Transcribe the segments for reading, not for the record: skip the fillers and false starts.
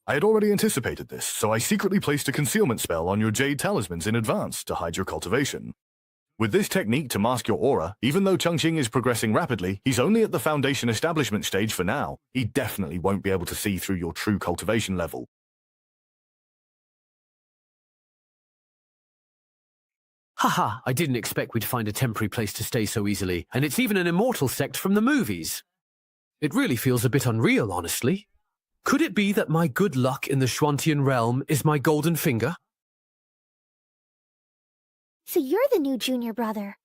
I had already anticipated this, so I secretly placed a concealment spell on your jade talismans in advance to hide your cultivation. With this technique to mask your aura, even though Changqing is progressing rapidly, he's only at the foundation establishment stage for now. He definitely won't be able to see through your true cultivation level. Haha, I didn't expect we'd find a temporary place to stay so easily, and it's even an immortal sect from the movies. It really feels a bit unreal, honestly. Could it be that my good luck in the Schwantian realm is my golden finger? So you're the new junior brother.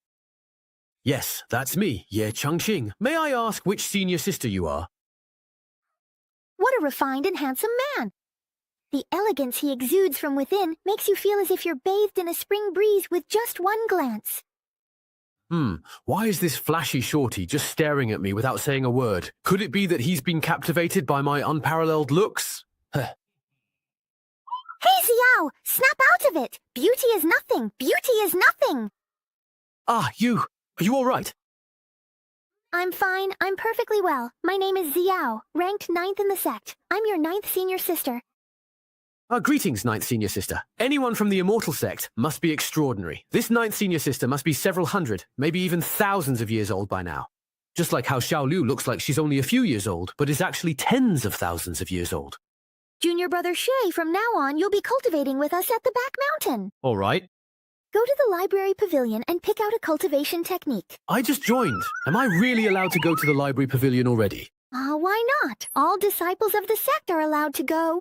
Yes, that's me, Ye Changqing. May I ask which senior sister you are? What a refined and handsome man! The elegance he exudes from within makes you feel as if you're bathed in a spring breeze with just one glance. Why is this flashy shorty just staring at me without saying a word? Could it be that he's been captivated by my unparalleled looks? Hey, Xiao! Snap out of it! Beauty is nothing! Beauty is nothing! Ah, you! Are you all right? I'm fine. I'm perfectly well. My name is Xiao, ranked 9th in the sect. I'm your 9th senior sister. Greetings, 9th senior sister. Anyone from the immortal sect must be extraordinary. This 9th senior sister must be several hundred, maybe even thousands of years old by now. Just like how Xiaolu looks like she's only a few years old, but is actually tens of thousands of years old. Junior brother Shay, from now on, you'll be cultivating with us at the back mountain. All right. Go to the library pavilion and pick out a cultivation technique. I just joined. Am I really allowed to go to the library pavilion already? Why not? All disciples of the sect are allowed to go.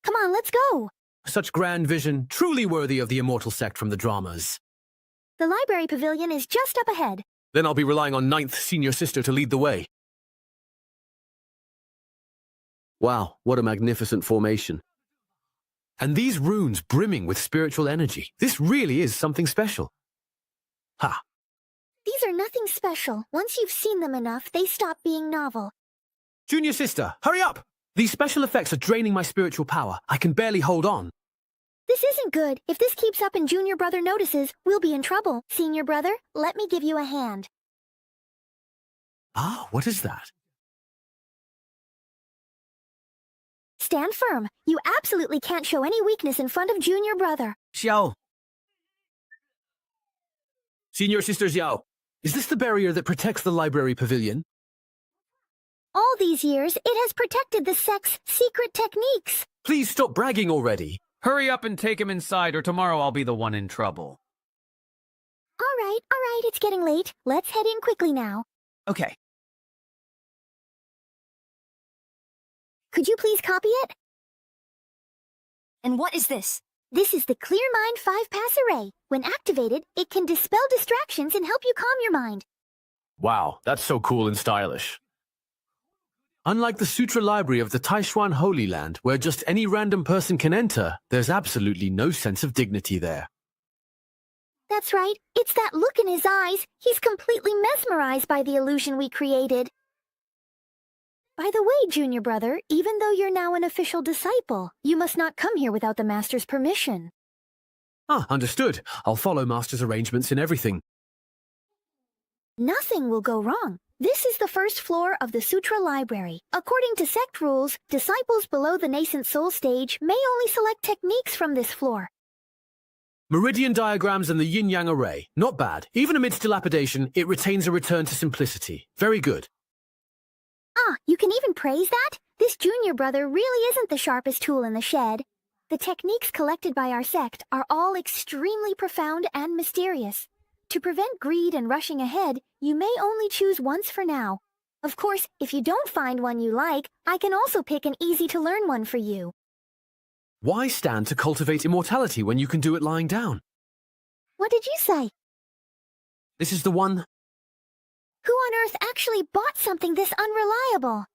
Come on, let's go. Such grand vision, truly worthy of the immortal sect from the dramas. The library pavilion is just up ahead. Then I'll be relying on 9th senior sister to lead the way. Wow, what a magnificent formation. And these runes brimming with spiritual energy. This really is something special. Ha! These are nothing special. Once you've seen them enough, they stop being novel. Junior sister, hurry up! These special effects are draining my spiritual power. I can barely hold on. This isn't good. If this keeps up and junior brother notices, we'll be in trouble. Senior brother, let me give you a hand. Ah, what is that? Stand firm. You absolutely can't show any weakness in front of junior brother. Xiao. Senior sister Xiao, is this the barrier that protects the library pavilion? All these years, it has protected the sect's secret techniques. Please stop bragging already. Hurry up and take him inside, or tomorrow I'll be the one in trouble. All right, it's getting late. Let's head in quickly now. Okay. Could you please copy it? And what is this? This is the Clear Mind 5-pass array. When activated, it can dispel distractions and help you calm your mind. Wow, that's so cool and stylish. Unlike the Sutra Library of the Taishuan Holy Land, where just any random person can enter, there's absolutely no sense of dignity there. That's right. It's that look in his eyes. He's completely mesmerized by the illusion we created. By the way, junior brother, even though you're now an official disciple, you must not come here without the master's permission. Ah, understood. I'll follow master's arrangements in everything. Nothing will go wrong. This is the first floor of the Sutra Library. According to sect rules, disciples below the nascent soul stage may only select techniques from this floor. Meridian diagrams and the yin-yang array. Not bad. Even amidst dilapidation, it retains a return to simplicity. Very good. You can even praise that? This junior brother really isn't the sharpest tool in the shed. The techniques collected by our sect are all extremely profound and mysterious. To prevent greed and rushing ahead, you may only choose once for now. Of course, if you don't find one you like, I can also pick an easy-to-learn one for you. Why stand to cultivate immortality when you can do it lying down? What did you say? This is the one. Who on earth actually bought something this unreliable?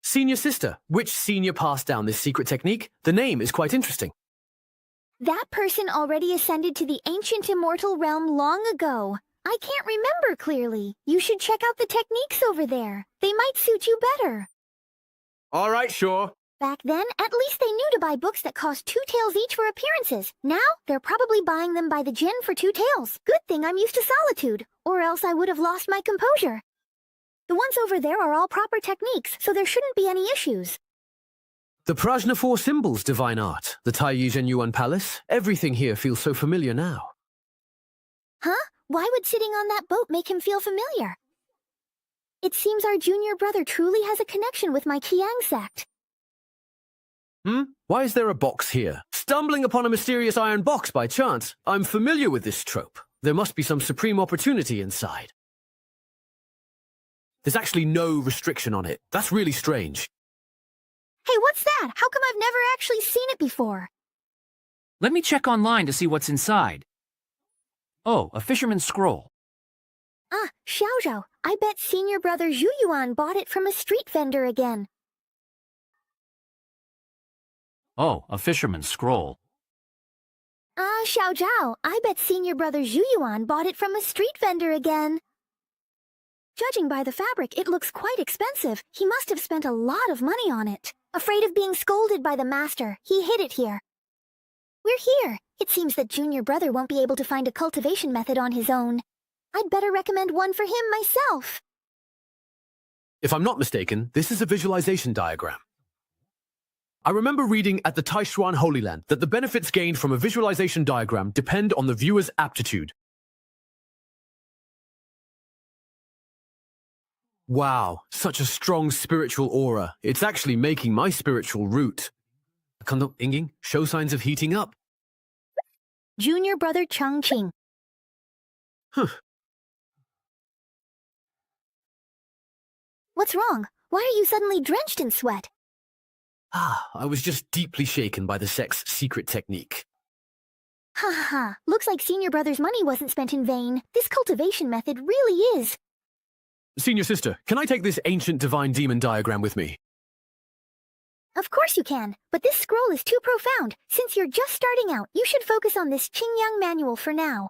Senior sister. Which senior passed down this secret technique? The name is quite interesting. That person already ascended to the ancient immortal realm long ago. I can't remember clearly. You should check out the techniques over there. They might suit you better. All right, sure. Back then, at least they knew to buy books that cost 2 taels each for appearances. Now, they're probably buying them by the gin for 2 taels. Good thing I'm used to solitude, or else I would have lost my composure. The ones over there are all proper techniques, so there shouldn't be any issues. The Prajna Four Symbols divine art, the Taiyi Zhenyuan Palace, everything here feels so familiar now. Huh? Why would sitting on that boat make him feel familiar? It seems our junior brother truly has a connection with my Qiang sect. Why is there a box here? Stumbling upon a mysterious iron box by chance. I'm familiar with this trope. There must be some supreme opportunity inside. There's actually no restriction on it. That's really strange. Hey, what's that? How come I've never actually seen it before? Let me check online to see what's inside. Oh, a fisherman's scroll. Ah, Xiao Zhao, I bet senior brother Zhu Yuan bought it from a street vendor again. Oh, a fisherman's scroll. Ah, Xiao Zhao, I bet senior brother Zhu Yuan bought it from a street vendor again. Judging by the fabric, it looks quite expensive. He must have spent a lot of money on it. Afraid of being scolded by the master, he hid it here. We're here. It seems that junior brother won't be able to find a cultivation method on his own. I'd better recommend one for him myself. If I'm not mistaken, this is a visualization diagram. I remember reading at the Taishuan Holy Land that the benefits gained from a visualization diagram depend on the viewer's aptitude. Wow, such a strong spiritual aura. It's actually making my spiritual root. Kando Inging show signs of heating up. Junior brother Changqing. What's wrong? Why are you suddenly drenched in sweat? I was just deeply shaken by the sect's secret technique. Ha ha ha. Looks like senior brother's money wasn't spent in vain. This cultivation method really is. Senior sister, can I take this ancient divine demon diagram with me? Of course you can, but this scroll is too profound. Since you're just starting out, you should focus on this Qingyang manual for now.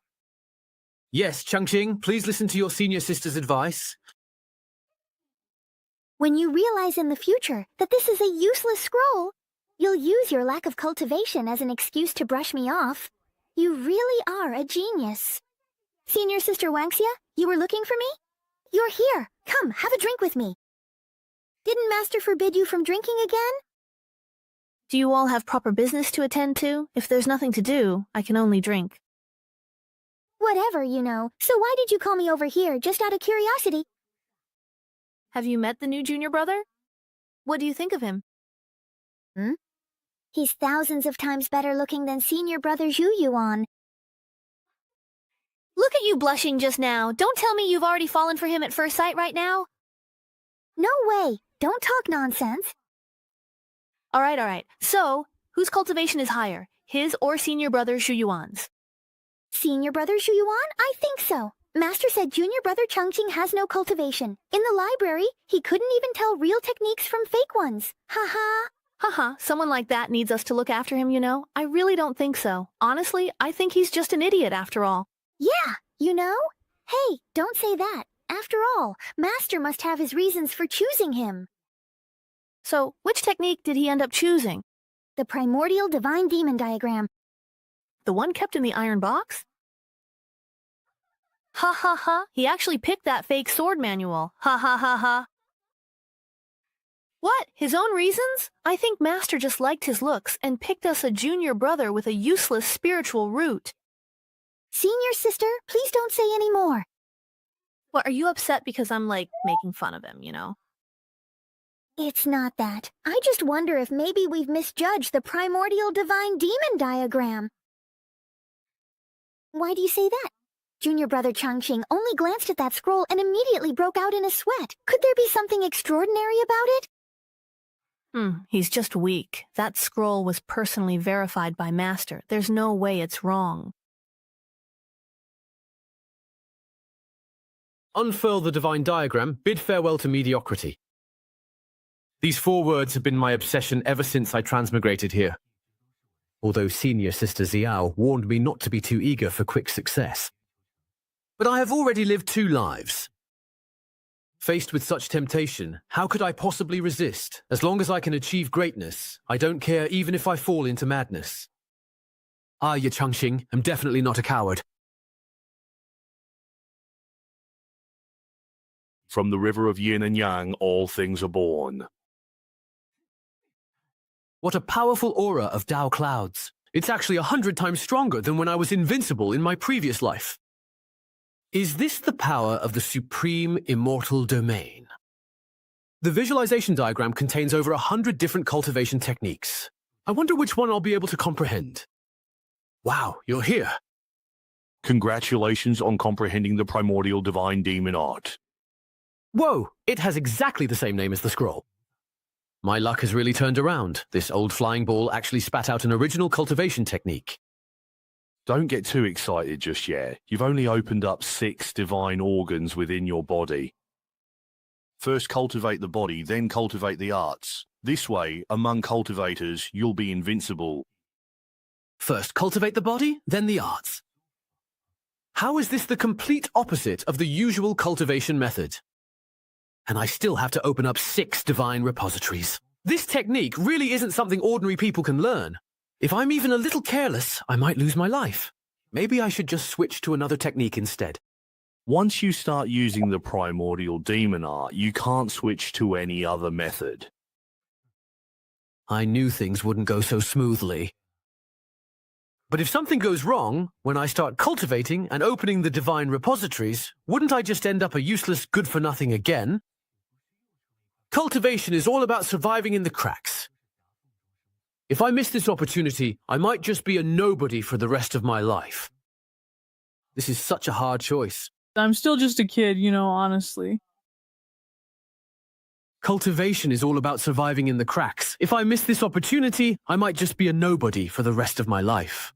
Yes, Changqing, please listen to your senior sister's advice. When you realize in the future that this is a useless scroll, you'll use your lack of cultivation as an excuse to brush me off. You really are a genius. Senior Sister Wangxia, you were looking for me? You're here. Come, have a drink with me. Didn't Master forbid you from drinking again? Do you all have proper business to attend to? If there's nothing to do, I can only drink. Whatever, you know. So why did you call me over here, just out of curiosity? Have you met the new junior brother? What do you think of him? He's thousands of times better looking than senior brother Zhu Yuan. Look at you blushing just now. Don't tell me you've already fallen for him at first sight right now. No way. Don't talk nonsense. All right. So, whose cultivation is higher? His or senior brother Zhu Yuan's? Senior brother Zhu Yuan? I think so. Master said junior brother Changqing has no cultivation. In the library, he couldn't even tell real techniques from fake ones. Ha ha. Haha, someone like that needs us to look after him, you know? I really don't think so. Honestly, I think he's just an idiot after all. Yeah, you know? Hey, don't say that. After all, Master must have his reasons for choosing him. So, which technique did he end up choosing? The primordial divine demon diagram. The one kept in the iron box? Ha ha ha, he actually picked that fake sword manual. Ha ha ha ha. What? His own reasons? I think Master just liked his looks and picked us a junior brother with a useless spiritual root. Senior sister, please don't say any more. What, are you upset because I'm, making fun of him, you know? It's not that. I just wonder if maybe we've misjudged the primordial divine demon diagram. Why do you say that? Junior brother Changqing only glanced at that scroll and immediately broke out in a sweat. Could there be something extraordinary about it? He's just weak. That scroll was personally verified by Master. There's no way it's wrong. Unfurl the divine diagram, bid farewell to mediocrity. These 4 words have been my obsession ever since I transmigrated here. Although senior sister Xiao warned me not to be too eager for quick success. But I have already lived 2 lives. Faced with such temptation, how could I possibly resist? As long as I can achieve greatness, I don't care even if I fall into madness. I, Ye Changqing, am definitely not a coward. From the river of yin and yang, all things are born. What a powerful aura of Tao clouds. It's actually 100 times stronger than when I was invincible in my previous life. Is this the power of the supreme immortal domain? The visualization diagram contains over 100 different cultivation techniques. I wonder which one I'll be able to comprehend. Wow, you're here. Congratulations on comprehending the primordial divine demon art. Whoa, it has exactly the same name as the scroll. My luck has really turned around. This old flying ball actually spat out an original cultivation technique. Don't get too excited just yet. You've only opened up 6 divine organs within your body. First cultivate the body, then cultivate the arts. This way, among cultivators, you'll be invincible. First cultivate the body, then the arts. How is this the complete opposite of the usual cultivation method? And I still have to open up 6 divine repositories. This technique really isn't something ordinary people can learn. If I'm even a little careless, I might lose my life. Maybe I should just switch to another technique instead. Once you start using the primordial demon art, you can't switch to any other method. I knew things wouldn't go so smoothly. But if something goes wrong, when I start cultivating and opening the divine repositories, wouldn't I just end up a useless good-for-nothing again? Cultivation is all about surviving in the cracks. If I miss this opportunity, I might just be a nobody for the rest of my life. This is such a hard choice. I'm still just a kid, honestly. Cultivation is all about surviving in the cracks. If I miss this opportunity, I might just be a nobody for the rest of my life.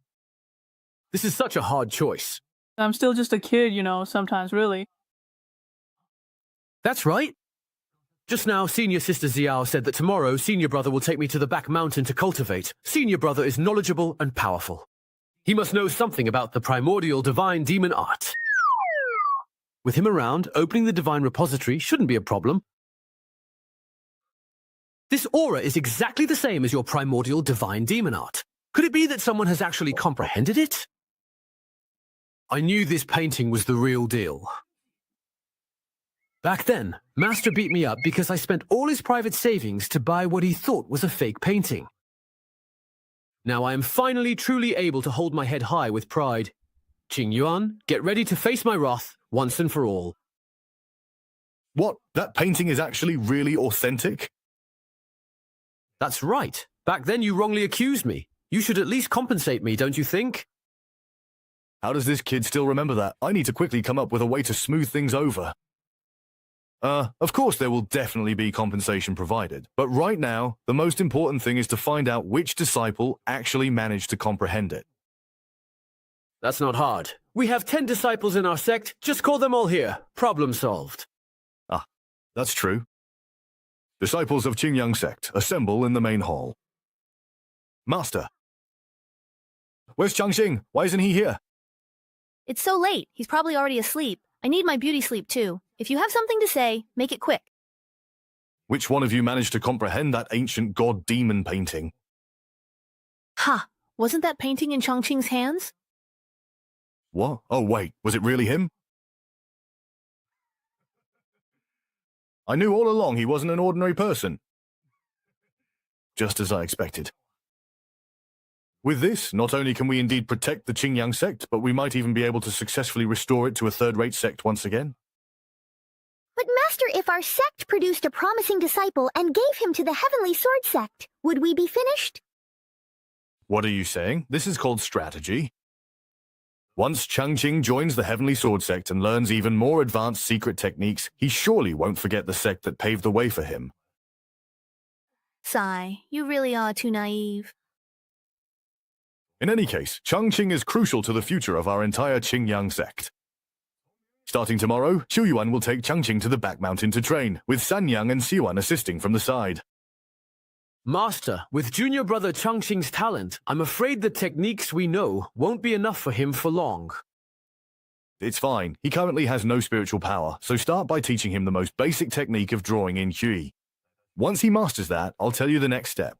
This is such a hard choice. I'm still just a kid, sometimes, really. That's right. Just now, Senior Sister Xiao said that tomorrow, Senior Brother will take me to the back mountain to cultivate. Senior Brother is knowledgeable and powerful. He must know something about the primordial divine demon art. With him around, opening the divine repository shouldn't be a problem. This aura is exactly the same as your primordial divine demon art. Could it be that someone has actually comprehended it? I knew this painting was the real deal. Back then, Master beat me up because I spent all his private savings to buy what he thought was a fake painting. Now I am finally truly able to hold my head high with pride. Qingyuan, get ready to face my wrath once and for all. What? That painting is actually really authentic? That's right. Back then you wrongly accused me. You should at least compensate me, don't you think? How does this kid still remember that? I need to quickly come up with a way to smooth things over. Of course there will definitely be compensation provided, but right now, the most important thing is to find out which disciple actually managed to comprehend it. That's not hard. We have 10 disciples in our sect. Just call them all here. Problem solved. Ah, that's true. Disciples of Qingyang sect, assemble in the main hall. Master. Where's Changxing? Why isn't he here? It's so late. He's probably already asleep. I need my beauty sleep too. If you have something to say, make it quick. Which one of you managed to comprehend that ancient god-demon painting? Ha! Wasn't that painting in Changqing's hands? What? Oh wait, was it really him? I knew all along he wasn't an ordinary person. Just as I expected. With this, not only can we indeed protect the Qingyang sect, but we might even be able to successfully restore it to a third-rate sect once again. But Master, if our sect produced a promising disciple and gave him to the Heavenly Sword sect, would we be finished? What are you saying? This is called strategy. Once Changqing joins the Heavenly Sword sect and learns even more advanced secret techniques, he surely won't forget the sect that paved the way for him. Sigh, you really are too naive. In any case, Changqing is crucial to the future of our entire Qingyang sect. Starting tomorrow, Xuyuan will take Changqing to the back mountain to train, with Sanyang and Siwan assisting from the side. Master, with junior brother Changxing's talent, I'm afraid the techniques we know won't be enough for him for long. It's fine. He currently has no spiritual power, so start by teaching him the most basic technique of drawing in Qi. Once he masters that, I'll tell you the next step.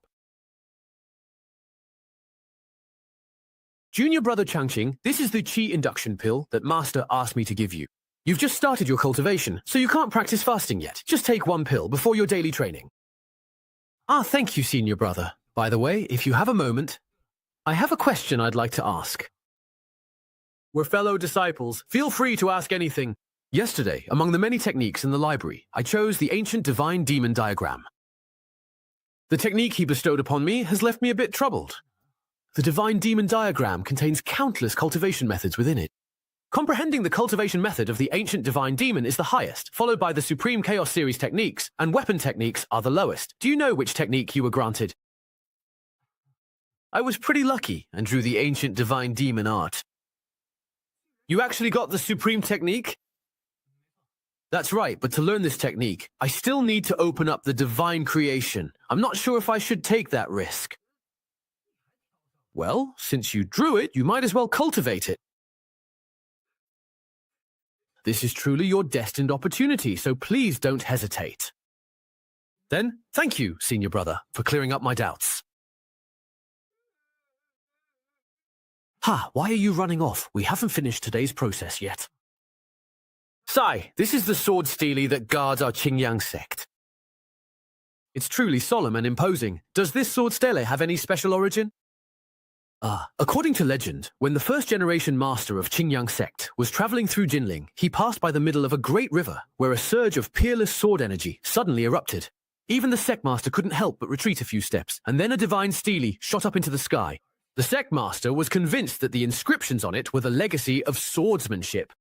Junior brother Changqing, this is the Qi induction pill that Master asked me to give you. You've just started your cultivation, so you can't practice fasting yet. Just take one pill before your daily training. Ah, thank you, senior brother. By the way, if you have a moment, I have a question I'd like to ask. We're fellow disciples. Feel free to ask anything. Yesterday, among the many techniques in the library, I chose the ancient divine demon diagram. The technique he bestowed upon me has left me a bit troubled. The divine demon diagram contains countless cultivation methods within it. Comprehending the cultivation method of the ancient divine demon is the highest, followed by the Supreme Chaos Series techniques, and weapon techniques are the lowest. Do you know which technique you were granted? I was pretty lucky and drew the ancient divine demon art. You actually got the Supreme technique? That's right, but to learn this technique, I still need to open up the divine creation. I'm not sure if I should take that risk. Well, since you drew it, you might as well cultivate it. This is truly your destined opportunity, so please don't hesitate. Then, thank you, senior brother, for clearing up my doubts. Ha, why are you running off? We haven't finished today's process yet. Sai, this is the sword stele that guards our Qingyang sect. It's truly solemn and imposing. Does this sword stele have any special origin? According to legend, when the first generation master of Qingyang sect was traveling through Jinling, he passed by the middle of a great river where a surge of peerless sword energy suddenly erupted. Even the sect master couldn't help but retreat a few steps, and then a divine stele shot up into the sky. The sect master was convinced that the inscriptions on it were the legacy of swordsmanship.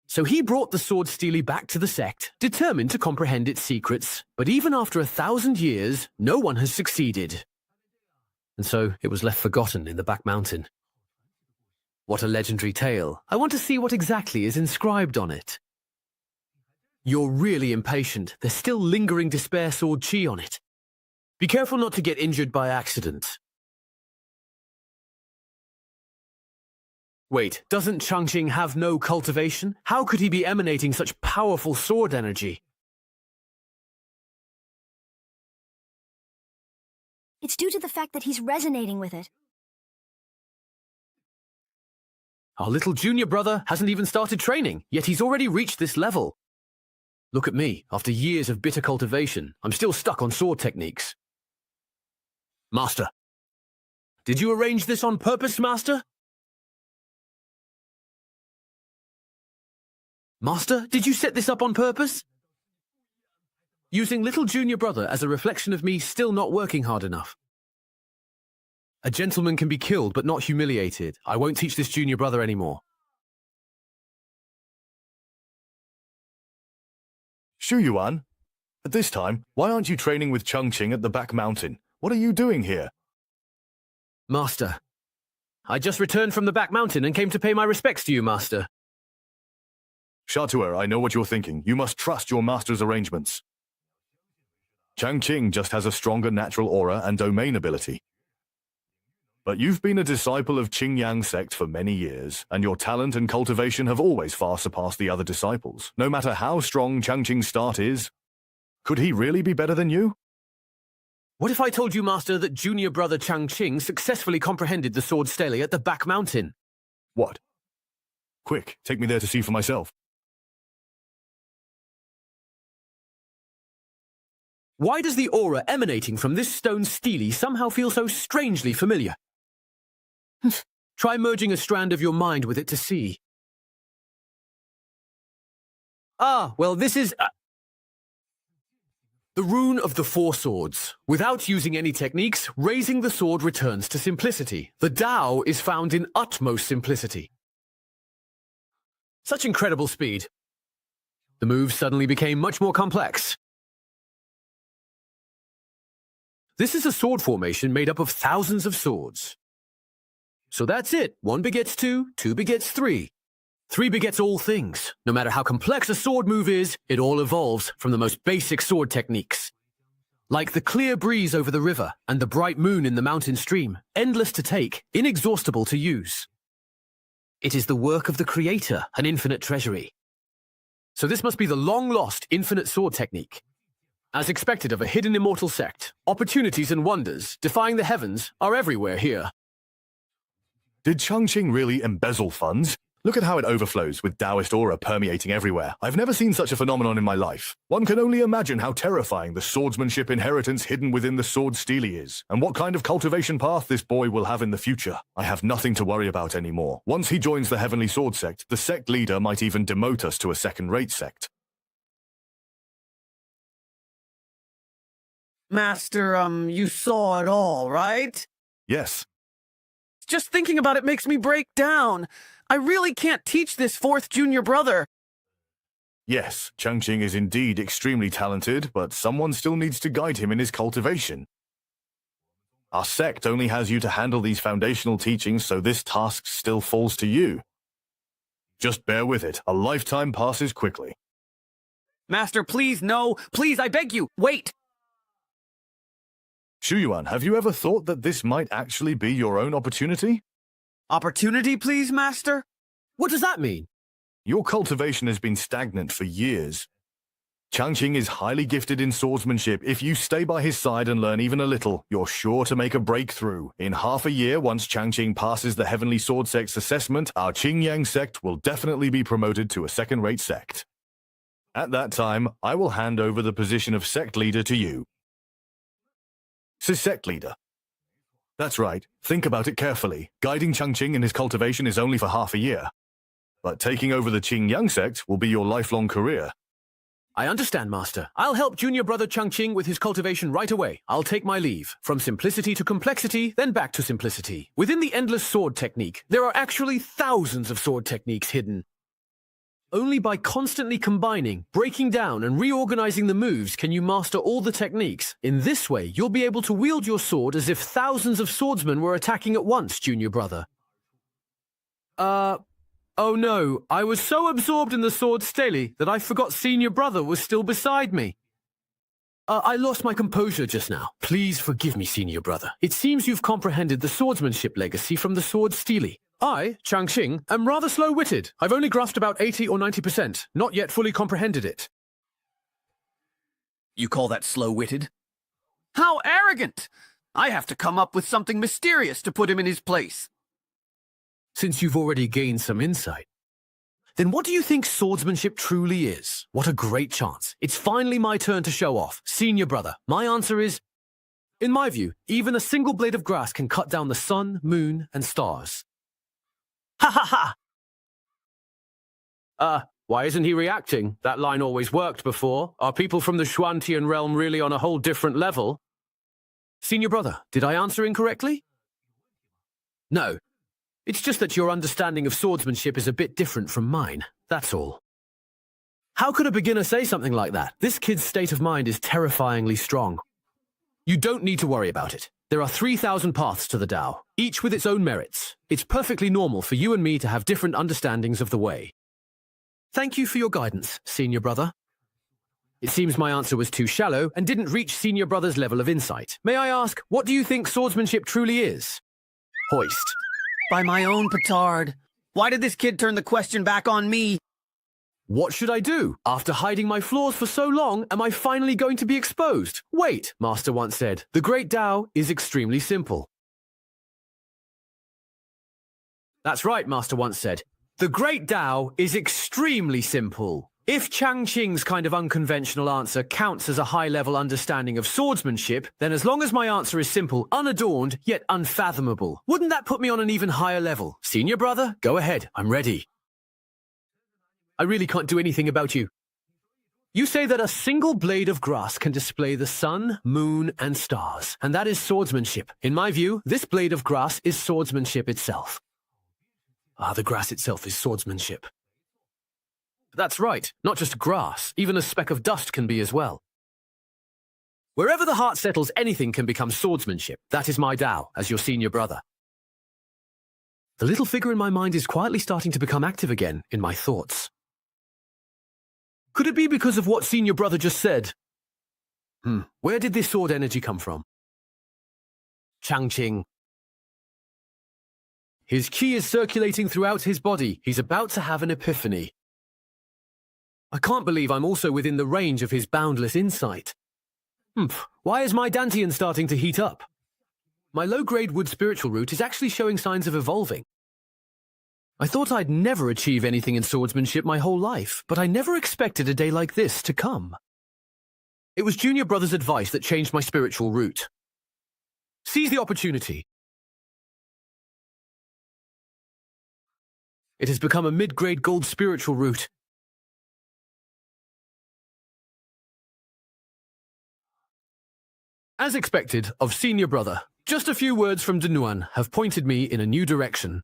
So he brought the sword stele back to the sect, determined to comprehend its secrets. But even after 1,000 years, no one has succeeded. And so it was left forgotten in the back mountain. What a legendary tale. I want to see what exactly is inscribed on it. You're really impatient. There's still lingering despair sword chi on it. Be careful not to get injured by accident. Wait, doesn't Changqing have no cultivation? How could he be emanating such powerful sword energy? It's due to the fact that he's resonating with it. Our little junior brother hasn't even started training, yet he's already reached this level. Look at me, after years of bitter cultivation, I'm still stuck on sword techniques. Master. Did you arrange this on purpose, Master? Master, did you set this up on purpose? Using little junior brother as a reflection of me still not working hard enough. A gentleman can be killed but not humiliated. I won't teach this junior brother anymore. Shu Yuan, at this time, why aren't you training with Changqing at the back mountain? What are you doing here? Master, I just returned from the back mountain and came to pay my respects to you, Master. Shatuer, I know what you're thinking. You must trust your master's arrangements. Changqing just has a stronger natural aura and domain ability. But you've been a disciple of Qingyang sect for many years, and your talent and cultivation have always far surpassed the other disciples. No matter how strong Changqing's start is, could he really be better than you? What if I told you, Master, that junior brother Changqing successfully comprehended the sword stele at the back mountain? What? Quick, take me there to see for myself. Why does the aura emanating from this stone stele somehow feel so strangely familiar? Try merging a strand of your mind with it to see. Well, this is... the rune of the four swords. Without using any techniques, raising the sword returns to simplicity. The Tao is found in utmost simplicity. Such incredible speed. The move suddenly became much more complex. This is a sword formation made up of thousands of swords. So that's it. 1 begets 2, 2 begets 3. 3 begets all things. No matter how complex a sword move is, it all evolves from the most basic sword techniques. Like the clear breeze over the river and the bright moon in the mountain stream, endless to take, inexhaustible to use. It is the work of the Creator, an infinite treasury. So this must be the long-lost infinite sword technique. As expected of a hidden immortal sect, opportunities and wonders, defying the heavens, are everywhere here. Did Changqing really embezzle funds? Look at how it overflows, with Taoist aura permeating everywhere. I've never seen such a phenomenon in my life. One can only imagine how terrifying the swordsmanship inheritance hidden within the sword steely is, and what kind of cultivation path this boy will have in the future. I have nothing to worry about anymore. Once he joins the Heavenly Sword sect, the sect leader might even demote us to a second-rate sect. Master, you saw it all, right? Yes. Just thinking about it makes me break down. I really can't teach this fourth junior brother. Yes, Changqing is indeed extremely talented, but someone still needs to guide him in his cultivation. Our sect only has you to handle these foundational teachings, so this task still falls to you. Just bear with it. A lifetime passes quickly. Master, please, no. Please, I beg you, wait. Shuyuan, have you ever thought that this might actually be your own opportunity? Opportunity, please, Master? What does that mean? Your cultivation has been stagnant for years. Changqing is highly gifted in swordsmanship. If you stay by his side and learn even a little, you're sure to make a breakthrough. In half a year, once Changqing passes the Heavenly Sword Sect's assessment, our Qingyang sect will definitely be promoted to a second-rate sect. At that time, I will hand over the position of sect leader to you. Sect leader. That's right. Think about it carefully. Guiding Changqing in his cultivation is only for half a year. But taking over the Qingyang sect will be your lifelong career. I understand, Master. I'll help junior brother Changqing with his cultivation right away. I'll take my leave. From simplicity to complexity, then back to simplicity. Within the endless sword technique, there are actually thousands of sword techniques hidden. Only by constantly combining, breaking down, and reorganizing the moves can you master all the techniques. In this way, you'll be able to wield your sword as if thousands of swordsmen were attacking at once, junior brother. Oh no, I was so absorbed in the sword stele that I forgot senior brother was still beside me. I lost my composure just now. Please forgive me, senior brother. It seems you've comprehended the swordsmanship legacy from the sword stele. I, Changqing, am rather slow-witted. I've only grasped about 80 or 90%, not yet fully comprehended it. You call that slow-witted? How arrogant! I have to come up with something mysterious to put him in his place. Since you've already gained some insight, then what do you think swordsmanship truly is? What a great chance. It's finally my turn to show off. Senior brother, my answer is, in my view, even a single blade of grass can cut down the sun, moon, and stars. Ha ha ha! Why isn't he reacting? That line always worked before. Are people from the Xuantian realm really on a whole different level? Senior brother, did I answer incorrectly? No. It's just that your understanding of swordsmanship is a bit different from mine. That's all. How could a beginner say something like that? This kid's state of mind is terrifyingly strong. You don't need to worry about it. There are 3,000 paths to the Tao, each with its own merits. It's perfectly normal for you and me to have different understandings of the way. Thank you for your guidance, senior brother. It seems my answer was too shallow and didn't reach senior brother's level of insight. May I ask, what do you think swordsmanship truly is? Hoist. By my own petard. Why did this kid turn the question back on me? What should I do? After hiding my flaws for so long, am I finally going to be exposed? Wait, Master once said, the great Tao is extremely simple. That's right, Master once said. The great Tao is extremely simple. If Changqing's kind of unconventional answer counts as a high-level understanding of swordsmanship, then as long as my answer is simple, unadorned, yet unfathomable, wouldn't that put me on an even higher level? Senior brother, go ahead, I'm ready. I really can't do anything about you. You say that a single blade of grass can display the sun, moon, and stars, and that is swordsmanship. In my view, this blade of grass is swordsmanship itself. The grass itself is swordsmanship. That's right, not just grass, even a speck of dust can be as well. Wherever the heart settles, anything can become swordsmanship. That is my Tao, as your senior brother. The little figure in my mind is quietly starting to become active again in my thoughts. Could it be because of what senior brother just said? Where did this sword energy come from? Changqing. His qi is circulating throughout his body. He's about to have an epiphany. I can't believe I'm also within the range of his boundless insight. Why is my Dantian starting to heat up? My low-grade wood spiritual root is actually showing signs of evolving. I thought I'd never achieve anything in swordsmanship my whole life, but I never expected a day like this to come. It was Junior Brother's advice that changed my spiritual route. Seize the opportunity. It has become a mid-grade gold spiritual route. As expected of Senior Brother, just a few words from Danuan have pointed me in a new direction.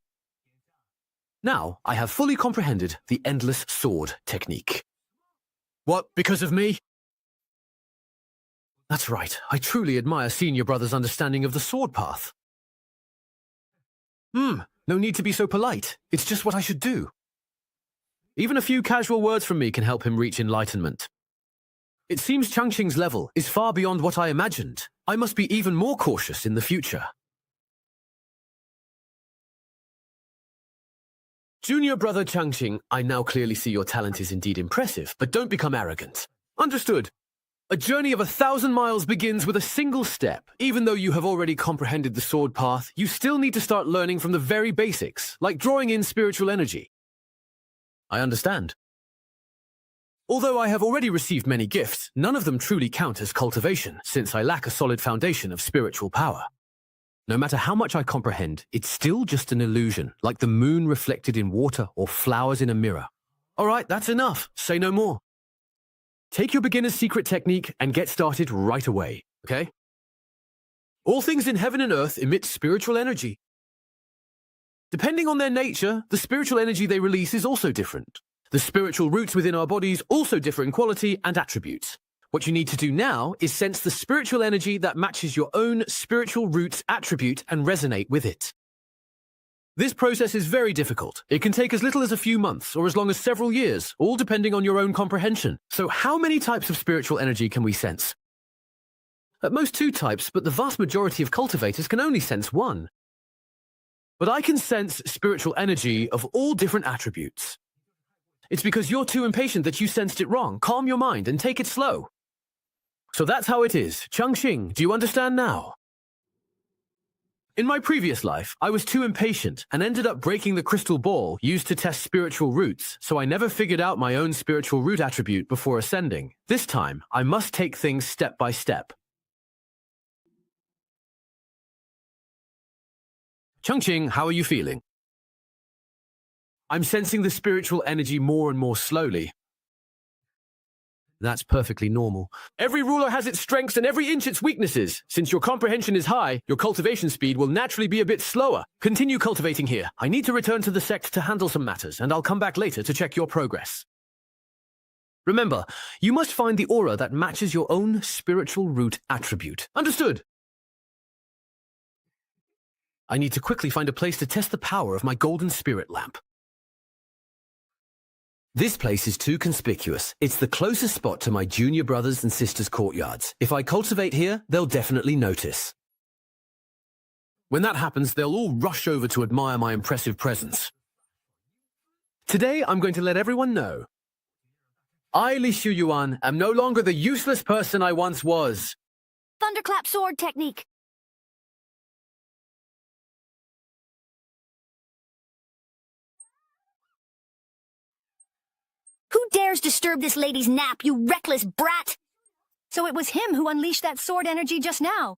Now, I have fully comprehended the Endless Sword technique. What, because of me? That's right, I truly admire Senior Brother's understanding of the sword path. No need to be so polite. It's just what I should do. Even a few casual words from me can help him reach enlightenment. It seems Changqing's level is far beyond what I imagined. I must be even more cautious in the future. Junior Brother Changqing, I now clearly see your talent is indeed impressive, but don't become arrogant. Understood. A journey of 1,000 miles begins with a single step. Even though you have already comprehended the sword path, you still need to start learning from the very basics, like drawing in spiritual energy. I understand. Although I have already received many gifts, none of them truly count as cultivation, since I lack a solid foundation of spiritual power. No matter how much I comprehend, it's still just an illusion, like the moon reflected in water or flowers in a mirror. All right, that's enough. Say no more. Take your beginner's secret technique and get started right away, okay? All things in heaven and earth emit spiritual energy. Depending on their nature, the spiritual energy they release is also different. The spiritual roots within our bodies also differ in quality and attributes. What you need to do now is sense the spiritual energy that matches your own spiritual root's attribute and resonate with it. This process is very difficult. It can take as little as a few months or as long as several years, all depending on your own comprehension. So how many types of spiritual energy can we sense? At most 2 types, but the vast majority of cultivators can only sense 1. But I can sense spiritual energy of all different attributes. It's because you're too impatient that you sensed it wrong. Calm your mind and take it slow. So that's how it is. Changqing, do you understand now? In my previous life, I was too impatient and ended up breaking the crystal ball used to test spiritual roots, so I never figured out my own spiritual root attribute before ascending. This time, I must take things step by step. Changqing, how are you feeling? I'm sensing the spiritual energy more and more slowly. That's perfectly normal. Every ruler has its strengths and every inch its weaknesses. Since your comprehension is high, your cultivation speed will naturally be a bit slower. Continue cultivating here. I need to return to the sect to handle some matters, and I'll come back later to check your progress. Remember, you must find the aura that matches your own spiritual root attribute. Understood? I need to quickly find a place to test the power of my golden spirit lamp. This place is too conspicuous. It's the closest spot to my junior brothers and sisters' courtyards. If I cultivate here, they'll definitely notice. When that happens, they'll all rush over to admire my impressive presence. Today, I'm going to let everyone know. I, Li Shuyuan, am no longer the useless person I once was. Thunderclap sword technique. Who dares disturb this lady's nap, you reckless brat? So it was him who unleashed that sword energy just now.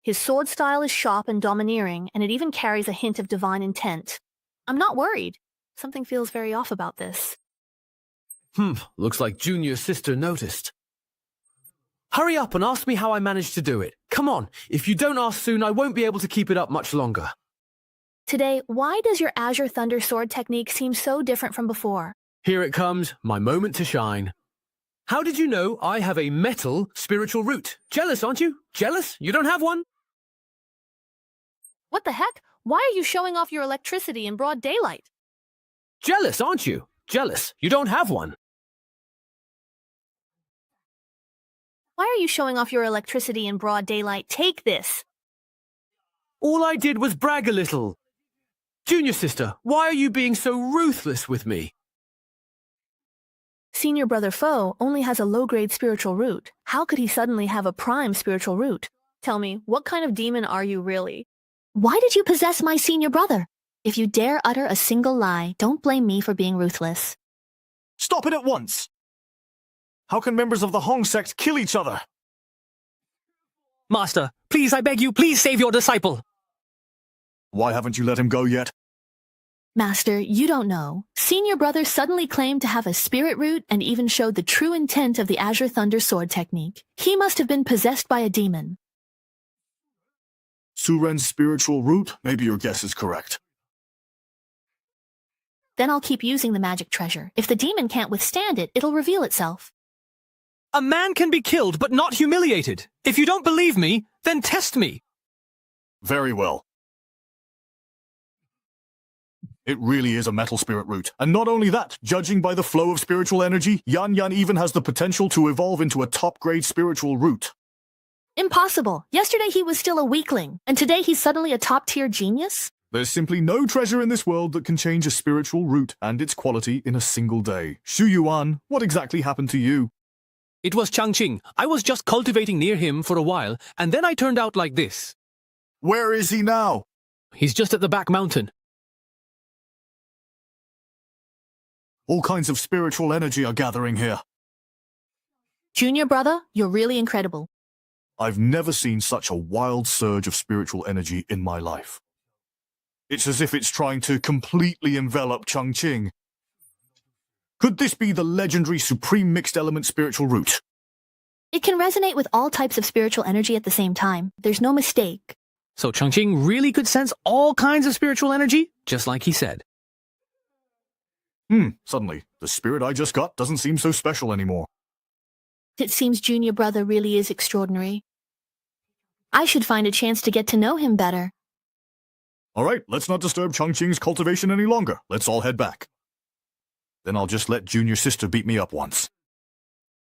His sword style is sharp and domineering, and it even carries a hint of divine intent. I'm not worried. Something feels very off about this. Looks like Junior Sister noticed. Hurry up and ask me how I managed to do it. Come on, if you don't ask soon, I won't be able to keep it up much longer. Today, why does your Azure Thunder sword technique seem so different from before? Here it comes, my moment to shine. How did you know I have a metal spiritual root? Jealous, aren't you? Jealous? You don't have one? What the heck? Why are you showing off your electricity in broad daylight? Jealous, aren't you? Jealous. You don't have one. Why are you showing off your electricity in broad daylight? Take this. All I did was brag a little. Junior Sister, why are you being so ruthless with me? Senior Brother Foe only has a low-grade spiritual root. How could he suddenly have a prime spiritual root? Tell me, what kind of demon are you really? Why did you possess my senior brother? If you dare utter a single lie, don't blame me for being ruthless. Stop it at once! How can members of the Hong sect kill each other? Master, please, I beg you, please save your disciple. Why haven't you let him go yet? Master, you don't know. Senior brother suddenly claimed to have a spirit root and even showed the true intent of the Azure Thunder Sword technique. He must have been possessed by a demon. Suren's spiritual root? Maybe your guess is correct. Then I'll keep using the magic treasure. If the demon can't withstand it, it'll reveal itself. A man can be killed, but not humiliated. If you don't believe me, then test me. Very well. It really is a metal spirit root. And not only that, judging by the flow of spiritual energy, Yan Yan even has the potential to evolve into a top-grade spiritual root. Impossible. Yesterday he was still a weakling, and today he's suddenly a top-tier genius? There's simply no treasure in this world that can change a spiritual root and its quality in a single day. Xu Yuan, what exactly happened to you? It was Changqing. I was just cultivating near him for a while, and then I turned out like this. Where is he now? He's just at the back mountain. All kinds of spiritual energy are gathering here. Junior brother, you're really incredible. I've never seen such a wild surge of spiritual energy in my life. It's as if it's trying to completely envelop Changqing. Could this be the legendary Supreme Mixed Element Spiritual Root? It can resonate with all types of spiritual energy at the same time. There's no mistake. So Changqing really could sense all kinds of spiritual energy, just like he said. Suddenly, the spirit I just got doesn't seem so special anymore. It seems Junior brother really is extraordinary. I should find a chance to get to know him better. All right, let's not disturb Changqing's cultivation any longer. Let's all head back. Then I'll just let Junior Sister beat me up once.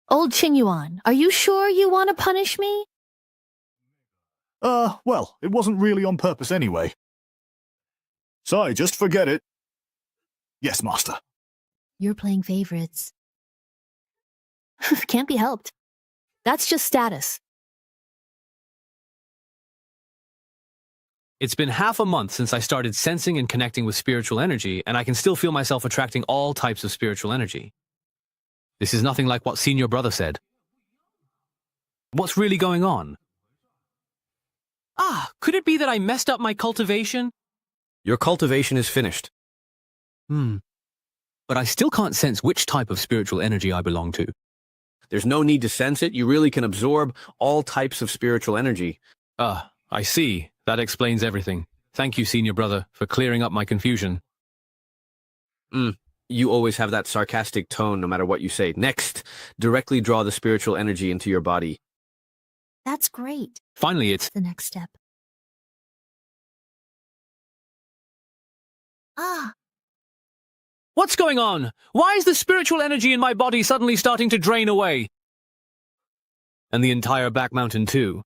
Old Qingyuan, are you sure you want to punish me? Well, it wasn't really on purpose anyway. Sorry, just forget it. Yes, Master. You're playing favorites. Can't be helped. That's just status. It's been half a month since I started sensing and connecting with spiritual energy, and I can still feel myself attracting all types of spiritual energy. This is nothing like what Senior Brother said. What's really going on? Could it be that I messed up my cultivation? Your cultivation is finished. But I still can't sense which type of spiritual energy I belong to. There's no need to sense it. You really can absorb all types of spiritual energy. I see. That explains everything. Thank you, Senior Brother, for clearing up my confusion. You always have that sarcastic tone no matter what you say. Next, directly draw the spiritual energy into your body. That's great. Finally, it's... The next step. What's going on? Why is the spiritual energy in my body suddenly starting to drain away? And the entire back mountain, too.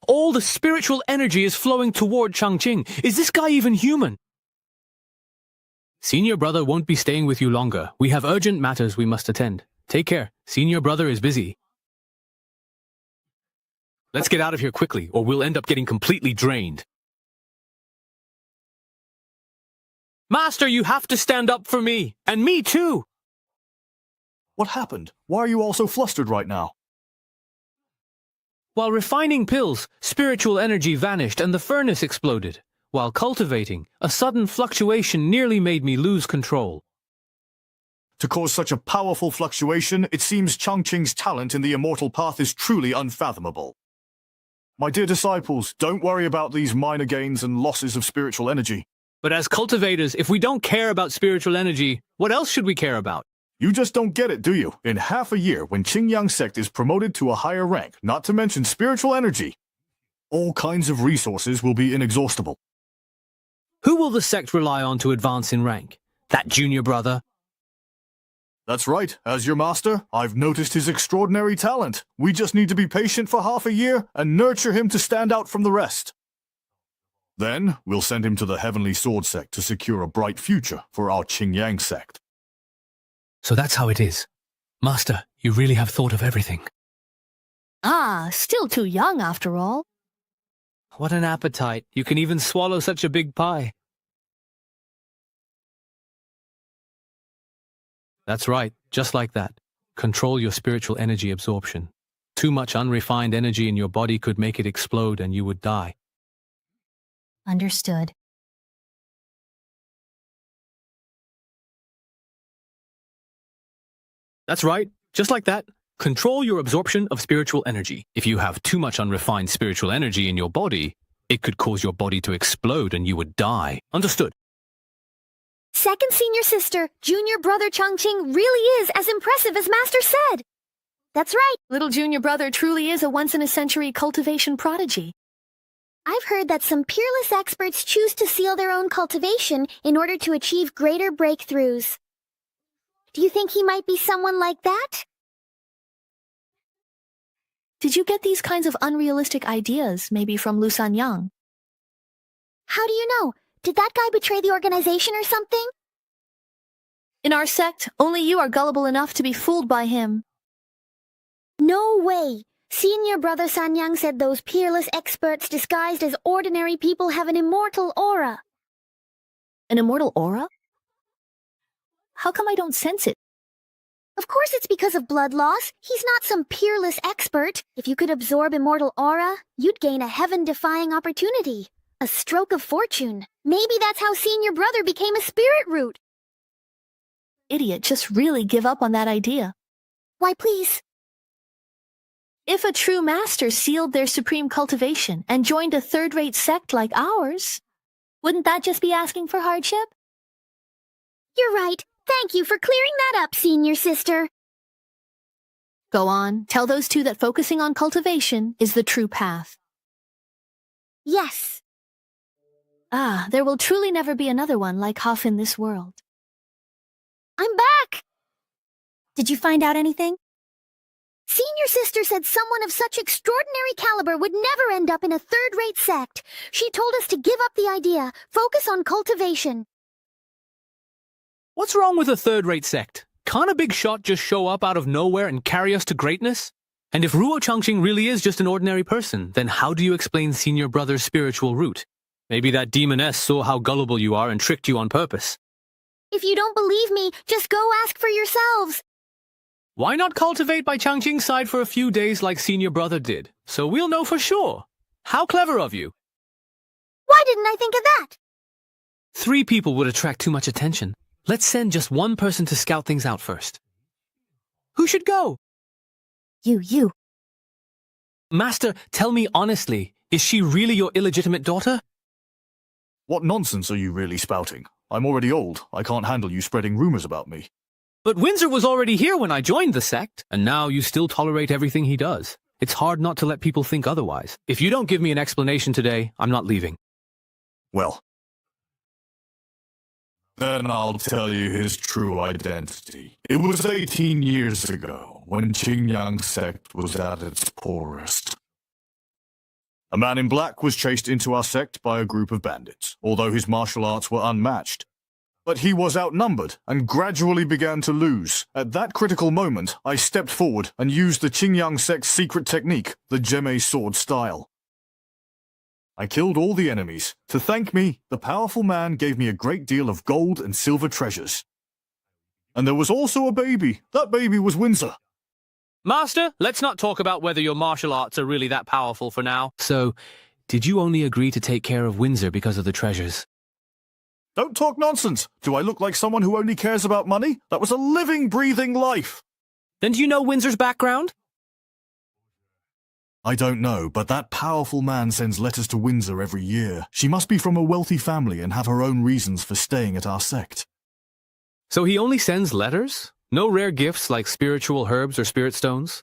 All the spiritual energy is flowing toward Changqing. Is this guy even human? Senior Brother won't be staying with you longer. We have urgent matters we must attend. Take care. Senior Brother is busy. Let's get out of here quickly, or we'll end up getting completely drained. Master, you have to stand up for me. And me too. What happened? Why are you all so flustered right now? While refining pills, spiritual energy vanished and the furnace exploded. While cultivating, a sudden fluctuation nearly made me lose control. To cause such a powerful fluctuation, it seems Changqing's talent in the immortal path is truly unfathomable. My dear disciples, don't worry about these minor gains and losses of spiritual energy. But as cultivators, if we don't care about spiritual energy, what else should we care about? You just don't get it, do you? In half a year, when Qingyang sect is promoted to a higher rank, not to mention spiritual energy, all kinds of resources will be inexhaustible. Who will the sect rely on to advance in rank? That Junior Brother? That's right. As your master, I've noticed his extraordinary talent. We just need to be patient for half a year and nurture him to stand out from the rest. Then, we'll send him to the Heavenly Sword sect to secure a bright future for our Qingyang sect. So that's how it is. Master, you really have thought of everything. Still too young after all. What an appetite. You can even swallow such a big pie. That's right, just like that. Control your spiritual energy absorption. Too much unrefined energy in your body could make it explode and you would die. Understood. That's right, just like that. Control your absorption of spiritual energy. If you have too much unrefined spiritual energy in your body, it could cause your body to explode and you would die. Understood? Second senior sister, junior brother Changqing really is as impressive as Master said. That's right. Little junior brother truly is a once-in-a-century cultivation prodigy. I've heard that some peerless experts choose to seal their own cultivation in order to achieve greater breakthroughs. Do you think he might be someone like that? Did you get these kinds of unrealistic ideas, maybe from Lu Sanyang? How do you know? Did that guy betray the organization or something? In our sect, only you are gullible enough to be fooled by him. No way! Senior brother Sanyang said those peerless experts disguised as ordinary people have an immortal aura. An immortal aura? How come I don't sense it? Of course it's because of blood loss. He's not some peerless expert. If you could absorb immortal aura, you'd gain a heaven-defying opportunity. A stroke of fortune. Maybe that's how senior brother became a spirit root. Idiot, just really give up on that idea. Why, please? If a true master sealed their supreme cultivation and joined a third-rate sect like ours, wouldn't that just be asking for hardship? You're right. Thank you for clearing that up, senior sister. Go on, tell those two that focusing on cultivation is the true path. Yes. Ah, there will truly never be another one like Huff in this world. I'm back! Did you find out anything? Senior sister said someone of such extraordinary caliber would never end up in a third-rate sect. She told us to give up the idea, focus on cultivation. What's wrong with a third-rate sect? Can't a big shot just show up out of nowhere and carry us to greatness? And if Ruo Changqing really is just an ordinary person, then how do you explain senior brother's spiritual root? Maybe that demoness saw how gullible you are and tricked you on purpose. If you don't believe me, just go ask for yourselves. Why not cultivate by Changqing's side for a few days like senior brother did? So we'll know for sure. How clever of you. Why didn't I think of that? 3 people would attract too much attention. Let's send just one person to scout things out first. Who should go? You. Master, tell me honestly, is she really your illegitimate daughter? What nonsense are you really spouting? I'm already old. I can't handle you spreading rumors about me. But Windsor was already here when I joined the sect, and now you still tolerate everything he does. It's hard not to let people think otherwise. If you don't give me an explanation today, I'm not leaving. Well, then I'll tell you his true identity. It was 18 years ago, when Qingyang sect was at its poorest. A man in black was chased into our sect by a group of bandits, although his martial arts were unmatched. But he was outnumbered and gradually began to lose. At that critical moment, I stepped forward and used the Qingyang sect's secret technique, the Gemme sword style. I killed all the enemies. To thank me, the powerful man gave me a great deal of gold and silver treasures. And there was also a baby. That baby was Windsor. Master, let's not talk about whether your martial arts are really that powerful for now. So, did you only agree to take care of Windsor because of the treasures? Don't talk nonsense. Do I look like someone who only cares about money? That was a living, breathing life. Then do you know Windsor's background? I don't know, but that powerful man sends letters to Windsor every year. She must be from a wealthy family and have her own reasons for staying at our sect. So he only sends letters? No rare gifts like spiritual herbs or spirit stones?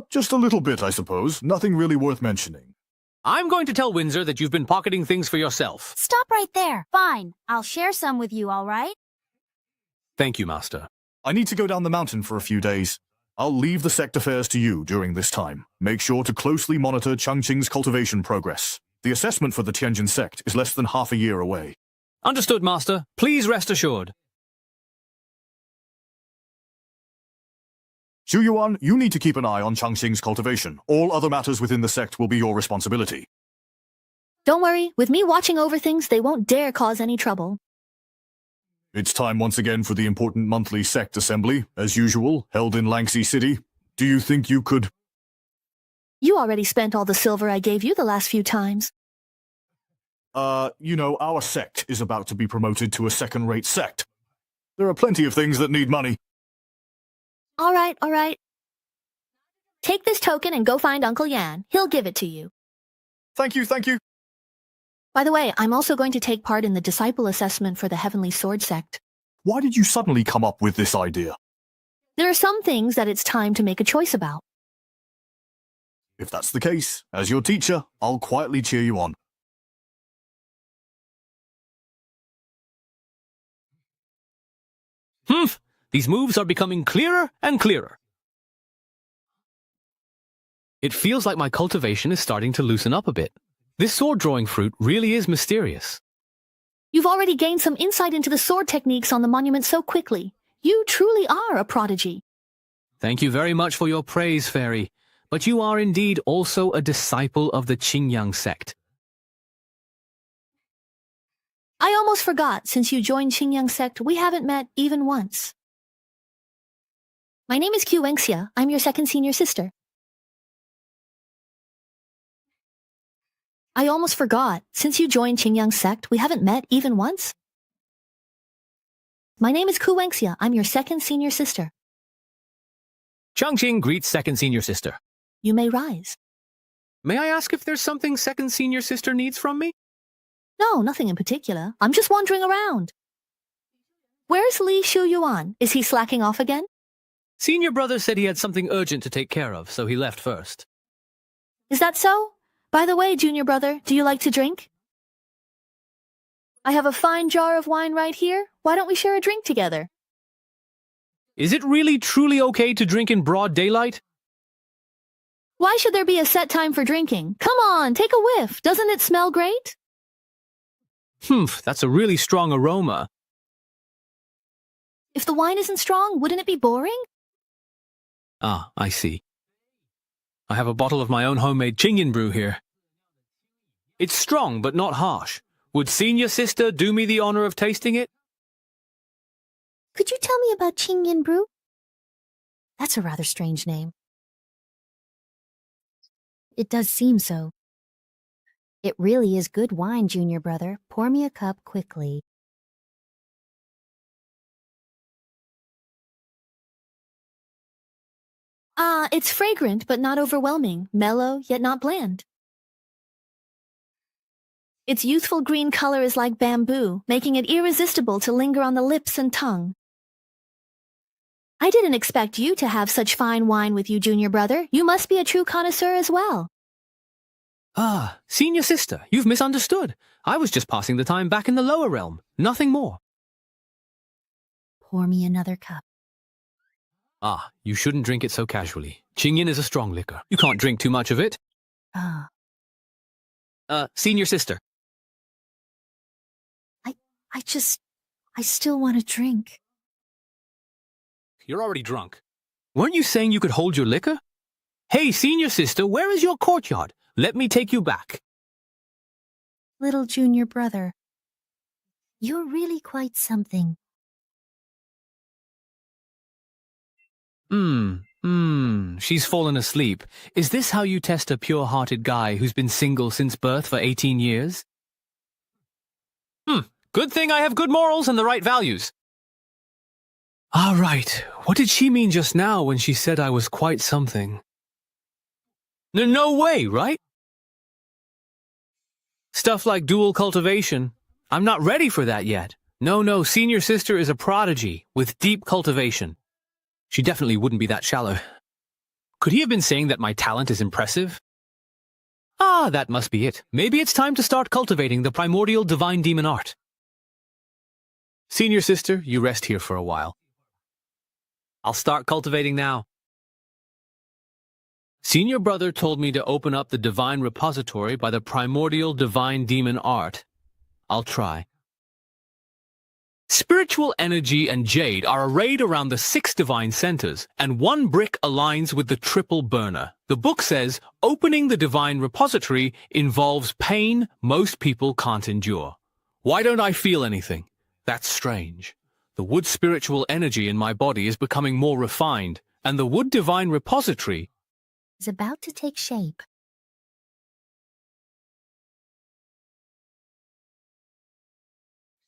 Just a little bit, I suppose. Nothing really worth mentioning. I'm going to tell Windsor that you've been pocketing things for yourself. Stop right there. Fine. I'll share some with you, all right? Thank you, Master. I need to go down the mountain for a few days. I'll leave the sect affairs to you during this time. Make sure to closely monitor Changqing's cultivation progress. The assessment for the Tianjin sect is less than half a year away. Understood, Master. Please rest assured. Xu Yuan, you need to keep an eye on Changqing's cultivation. All other matters within the sect will be your responsibility. Don't worry, with me watching over things, they won't dare cause any trouble. It's time once again for the important monthly sect assembly, as usual, held in Lanxey City. Do you think you could... You already spent all the silver I gave you the last few times. Our sect is about to be promoted to a second-rate sect. There are plenty of things that need money. All right. Take this token and go find Uncle Yan. He'll give it to you. Thank you. By the way, I'm also going to take part in the disciple assessment for the Heavenly Sword sect. Why did you suddenly come up with this idea? There are some things that it's time to make a choice about. If that's the case, as your teacher, I'll quietly cheer you on. These moves are becoming clearer and clearer. It feels like my cultivation is starting to loosen up a bit. This sword-drawing fruit really is mysterious. You've already gained some insight into the sword techniques on the monument so quickly. You truly are a prodigy. Thank you very much for your praise, Fairy. But you are indeed also a disciple of the Qingyang sect. I almost forgot, since you joined Qingyang sect, we haven't met even once. My name is Q Wenxia. I'm your second senior sister. I almost forgot, since you joined Qingyang sect, we haven't met even once. My name is Ku Wenxia. I'm your second senior sister. Changqing greets second senior sister. You may rise. May I ask if there's something second senior sister needs from me? No, nothing in particular. I'm just wandering around. Where's Li Shuyuan? Is he slacking off again? Senior brother said he had something urgent to take care of, so he left first. Is that so? By the way, junior brother, do you like to drink? I have a fine jar of wine right here. Why don't we share a drink together? Is it really truly okay to drink in broad daylight? Why should there be a set time for drinking? Come on, take a whiff. Doesn't it smell great? That's a really strong aroma. If the wine isn't strong, wouldn't it be boring? Ah, I see. I have a bottle of my own homemade Qingyan brew here. It's strong, but not harsh. Would senior sister do me the honor of tasting it? Could you tell me about Qingyan brew? That's a rather strange name. It does seem so. It really is good wine, junior brother. Pour me a cup quickly. It's fragrant, but not overwhelming. Mellow, yet not bland. Its youthful green color is like bamboo, making it irresistible to linger on the lips and tongue. I didn't expect you to have such fine wine with you, junior brother. You must be a true connoisseur as well. Ah, senior sister, you've misunderstood. I was just passing the time back in the lower realm. Nothing more. Pour me another cup. Ah, you shouldn't drink it so casually. Qingyan is a strong liquor. You can't drink too much of it. Ah. Senior sister. I still want to drink. You're already drunk. Weren't you saying you could hold your liquor? Hey, senior sister, where is your courtyard? Let me take you back. Little junior brother, you're really quite something. She's fallen asleep. Is this how you test a pure-hearted guy who's been single since birth for 18 years? Good thing I have good morals and the right values. Ah, right. What did she mean just now when she said I was quite something? No way, right? Stuff like dual cultivation. I'm not ready for that yet. No, senior sister is a prodigy with deep cultivation. She definitely wouldn't be that shallow. Could he have been saying that my talent is impressive? Ah, that must be it. Maybe it's time to start cultivating the primordial divine demon art. Senior sister, you rest here for a while. I'll start cultivating now. Senior brother told me to open up the divine repository by the primordial divine demon art. I'll try. Spiritual energy and jade are arrayed around the 6 divine centers, and 1 brick aligns with the triple burner. The book says, opening the divine repository involves pain most people can't endure. Why don't I feel anything? That's strange. The wood spiritual energy in my body is becoming more refined, and the wood divine repository Is about to take shape.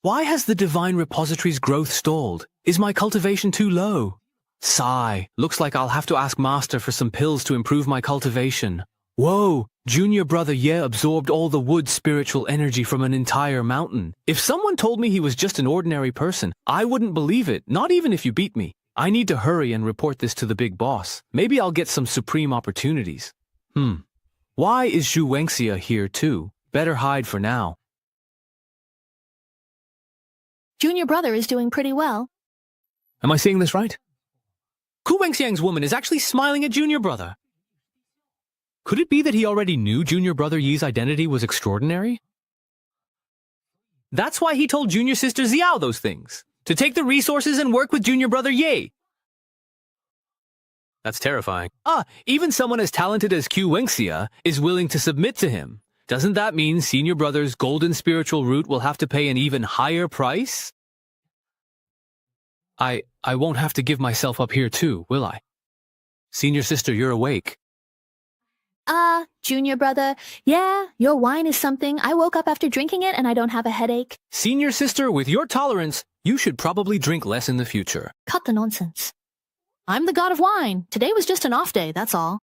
Why has the divine repository's growth stalled? Is my cultivation too low? Sigh. Looks like I'll have to ask Master for some pills to improve my cultivation. Whoa! Junior brother Ye absorbed all the wood spiritual energy from an entire mountain. If someone told me he was just an ordinary person, I wouldn't believe it, not even if you beat me. I need to hurry and report this to the big boss. Maybe I'll get some supreme opportunities. Why is Zhu Wenxia here too? Better hide for now. Junior brother is doing pretty well. Am I seeing this right? Ku Wenxiang's woman is actually smiling at Junior brother. Could it be that he already knew Junior brother Yi's identity was extraordinary? That's why he told Junior sister Xiao those things. To take the resources and work with Junior brother Ye. That's terrifying. Even someone as talented as Ku Wenxia is willing to submit to him. Doesn't that mean Senior Brother's golden spiritual root will have to pay an even higher price? I won't have to give myself up here too, will I? Senior sister, you're awake. Junior brother, yeah, your wine is something. I woke up after drinking it and I don't have a headache. Senior sister, with your tolerance, you should probably drink less in the future. Cut the nonsense. I'm the god of wine. Today was just an off day, that's all.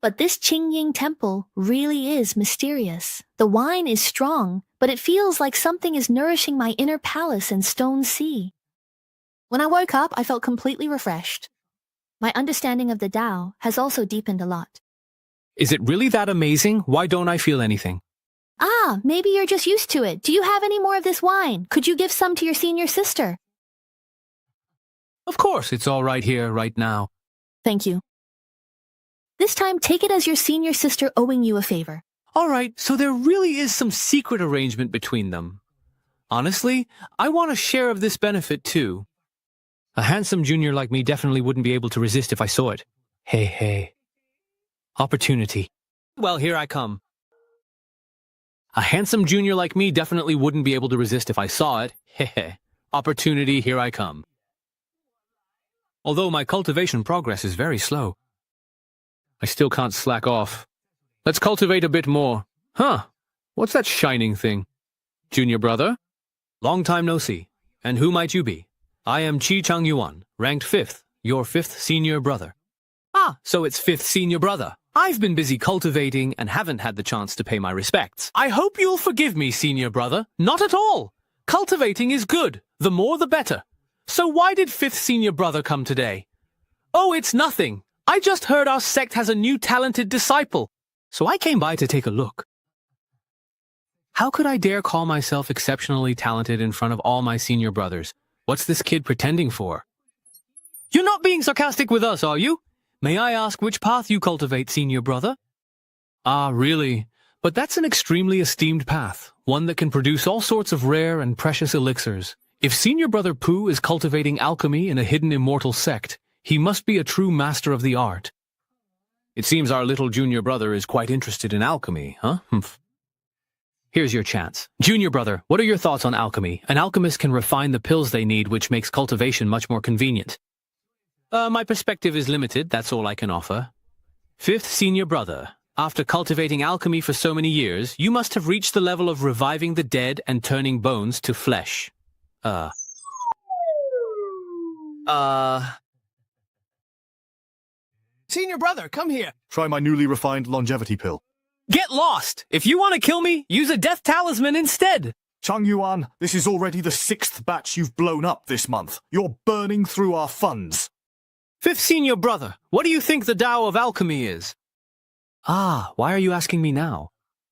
But this Qingying temple really is mysterious. The wine is strong, but it feels like something is nourishing my inner palace in Stone Sea. When I woke up, I felt completely refreshed. My understanding of the Tao has also deepened a lot. Is it really that amazing? Why don't I feel anything? Maybe you're just used to it. Do you have any more of this wine? Could you give some to your senior sister? Of course, it's all right here, right now. Thank you. This time, take it as your senior sister owing you a favor. All right, so there really is some secret arrangement between them. Honestly, I want a share of this benefit too. A handsome junior like me definitely wouldn't be able to resist if I saw it. Hey. Opportunity. Well, here I come. A handsome junior like me definitely wouldn't be able to resist if I saw it. Hehe. Opportunity, here I come. Although my cultivation progress is very slow, I still can't slack off. Let's cultivate a bit more. What's that shining thing? Junior brother? Long time no see. And who might you be? I am Chi Chang Yuan, ranked 5th, your 5th senior brother. So it's 5th senior brother. I've been busy cultivating and haven't had the chance to pay my respects. I hope you'll forgive me, senior brother. Not at all. Cultivating is good. The more the better. So why did 5th senior brother come today? Oh, it's nothing. I just heard our sect has a new talented disciple, so I came by to take a look. How could I dare call myself exceptionally talented in front of all my senior brothers? What's this kid pretending for? You're not being sarcastic with us, are you? May I ask which path you cultivate, senior brother? Really? But that's an extremely esteemed path, one that can produce all sorts of rare and precious elixirs. If senior brother Pooh is cultivating alchemy in a hidden immortal sect, he must be a true master of the art. It seems our little junior brother is quite interested in alchemy, huh? Here's your chance. Junior brother, what are your thoughts on alchemy? An alchemist can refine the pills they need, which makes cultivation much more convenient. My perspective is limited, that's all I can offer. 5th senior brother, after cultivating alchemy for so many years, you must have reached the level of reviving the dead and turning bones to flesh. Senior brother, come here. Try my newly refined longevity pill. Get lost! If you want to kill me, use a death talisman instead! Chang Yuan, this is already the 6th batch you've blown up this month. You're burning through our funds. 5th senior brother, what do you think the Tao of alchemy is? Why are you asking me now?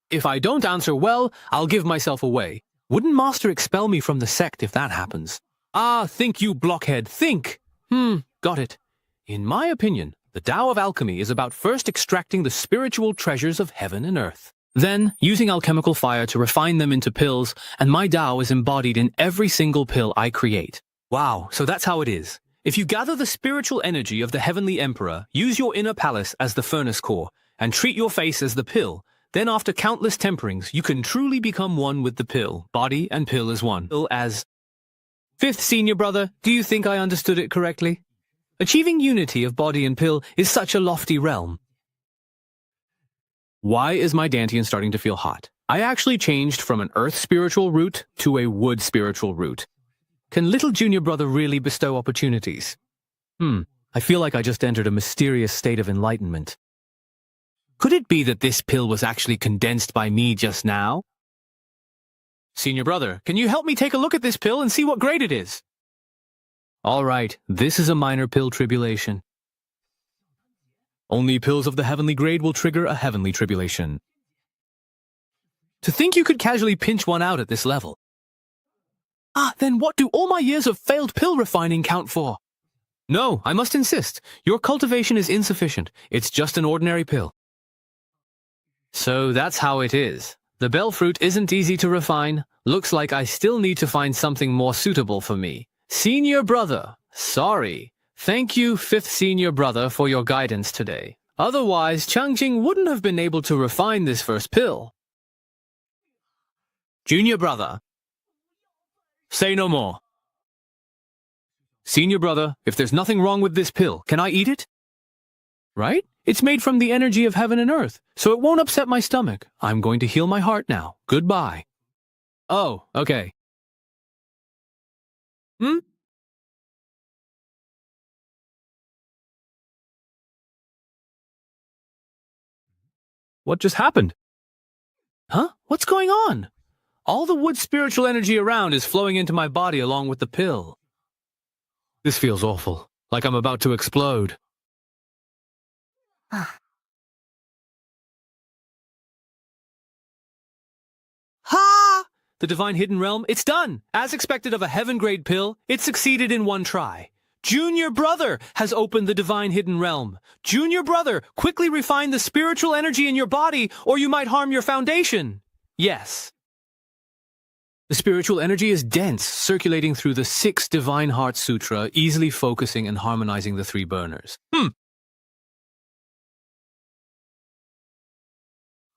If I don't answer well, I'll give myself away. Wouldn't Master expel me from the sect if that happens? Think, you blockhead, think! Got it. In my opinion, the Tao of alchemy is about first extracting the spiritual treasures of heaven and earth. Then, using alchemical fire to refine them into pills, and my Tao is embodied in every single pill I create. Wow, so that's how it is. If you gather the spiritual energy of the Heavenly Emperor, use your inner palace as the furnace core, and treat your face as the pill, then after countless temperings, you can truly become one with the pill, body and pill as one. Fifth senior brother, do you think I understood it correctly? Achieving unity of body and pill is such a lofty realm. Why is my Dantian starting to feel hot? I actually changed from an earth spiritual root to a wood spiritual root. Can little junior brother really bestow opportunities? I feel like I just entered a mysterious state of enlightenment. Could it be that this pill was actually condensed by me just now? Senior brother, can you help me take a look at this pill and see what grade it is? All right, this is a minor pill tribulation. Only pills of the heavenly grade will trigger a heavenly tribulation. To think you could casually pinch one out at this level. Then what do all my years of failed pill refining count for? No, I must insist. Your cultivation is insufficient. It's just an ordinary pill. So that's how it is. The bell fruit isn't easy to refine. Looks like I still need to find something more suitable for me. Senior brother, sorry. Thank you, fifth senior brother, for your guidance today. Otherwise, Changjing wouldn't have been able to refine this first pill. Junior brother, say no more. Senior brother, if there's nothing wrong with this pill, can I eat it? Right? It's made from the energy of heaven and earth, so it won't upset my stomach. I'm going to heal my heart now. Goodbye. Oh, okay. What just happened? Huh? What's going on? All the wood spiritual energy around is flowing into my body along with the pill. This feels awful, like I'm about to explode. Ha! The divine hidden realm, it's done! As expected of a heaven-grade pill, it succeeded in one try. Junior brother has opened the divine hidden realm. Junior brother, quickly refine the spiritual energy in your body, or you might harm your foundation. Yes. The spiritual energy is dense, circulating through the 6 Divine Heart Sutra, easily focusing and harmonizing the 3 burners.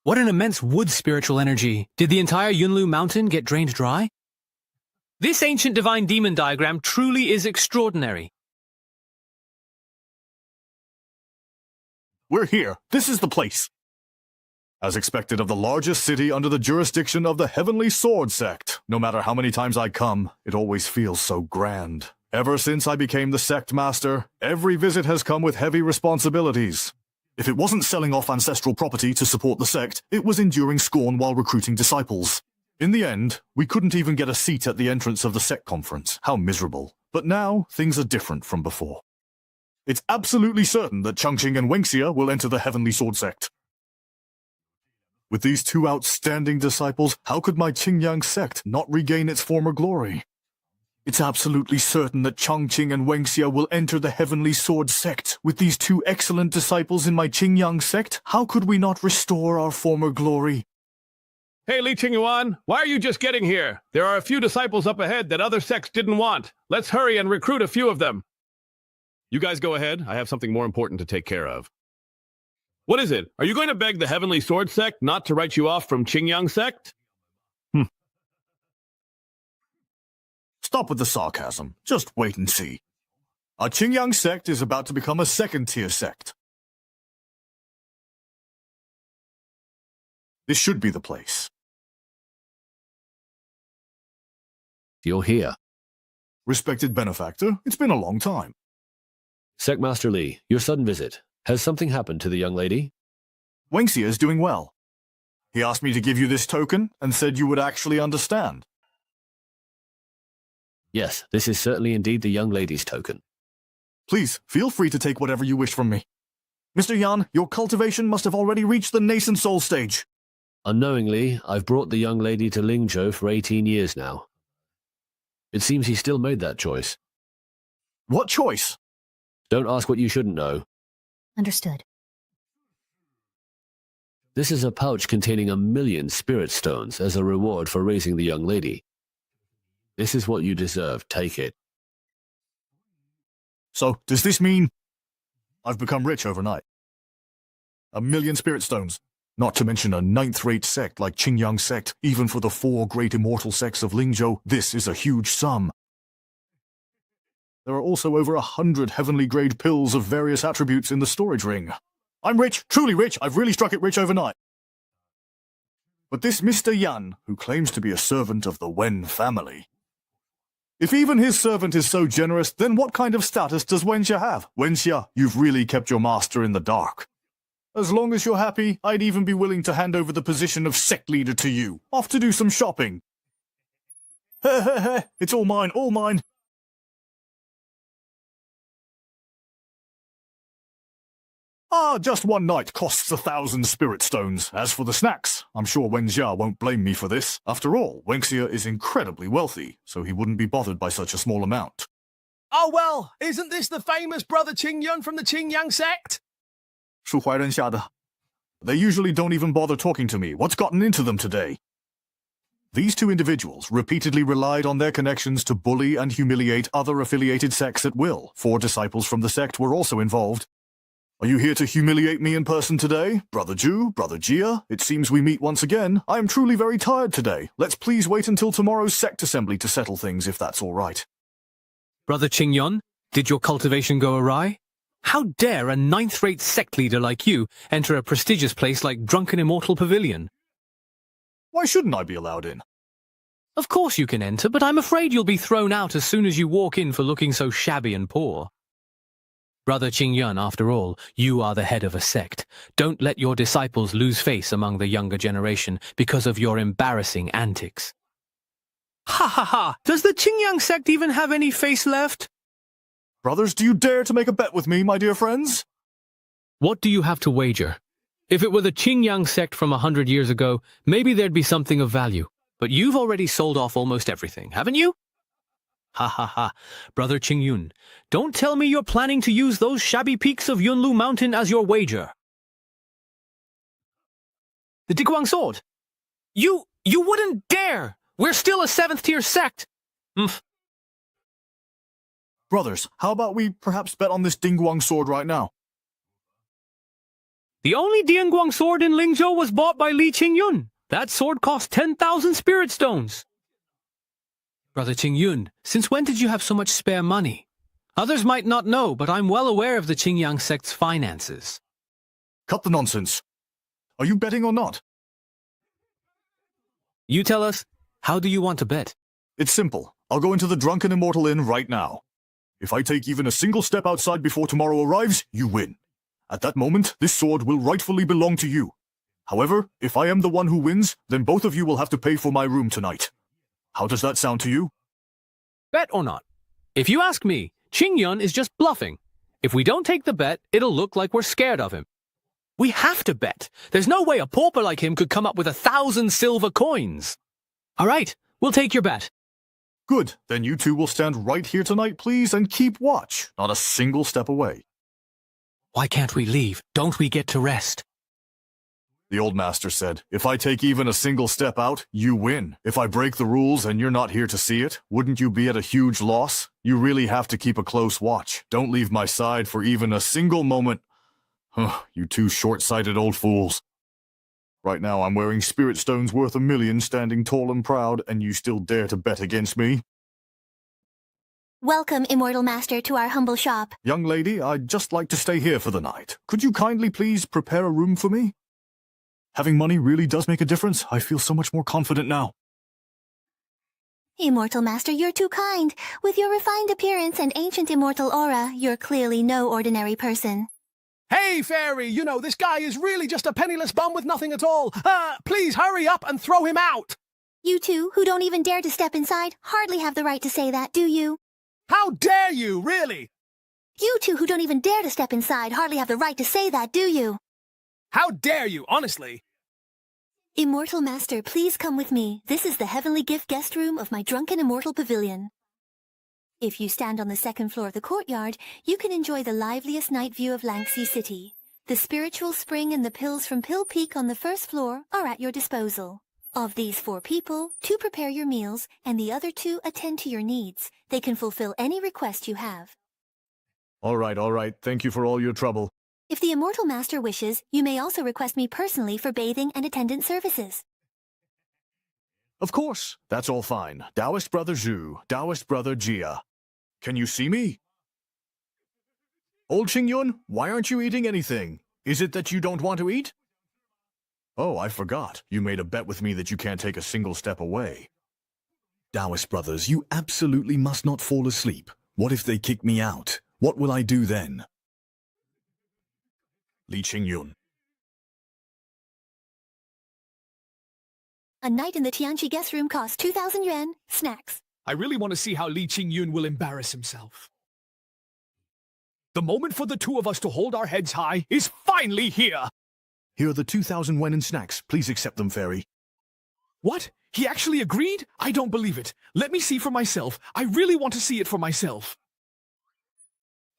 What an immense wood spiritual energy. Did the entire Yunlu mountain get drained dry? This ancient divine demon diagram truly is extraordinary. We're here. This is the place. As expected of the largest city under the jurisdiction of the Heavenly Sword Sect. No matter how many times I come, it always feels so grand. Ever since I became the sect master, every visit has come with heavy responsibilities. If it wasn't selling off ancestral property to support the sect, it was enduring scorn while recruiting disciples. In the end, we couldn't even get a seat at the entrance of the sect conference. How miserable. But now, things are different from before. It's absolutely certain that Changqing and Wenxia will enter the Heavenly Sword Sect. With these 2 outstanding disciples, how could my Qingyang sect not regain its former glory? It's absolutely certain that Changqing and Wenxia will enter the Heavenly Sword Sect. With these 2 excellent disciples in my Qingyang sect, how could we not restore our former glory? Hey, Li Qingyuan, why are you just getting here? There are a few disciples up ahead that other sects didn't want. Let's hurry and recruit a few of them. You guys go ahead. I have something more important to take care of. What is it? Are you going to beg the Heavenly Sword Sect not to write you off from Qingyang sect? Stop with the sarcasm. Just wait and see. Our Qingyang sect is about to become a second-tier sect. This should be the place. You're here. Respected benefactor, it's been a long time. Sectmaster Li, your sudden visit. Has something happened to the young lady? Wenxia is doing well. He asked me to give you this token and said you would actually understand. Yes, this is certainly indeed the young lady's token. Please, feel free to take whatever you wish from me. Mr. Yan, your cultivation must have already reached the nascent soul stage. Unknowingly, I've brought the young lady to Lingzhou for 18 years now. It seems he still made that choice. What choice? Don't ask what you shouldn't know. Understood. This is a pouch containing 1,000,000 spirit stones as a reward for raising the young lady. This is what you deserve. Take it. So, does this mean I've become rich overnight? 1,000,000 spirit stones. Not to mention a 9th-rate sect like Qingyang sect. Even for the 4 great immortal sects of Lingzhou, this is a huge sum. There are also over 100 heavenly-grade pills of various attributes in the storage ring. I'm rich, truly rich. I've really struck it rich overnight. But this Mr. Yan, who claims to be a servant of the Wen family. If even his servant is so generous, then what kind of status does Wenxia have? Wenxia, you've really kept your master in the dark. As long as you're happy, I'd even be willing to hand over the position of sect leader to you. Off to do some shopping. It's all mine, all mine. Ah, just one night costs 1,000 spirit stones. As for the snacks, I'm sure Wenxia won't blame me for this. After all, Wenxia is incredibly wealthy, so he wouldn't be bothered by such a small amount. Oh well, isn't this the famous brother Qingyun from the Qingyang sect? 恕怀人下的. They usually don't even bother talking to me. What's gotten into them today? These two individuals repeatedly relied on their connections to bully and humiliate other affiliated sects at will. 4 disciples from the sect were also involved. Are you here to humiliate me in person today? Brother Ju, Brother Jia, it seems we meet once again. I am truly very tired today. Let's please wait until tomorrow's sect assembly to settle things, if that's all right. Brother Qingyun, did your cultivation go awry? How dare a 9th-rate sect leader like you enter a prestigious place like Drunken Immortal Pavilion? Why shouldn't I be allowed in? Of course you can enter, but I'm afraid you'll be thrown out as soon as you walk in for looking so shabby and poor. Brother Qingyun, after all, you are the head of a sect. Don't let your disciples lose face among the younger generation because of your embarrassing antics. Ha ha ha! Does the Qingyang sect even have any face left? Brothers, do you dare to make a bet with me, my dear friends? What do you have to wager? If it were the Qingyang sect from 100 years ago, maybe there'd be something of value. But you've already sold off almost everything, haven't you? Ha ha ha. Brother Qingyun, don't tell me you're planning to use those shabby peaks of Yunlu Mountain as your wager. The Diguang sword? You wouldn't dare! We're still a 7th-tier sect! Brothers, how about we perhaps bet on this Dingguang sword right now? The only Dianguang sword in Lingzhou was bought by Li Qingyun. That sword cost 10,000 spirit stones. Brother Qingyun, since when did you have so much spare money? Others might not know, but I'm well aware of the Qingyang sect's finances. Cut the nonsense. Are you betting or not? You tell us, how do you want to bet? It's simple. I'll go into the Drunken Immortal Inn right now. If I take even a single step outside before tomorrow arrives, you win. At that moment, this sword will rightfully belong to you. However, if I am the one who wins, then both of you will have to pay for my room tonight. How does that sound to you? Bet or not? If you ask me, Qingyun is just bluffing. If we don't take the bet, it'll look like we're scared of him. We have to bet. There's no way a pauper like him could come up with 1,000 silver coins. All right, we'll take your bet. Good, then you two will stand right here tonight, please, and keep watch. Not a single step away. Why can't we leave? Don't we get to rest? The old master said, if I take even a single step out, you win. If I break the rules and you're not here to see it, wouldn't you be at a huge loss? You really have to keep a close watch. Don't leave my side for even a single moment. You two short-sighted old fools. Right now I'm wearing spirit stones worth 1 million, standing tall and proud, and you still dare to bet against me? Welcome, Immortal Master, to our humble shop. Young lady, I'd just like to stay here for the night. Could you kindly please prepare a room for me? Having money really does make a difference. I feel so much more confident now. Immortal Master, you're too kind. With your refined appearance and ancient immortal aura, you're clearly no ordinary person. Hey, Fairy, you know, this guy is really just a penniless bum with nothing at all. Please hurry up and throw him out. You two, who don't even dare to step inside, hardly have the right to say that, do you? How dare you, really? You two who don't even dare to step inside hardly have the right to say that, do you? How dare you, honestly? Immortal Master, please come with me. This is the Heavenly Gift guest room of my Drunken Immortal Pavilion. If you stand on the 2nd floor of the courtyard, you can enjoy the liveliest night view of Langxi City. The spiritual spring and the pills from Pill Peak on the 1st floor are at your disposal. Of these 4 people, 2 prepare your meals, and the other 2 attend to your needs. They can fulfill any request you have. All right. Thank you for all your trouble. If the Immortal Master wishes, you may also request me personally for bathing and attendant services. Of course, that's all fine. Taoist Brother Zhu, Taoist Brother Jia. Can you see me? Old Qingyun, why aren't you eating anything? Is it that you don't want to eat? Oh, I forgot. You made a bet with me that you can't take a single step away. Taoist brothers, you absolutely must not fall asleep. What if they kick me out? What will I do then? Li Qingyun. A night in the Tianqi guest room costs 2,000 yuan. Snacks. I really want to see how Li Qingyun will embarrass himself. The moment for the two of us to hold our heads high is finally here! Here are the 2,000 wen in snacks. Please accept them, Fairy. What? He actually agreed? I don't believe it. Let me see for myself. I really want to see it for myself.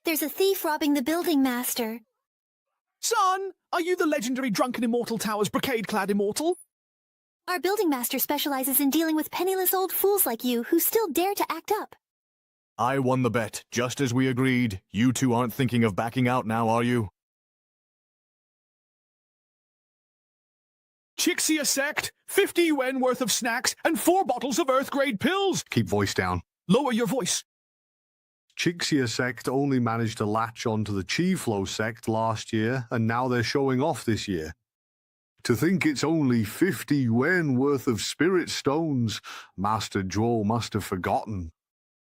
There's a thief robbing the building master. Son, are you the legendary Drunken Immortal Tower's brocade-clad immortal? Our building master specializes in dealing with penniless old fools like you who still dare to act up. I won the bet, just as we agreed. You two aren't thinking of backing out now, are you? Chixia sect, 50 yuan worth of snacks, and 4 bottles of Earth-grade pills! Keep voice down. Lower your voice. Chixia sect only managed to latch onto the Chi Flow sect last year, and now they're showing off this year. To think it's only 50 yuan worth of spirit stones, Master Zhuo must have forgotten.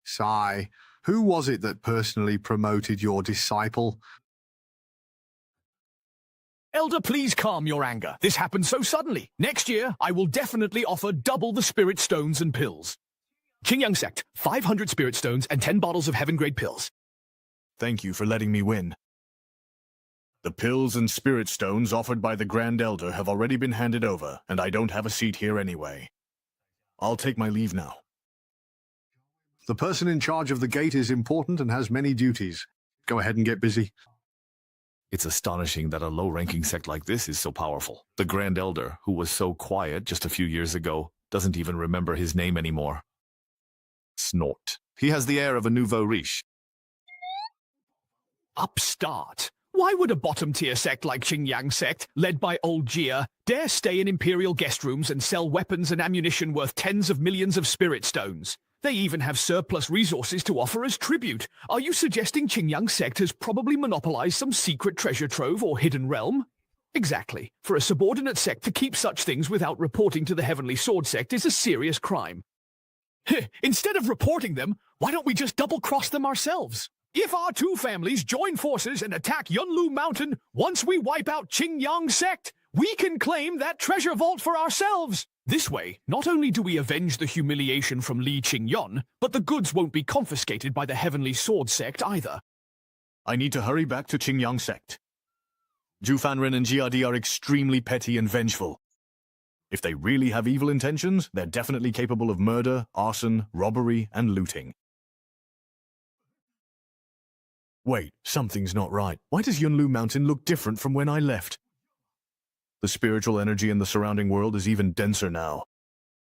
Sigh, who was it that personally promoted your disciple? Elder, please calm your anger. This happened so suddenly. Next year, I will definitely offer double the spirit stones and pills. Qingyang sect, 500 spirit stones and 10 bottles of heaven-grade pills. Thank you for letting me win. The pills and spirit stones offered by the Grand Elder have already been handed over, and I don't have a seat here anyway. I'll take my leave now. The person in charge of the gate is important and has many duties. Go ahead and get busy. It's astonishing that a low-ranking sect like this is so powerful. The Grand Elder, who was so quiet just a few years ago, doesn't even remember his name anymore. Snort. He has the air of a nouveau riche. Upstart. Why would a bottom-tier sect like Qingyang sect, led by old Jia, dare stay in imperial guest rooms and sell weapons and ammunition worth tens of millions of spirit stones? They even have surplus resources to offer as tribute. Are you suggesting Qingyang sect has probably monopolized some secret treasure trove or hidden realm? Exactly. For a subordinate sect to keep such things without reporting to the Heavenly Sword sect is a serious crime. Instead of reporting them, why don't we just double-cross them ourselves? If our two families join forces and attack Yunlu Mountain, once we wipe out Qingyang sect, we can claim that treasure vault for ourselves. This way, not only do we avenge the humiliation from Li Qingyun, but the goods won't be confiscated by the Heavenly Sword sect either. I need to hurry back to Qingyang sect. Zhu Fanren and GRD are extremely petty and vengeful. If they really have evil intentions, they're definitely capable of murder, arson, robbery, and looting. Wait, something's not right. Why does Yunlu Mountain look different from when I left? The spiritual energy in the surrounding world is even denser now.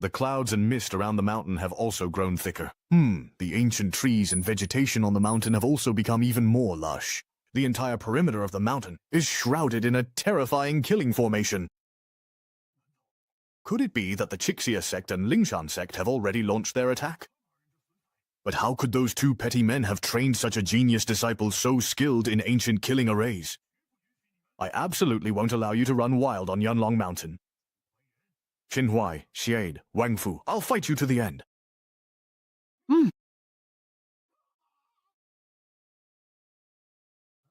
The clouds and mist around the mountain have also grown thicker. The ancient trees and vegetation on the mountain have also become even more lush. The entire perimeter of the mountain is shrouded in a terrifying killing formation. Could it be that the Chixia sect and Lingshan sect have already launched their attack? But how could those two petty men have trained such a genius disciple so skilled in ancient killing arrays? I absolutely won't allow you to run wild on Yunlong Mountain. Xinhuai, Xiade, Wangfu, I'll fight you to the end.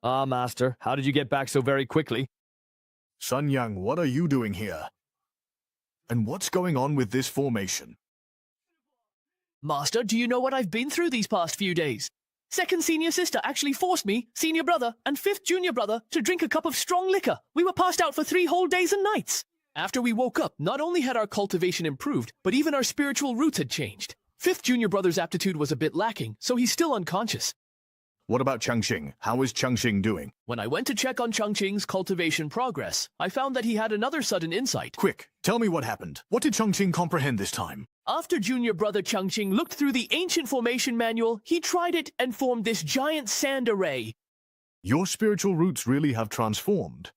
Ah, Master, how did you get back so very quickly? Sun Yang, what are you doing here? And what's going on with this formation? Master, do you know what I've been through these past few days? Second senior sister actually forced me, senior brother, and fifth junior brother to drink a cup of strong liquor. We were passed out for 3 whole days and nights. After we woke up, not only had our cultivation improved, but even our spiritual roots had changed. Fifth junior brother's aptitude was a bit lacking, so he's still unconscious. What about Changxing? How is Changxing doing? When I went to check on Changxing's cultivation progress, I found that he had another sudden insight. Quick, tell me what happened. What did Changxing comprehend this time? After junior brother Changxing looked through the ancient formation manual, he tried it and formed this giant sand array. Your spiritual roots really have transformed.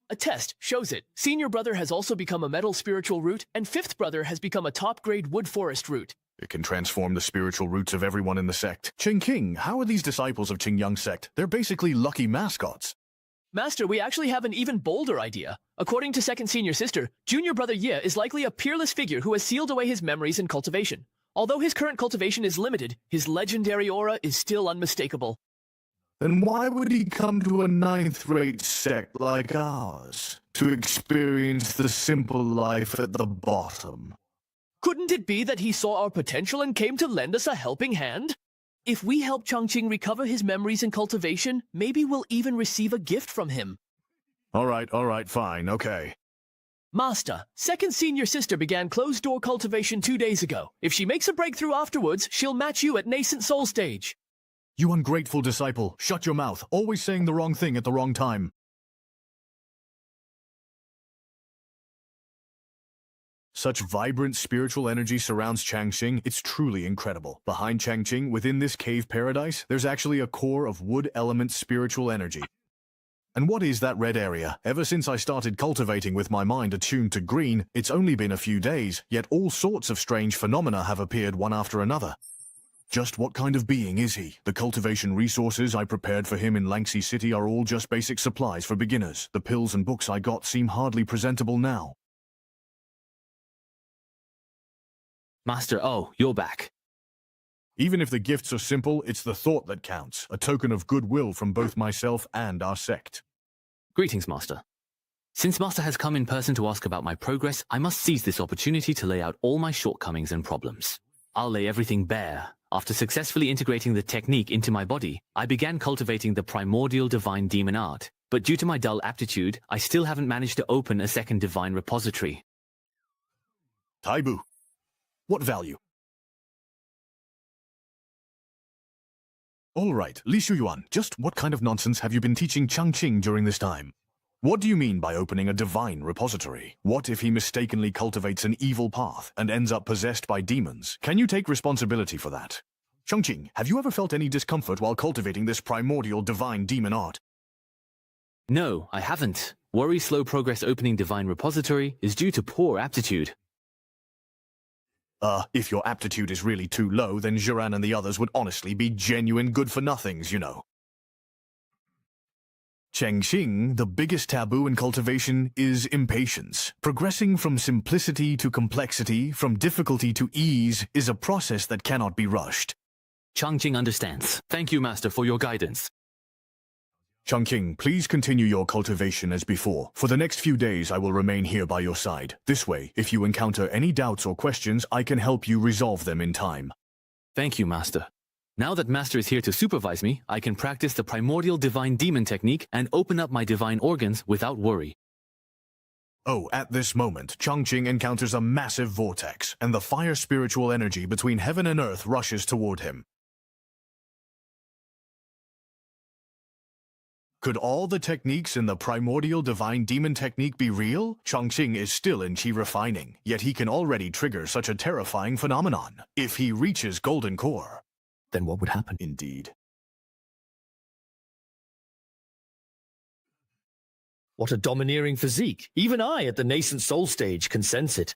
A test shows it. Senior brother has also become a metal spiritual root, and fifth brother has become a top-grade wood forest root. It can transform the spiritual roots of everyone in the sect. Chengqing, how are these disciples of Qingyang sect? They're basically lucky mascots. Master, we actually have an even bolder idea. According to second senior sister, junior brother Ye is likely a peerless figure who has sealed away his memories in cultivation. Although his current cultivation is limited, his legendary aura is still unmistakable. Then why would he come to a ninth-rate sect like ours to experience the simple life at the bottom? Couldn't it be that he saw our potential and came to lend us a helping hand? If we help Chongqing recover his memories in cultivation, maybe we'll even receive a gift from him. All right, fine, okay. Master, second senior sister began closed-door cultivation 2 days ago. If she makes a breakthrough afterwards, she'll match you at nascent soul stage. You ungrateful disciple, shut your mouth, always saying the wrong thing at the wrong time. Such vibrant spiritual energy surrounds Changqing, it's truly incredible. Behind Changqing, within this cave paradise, there's actually a core of wood element spiritual energy. And what is that red area? Ever since I started cultivating with my mind attuned to green, it's only been a few days, yet all sorts of strange phenomena have appeared one after another. Just what kind of being is he? The cultivation resources I prepared for him in Langxi City are all just basic supplies for beginners. The pills and books I got seem hardly presentable now. Master, oh, you're back. Even if the gifts are simple, it's the thought that counts, a token of goodwill from both myself and our sect. Greetings, Master. Since Master has come in person to ask about my progress, I must seize this opportunity to lay out all my shortcomings and problems. I'll lay everything bare. After successfully integrating the technique into my body, I began cultivating the primordial divine demon art. But due to my dull aptitude, I still haven't managed to open a second divine repository. Taibu. What value? All right, Li Shuyuan, just what kind of nonsense have you been teaching Changqing during this time? What do you mean by opening a divine repository? What if he mistakenly cultivates an evil path and ends up possessed by demons? Can you take responsibility for that? Changqing, have you ever felt any discomfort while cultivating this primordial divine demon art? No, I haven't. Worry slow progress opening divine repository is due to poor aptitude. If your aptitude is really too low, then Jiran and the others would honestly be genuine good-for-nothings, you know. Chengqing, the biggest taboo in cultivation is impatience. Progressing from simplicity to complexity, from difficulty to ease, is a process that cannot be rushed. Changqing understands. Thank you, Master, for your guidance. Changqing, please continue your cultivation as before. For the next few days, I will remain here by your side. This way, if you encounter any doubts or questions, I can help you resolve them in time. Thank you, Master. Now that Master is here to supervise me, I can practice the primordial divine demon technique and open up my divine organs without worry. Oh, at this moment, Changqing encounters a massive vortex, and the fire spiritual energy between heaven and earth rushes toward him. Could all the techniques in the primordial divine demon technique be real? Changqing is still in chi refining, yet he can already trigger such a terrifying phenomenon. If he reaches golden core, then what would happen? Indeed. What a domineering physique. Even I, at the nascent soul stage, can sense it.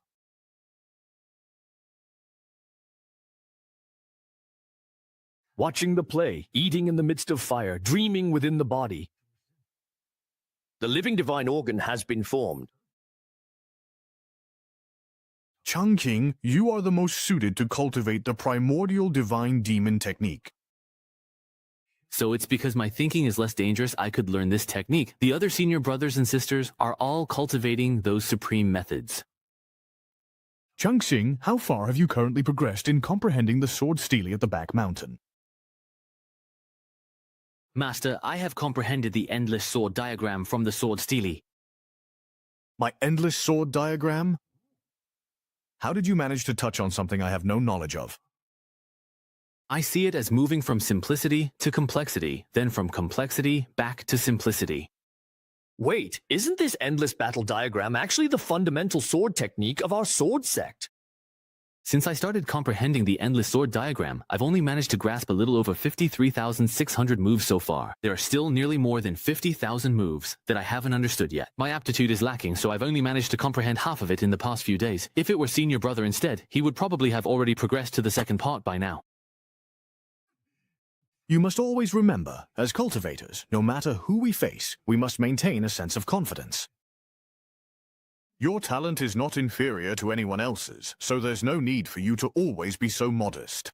Watching the play, eating in the midst of fire, dreaming within the body. The living divine organ has been formed. Changqing, you are the most suited to cultivate the primordial divine demon technique. So it's because my thinking is less dangerous I could learn this technique. The other senior brothers and sisters are all cultivating those supreme methods. Changqing, how far have you currently progressed in comprehending the sword stele at the back mountain? Master, I have comprehended the endless sword diagram from the sword stele. My endless sword diagram? How did you manage to touch on something I have no knowledge of? I see it as moving from simplicity to complexity, then from complexity back to simplicity. Wait, isn't this endless battle diagram actually the fundamental sword technique of our sword sect? Since I started comprehending the endless sword diagram, I've only managed to grasp a little over 53,600 moves so far. There are still nearly more than 50,000 moves that I haven't understood yet. My aptitude is lacking, so I've only managed to comprehend half of it in the past few days. If it were Senior Brother instead, he would probably have already progressed to the second part by now. You must always remember, as cultivators, no matter who we face, we must maintain a sense of confidence. Your talent is not inferior to anyone else's, so there's no need for you to always be so modest.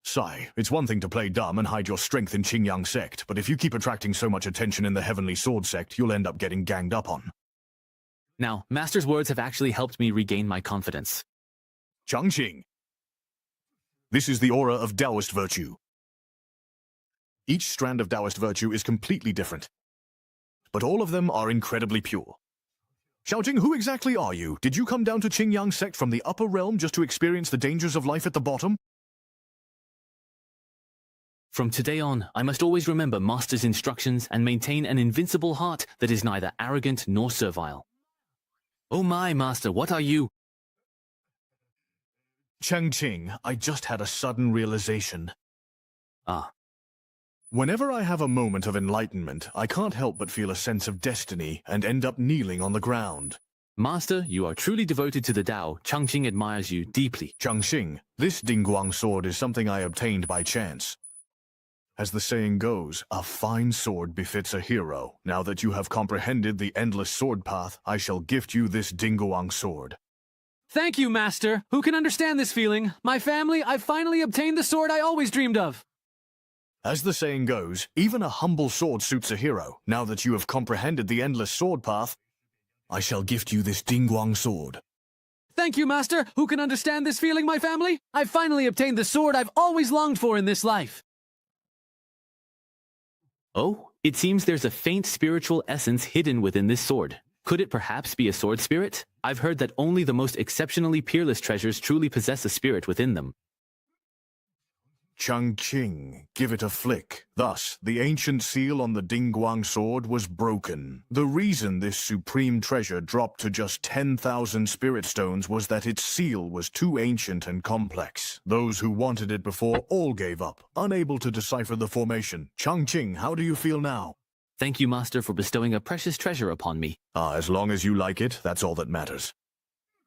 Sai, it's one thing to play dumb and hide your strength in Qingyang sect, but if you keep attracting so much attention in the Heavenly Sword sect, you'll end up getting ganged up on. Now, Master's words have actually helped me regain my confidence. Changqing. This is the aura of Taoist virtue. Each strand of Taoist virtue is completely different, but all of them are incredibly pure. Xiaojing, who exactly are you? Did you come down to Qingyang sect from the upper realm just to experience the dangers of life at the bottom? From today on, I must always remember Master's instructions and maintain an invincible heart that is neither arrogant nor servile. Oh my, Master, what are you? Changqing, I just had a sudden realization. Ah. Whenever I have a moment of enlightenment, I can't help but feel a sense of destiny and end up kneeling on the ground. Master, you are truly devoted to the Tao. Changqing admires you deeply. Changqing, this Dingguang sword is something I obtained by chance. As the saying goes, a fine sword befits a hero. Now that you have comprehended the endless sword path, I shall gift you this Dingguang sword. Thank you, Master. Who can understand this feeling? My family, I've finally obtained the sword I always dreamed of. As the saying goes, even a humble sword suits a hero. Now that you have comprehended the endless sword path, I shall gift you this Dingguang sword. Thank you, Master. Who can understand this feeling, my family? I've finally obtained the sword I've always longed for in this life. Oh, it seems there's a faint spiritual essence hidden within this sword. Could it perhaps be a sword spirit? I've heard that only the most exceptionally peerless treasures truly possess a spirit within them. Changqing, give it a flick. Thus, the ancient seal on the Dingguang sword was broken. The reason this supreme treasure dropped to just 10,000 spirit stones was that its seal was too ancient and complex. Those who wanted it before all gave up, unable to decipher the formation. Changqing, how do you feel now? Thank you, Master, for bestowing a precious treasure upon me. As long as you like it, that's all that matters.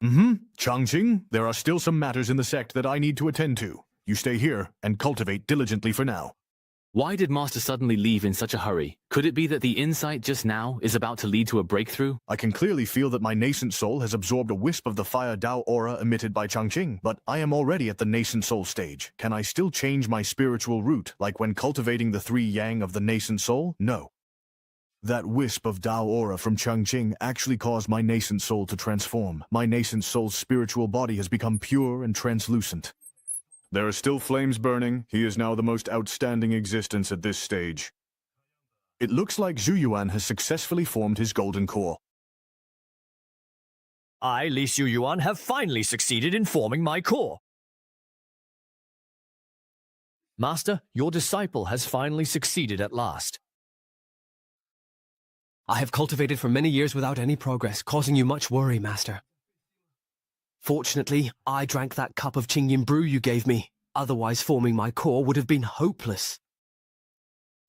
Changqing, there are still some matters in the sect that I need to attend to. You stay here and cultivate diligently for now. Why did Master suddenly leave in such a hurry? Could it be that the insight just now is about to lead to a breakthrough? I can clearly feel that my nascent soul has absorbed a wisp of the fire Dao aura emitted by Changqing, but I am already at the nascent soul stage. Can I still change my spiritual root, like when cultivating the 3 yang of the nascent soul? No. That wisp of Dao aura from Changqing actually caused my nascent soul to transform. My nascent soul's spiritual body has become pure and translucent. There are still flames burning. He is now the most outstanding existence at this stage. It looks like Zhu Yuan has successfully formed his golden core. I, Li Xiu Yuan, have finally succeeded in forming my core. Master, your disciple has finally succeeded at last. I have cultivated for many years without any progress, causing you much worry, Master. Fortunately, I drank that cup of Qingyin brew you gave me. Otherwise, forming my core would have been hopeless.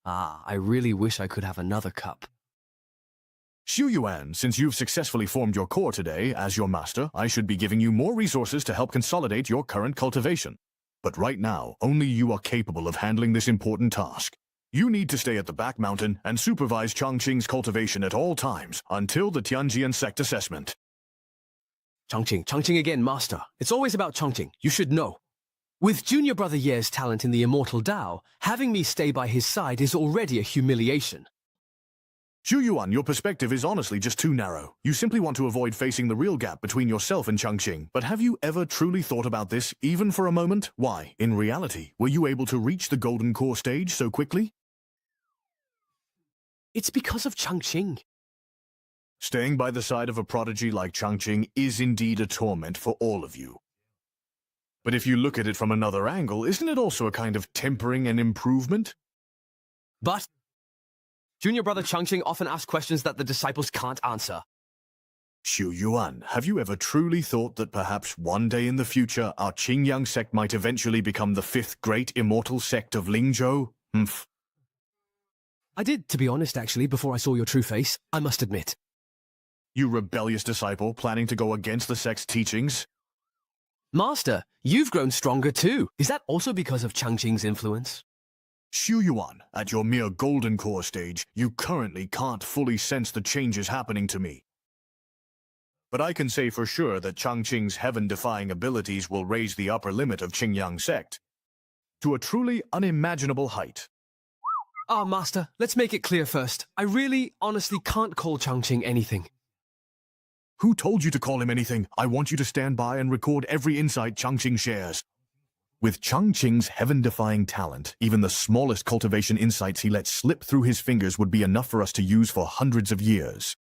I really wish I could have another cup. Xu Yuan, since you've successfully formed your core today, as your master, I should be giving you more resources to help consolidate your current cultivation. But right now, only you are capable of handling this important task. You need to stay at the back mountain and supervise Changqing's cultivation at all times until the Tianjian sect assessment. Changqing again, Master. It's always about Changqing. You should know. With Junior Brother Ye's talent in the immortal Tao, having me stay by his side is already a humiliation. Xu Yuan, your perspective is honestly just too narrow. You simply want to avoid facing the real gap between yourself and Changqing. But have you ever truly thought about this, even for a moment? Why, in reality, were you able to reach the golden core stage so quickly? It's because of Changqing. Staying by the side of a prodigy like Changqing is indeed a torment for all of you. But if you look at it from another angle, isn't it also a kind of tempering and improvement? But Junior Brother Changqing often asks questions that the disciples can't answer. Xu Yuan, have you ever truly thought that perhaps one day in the future our Qingyang sect might eventually become the fifth great immortal sect of Lingzhou? Humph. I did, to be honest, actually, before I saw your true face, I must admit. You rebellious disciple planning to go against the sect's teachings? Master, you've grown stronger too. Is that also because of Changqing's influence? Xu Yuan, at your mere golden core stage, you currently can't fully sense the changes happening to me. But I can say for sure that Changqing's heaven-defying abilities will raise the upper limit of Qingyang sect to a truly unimaginable height. Ah, Master, let's make it clear first. I really, honestly can't call Changqing anything. Who told you to call him anything? I want you to stand by and record every insight Changqing shares. With Changqing's heaven-defying talent, even the smallest cultivation insights he lets slip through his fingers would be enough for us to use for hundreds of years.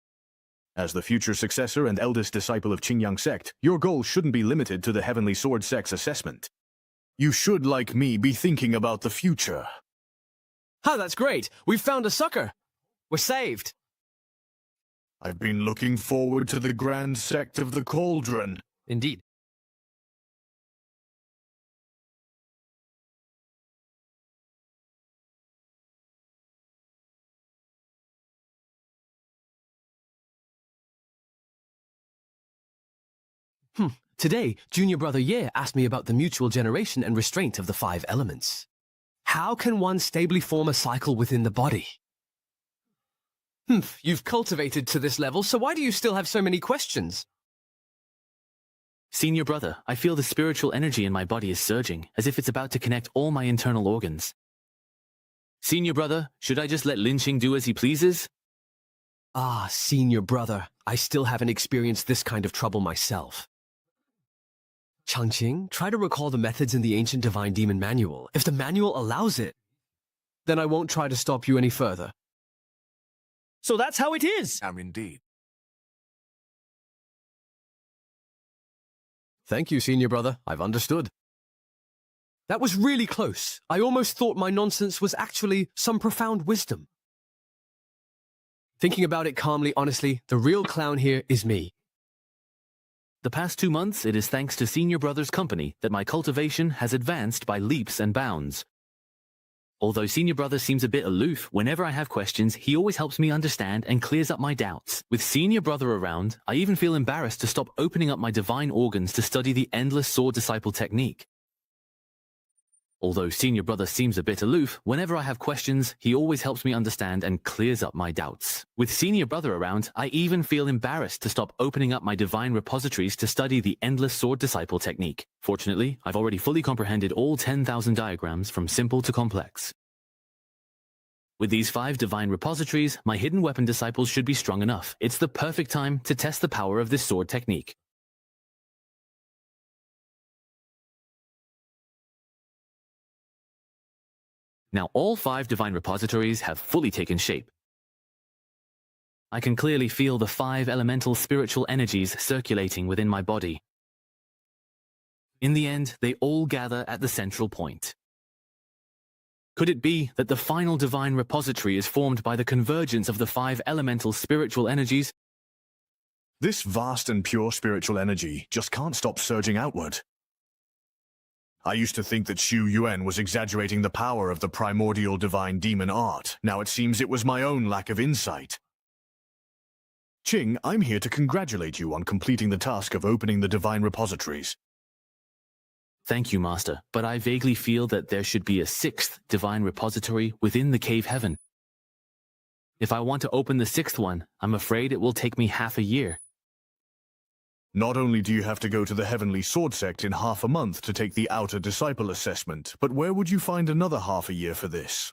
As the future successor and eldest disciple of Qingyang sect, your goal shouldn't be limited to the Heavenly Sword sect's assessment. You should, like me, be thinking about the future. Oh, that's great. We've found a sucker. We're saved. I've been looking forward to the grand sect of the Cauldron. Indeed. Today, Junior Brother Ye asked me about the mutual generation and restraint of the 5 elements. How can one stably form a cycle within the body? You've cultivated to this level, so why do you still have so many questions? Senior brother, I feel the spiritual energy in my body is surging, as if it's about to connect all my internal organs. Senior brother, should I just let Lin Qing do as he pleases? Ah, Senior Brother, I still haven't experienced this kind of trouble myself. Changqing, try to recall the methods in the ancient Divine Demon Manual. If the manual allows it, then I won't try to stop you any further. So that's how it is. Indeed. Thank you, Senior Brother. I've understood. That was really close. I almost thought my nonsense was actually some profound wisdom. Thinking about it calmly, honestly, the real clown here is me. The past 2 months, it is thanks to Senior Brother's company that my cultivation has advanced by leaps and bounds. Although Senior Brother seems a bit aloof, whenever I have questions, he always helps me understand and clears up my doubts. With Senior Brother around, I even feel embarrassed to stop opening up my divine organs to study the endless sword disciple technique. Although Senior Brother seems a bit aloof, whenever I have questions, he always helps me understand and clears up my doubts. With Senior Brother around, I even feel embarrassed to stop opening up my divine repositories to study the endless sword disciple technique. Fortunately, I've already fully comprehended all 10,000 diagrams from simple to complex. With these 5 divine repositories, my hidden weapon disciples should be strong enough. It's the perfect time to test the power of this sword technique. Now all 5 divine repositories have fully taken shape. I can clearly feel the 5 elemental spiritual energies circulating within my body. In the end, they all gather at the central point. Could it be that the final divine repository is formed by the convergence of the 5 elemental spiritual energies? This vast and pure spiritual energy just can't stop surging outward. I used to think that Xu Yuan was exaggerating the power of the primordial divine demon art. Now it seems it was my own lack of insight. Qing, I'm here to congratulate you on completing the task of opening the divine repositories. Thank you, Master, but I vaguely feel that there should be a 6th divine repository within the cave heaven. If I want to open the 6th one, I'm afraid it will take me half a year. Not only do you have to go to the Heavenly Sword sect in half a month to take the outer disciple assessment, but where would you find another half a year for this?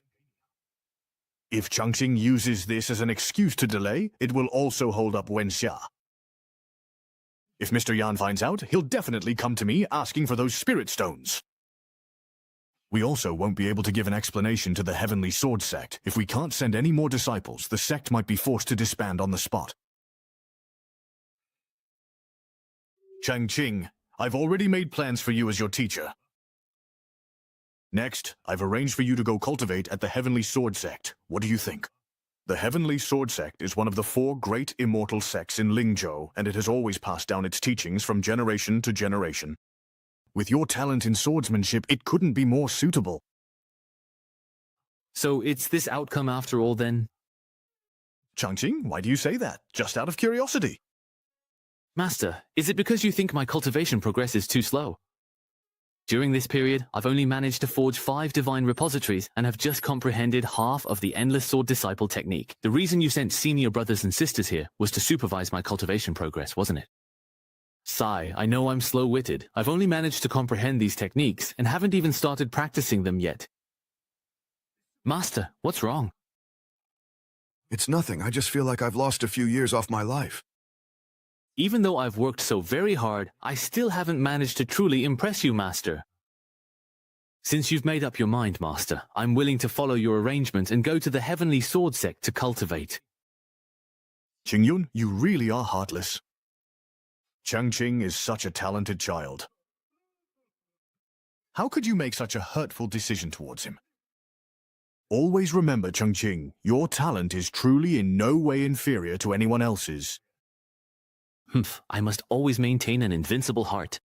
If Changqing uses this as an excuse to delay, it will also hold up Wenxia. If Mr. Yan finds out, he'll definitely come to me asking for those spirit stones. We also won't be able to give an explanation to the Heavenly Sword sect. If we can't send any more disciples, the sect might be forced to disband on the spot. Changqing, I've already made plans for you as your teacher. Next, I've arranged for you to go cultivate at the Heavenly Sword sect. What do you think? The Heavenly Sword Sect is one of the 4 great immortal sects in Lingzhou, and it has always passed down its teachings from generation to generation. With your talent in swordsmanship, it couldn't be more suitable. So it's this outcome after all then? Changqing, why do you say that? Just out of curiosity. Master, is it because you think my cultivation progress is too slow? During this period, I've only managed to forge 5 divine repositories and have just comprehended half of the Endless Sword Disciple technique. The reason you sent senior brothers and sisters here was to supervise my cultivation progress, wasn't it? Sigh, I know I'm slow-witted. I've only managed to comprehend these techniques and haven't even started practicing them yet. Master, what's wrong? It's nothing. I just feel like I've lost a few years off my life. Even though I've worked so very hard, I still haven't managed to truly impress you, Master. Since you've made up your mind, Master, I'm willing to follow your arrangement and go to the Heavenly Sword Sect to cultivate. Qingyun, you really are heartless. Changqing is such a talented child. How could you make such a hurtful decision towards him? Always remember, Changqing, your talent is truly in no way inferior to anyone else's. Humph, I must always maintain an invincible heart.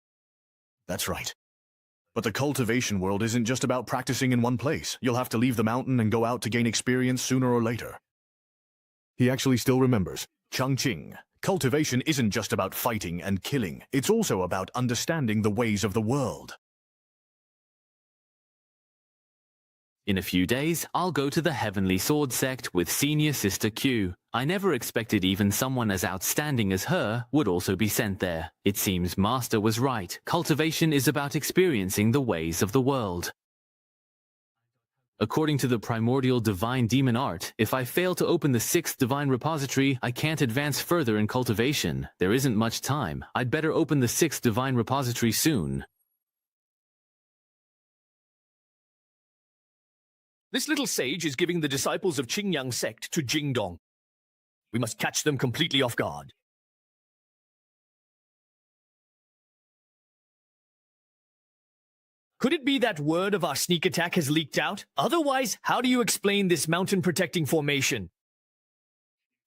That's right. But the cultivation world isn't just about practicing in one place. You'll have to leave the mountain and go out to gain experience sooner or later. He actually still remembers. Changqing, cultivation isn't just about fighting and killing. It's also about understanding the ways of the world. In a few days, I'll go to the Heavenly Sword Sect with Senior Sister Q. I never expected even someone as outstanding as her would also be sent there. It seems Master was right. Cultivation is about experiencing the ways of the world. According to the primordial divine demon art, if I fail to open the 6th divine repository, I can't advance further in cultivation. There isn't much time. I'd better open the 6th divine repository soon. This little sage is giving the disciples of Qingyang sect to Jingdong. We must catch them completely off guard. Could it be that word of our sneak attack has leaked out? Otherwise, how do you explain this mountain-protecting formation?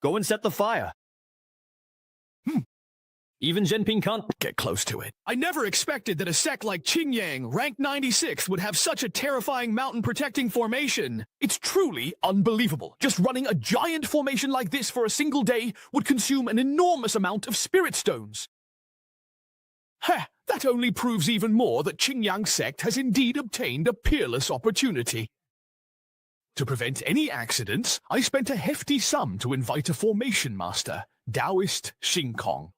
Go and set the fire. Even Zhenping can't get close to it. I never expected that a sect like Qingyang, ranked 96th, would have such a terrifying mountain-protecting formation. It's truly unbelievable. Just running a giant formation like this for a single day would consume an enormous amount of spirit stones. Heh, that only proves even more that Qingyang sect has indeed obtained a peerless opportunity. To prevent any accidents, I spent a hefty sum to invite a formation master, Taoist Xingkong.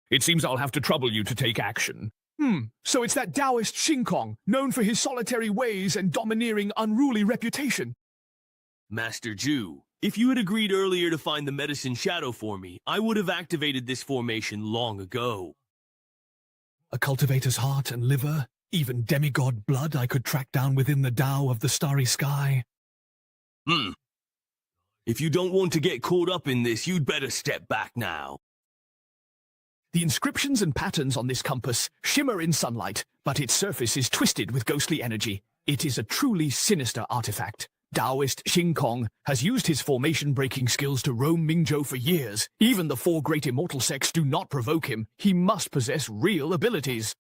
It seems I'll have to trouble you to take action. So it's that Taoist Xingkong, known for his solitary ways and domineering, unruly reputation. Master Zhu, if you had agreed earlier to find the medicine shadow for me, I would have activated this formation long ago. A cultivator's heart and liver, even demigod blood I could track down within the Tao of the starry sky. If you don't want to get caught up in this, you'd better step back now. The inscriptions and patterns on this compass shimmer in sunlight, but its surface is twisted with ghostly energy. It is a truly sinister artifact. Taoist Xingkong has used his formation-breaking skills to roam Mingzhou for years. Even the 4 great immortal sects do not provoke him. He must possess real abilities.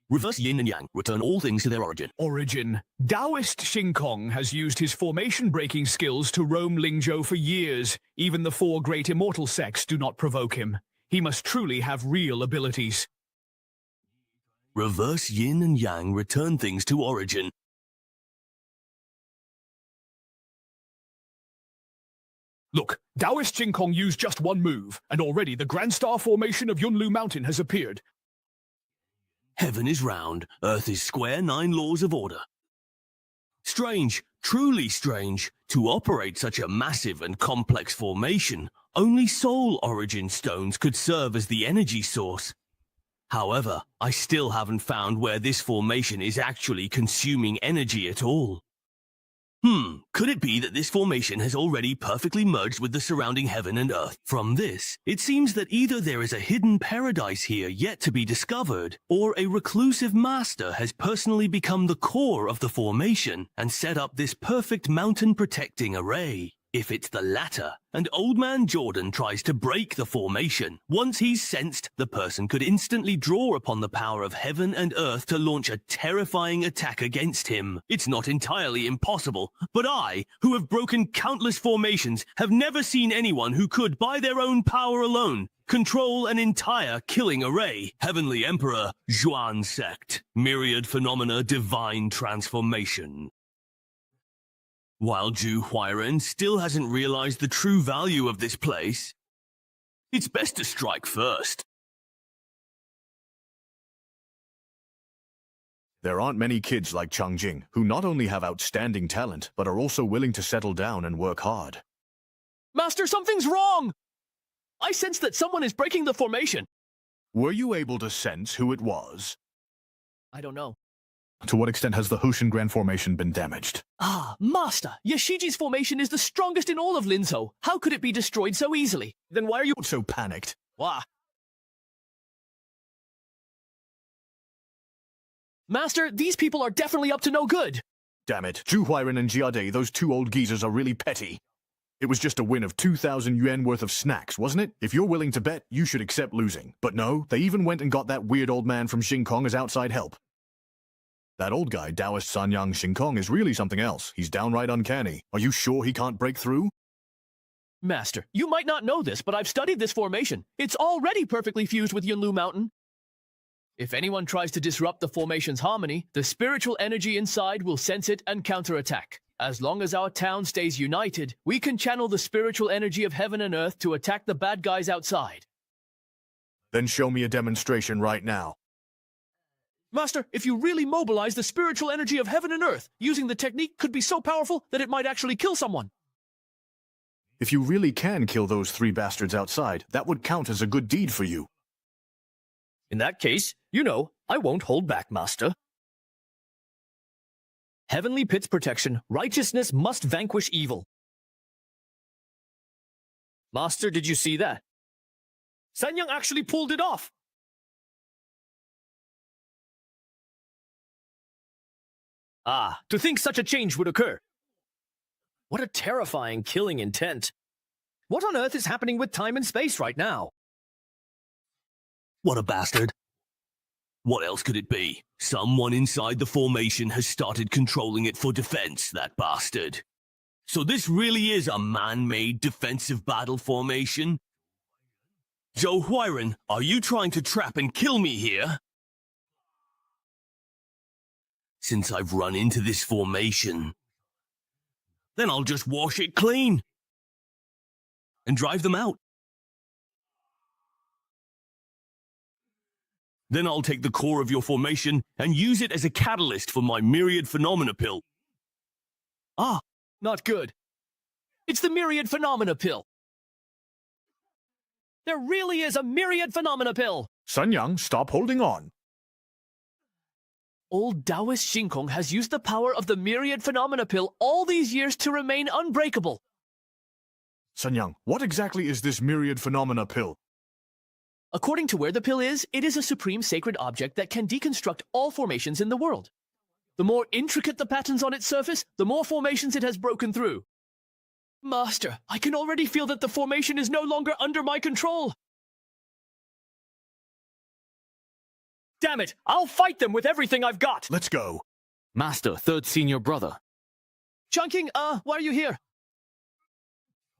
Reverse yin and yang. Return all things to their origin. Origin. Taoist Xingkong has used his formation-breaking skills to roam Lingzhou for years. Even the 4 great immortal sects do not provoke him. He must truly have real abilities. Reverse yin and yang. Return things to origin. Look, Taoist Xingkong used just one move, and already the Grand Star formation of Yunlu Mountain has appeared. Heaven is round, earth is square, 9 laws of order. Strange, truly strange, to operate such a massive and complex formation, only soul origin stones could serve as the energy source. However, I still haven't found where this formation is actually consuming energy at all. Could it be that this formation has already perfectly merged with the surrounding heaven and earth? From this, it seems that either there is a hidden paradise here yet to be discovered, or a reclusive master has personally become the core of the formation and set up this perfect mountain-protecting array. If it's the latter, and Old Man Jordan tries to break the formation, once he's sensed, the person could instantly draw upon the power of heaven and earth to launch a terrifying attack against him. It's not entirely impossible, but I, who have broken countless formations, have never seen anyone who could, by their own power alone, control an entire killing array. Heavenly Emperor, Zhuan Sect, Myriad Phenomena Divine Transformation. While Zhu Huairen still hasn't realized the true value of this place, it's best to strike first. There aren't many kids like Changjing who not only have outstanding talent, but are also willing to settle down and work hard. Master, something's wrong! I sense that someone is breaking the formation. Were you able to sense who it was? I don't know. To what extent has the Hoshin Grand Formation been damaged? Ah, Master, Yashiji's formation is the strongest in all of Linzhou. How could it be destroyed so easily? Then why are you so panicked? Wah. Master, these people are definitely up to no good. Damn it, Zhu Huairen and Jiade, those two old geezers are really petty. It was just a win of 2,000 yuan worth of snacks, wasn't it? If you're willing to bet, you should accept losing. But no, they even went and got that weird old man from Xingkong as outside help. That old guy, Taoist Sanyang Xingkong, is really something else. He's downright uncanny. Are you sure he can't break through? Master, you might not know this, but I've studied this formation. It's already perfectly fused with Yunlu Mountain. If anyone tries to disrupt the formation's harmony, the spiritual energy inside will sense it and counterattack. As long as our town stays united, we can channel the spiritual energy of heaven and earth to attack the bad guys outside. Then show me a demonstration right now. Master, if you really mobilize the spiritual energy of heaven and earth, using the technique could be so powerful that it might actually kill someone. If you really can kill those three bastards outside, that would count as a good deed for you. In that case, I won't hold back, Master. Heavenly Pit's protection, righteousness must vanquish evil. Master, did you see that? Sanyang actually pulled it off. Ah, to think such a change would occur. What a terrifying killing intent. What on earth is happening with time and space right now? What a bastard. What else could it be? Someone inside the formation has started controlling it for defense, that bastard. So this really is a man-made defensive battle formation? Zhou Huairen, are you trying to trap and kill me here? Since I've run into this formation, then I'll just wash it clean and drive them out. Then I'll take the core of your formation and use it as a catalyst for my Myriad Phenomena Pill. Ah, not good. It's the Myriad Phenomena Pill. There really is a Myriad Phenomena Pill. Sanyang, stop holding on. Old Taoist Xingkong has used the power of the Myriad Phenomena Pill all these years to remain unbreakable. Sanyang, what exactly is this Myriad Phenomena Pill? According to where the pill is, it is a supreme sacred object that can deconstruct all formations in the world. The more intricate the patterns on its surface, the more formations it has broken through. Master, I can already feel that the formation is no longer under my control. Damn it, I'll fight them with everything I've got. Let's go. Master, third senior brother. Chungking, why are you here?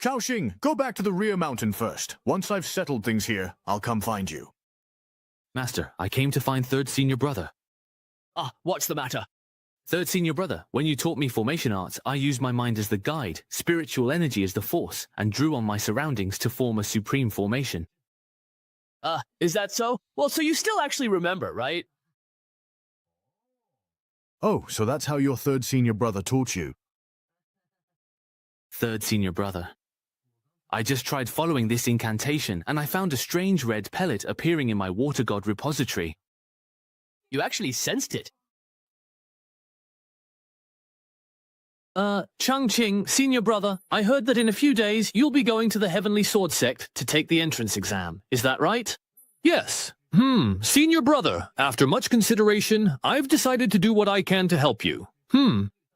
Chaoxing, go back to the rear mountain first. Once I've settled things here, I'll come find you. Master, I came to find third senior brother. Ah, what's the matter? Third senior brother, when you taught me formation arts, I used my mind as the guide, spiritual energy as the force, and drew on my surroundings to form a supreme formation. Is that so? Well, so you still actually remember, right? Oh, so that's how your third senior brother taught you. Third senior brother. I just tried following this incantation, and I found a strange red pellet appearing in my water god repository. You actually sensed it. Changqing, senior brother, I heard that in a few days you'll be going to the Heavenly Sword Sect to take the entrance exam. Is that right? Yes. Senior brother, after much consideration, I've decided to do what I can to help you.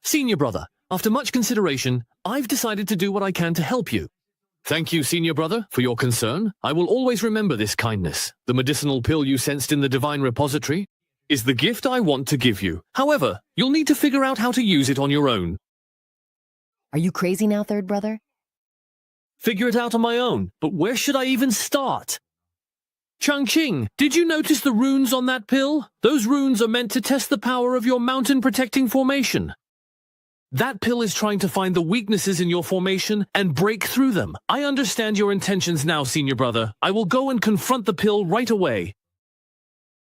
Senior brother, After much consideration, I've decided to do what I can to help you. Thank you, senior brother, for your concern. I will always remember this kindness. The medicinal pill you sensed in the divine repository is the gift I want to give you. However, you'll need to figure out how to use it on your own. Are you crazy now, third brother? Figure it out on my own, but where should I even start? Changqing, did you notice the runes on that pill? Those runes are meant to test the power of your mountain-protecting formation. That pill is trying to find the weaknesses in your formation and break through them. I understand your intentions now, senior brother. I will go and confront the pill right away.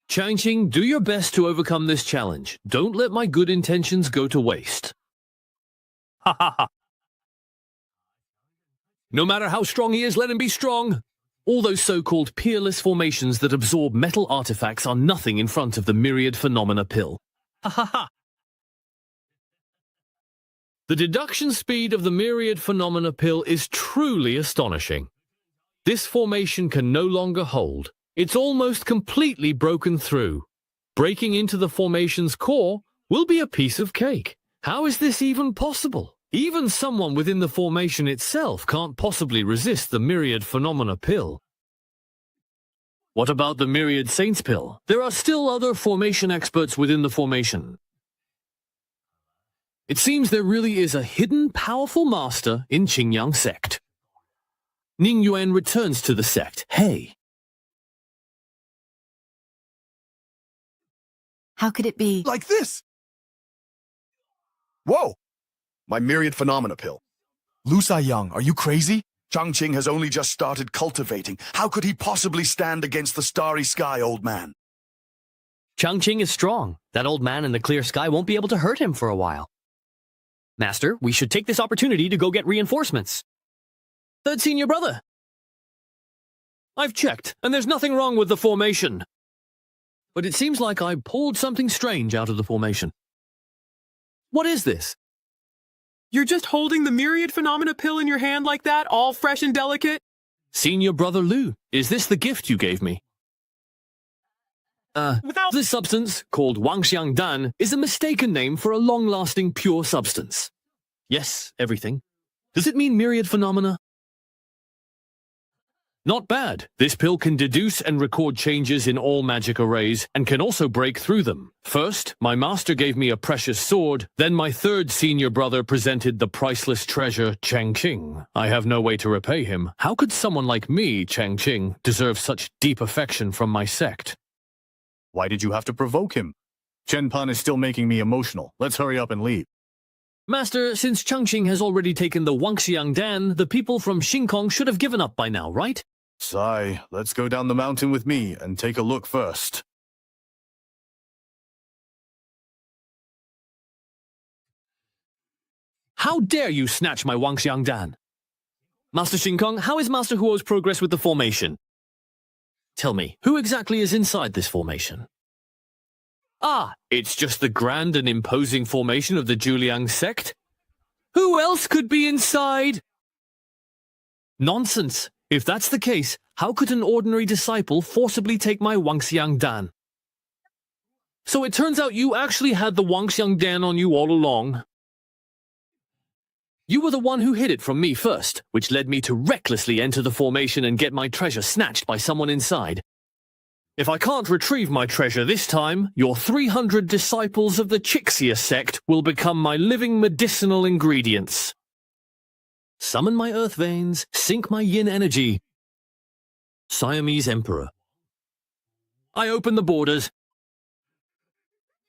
Changqing, do your best to overcome this challenge. Don't let my good intentions go to waste. Ha ha ha. No matter how strong he is, let him be strong. All those so-called peerless formations that absorb metal artifacts are nothing in front of the myriad phenomena pill. Ha ha ha. The deduction speed of the myriad phenomena pill is truly astonishing. This formation can no longer hold. It's almost completely broken through. Breaking into the formation's core will be a piece of cake. How is this even possible? Even someone within the formation itself can't possibly resist the myriad phenomena pill. What about the myriad saints pill? There are still other formation experts within the formation. It seems there really is a hidden powerful master in Qingyang sect. Ning Yuan returns to the sect. Hey. How could it be? Like this! Whoa! My myriad phenomena pill. Lu Saiyang, are you crazy? Changqing has only just started cultivating. How could he possibly stand against the starry sky, old man? Changqing is strong. That old man in the clear sky won't be able to hurt him for a while. Master, we should take this opportunity to go get reinforcements. Third senior brother. I've checked, and there's nothing wrong with the formation. But it seems like I pulled something strange out of the formation. What is this? You're just holding the myriad phenomena pill in your hand like that, all fresh and delicate? Senior brother Lu, is this the gift you gave me? This substance, called Wangxiang Dan, is a mistaken name for a long-lasting pure substance. Yes, everything. Does it mean myriad phenomena? Not bad. This pill can deduce and record changes in all magic arrays, and can also break through them. First, my master gave me a precious sword, then my third senior brother presented the priceless treasure, Changqing. I have no way to repay him. How could someone like me, Changqing, deserve such deep affection from my sect? Why did you have to provoke him? Chen Pan is still making me emotional. Let's hurry up and leave. Master, since Changqing has already taken the Wangxiang Dan, the people from Xingkong should have given up by now, right? Sai, let's go down the mountain with me and take a look first. How dare you snatch my Wangxiang Dan? Master Xingkong, how is Master Huo's progress with the formation? Tell me, who exactly is inside this formation? Ah, it's just the grand and imposing formation of the Juliang sect? Who else could be inside? Nonsense. If that's the case, how could an ordinary disciple forcibly take my Wangxiang Dan? So it turns out you actually had the Wangxiang Dan on you all along. You were the one who hid it from me first, which led me to recklessly enter the formation and get my treasure snatched by someone inside. If I can't retrieve my treasure this time, your 300 disciples of the Chixia sect will become my living medicinal ingredients. Summon my earth veins, sink my yin energy. Siamese Emperor. I open the borders.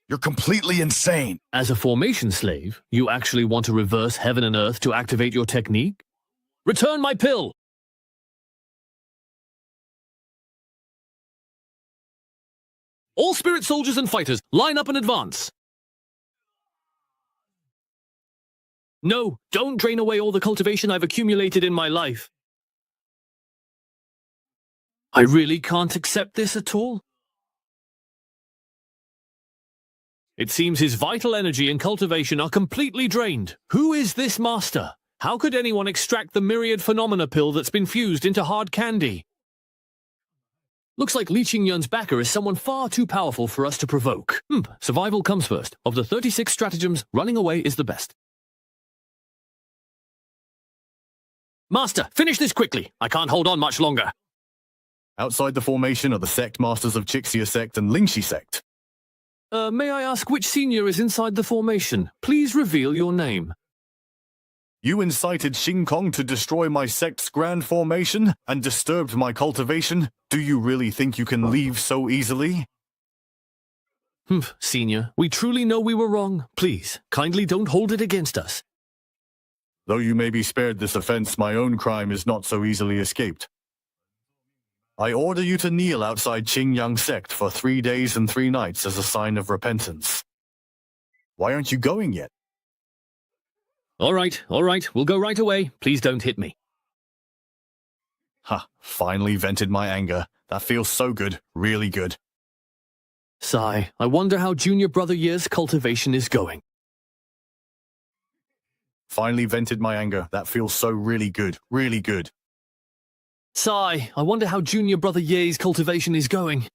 You're completely insane. As a formation slave, you actually want to reverse heaven and earth to activate your technique? Return my pill! All spirit soldiers and fighters, line up and advance! No, don't drain away all the cultivation I've accumulated in my life. I really can't accept this at all. It seems his vital energy and cultivation are completely drained. Who is this master? How could anyone extract the myriad phenomena pill that's been fused into hard candy? Looks like Li Qingyun's backer is someone far too powerful for us to provoke. Survival comes first. Of the 36 stratagems, running away is the best. Master, finish this quickly. I can't hold on much longer. Outside the formation are the sect masters of Chixia sect and Lingxi sect. May I ask which senior is inside the formation? Please reveal your name. You incited Xing Kong to destroy my sect's grand formation and disturbed my cultivation. Do you really think you can leave so easily? Humph, Senior, we truly know we were wrong. Please, kindly don't hold it against us. Though you may be spared this offense, my own crime is not so easily escaped. I order you to kneel outside Qingyang sect for 3 days and 3 nights as a sign of repentance. Why aren't you going yet? All right, we'll go right away. Please don't hit me. Ha, finally vented my anger. That feels so good, really good. Sigh, I wonder how Junior Brother Ye's cultivation is going. Finally vented my anger. That feels so really good, really good. Sigh, I wonder how Junior Brother Ye's cultivation is going.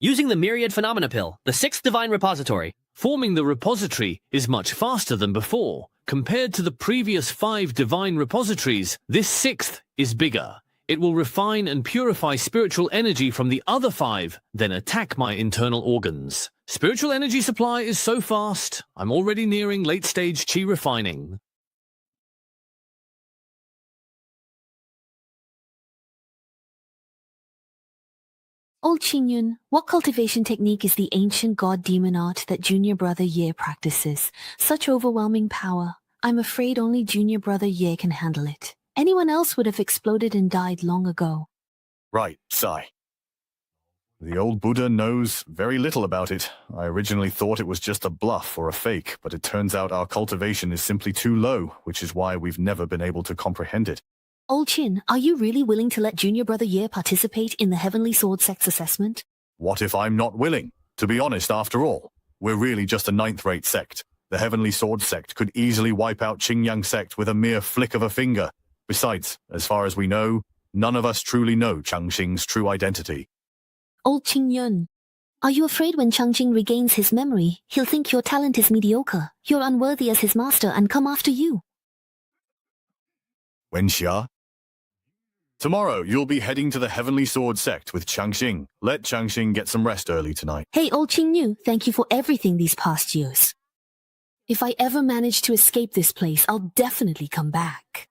Using the Myriad Phenomena Pill, the 6th Divine Repository. Forming the repository is much faster than before. Compared to the previous 5 divine repositories, this 6th is bigger. It will refine and purify spiritual energy from the other 5, then attack my internal organs. Spiritual energy supply is so fast, I'm already nearing late-stage chi refining. Old Qingyun, what cultivation technique is the ancient god-demon art that Junior Brother Ye practices? Such overwhelming power. I'm afraid only Junior Brother Ye can handle it. Anyone else would have exploded and died long ago. Right, Sai. The old Buddha knows very little about it. I originally thought it was just a bluff or a fake, but it turns out our cultivation is simply too low, which is why we've never been able to comprehend it. Old Qin, are you really willing to let Junior Brother Ye participate in the Heavenly Sword Sect's assessment? What if I'm not willing? To be honest, after all, we're really just a 9th-rate sect. The Heavenly Sword Sect could easily wipe out Qingyang sect with a mere flick of a finger. Besides, as far as we know, none of us truly know Changxing's true identity. Old Qingyun, are you afraid when Changxing regains his memory, he'll think your talent is mediocre, you're unworthy as his master and come after you? Wenxia? Tomorrow, you'll be heading to the Heavenly Sword Sect with Changxing. Let Changxing get some rest early tonight. Hey, Old Qingyu, thank you for everything these past years. If I ever manage to escape this place, I'll definitely come back.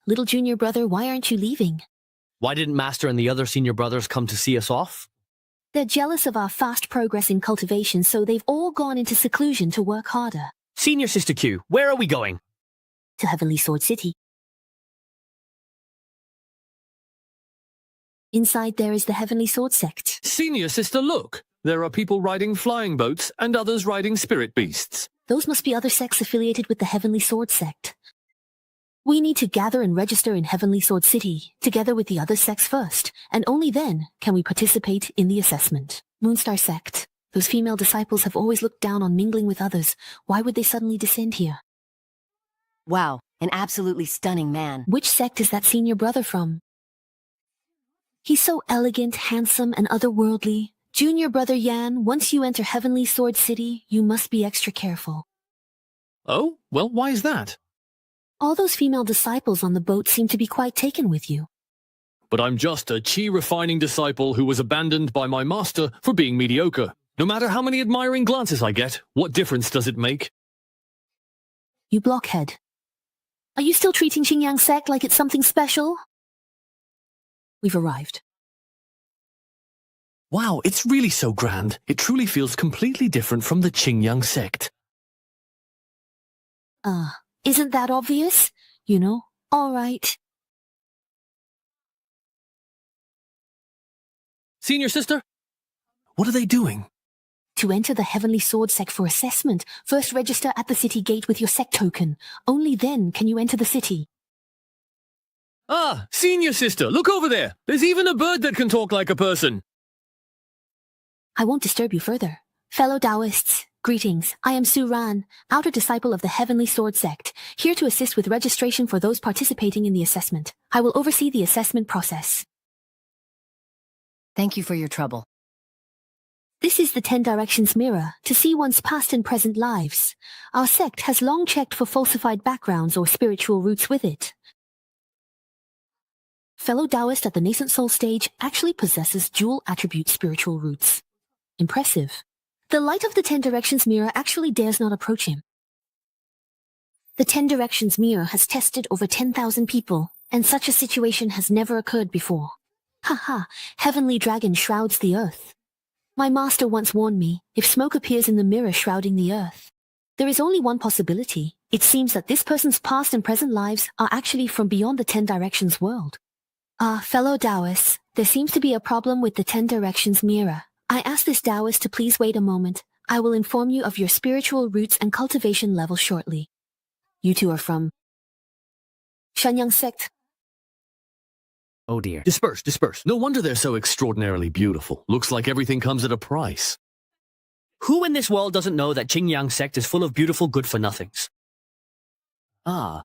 Little Junior Brother, why aren't you leaving? Why didn't Master and the other senior brothers come to see us off? They're jealous of our fast progress in cultivation, so they've all gone into seclusion to work harder. Senior Sister Q, where are we going? To Heavenly Sword City. Inside there is the Heavenly Sword Sect. Senior Sister, look! There are people riding flying boats and others riding spirit beasts. Those must be other sects affiliated with the Heavenly Sword Sect. We need to gather and register in Heavenly Sword City, together with the other sects first, and only then can we participate in the assessment. Moonstar Sect. Those female disciples have always looked down on mingling with others. Why would they suddenly descend here? Wow, an absolutely stunning man. Which sect is that senior brother from? He's so elegant, handsome, and otherworldly. Junior Brother Yan, once you enter Heavenly Sword City, you must be extra careful. Oh? Well, why is that? All those female disciples on the boat seem to be quite taken with you. But I'm just a chi-refining disciple who was abandoned by my master for being mediocre. No matter how many admiring glances I get, what difference does it make? You blockhead. Are you still treating Qingyang sect like it's something special? We've arrived. Wow, it's really so grand. It truly feels completely different from the Qingyang sect. Isn't that obvious? You know, all right. Senior Sister? What are they doing? To enter the Heavenly Sword Sect for assessment, first register at the city gate with your sect token. Only then can you enter the city. Ah, Senior Sister, look over there. There's even a bird that can talk like a person. I won't disturb you further. Fellow Taoists, Greetings, I am Su Ran, outer disciple of the Heavenly Sword Sect, here to assist with registration for those participating in the assessment. I will oversee the assessment process. Thank you for your trouble. This is the 10 Directions mirror to see one's past and present lives. Our sect has long checked for falsified backgrounds or spiritual roots with it. Fellow Taoist at the nascent soul stage actually possesses dual attribute spiritual roots. Impressive. The light of the 10 Directions mirror actually dares not approach him. The 10 Directions mirror has tested over 10,000 people, and such a situation has never occurred before. Haha, heavenly dragon shrouds the earth. My master once warned me, if smoke appears in the mirror shrouding the earth, there is only one possibility. It seems that this person's past and present lives are actually from beyond the 10 Directions world. Fellow Taoists, there seems to be a problem with the 10 Directions mirror. I ask this Taoist to please wait a moment. I will inform you of your spiritual roots and cultivation level shortly. You two are from Shanyang sect. Oh dear. Disperse, disperse. No wonder they're so extraordinarily beautiful. Looks like everything comes at a price. Who in this world doesn't know that Qingyang sect is full of beautiful good-for-nothings? Ah.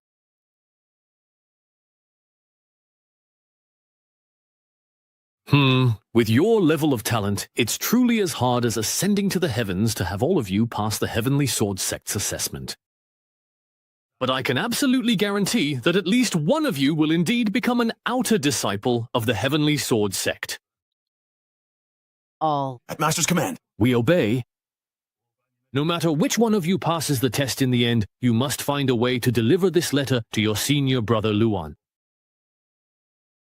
With your level of talent, it's truly as hard as ascending to the heavens to have all of you pass the Heavenly Sword Sect's assessment. But I can absolutely guarantee that at least one of you will indeed become an outer disciple of the Heavenly Sword Sect. All. At Master's command. We obey. No matter which one of you passes the test in the end, you must find a way to deliver this letter to your senior brother Luan.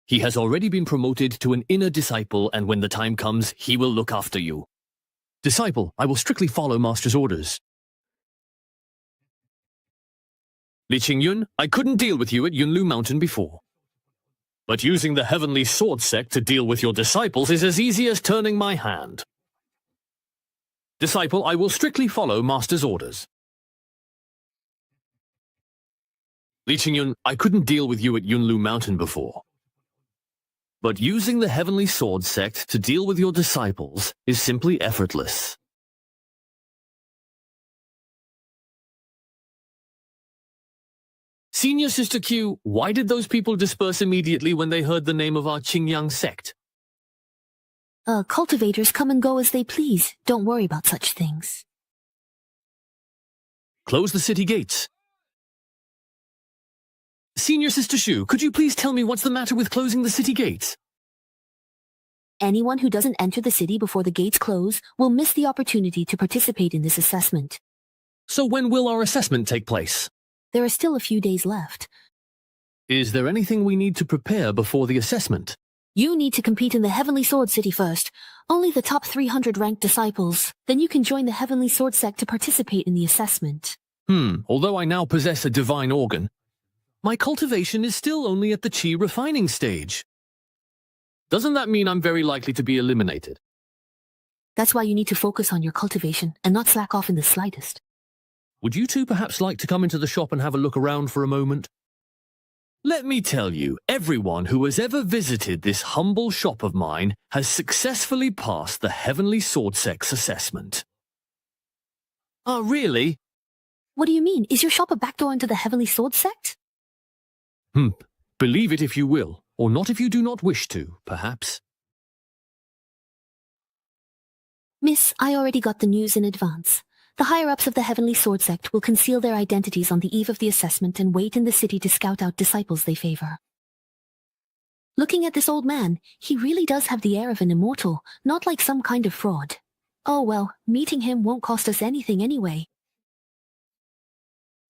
He has already been promoted to an inner disciple, and when the time comes, he will look after you. Disciple, I will strictly follow Master's orders. Li Qingyun, I couldn't deal with you at Yunlu Mountain before. But using the Heavenly Sword Sect to deal with your disciples is as easy as turning my hand. Disciple, I will strictly follow Master's orders. Li Qingyun, I couldn't deal with you at Yunlu Mountain before. But using the Heavenly Sword Sect to deal with your disciples is simply effortless. Senior Sister Q, why did those people disperse immediately when they heard the name of our Qingyang sect? Cultivators come and go as they please. Don't worry about such things. Close the city gates. Senior Sister Shu, could you please tell me what's the matter with closing the city gates? Anyone who doesn't enter the city before the gates close will miss the opportunity to participate in this assessment. So when will our assessment take place? There are still a few days left. Is there anything we need to prepare before the assessment? You need to compete in the Heavenly Sword City first. Only the top 300 ranked disciples. Then you can join the Heavenly Sword Sect to participate in the assessment. Although I now possess a divine organ, my cultivation is still only at the chi refining stage. Doesn't that mean I'm very likely to be eliminated? That's why you need to focus on your cultivation and not slack off in the slightest. Would you two perhaps like to come into the shop and have a look around for a moment? Let me tell you, everyone who has ever visited this humble shop of mine has successfully passed the Heavenly Sword Sect's assessment. Oh, really? What do you mean? Is your shop a backdoor into the Heavenly Sword Sect? Believe it if you will, or not if you do not wish to, perhaps. Miss, I already got the news in advance. The higher-ups of the Heavenly Sword Sect will conceal their identities on the eve of the assessment and wait in the city to scout out disciples they favor. Looking at this old man, he really does have the air of an immortal, not like some kind of fraud. Oh well, meeting him won't cost us anything anyway.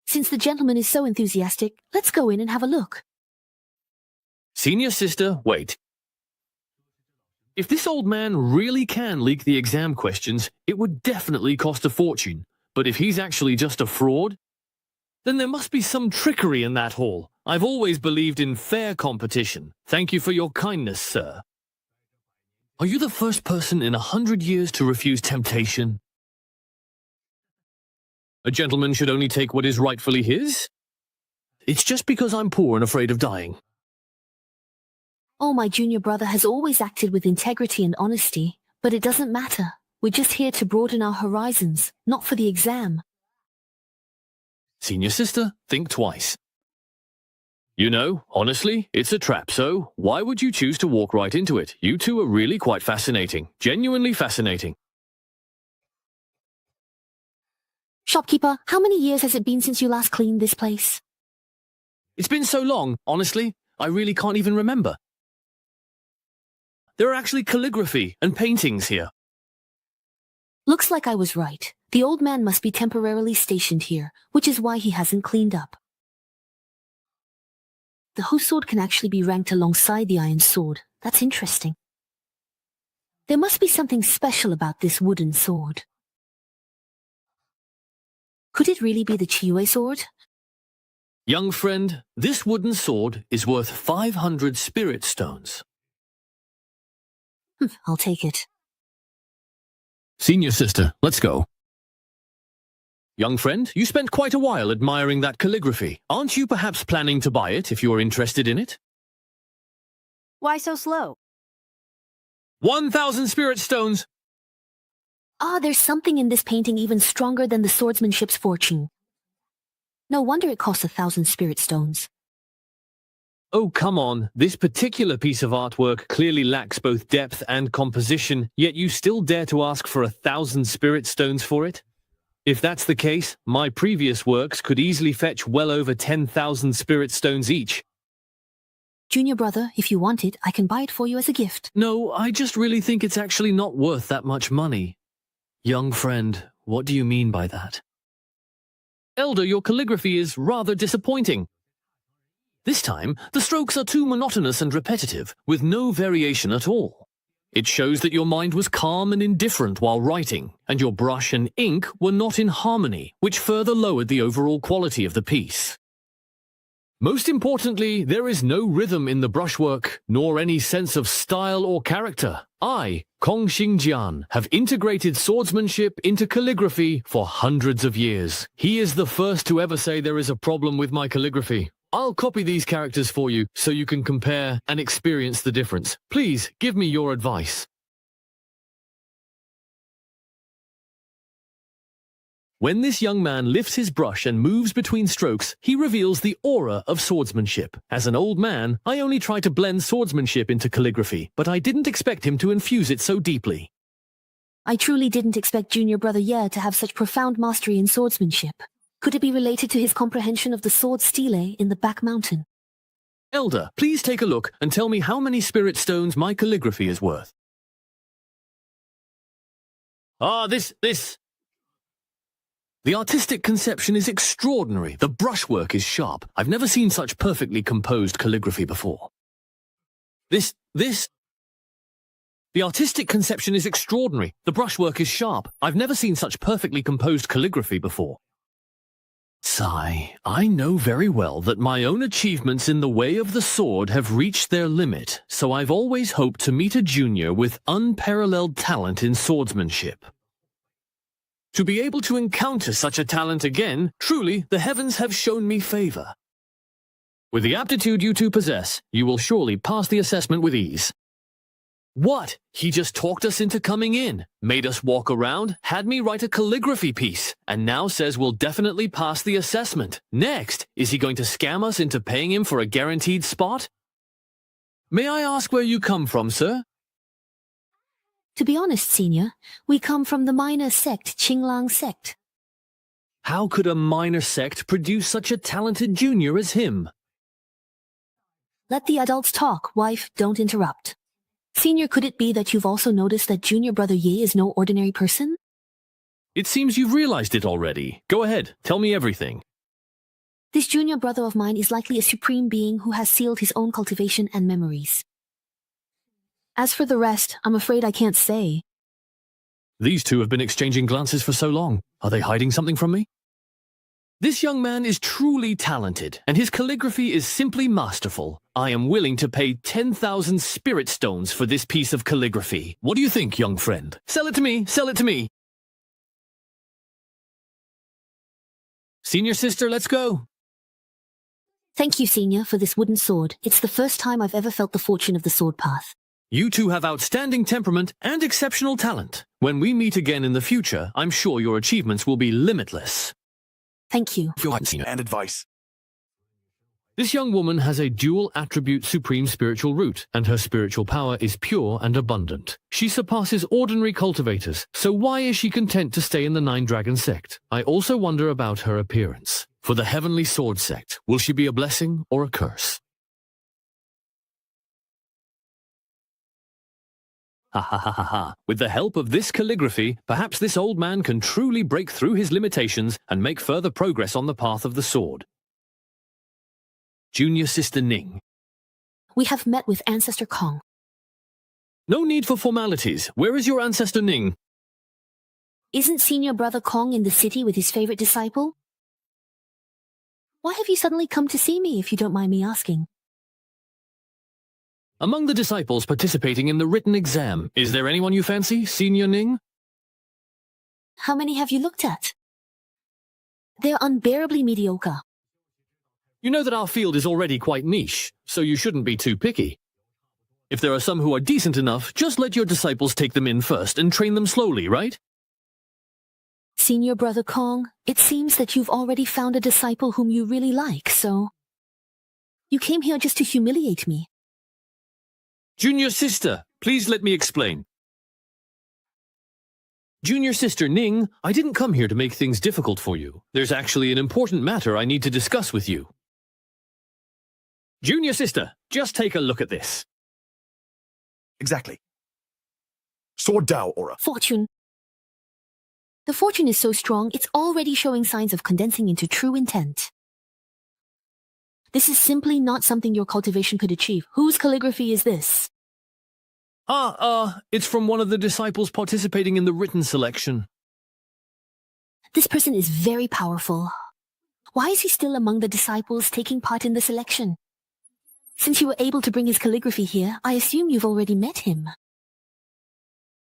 Since the gentleman is so enthusiastic, let's go in and have a look. Senior Sister, wait. If this old man really can leak the exam questions, it would definitely cost a fortune. But if he's actually just a fraud, then there must be some trickery in that hall. I've always believed in fair competition. Thank you for your kindness, sir. Are you the first person in 100 years to refuse temptation? A gentleman should only take what is rightfully his? It's just because I'm poor and afraid of dying. Oh, my junior brother has always acted with integrity and honesty, but it doesn't matter. We're just here to broaden our horizons, not for the exam. Senior sister, think twice. You know, honestly, it's a trap, so why would you choose to walk right into it? You two are really quite fascinating. Genuinely fascinating. Shopkeeper, how many years has it been since you last cleaned this place? It's been so long, honestly, I really can't even remember. There are actually calligraphy and paintings here. Looks like I was right. The old man must be temporarily stationed here, which is why he hasn't cleaned up. The Ho sword can actually be ranked alongside the iron sword. That's interesting. There must be something special about this wooden sword. Could it really be the Chiue sword? Young friend, this wooden sword is worth 500 spirit stones. I'll take it. Senior sister, let's go. Young friend, you spent quite a while admiring that calligraphy. Aren't you perhaps planning to buy it if you are interested in it? Why so slow? 1,000 spirit stones! There's something in this painting even stronger than the swordsmanship's fortune. No wonder it costs 1,000 spirit stones. Oh, come on. This particular piece of artwork clearly lacks both depth and composition, yet you still dare to ask for 1,000 spirit stones for it? If that's the case, my previous works could easily fetch well over 10,000 spirit stones each. Junior brother, if you want it, I can buy it for you as a gift. No, I just really think it's actually not worth that much money. Young friend, what do you mean by that? Elder, your calligraphy is rather disappointing. This time, the strokes are too monotonous and repetitive, with no variation at all. It shows that your mind was calm and indifferent while writing, and your brush and ink were not in harmony, which further lowered the overall quality of the piece. Most importantly, there is no rhythm in the brushwork, nor any sense of style or character. I, Kong Xingjian, have integrated swordsmanship into calligraphy for hundreds of years. He is the first to ever say there is a problem with my calligraphy. I'll copy these characters for you so you can compare and experience the difference. Please give me your advice. When this young man lifts his brush and moves between strokes, he reveals the aura of swordsmanship. As an old man, I only try to blend swordsmanship into calligraphy, but I didn't expect him to infuse it so deeply. I truly didn't expect Junior Brother Ye to have such profound mastery in swordsmanship. Could it be related to his comprehension of the sword stele in the back mountain? Elder, please take a look and tell me how many spirit stones my calligraphy is worth. The artistic conception is extraordinary. The brushwork is sharp. I've never seen such perfectly composed calligraphy before. The artistic conception is extraordinary. The brushwork is sharp. I've never seen such perfectly composed calligraphy before. Sigh, I know very well that my own achievements in the way of the sword have reached their limit, so I've always hoped to meet a junior with unparalleled talent in swordsmanship. To be able to encounter such a talent again, truly, the heavens have shown me favor. With the aptitude you two possess, you will surely pass the assessment with ease. What? He just talked us into coming in, made us walk around, had me write a calligraphy piece, and now says we'll definitely pass the assessment. Next, is he going to scam us into paying him for a guaranteed spot? May I ask where you come from, sir? To be honest, Senior, we come from the minor sect, Qinglang sect. How could a minor sect produce such a talented junior as him? Let the adults talk, wife, don't interrupt. Senior, could it be that you've also noticed that Junior Brother Ye is no ordinary person? It seems you've realized it already. Go ahead, tell me everything. This junior brother of mine is likely a supreme being who has sealed his own cultivation and memories. As for the rest, I'm afraid I can't say. These two have been exchanging glances for so long. Are they hiding something from me? This young man is truly talented, and his calligraphy is simply masterful. I am willing to pay 10,000 spirit stones for this piece of calligraphy. What do you think, young friend? Sell it to me, sell it to me. Senior sister, let's go. Thank you, Senior, for this wooden sword. It's the first time I've ever felt the fortune of the sword path. You two have outstanding temperament and exceptional talent. When we meet again in the future, I'm sure your achievements will be limitless. Thank you. And advice. This young woman has a dual attribute supreme spiritual root, and her spiritual power is pure and abundant. She surpasses ordinary cultivators, so why is she content to stay in the Nine Dragon sect? I also wonder about her appearance. For the Heavenly Sword sect, will she be a blessing or a curse? Ha ha ha ha ha. With the help of this calligraphy, perhaps this old man can truly break through his limitations and make further progress on the path of the sword. Junior Sister Ning. We have met with Ancestor Kong. No need for formalities. Where is your Ancestor Ning? Isn't Senior Brother Kong in the city with his favorite disciple? Why have you suddenly come to see me, if you don't mind me asking? Among the disciples participating in the written exam, is there anyone you fancy, Senior Ning? How many have you looked at? They're unbearably mediocre. You know that our field is already quite niche, so you shouldn't be too picky. If there are some who are decent enough, just let your disciples take them in first and train them slowly, right? Senior Brother Kong, it seems that you've already found a disciple whom you really like, so... You came here just to humiliate me. Junior Sister, please let me explain. Junior Sister Ning, I didn't come here to make things difficult for you. There's actually an important matter I need to discuss with you. Junior Sister, just take a look at this. Exactly. Sword Dao aura. Fortune. The fortune is so strong, it's already showing signs of condensing into true intent. This is simply not something your cultivation could achieve. Whose calligraphy is this? It's from one of the disciples participating in the written selection. This person is very powerful. Why is he still among the disciples taking part in the selection? Since you were able to bring his calligraphy here, I assume you've already met him.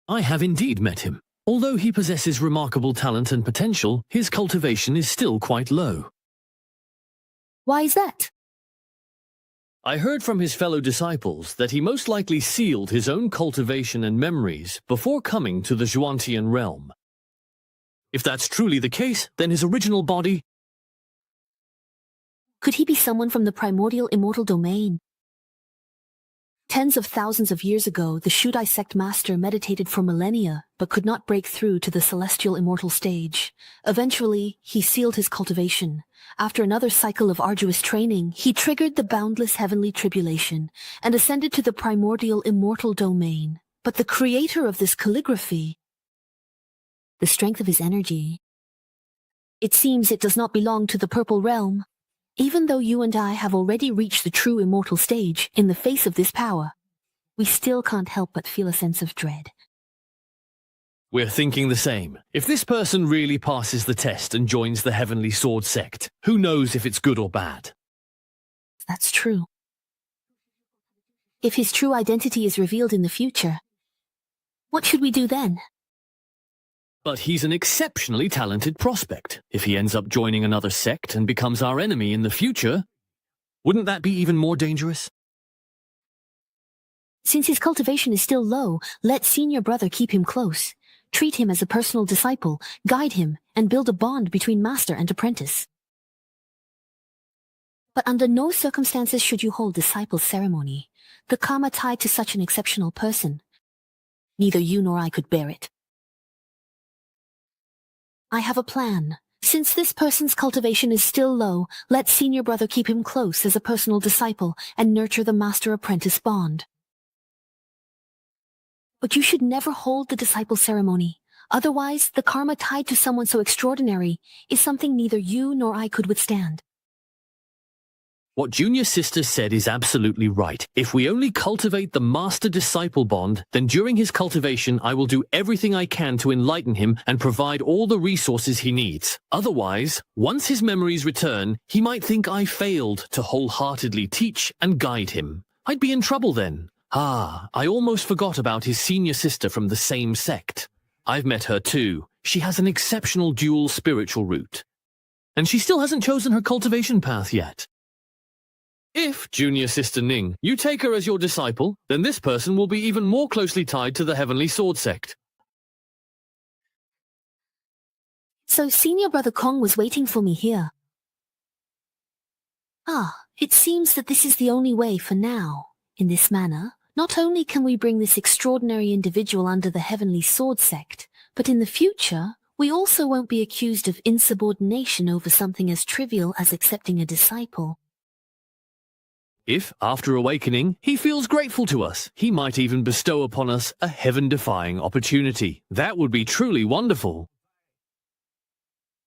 I have indeed met him. Although he possesses remarkable talent and potential, his cultivation is still quite low. Why is that? I heard from his fellow disciples that he most likely sealed his own cultivation and memories before coming to the Zhuantian realm. If that's truly the case, then his original body... Could he be someone from the primordial immortal domain? Tens of thousands of years ago, the Shudai sect master meditated for millennia, but could not break through to the celestial immortal stage. Eventually, he sealed his cultivation. After another cycle of arduous training, he triggered the boundless heavenly tribulation and ascended to the primordial immortal domain. But the creator of this calligraphy, the strength of his energy, it seems it does not belong to the purple realm. Even though you and I have already reached the true immortal stage in the face of this power, we still can't help but feel a sense of dread. We're thinking the same. If this person really passes the test and joins the Heavenly Sword sect, who knows if it's good or bad? That's true. If his true identity is revealed in the future, what should we do then? But he's an exceptionally talented prospect. If he ends up joining another sect and becomes our enemy in the future, wouldn't that be even more dangerous? Since his cultivation is still low, let Senior Brother keep him close. Treat him as a personal disciple, guide him, and build a bond between master and apprentice. But under no circumstances should you hold disciple ceremony. The karma tied to such an exceptional person. Neither you nor I could bear it. I have a plan. Since this person's cultivation is still low, let Senior Brother keep him close as a personal disciple and nurture the master-apprentice bond. But you should never hold the disciple ceremony. Otherwise, the karma tied to someone so extraordinary is something neither you nor I could withstand. What Junior Sister said is absolutely right. If we only cultivate the master-disciple bond, then during his cultivation I will do everything I can to enlighten him and provide all the resources he needs. Otherwise, once his memories return, he might think I failed to wholeheartedly teach and guide him. I'd be in trouble then. I almost forgot about his senior sister from the same sect. I've met her too. She has an exceptional dual spiritual root. And she still hasn't chosen her cultivation path yet. If, Junior Sister Ning, you take her as your disciple, then this person will be even more closely tied to the Heavenly Sword Sect. So Senior Brother Kong was waiting for me here. It seems that this is the only way for now. In this manner, not only can we bring this extraordinary individual under the Heavenly Sword Sect, but in the future, we also won't be accused of insubordination over something as trivial as accepting a disciple. If, after awakening, he feels grateful to us, he might even bestow upon us a heaven-defying opportunity. That would be truly wonderful.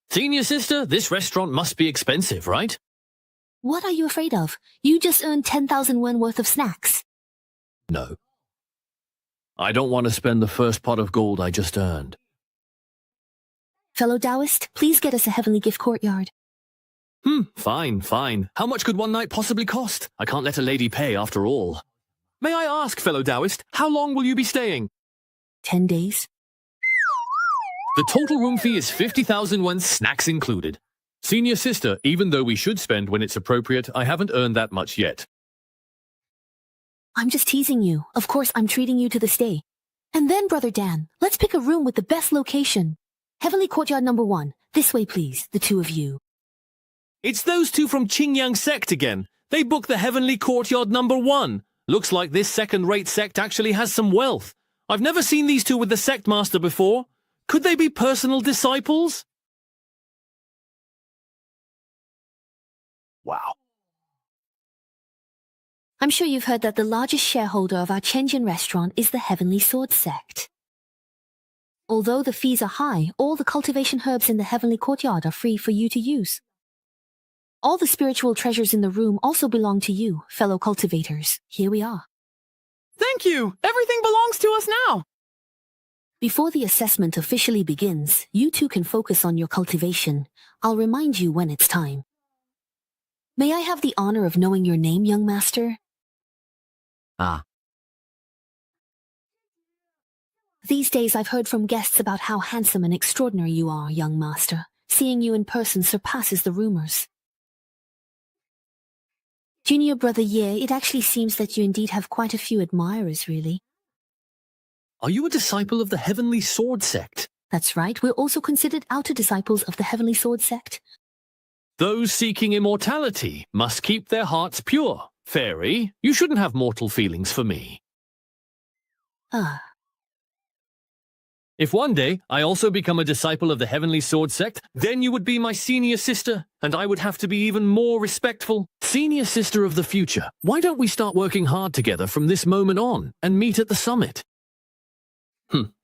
Senior Sister, this restaurant must be expensive, right? What are you afraid of? You just earned 10,000 won worth of snacks. No. I don't want to spend the first pot of gold I just earned. Fellow Taoist, please get us a heavenly gift courtyard. Fine. How much could one night possibly cost? I can't let a lady pay after all. May I ask, fellow Taoist, how long will you be staying? 10 days. The total room fee is 50,000 won, snacks included. Senior Sister, even though we should spend when it's appropriate, I haven't earned that much yet. I'm just teasing you. Of course, I'm treating you to the stay. And then, Brother Dan, let's pick a room with the best location. Heavenly Courtyard number 1. This way, please, the two of you. It's those two from Qingyang sect again. They booked the Heavenly Courtyard number 1. Looks like this second-rate sect actually has some wealth. I've never seen these two with the sect master before. Could they be personal disciples? Wow. I'm sure you've heard that the largest shareholder of our Chenjian restaurant is the Heavenly Sword Sect. Although the fees are high, all the cultivation herbs in the Heavenly Courtyard are free for you to use. All the spiritual treasures in the room also belong to you, fellow cultivators. Here we are. Thank you! Everything belongs to us now! Before the assessment officially begins, you two can focus on your cultivation. I'll remind you when it's time. May I have the honor of knowing your name, young master? These days I've heard from guests about how handsome and extraordinary you are, young master. Seeing you in person surpasses the rumors. Junior Brother Ye, it actually seems that you indeed have quite a few admirers, really. Are you a disciple of the Heavenly Sword Sect? That's right, we're also considered outer disciples of the Heavenly Sword Sect. Those seeking immortality must keep their hearts pure. Fairy, you shouldn't have mortal feelings for me. If one day I also become a disciple of the Heavenly Sword Sect, then you would be my senior sister, and I would have to be even more respectful. Senior sister of the future, why don't we start working hard together from this moment on and meet at the summit?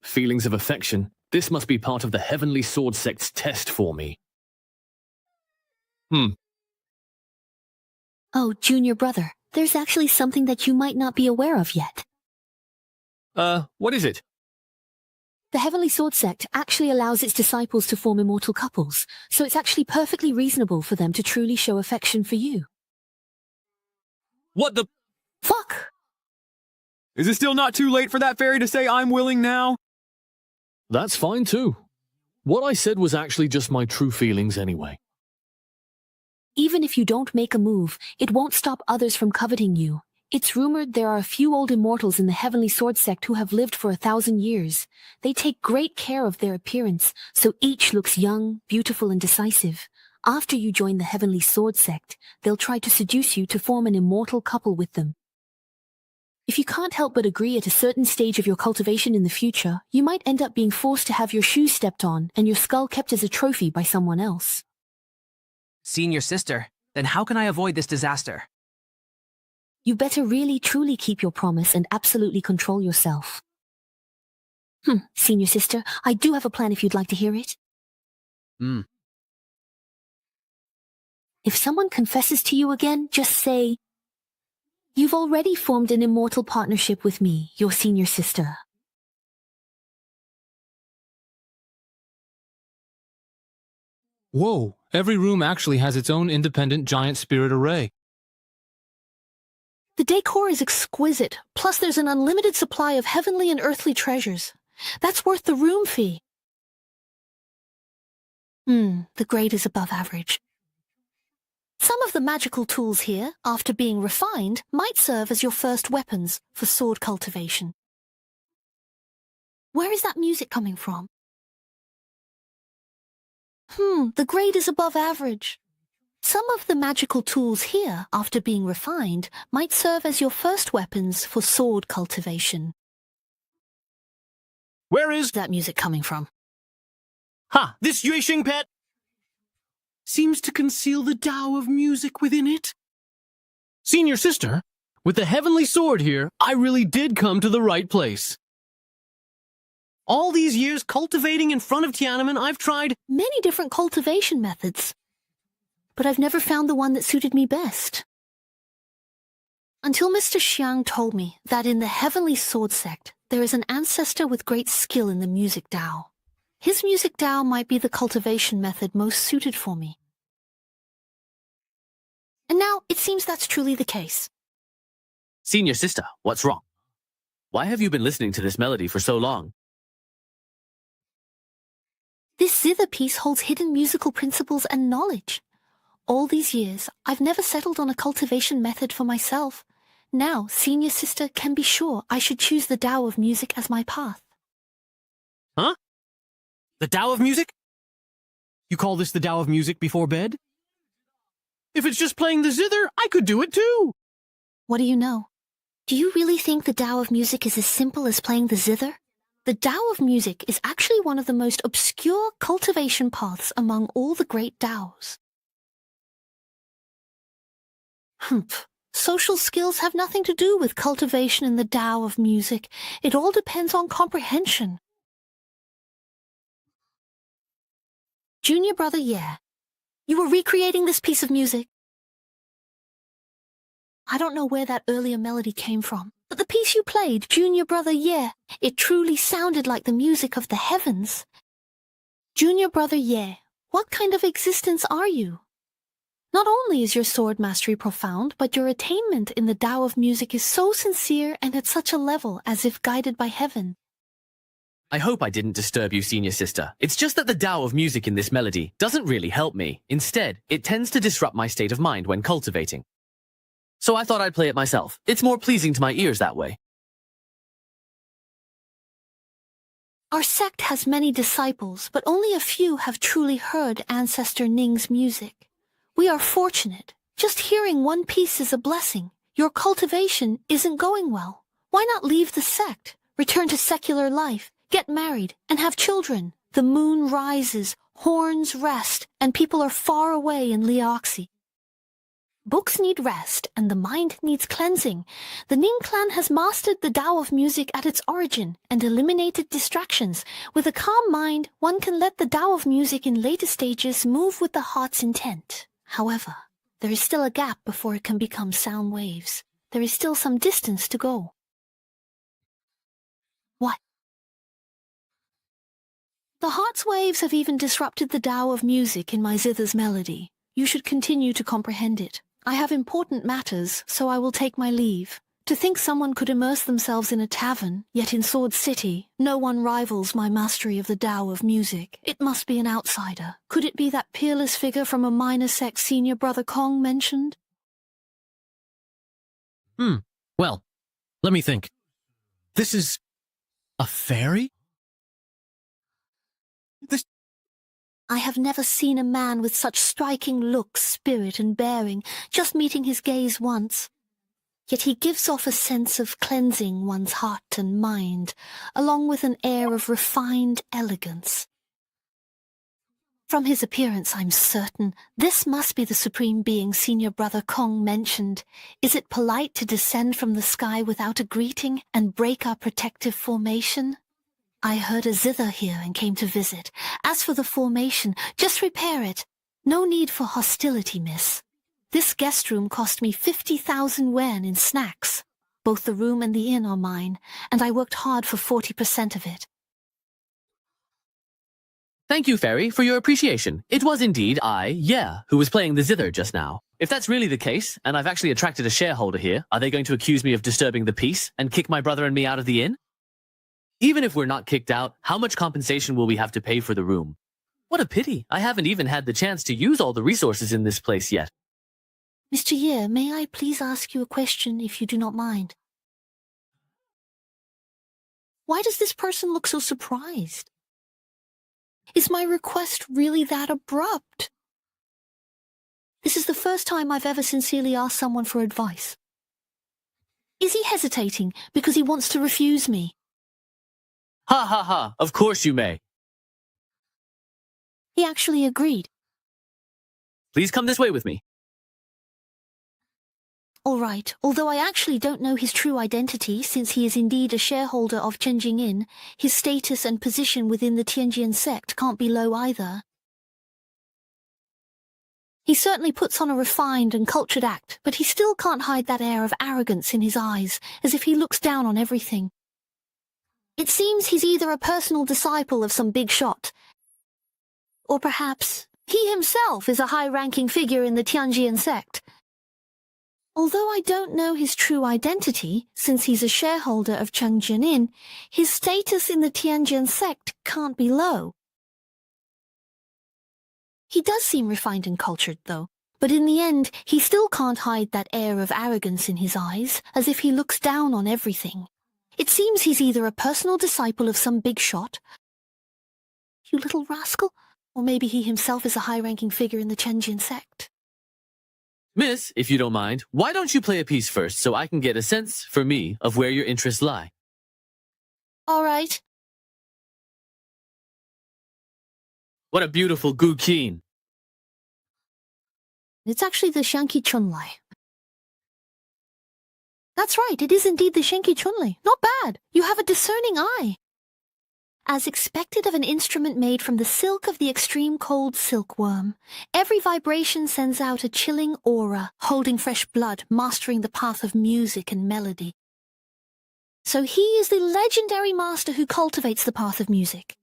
Feelings of affection. This must be part of the Heavenly Sword Sect's test for me. Oh, Junior Brother, there's actually something that you might not be aware of yet. What is it? The Heavenly Sword Sect actually allows its disciples to form immortal couples, so it's actually perfectly reasonable for them to truly show affection for you. What the... Fuck! Is it still not too late for that fairy to say I'm willing now? That's fine too. What I said was actually just my true feelings anyway. Even if you don't make a move, it won't stop others from coveting you. It's rumored there are a few old immortals in the Heavenly Sword Sect who have lived for 1,000 years. They take great care of their appearance, so each looks young, beautiful, and decisive. After you join the Heavenly Sword Sect, they'll try to seduce you to form an immortal couple with them. If you can't help but agree at a certain stage of your cultivation in the future, you might end up being forced to have your shoes stepped on and your skull kept as a trophy by someone else. Senior sister, then how can I avoid this disaster? You better really truly keep your promise and absolutely control yourself. Senior sister, I do have a plan if you'd like to hear it. If someone confesses to you again, just say, "You've already formed an immortal partnership with me, your senior sister." Whoa, every room actually has its own independent giant spirit array. The decor is exquisite, plus there's an unlimited supply of heavenly and earthly treasures. That's worth the room fee. The grade is above average. Some of the magical tools here, after being refined, might serve as your first weapons for sword cultivation. Where is that music coming from? The grade is above average. Some of the magical tools here, after being refined, might serve as your first weapons for sword cultivation. Where is that music coming from? Ha! This Yuexing pet seems to conceal the Tao of music within it. Senior sister, with the heavenly sword here, I really did come to the right place. All these years cultivating in front of Tiananmen, I've tried many different cultivation methods, but I've never found the one that suited me best. Until Mr. Xiang told me that in the Heavenly Sword sect, there is an ancestor with great skill in the music Tao. His music Tao might be the cultivation method most suited for me. And now, it seems that's truly the case. Senior sister, what's wrong? Why have you been listening to this melody for so long? This zither piece holds hidden musical principles and knowledge. All these years, I've never settled on a cultivation method for myself. Now, senior sister can be sure I should choose the Tao of music as my path. Huh? The Tao of music? You call this the Tao of music before bed? If it's just playing the zither, I could do it too. What do you know? Do you really think the Tao of music is as simple as playing the zither? The Tao of music is actually one of the most obscure cultivation paths among all the great Taos. Social skills have nothing to do with cultivation in the Tao of music. It all depends on comprehension. Junior brother Ye, you were recreating this piece of music. I don't know where that earlier melody came from, but the piece you played, Junior brother Ye, it truly sounded like the music of the heavens. Junior brother Ye, what kind of existence are you? Not only is your sword mastery profound, but your attainment in the Tao of music is so sincere and at such a level as if guided by heaven. I hope I didn't disturb you, senior sister. It's just that the Tao of music in this melody doesn't really help me. Instead, it tends to disrupt my state of mind when cultivating. So I thought I'd play it myself. It's more pleasing to my ears that way. Our sect has many disciples, but only a few have truly heard Ancestor Ning's music. We are fortunate. Just hearing one piece is a blessing. Your cultivation isn't going well. Why not leave the sect, return to secular life, get married, and have children? The moon rises, horns rest, and people are far away in Liaoxi. Books need rest, and the mind needs cleansing. The Ning clan has mastered the Tao of music at its origin and eliminated distractions. With a calm mind, one can let the Tao of music in later stages move with the heart's intent. However, there is still a gap before it can become sound waves. There is still some distance to go. What? The heart's waves have even disrupted the Tao of music in my zither's melody. You should continue to comprehend it. I have important matters, so I will take my leave. To think someone could immerse themselves in a tavern, yet in Sword City, no one rivals my mastery of the Tao of music. It must be an outsider. Could it be that peerless figure from a minor sect senior brother Kong mentioned? Well, let me think. This is a fairy? I have never seen a man with such striking looks, spirit, and bearing, just meeting his gaze once. Yet he gives off a sense of cleansing one's heart and mind, along with an air of refined elegance. From his appearance, I'm certain this must be the supreme being senior brother Kong mentioned. Is it polite to descend from the sky without a greeting and break our protective formation? I heard a zither here and came to visit. As for the formation, just repair it. No need for hostility, miss. This guest room cost me 50,000 yuan in snacks. Both the room and the inn are mine, and I worked hard for 40% of it. Thank you, Fairy, for your appreciation. It was indeed who was playing the zither just now. If that's really the case, and I've actually attracted a shareholder here, are they going to accuse me of disturbing the peace and kick my brother and me out of the inn? Even if we're not kicked out, how much compensation will we have to pay for the room? What a pity. I haven't even had the chance to use all the resources in this place yet. Mr. Ye, may I please ask you a question if you do not mind? Why does this person look so surprised? Is my request really that abrupt? This is the first time I've ever sincerely asked someone for advice. Is he hesitating because he wants to refuse me? Ha ha ha, of course you may. He actually agreed. Please come this way with me. All right, although I actually don't know his true identity since he is indeed a shareholder of Chenjing Inn, his status and position within the Tianjian sect can't be low either. He certainly puts on a refined and cultured act, but he still can't hide that air of arrogance in his eyes, as if he looks down on everything. It seems he's either a personal disciple of some big shot, or perhaps he himself is a high-ranking figure in the Tianjian sect. Although I don't know his true identity, since he's a shareholder of Chengjian Inn, his status in the Tianjian sect can't be low. He does seem refined and cultured, though, but in the end, he still can't hide that air of arrogance in his eyes, as if he looks down on everything. It seems he's either a personal disciple of some big shot, you little rascal, or maybe he himself is a high-ranking figure in the Chengjian sect. Miss, if you don't mind, why don't you play a piece first so I can get a sense, for me, of where your interests lie? All right. What a beautiful Gu Qin. It's actually the Shanqi Chunlai. That's right, it is indeed the Shanqi Chunlai. Not bad. You have a discerning eye. As expected of an instrument made from the silk of the extreme cold silkworm, every vibration sends out a chilling aura, holding fresh blood, mastering the path of music and melody. So he is the legendary master who cultivates the path of music.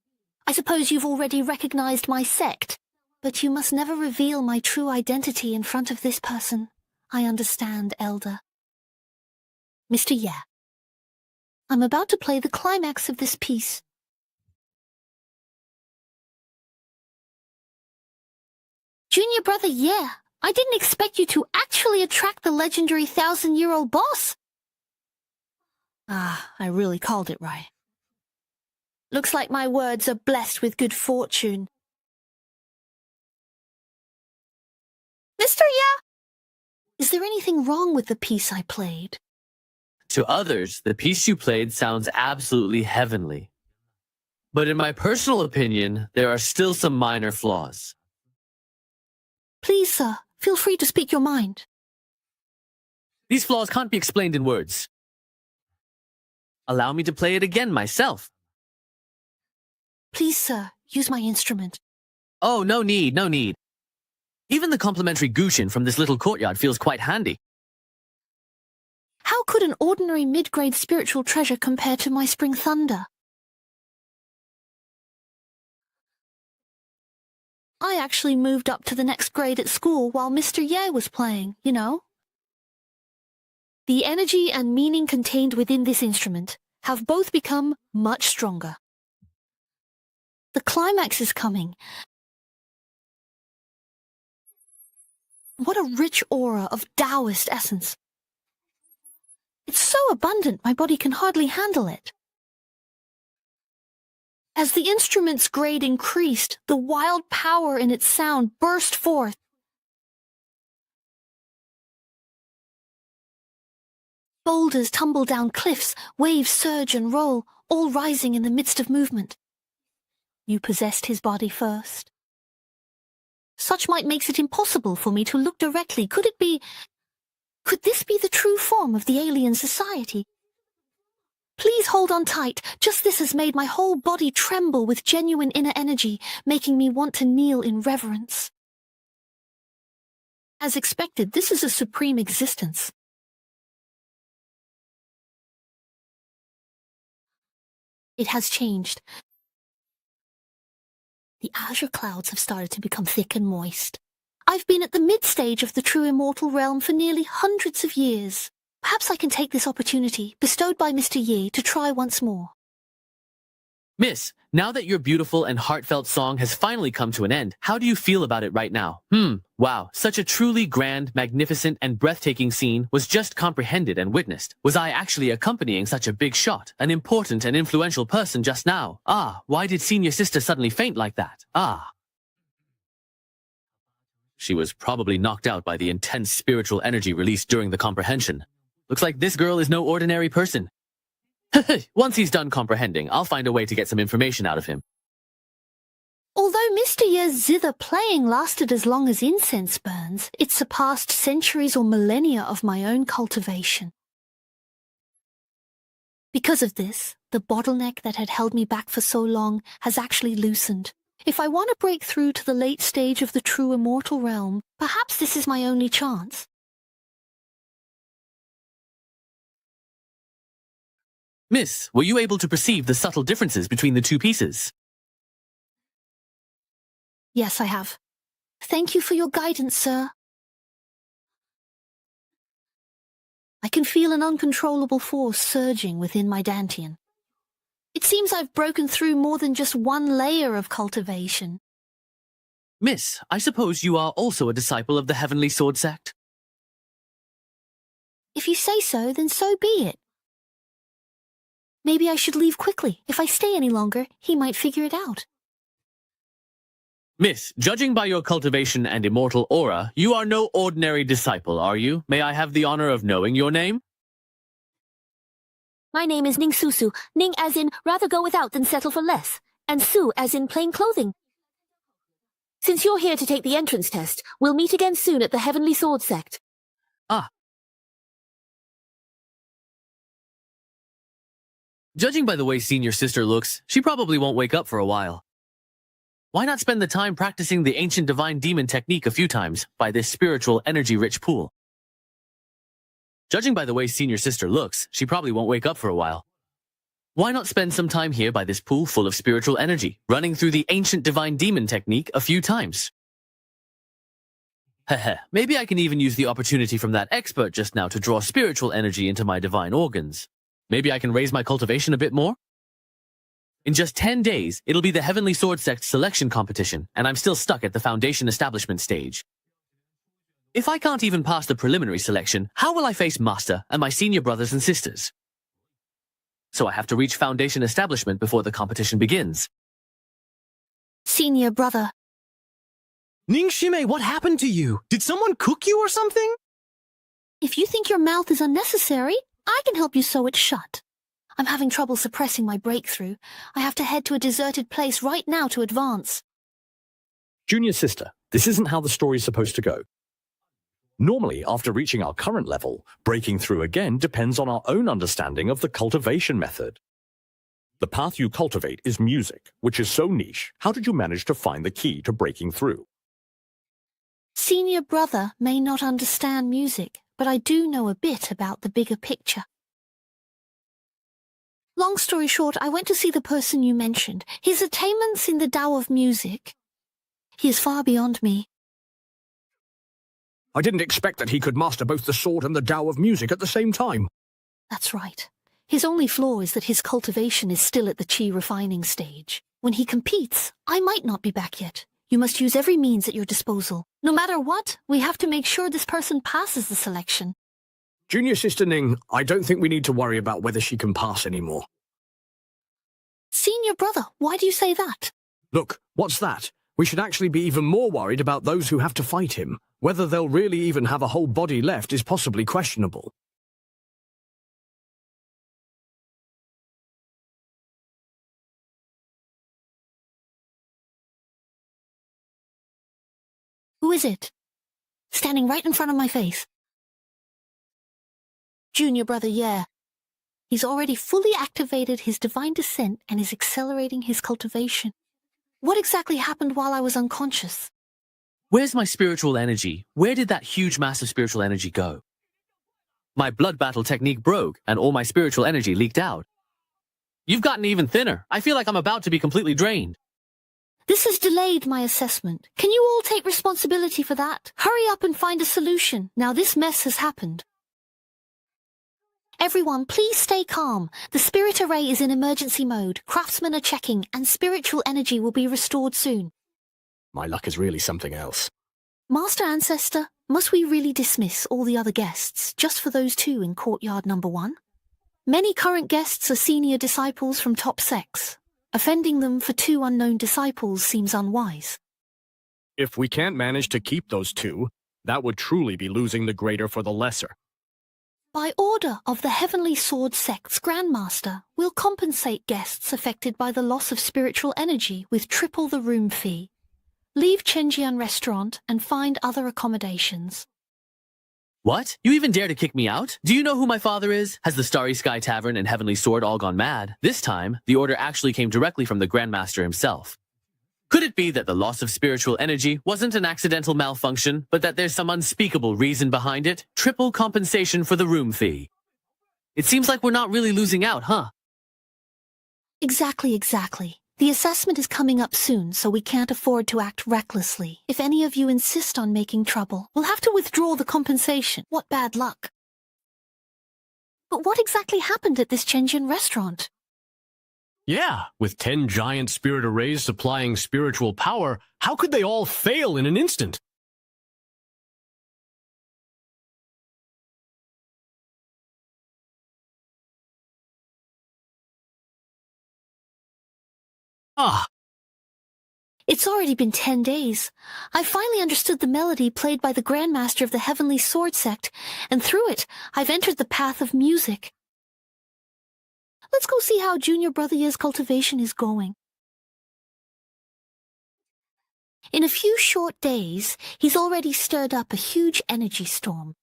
I suppose you've already recognized my sect, but you must never reveal my true identity in front of this person. I understand, Elder. Mr. Ye, I'm about to play the climax of this piece. Junior brother Ye, I didn't expect you to actually attract the legendary 1,000-year-old boss. Ah, I really called it right. Looks like my words are blessed with good fortune. Mr. Ye, is there anything wrong with the piece I played? To others, the piece you played sounds absolutely heavenly. But in my personal opinion, there are still some minor flaws. Please, sir, feel free to speak your mind. These flaws can't be explained in words. Allow me to play it again myself. Please, sir, use my instrument. Oh, no need, no need. Even the complimentary Gushin from this little courtyard feels quite handy. How could an ordinary mid-grade spiritual treasure compare to my spring thunder? I actually moved up to the next grade at school while Mr. Ye was playing, you know. The energy and meaning contained within this instrument have both become much stronger. The climax is coming. What a rich aura of Taoist essence. It's so abundant my body can hardly handle it. As the instrument's grade increased, the wild power in its sound burst forth. Boulders tumble down cliffs, waves surge and roll, all rising in the midst of movement. You possessed his body first. Such might makes it impossible for me to look directly. Could this be the true form of the alien society? Please hold on tight. Just this has made my whole body tremble with genuine inner energy, making me want to kneel in reverence. As expected, this is a supreme existence. It has changed. The azure clouds have started to become thick and moist. I've been at the mid-stage of the true immortal realm for nearly hundreds of years. Perhaps I can take this opportunity, bestowed by Mr. Yi, to try once more. Miss, now that your beautiful and heartfelt song has finally come to an end, how do you feel about it right now? Wow, such a truly grand, magnificent, and breathtaking scene was just comprehended and witnessed. Was I actually accompanying such a big shot, an important and influential person just now? Why did senior sister suddenly faint like that? She was probably knocked out by the intense spiritual energy released during the comprehension. Looks like this girl is no ordinary person. Once he's done comprehending, I'll find a way to get some information out of him. Although Mr. Ye's zither playing lasted as long as incense burns, it surpassed centuries or millennia of my own cultivation. Because of this, the bottleneck that had held me back for so long has actually loosened. If I want to break through to the late stage of the true immortal realm, perhaps this is my only chance. Miss, were you able to perceive the subtle differences between the two pieces? Yes, I have. Thank you for your guidance, sir. I can feel an uncontrollable force surging within my dantian. It seems I've broken through more than just one layer of cultivation. Miss, I suppose you are also a disciple of the Heavenly Sword Sect? If you say so, then so be it. Maybe I should leave quickly. If I stay any longer, he might figure it out. Miss, judging by your cultivation and immortal aura, you are no ordinary disciple, are you? May I have the honor of knowing your name? My name is Ning Susu. Ning as in rather go without than settle for less, and Su as in plain clothing. Since you're here to take the entrance test, we'll meet again soon at the Heavenly Sword Sect. Judging by the way senior sister looks, she probably won't wake up for a while. Why not spend the time practicing the ancient divine demon technique a few times by this spiritual energy-rich pool? Judging by the way senior sister looks, she probably won't wake up for a while. Why not spend some time here by this pool full of spiritual energy, running through the ancient divine demon technique a few times? Maybe I can even use the opportunity from that expert just now to draw spiritual energy into my divine organs. Maybe I can raise my cultivation a bit more? In just 10 days, it'll be the Heavenly Sword Sect selection competition, and I'm still stuck at the Foundation establishment stage. If I can't even pass the preliminary selection, how will I face Master and my senior brothers and sisters? So I have to reach Foundation establishment before the competition begins. Senior brother. Ning Shime, what happened to you? Did someone cook you or something? If you think your mouth is unnecessary, I can help you sew it shut. I'm having trouble suppressing my breakthrough. I have to head to a deserted place right now to advance. Junior sister, this isn't how the story's supposed to go. Normally, after reaching our current level, breaking through again depends on our own understanding of the cultivation method. The path you cultivate is music, which is so niche. How did you manage to find the key to breaking through? Senior brother may not understand music, but I do know a bit about the bigger picture. Long story short, I went to see the person you mentioned. His attainments in the Tao of music. He is far beyond me. I didn't expect that he could master both the sword and the Tao of music at the same time. That's right. His only flaw is that his cultivation is still at the chi refining stage. When he competes, I might not be back yet. You must use every means at your disposal. No matter what, we have to make sure this person passes the selection. Junior Sister Ning, I don't think we need to worry about whether she can pass anymore. Senior brother, why do you say that? Look, what's that? We should actually be even more worried about those who have to fight him. Whether they'll really even have a whole body left is possibly questionable. Who is it? Standing right in front of my face. Junior brother, yeah. He's already fully activated his divine descent and is accelerating his cultivation. What exactly happened while I was unconscious? Where's my spiritual energy? Where did that huge mass of spiritual energy go? My blood battle technique broke, and all my spiritual energy leaked out. You've gotten even thinner. I feel like I'm about to be completely drained. This has delayed my assessment. Can you all take responsibility for that? Hurry up and find a solution. Now this mess has happened. Everyone, please stay calm. The spirit array is in emergency mode. Craftsmen are checking, and spiritual energy will be restored soon. My luck is really something else. Master Ancestor, must we really dismiss all the other guests just for those two in courtyard number 1? Many current guests are senior disciples from top sects. Offending them for 2 unknown disciples seems unwise. If we can't manage to keep those 2, that would truly be losing the greater for the lesser. By order of the Heavenly Sword Sect's Grandmaster, we'll compensate guests affected by the loss of spiritual energy with triple the room fee. Leave Chenjian Restaurant and find other accommodations. What? You even dare to kick me out? Do you know who my father is? Has the Starry Sky Tavern and Heavenly Sword all gone mad? This time, the order actually came directly from the Grandmaster himself. Could it be that the loss of spiritual energy wasn't an accidental malfunction, but that there's some unspeakable reason behind it? Triple compensation for the room fee. It seems like we're not really losing out, huh? Exactly. The assessment is coming up soon, so we can't afford to act recklessly. If any of you insist on making trouble, we'll have to withdraw the compensation. What bad luck. But what exactly happened at this Chenjian restaurant? Yeah, with 10 giant spirit arrays supplying spiritual power, how could they all fail in an instant? It's already been 10 days. I finally understood the melody played by the Grandmaster of the Heavenly Sword Sect, and through it, I've entered the path of music. Let's go see how Junior Brother Ye's cultivation is going. In a few short days, he's already stirred up a huge energy storm.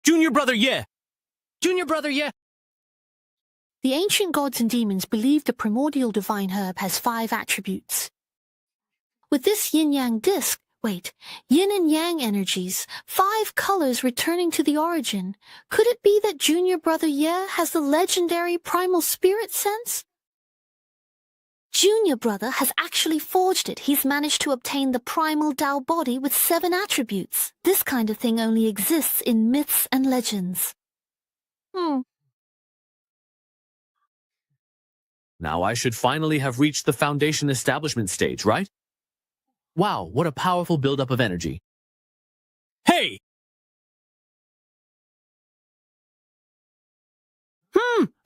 Junior Brother Ye! Junior Brother Ye! The ancient gods and demons believe the primordial divine herb has 5 attributes. With this yin-yang disc, yin and yang energies, 5 colors returning to the origin, could it be that Junior Brother Ye has the legendary primal spirit sense? Junior Brother has actually forged it. He's managed to obtain the primal Tao body with 7 attributes. This kind of thing only exists in myths and legends. Now I should finally have reached the foundation establishment stage, right? Wow, what a powerful buildup of energy. Hey!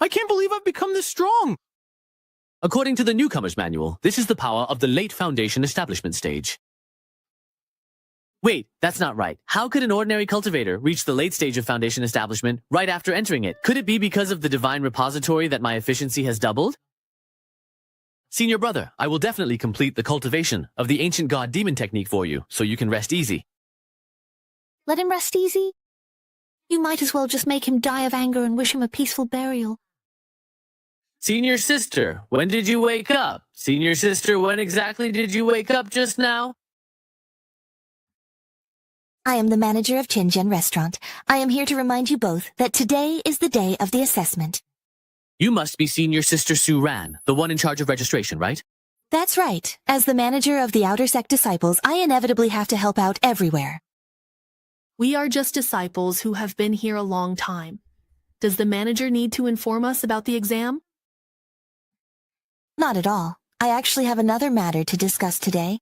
I can't believe I've become this strong! According to the newcomer's manual, this is the power of the late foundation establishment stage. Wait, that's not right. How could an ordinary cultivator reach the late stage of foundation establishment right after entering it? Could it be because of the divine repository that my efficiency has doubled? Senior Brother, I will definitely complete the cultivation of the ancient god demon technique for you, so you can rest easy. Let him rest easy? You might as well just make him die of anger and wish him a peaceful burial. Senior Sister, when did you wake up? Senior Sister, when exactly did you wake up just now? I am the manager of Chenjian Restaurant. I am here to remind you both that today is the day of the assessment. You must be Senior Sister Su Ran, the one in charge of registration, right? That's right. As the manager of the Outer Sect Disciples, I inevitably have to help out everywhere. We are just disciples who have been here a long time. Does the manager need to inform us about the exam? Not at all. I actually have another matter to discuss today.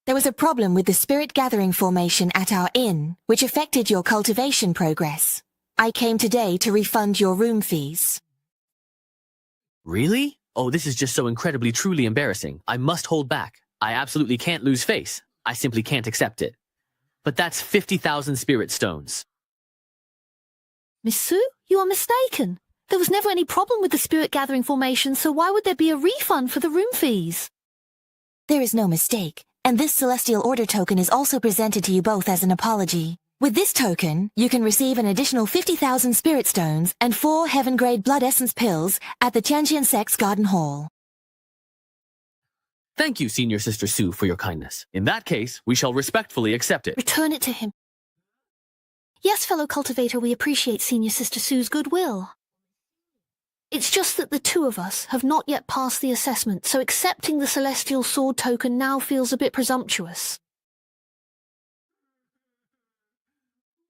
There was a problem with the spirit gathering formation at our inn, which affected your cultivation progress. I came today to refund your room fees. Really? Oh, this is just so incredibly truly embarrassing. I must hold back. I absolutely can't lose face. I simply can't accept it. But that's 50,000 spirit stones. Miss Su, you are mistaken. There was never any problem with the spirit gathering formation, so why would there be a refund for the room fees? There is no mistake, and this Celestial Order token is also presented to you both as an apology. With this token, you can receive an additional 50,000 spirit stones and 4 heaven-grade blood essence pills at the Chenjian Sect's Garden Hall. Thank you, Senior Sister Su, for your kindness. In that case, we shall respectfully accept it. Return it to him. Yes, fellow cultivator, we appreciate Senior Sister Su's goodwill. It's just that the 2 of us have not yet passed the assessment, so accepting the Celestial Sword token now feels a bit presumptuous.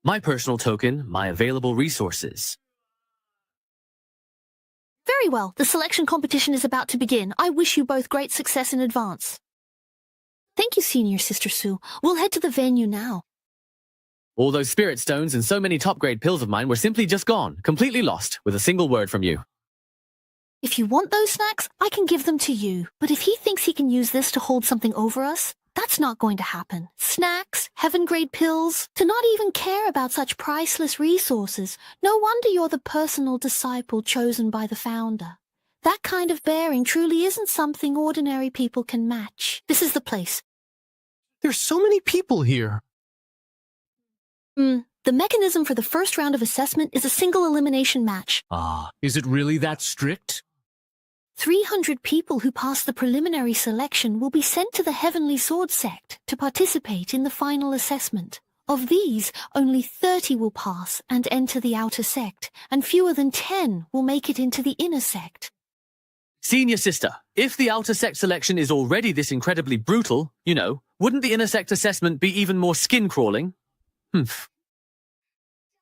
My personal token, my available resources. Very well. The selection competition is about to begin. I wish you both great success in advance. Thank you, Senior Sister Sue. We'll head to the venue now. All those spirit stones and so many top-grade pills of mine were simply just gone, completely lost, with a single word from you. If you want those snacks, I can give them to you. But if he thinks he can use this to hold something over us, that's not going to happen. Snacks, heaven-grade pills, to not even care about such priceless resources. No wonder you're the personal disciple chosen by the founder. That kind of bearing truly isn't something ordinary people can match. This is the place. There's so many people here. The mechanism for the first round of assessment is a single elimination match. Is it really that strict? 300 people who pass the preliminary selection will be sent to the Heavenly Sword Sect to participate in the final assessment. Of these, only 30 will pass and enter the outer sect, and fewer than 10 will make it into the inner sect. Senior Sister, if the outer sect selection is already this incredibly brutal, wouldn't the inner sect assessment be even more skin-crawling?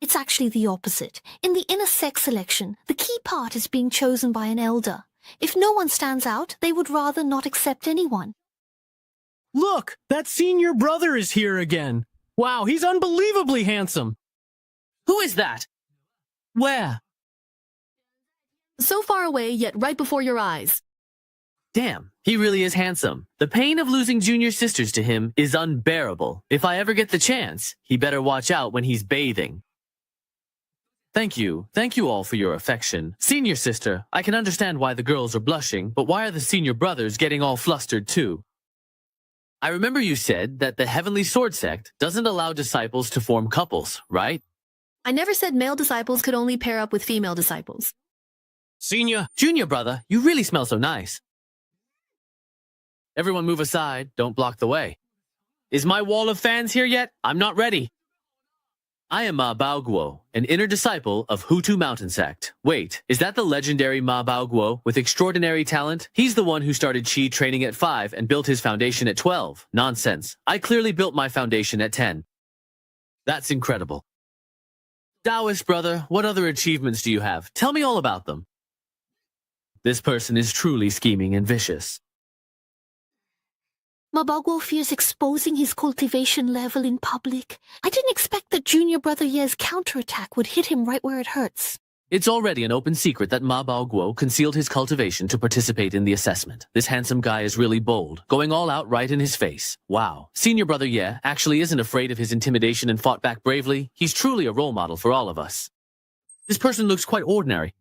It's actually the opposite. In the inner sect selection, the key part is being chosen by an elder. If no one stands out, they would rather not accept anyone. Look, that senior brother is here again. Wow, he's unbelievably handsome. Who is that? Where? So far away, yet right before your eyes. Damn, he really is handsome. The pain of losing junior sisters to him is unbearable. If I ever get the chance, he better watch out when he's bathing. Thank you all for your affection. Senior Sister, I can understand why the girls are blushing, but why are the senior brothers getting all flustered too? I remember you said that the Heavenly Sword Sect doesn't allow disciples to form couples, right? I never said male disciples could only pair up with female disciples. Junior brother, you really smell so nice. Everyone move aside, don't block the way. Is my wall of fans here yet? I'm not ready. I am Ma Bao Guo, an inner disciple of Hutu Mountain Sect. Wait, is that the legendary Ma Bao Guo with extraordinary talent? He's the one who started Qi training at 5 and built his foundation at 12. Nonsense. I clearly built my foundation at 10. That's incredible. Taoist brother, what other achievements do you have? Tell me all about them. This person is truly scheming and vicious. Ma Bao Guo fears exposing his cultivation level in public. I didn't expect that Junior Brother Ye's counterattack would hit him right where it hurts. It's already an open secret that Ma Bao Guo concealed his cultivation to participate in the assessment. This handsome guy is really bold, going all out right in his face. Wow. Senior Brother Ye actually isn't afraid of his intimidation and fought back bravely. He's truly a role model for all of us. This person looks quite ordinary.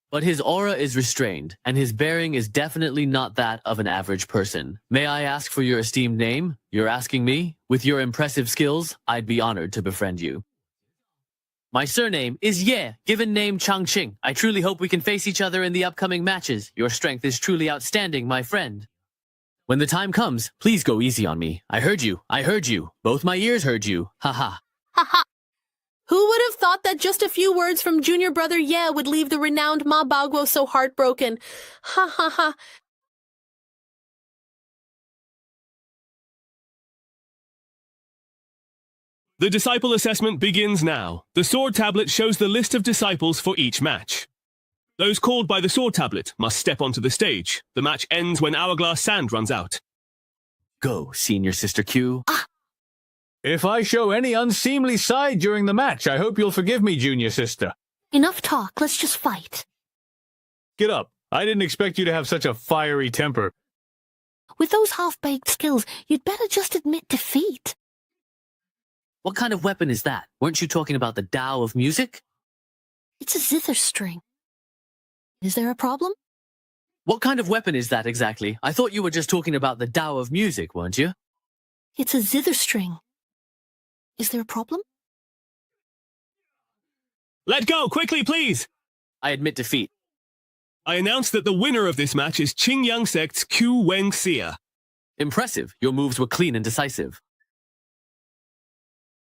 But his aura is restrained, and his bearing is definitely not that of an average person. May I ask for your esteemed name? You're asking me? With your impressive skills, I'd be honored to befriend you. My surname is Ye, given name Changqing. I truly hope we can face each other in the upcoming matches. Your strength is truly outstanding, my friend. When the time comes, please go easy on me. I heard you. Both my ears heard you. Haha. Haha. Who would have thought that just a few words from Junior Brother Ye would leave the renowned Ma Bao Guo so heartbroken? Ha ha ha. The disciple assessment begins now. The sword tablet shows the list of disciples for each match. Those called by the sword tablet must step onto the stage. The match ends when hourglass sand runs out. Go, Senior Sister Q. If I show any unseemly side during the match, I hope you'll forgive me, Junior Sister. Enough talk, let's just fight. Get up. I didn't expect you to have such a fiery temper. With those half-baked skills, you'd better just admit defeat. What kind of weapon is that? Weren't you talking about the Tao of music? It's a zither string. Is there a problem? What kind of weapon is that exactly? I thought you were just talking about the Tao of music, weren't you? It's a zither string. Is there a problem? Let go, quickly, please! I admit defeat. I announce that the winner of this match is Qingyang Sect's Q Weng Xia. Impressive. Your moves were clean and decisive.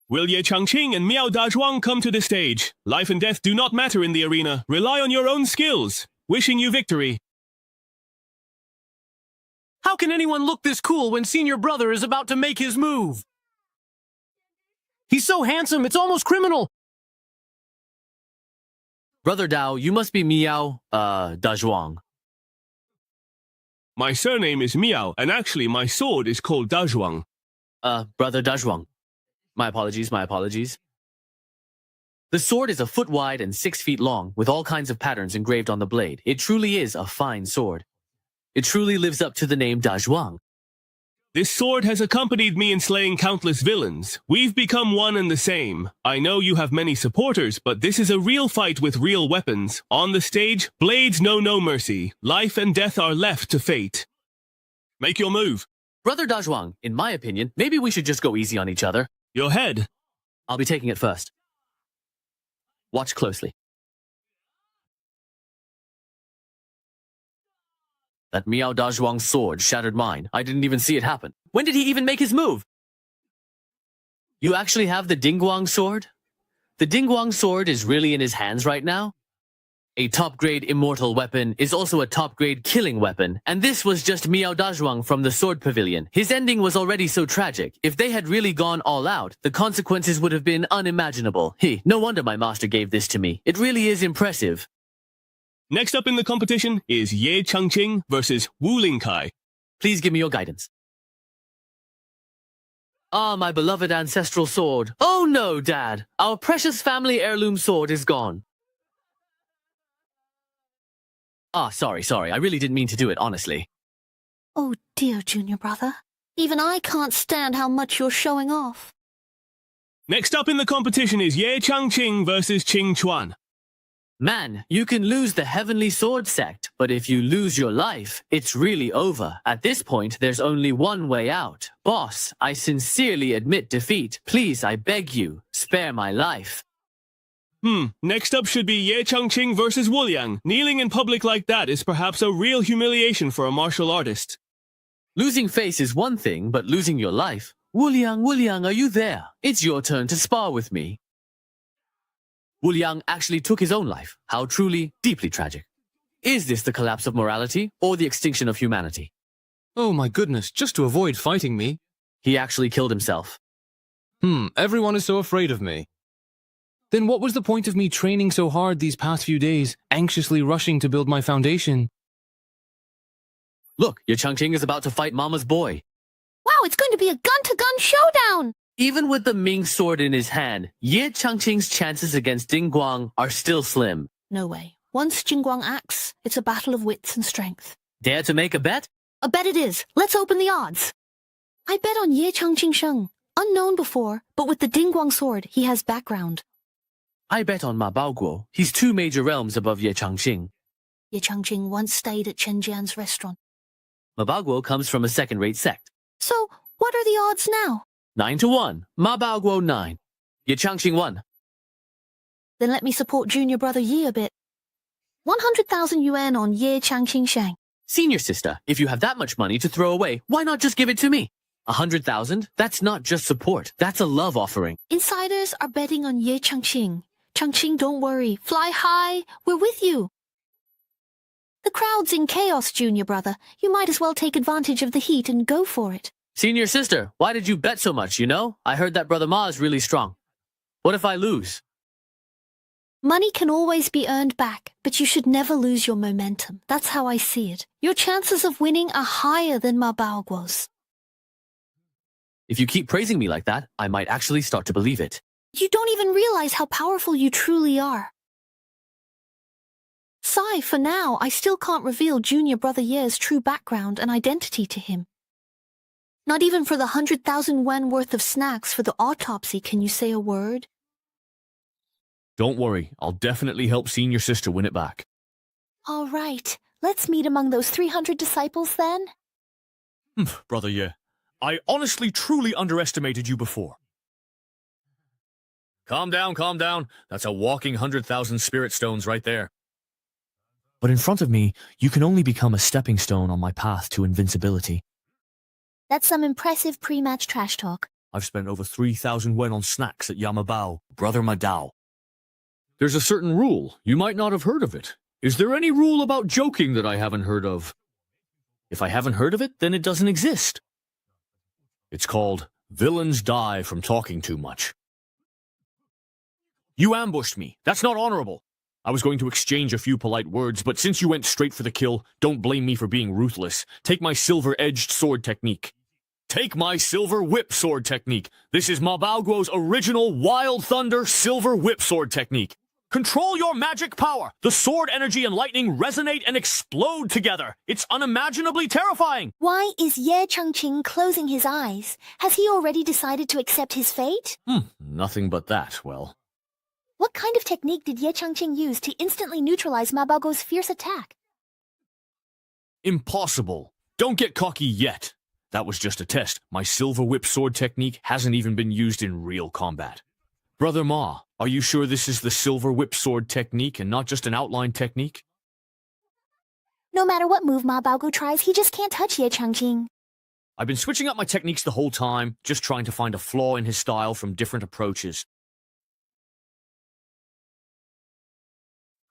Will Ye Changqing and Miao Dazhuang come to the stage? Life and death do not matter in the arena. Rely on your own skills. Wishing you victory. How can anyone look this cool when Senior Brother is about to make his move? He's so handsome, it's almost criminal. Brother Dao, you must be Miao, Dazhuang. My surname is Miao, and actually my sword is called Dazhuang. Brother Dazhuang. My apologies, my apologies. The sword is a foot wide and 6 feet long, with all kinds of patterns engraved on the blade. It truly is a fine sword. It truly lives up to the name Dazhuang. This sword has accompanied me in slaying countless villains. We've become one and the same. I know you have many supporters, but this is a real fight with real weapons. On the stage, blades know no mercy. Life and death are left to fate. Make your move. Brother Dazhuang, in my opinion, maybe we should just go easy on each other. Your head. I'll be taking it first. Watch closely. That Miao Dazhuang's sword shattered mine. I didn't even see it happen. When did he even make his move? You actually have the Dingguang sword? The Dingguang sword is really in his hands right now? A top-grade immortal weapon is also a top-grade killing weapon, and this was just Miao Dazhuang from the Sword Pavilion. His ending was already so tragic. If they had really gone all out, the consequences would have been unimaginable. No wonder my master gave this to me. It really is impressive. Next up in the competition is Ye Changqing versus Wu Lingkai. Please give me your guidance. Ah, my beloved ancestral sword. Oh no, Dad. Our precious family heirloom sword is gone. Ah, sorry. I really didn't mean to do it, honestly. Oh dear, junior brother. Even I can't stand how much you're showing off. Next up in the competition is Ye Changqing versus Qing Chuan. Man, you can lose the Heavenly Sword sect, but if you lose your life, it's really over. At this point, there's only one way out. Boss, I sincerely admit defeat. Please, I beg you, spare my life. Next up should be Ye Changqing versus Wu Liang. Kneeling in public like that is perhaps a real humiliation for a martial artist. Losing face is one thing, but losing your life? Wu Liang, are you there? It's your turn to spar with me. Wu Liang actually took his own life. How truly, deeply tragic. Is this the collapse of morality or the extinction of humanity? Oh my goodness, just to avoid fighting me. He actually killed himself. Everyone is so afraid of me. Then what was the point of me training so hard these past few days, anxiously rushing to build my foundation? Look, your Changqing is about to fight Mama's boy. Wow, it's going to be a gun-to-gun showdown! Even with the Ming sword in his hand, Ye Changqing's chances against Dingguang are still slim. No way. Once Jingguang acts, it's a battle of wits and strength. Dare to make a bet? A bet it is. Let's open the odds. I bet on Ye Changqing Sheng. Unknown before, but with the Dingguang sword, he has background. I bet on Ma Baoguo. He's 2 major realms above Ye Changqing. Ye Changqing once stayed at Chen Jian's restaurant. Ma Baoguo comes from a second-rate sect. So, what are the odds now? 9-1. Ma Baoguo 9. Ye Changqing 1. Then let me support junior brother Yi a bit. 100,000 yuan on Ye Changqing Sheng. Senior sister, if you have that much money to throw away, why not just give it to me? 100,000? That's not just support. That's a love offering. Insiders are betting on Ye Changqing. Changqing, don't worry. Fly high. We're with you. The crowd's in chaos, junior brother. You might as well take advantage of the heat and go for it. Senior sister, why did you bet so much, I heard that Brother Ma is really strong. What if I lose? Money can always be earned back, but you should never lose your momentum. That's how I see it. Your chances of winning are higher than Ma Baoguo's. If you keep praising me like that, I might actually start to believe it. You don't even realize how powerful you truly are. Sigh, for now, I still can't reveal junior brother Ye's true background and identity to him. Not even for the 100,000 yuan worth of snacks for the autopsy can you say a word. Don't worry, I'll definitely help senior sister win it back. All right, let's meet among those 300 disciples then. Brother Ye, I honestly truly underestimated you before. Calm down. That's a walking 100,000 spirit stones right there. But in front of me, you can only become a stepping stone on my path to invincibility. That's some impressive pre-match trash talk. I've spent over 3,000 yuan on snacks at Yamabao, Brother Madao. There's a certain rule. You might not have heard of it. Is there any rule about joking that I haven't heard of? If I haven't heard of it, then it doesn't exist. It's called villains die from talking too much. You ambushed me. That's not honorable. I was going to exchange a few polite words, but since you went straight for the kill, don't blame me for being ruthless. Take my silver-edged sword technique. Take my silver whip sword technique. This is Mabaoguo's original Wild Thunder silver whip sword technique. Control your magic power. The sword energy and lightning resonate and explode together. It's unimaginably terrifying. Why is Ye Changqing closing his eyes? Has he already decided to accept his fate? Nothing but that, well. What kind of technique did Ye Changqing use to instantly neutralize Mabaoguo's fierce attack? Impossible. Don't get cocky yet. That was just a test. My silver whip sword technique hasn't even been used in real combat. Brother Ma, are you sure this is the silver whip sword technique and not just an outline technique? No matter what move Mabaoguo tries, he just can't touch Ye Changqing. I've been switching up my techniques the whole time, just trying to find a flaw in his style from different approaches.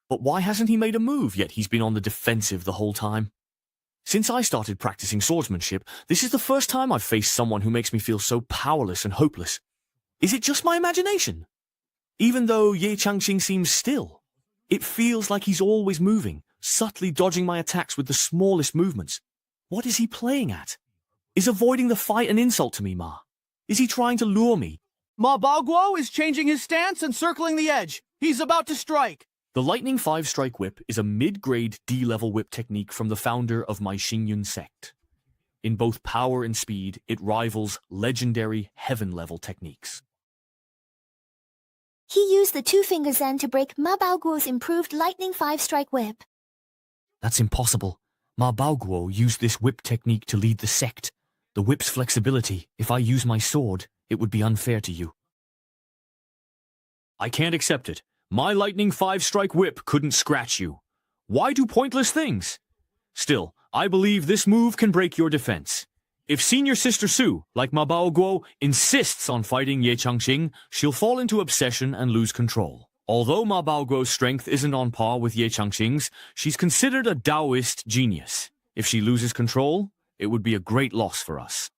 But why hasn't he made a move yet? He's been on the defensive the whole time. Since I started practicing swordsmanship, this is the first time I've faced someone who makes me feel so powerless and hopeless. Is it just my imagination? Even though Ye Changqing seems still, it feels like he's always moving, subtly dodging my attacks with the smallest movements. What is he playing at? Is avoiding the fight an insult to me, Ma? Is he trying to lure me? Mabaoguo is changing his stance and circling the edge. He's about to strike. The Lightning 5-Strike Whip is a mid-grade D-level whip technique from the founder of my Xingyun sect. In both power and speed, it rivals legendary heaven-level techniques. He used the two-finger Zen to break Mabaoguo's improved Lightning 5-Strike Whip. That's impossible. Mabaoguo used this whip technique to lead the sect. The whip's flexibility, if I use my sword, it would be unfair to you. I can't accept it. My Lightning 5-Strike Whip couldn't scratch you. Why do pointless things? Still, I believe this move can break your defense. If Senior Sister Su, like Mabaoguo, insists on fighting Ye Changqing, she'll fall into obsession and lose control. Although Mabaoguo's strength isn't on par with Ye Changqing's, she's considered a Taoist genius. If she loses control, it would be a great loss for us.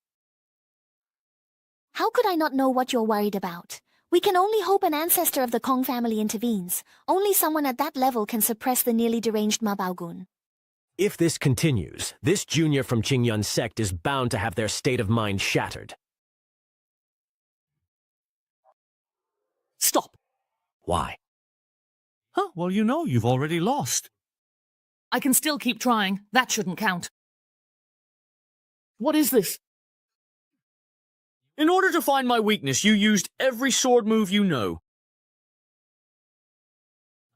How could I not know what you're worried about? We can only hope an ancestor of the Kong family intervenes. Only someone at that level can suppress the nearly deranged Mabaogun. If this continues, this junior from Qingyun sect is bound to have their state of mind shattered. Stop! Why? Huh, well, you know, you've already lost. I can still keep trying. That shouldn't count. What is this? In order to find my weakness, you used every sword move you know.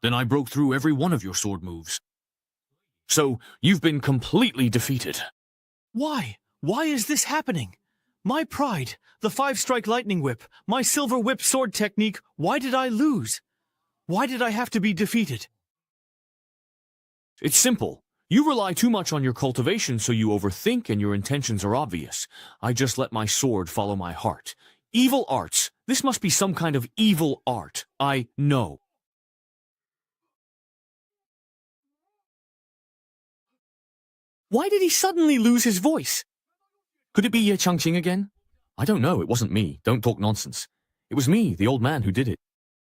Then I broke through every one of your sword moves. So, you've been completely defeated. Why? Why is this happening? My pride, the 5-Strike Lightning Whip, my silver whip sword technique, why did I lose? Why did I have to be defeated? It's simple. You rely too much on your cultivation, so you overthink and your intentions are obvious. I just let my sword follow my heart. Evil arts. This must be some kind of evil art. I know. Why did he suddenly lose his voice? Could it be Ye Changqing again? I don't know. It wasn't me. Don't talk nonsense. It was me, the old man, who did it.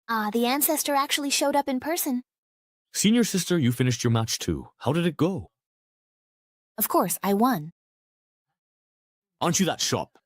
Ah, the ancestor actually showed up in person. Senior sister, you finished your match too. How did it go? Of course, I won. Aren't you that sharp?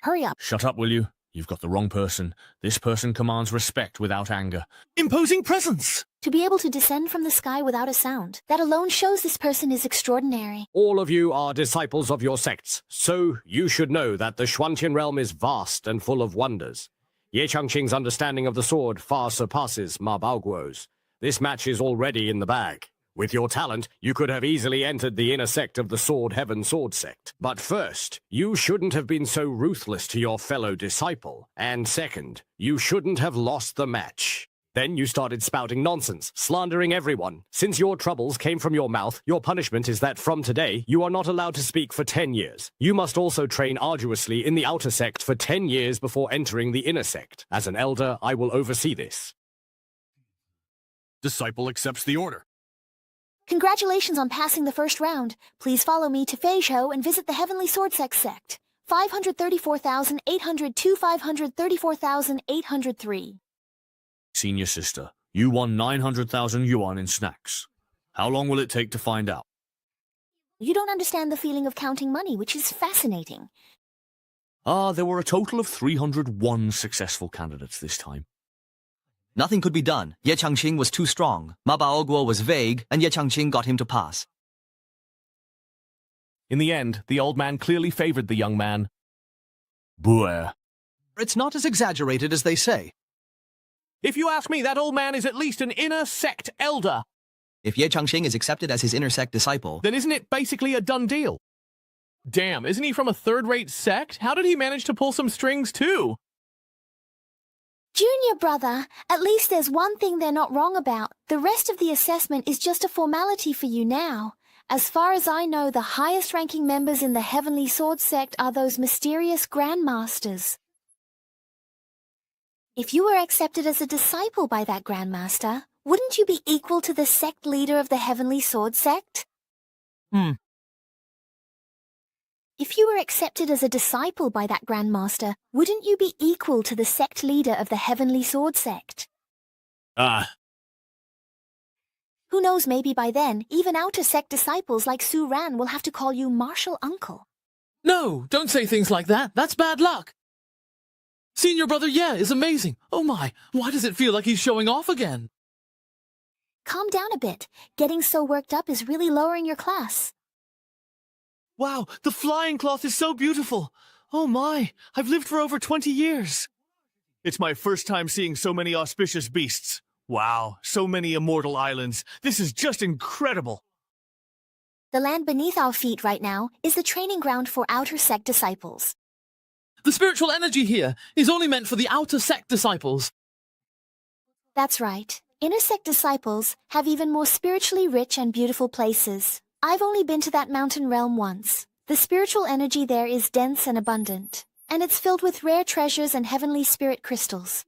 Hurry up. Shut up, will you? You've got the wrong person. This person commands respect without anger. Imposing presence! To be able to descend from the sky without a sound, that alone shows this person is extraordinary. All of you are disciples of your sects, so you should know that the Xuanqian realm is vast and full of wonders. Ye Changqing's understanding of the sword far surpasses Mabaoguo's. This match is already in the bag. With your talent, you could have easily entered the inner sect of the Sword Heaven Sword sect. But first, you shouldn't have been so ruthless to your fellow disciple. And second, you shouldn't have lost the match. Then you started spouting nonsense, slandering everyone. Since your troubles came from your mouth, your punishment is that from today, you are not allowed to speak for 10 years. You must also train arduously in the outer sect for 10 years before entering the inner sect. As an elder, I will oversee this. Disciple accepts the order. Congratulations on passing the first round. Please follow me to Feizhou and visit the Heavenly Sword sect. 534,802, 534,803. Senior sister, you won 900,000 yuan in snacks. How long will it take to find out? You don't understand the feeling of counting money, which is fascinating. There were a total of 301 successful candidates this time. Nothing could be done. Ye Changqing was too strong. Ma Baoguo was vague, and Ye Changqing got him to pass. In the end, the old man clearly favored the young man. Buer. It's not as exaggerated as they say. If you ask me, that old man is at least an inner sect elder. If Ye Changqing is accepted as his inner sect disciple, Then isn't it basically a done deal? Damn, isn't he from a third-rate sect? How did he manage to pull some strings, too? Junior brother, at least there's one thing they're not wrong about. The rest of the assessment is just a formality for you now. As far as I know, the highest-ranking members in the Heavenly Sword sect are those mysterious Grandmasters. If you were accepted as a disciple by that Grandmaster, wouldn't you be equal to the sect leader of the Heavenly Sword sect? If you were accepted as a disciple by that Grandmaster, wouldn't you be equal to the sect leader of the Heavenly Sword sect? Who knows, maybe by then, even outer sect disciples like Su Ran will have to call you Martial Uncle. No, don't say things like that. That's bad luck. Senior brother Ye is amazing. Oh my, why does it feel like he's showing off again? Calm down a bit. Getting so worked up is really lowering your class. Wow, the flying cloth is so beautiful. Oh my, I've lived for over 20 years. It's my first time seeing so many auspicious beasts. Wow, so many immortal islands. This is just incredible. The land beneath our feet right now is the training ground for outer sect disciples. The spiritual energy here is only meant for the outer sect disciples. That's right. Inner sect disciples have even more spiritually rich and beautiful places. I've only been to that mountain realm once. The spiritual energy there is dense and abundant, and it's filled with rare treasures and heavenly spirit crystals.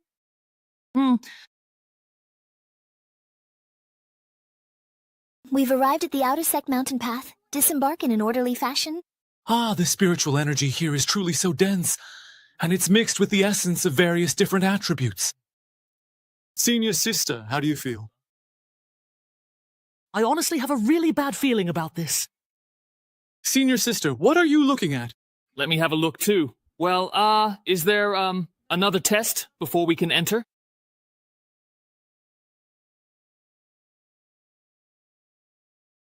We've arrived at the outer sect mountain path. Disembark in an orderly fashion. The spiritual energy here is truly so dense, and it's mixed with the essence of various different attributes. Senior sister, how do you feel? I honestly have a really bad feeling about this. Senior sister, what are you looking at? Let me have a look too. Well, is there, another test before we can enter?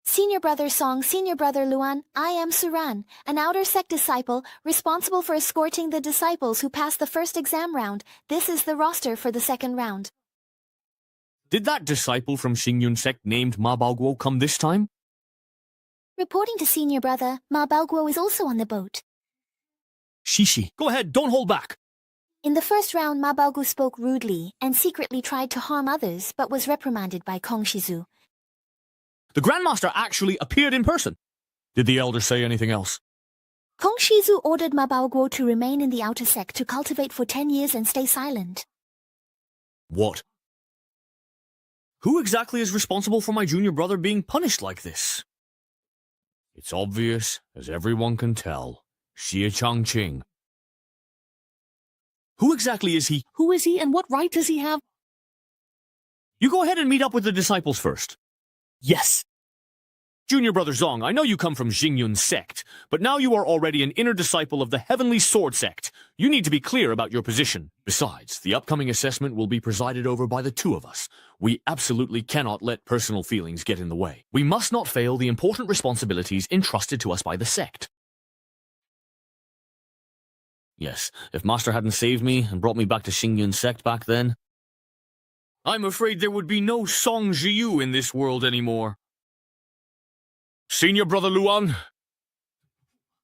Senior Brother Song, Senior Brother Luan, I am Suran, an outer sect disciple responsible for escorting the disciples who passed the first exam round. This is the roster for the second round. Did that disciple from Xingyun sect named Ma Baoguo come this time? Reporting to Senior Brother, Ma Baoguo is also on the boat. Shishi, go ahead, don't hold back. In the first round, Ma Baoguo spoke rudely and secretly tried to harm others, but was reprimanded by Kong Shizu. The Grandmaster actually appeared in person. Did the Elder say anything else? Kong Shizu ordered Ma Baoguo to remain in the outer sect to cultivate for 10 years and stay silent. What? Who exactly is responsible for my junior brother being punished like this? It's obvious, as everyone can tell. Xie Changqing. Who exactly is he? Who is he and what right does he have? You go ahead and meet up with the disciples first. Yes. Junior Brother Zong, I know you come from Xingyun sect, but now you are already an inner disciple of the Heavenly Sword sect. You need to be clear about your position. Besides, the upcoming assessment will be presided over by the two of us. We absolutely cannot let personal feelings get in the way. We must not fail the important responsibilities entrusted to us by the sect. Yes, if Master hadn't saved me and brought me back to Xingyun sect back then, I'm afraid there would be no Song Jiu in this world anymore. Senior Brother Luan,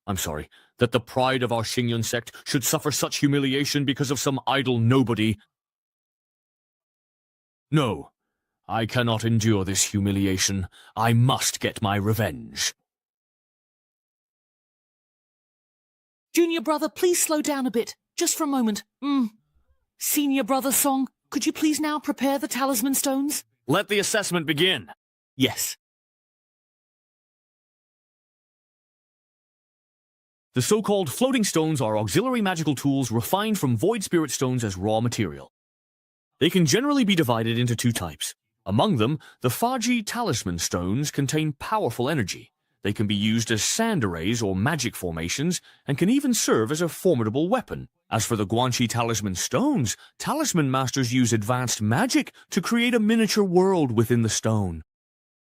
I'm sorry that the pride of our Xingyun sect should suffer such humiliation because of some idle nobody. No, I cannot endure this humiliation. I must get my revenge. Junior brother, please slow down a bit, just for a moment. Senior brother Song, could you please now prepare the talisman stones? Let the assessment begin. Yes. The so-called floating stones are auxiliary magical tools refined from void spirit stones as raw material. They can generally be divided into two types. Among them, the Faji talisman stones contain powerful energy. They can be used as sand arrays or magic formations, and can even serve as a formidable weapon. As for the Guanxi talisman stones, talisman masters use advanced magic to create a miniature world within the stone.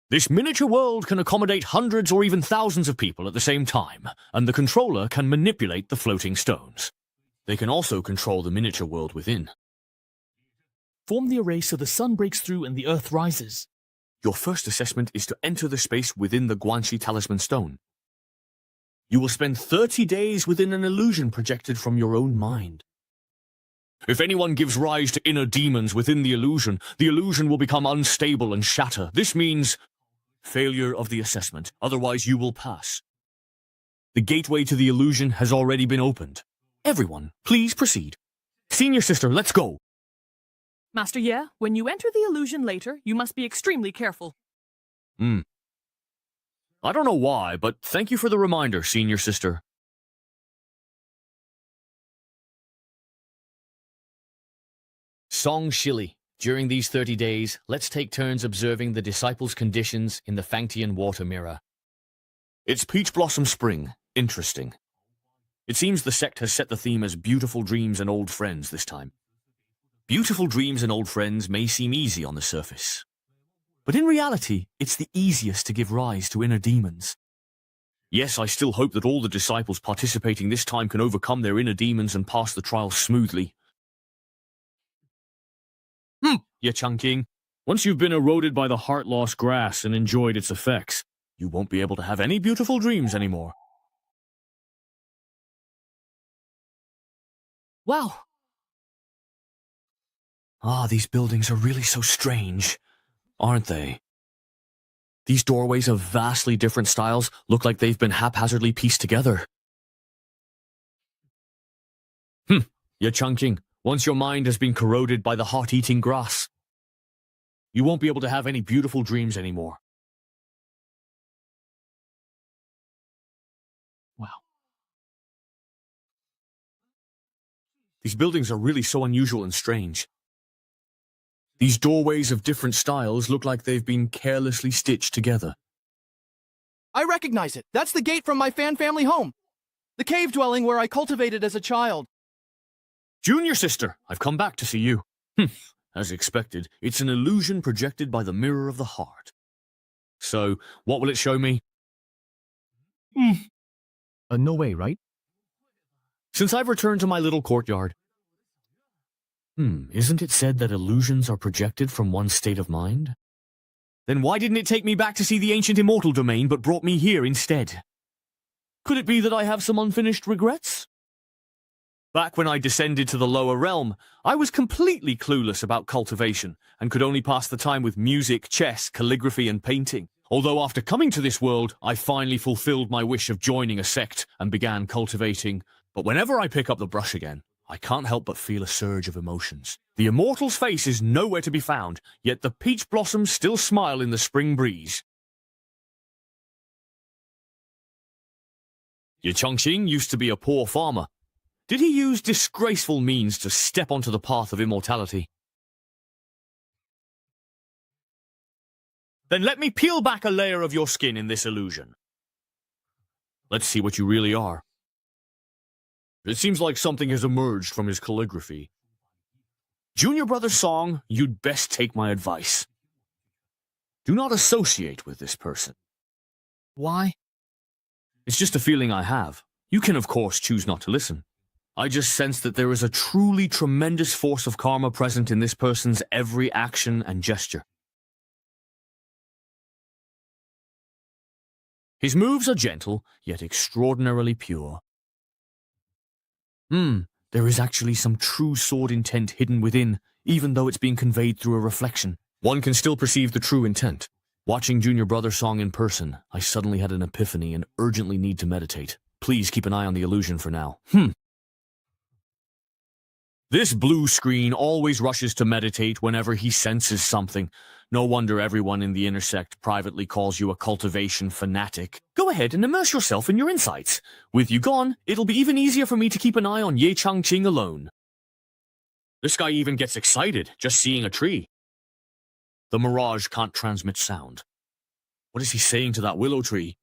This miniature world can accommodate hundreds or even thousands of people at the same time, and the controller can manipulate the floating stones. They can also control the miniature world within. Form the array so the sun breaks through and the earth rises. Your first assessment is to enter the space within the Guanxi talisman stone. You will spend 30 days within an illusion projected from your own mind. If anyone gives rise to inner demons within the illusion will become unstable and shatter. This means failure of the assessment, otherwise you will pass. The gateway to the illusion has already been opened. Everyone, please proceed. Senior sister, let's go. Master Ye, when you enter the illusion later, you must be extremely careful. I don't know why, but thank you for the reminder, senior sister. Song Shili. During these 30 days, let's take turns observing the disciples' conditions in the Fangtian water mirror. It's Peach Blossom Spring. Interesting. It seems the sect has set the theme as beautiful dreams and old friends this time. Beautiful dreams and old friends may seem easy on the surface, but in reality, it's the easiest to give rise to inner demons. Yes, I still hope that all the disciples participating this time can overcome their inner demons and pass the trial smoothly. Ye Changqing, once you've been eroded by the heart-loss grass and enjoyed its effects, you won't be able to have any beautiful dreams anymore. Wow. These buildings are really so strange, aren't they? These doorways of vastly different styles look like they've been haphazardly pieced together. Ye Changqing, once your mind has been corroded by the heart-eating grass, you won't be able to have any beautiful dreams anymore. Wow. These buildings are really so unusual and strange. These doorways of different styles look like they've been carelessly stitched together. I recognize it. That's the gate from my fan family home. The cave dwelling where I cultivated as a child. Junior sister, I've come back to see you. As expected, it's an illusion projected by the mirror of the heart. So, what will it show me? No way, right? Since I've returned to my little courtyard. Isn't it said that illusions are projected from one's state of mind? Then why didn't it take me back to see the ancient immortal domain but brought me here instead? Could it be that I have some unfinished regrets? Back when I descended to the lower realm, I was completely clueless about cultivation and could only pass the time with music, chess, calligraphy, and painting. Although after coming to this world, I finally fulfilled my wish of joining a sect and began cultivating. But whenever I pick up the brush again, I can't help but feel a surge of emotions. The immortal's face is nowhere to be found, yet the peach blossoms still smile in the spring breeze. Ye Changqing used to be a poor farmer. Did he use disgraceful means to step onto the path of immortality? Then let me peel back a layer of your skin in this illusion. Let's see what you really are. It seems like something has emerged from his calligraphy. Junior brother Song, you'd best take my advice. Do not associate with this person. Why? It's just a feeling I have. You can, of course, choose not to listen. I just sense that there is a truly tremendous force of karma present in this person's every action and gesture. His moves are gentle, yet extraordinarily pure. There is actually some true sword intent hidden within, even though it's being conveyed through a reflection. One can still perceive the true intent. Watching Junior Brother Song in person, I suddenly had an epiphany and urgently need to meditate. Please keep an eye on the illusion for now. This blue screen always rushes to meditate whenever he senses something. No wonder everyone in the intersect privately calls you a cultivation fanatic. Go ahead and immerse yourself in your insights. With you gone, it'll be even easier for me to keep an eye on Ye Changqing alone. This guy even gets excited just seeing a tree. The mirage can't transmit sound. What is he saying to that willow tree?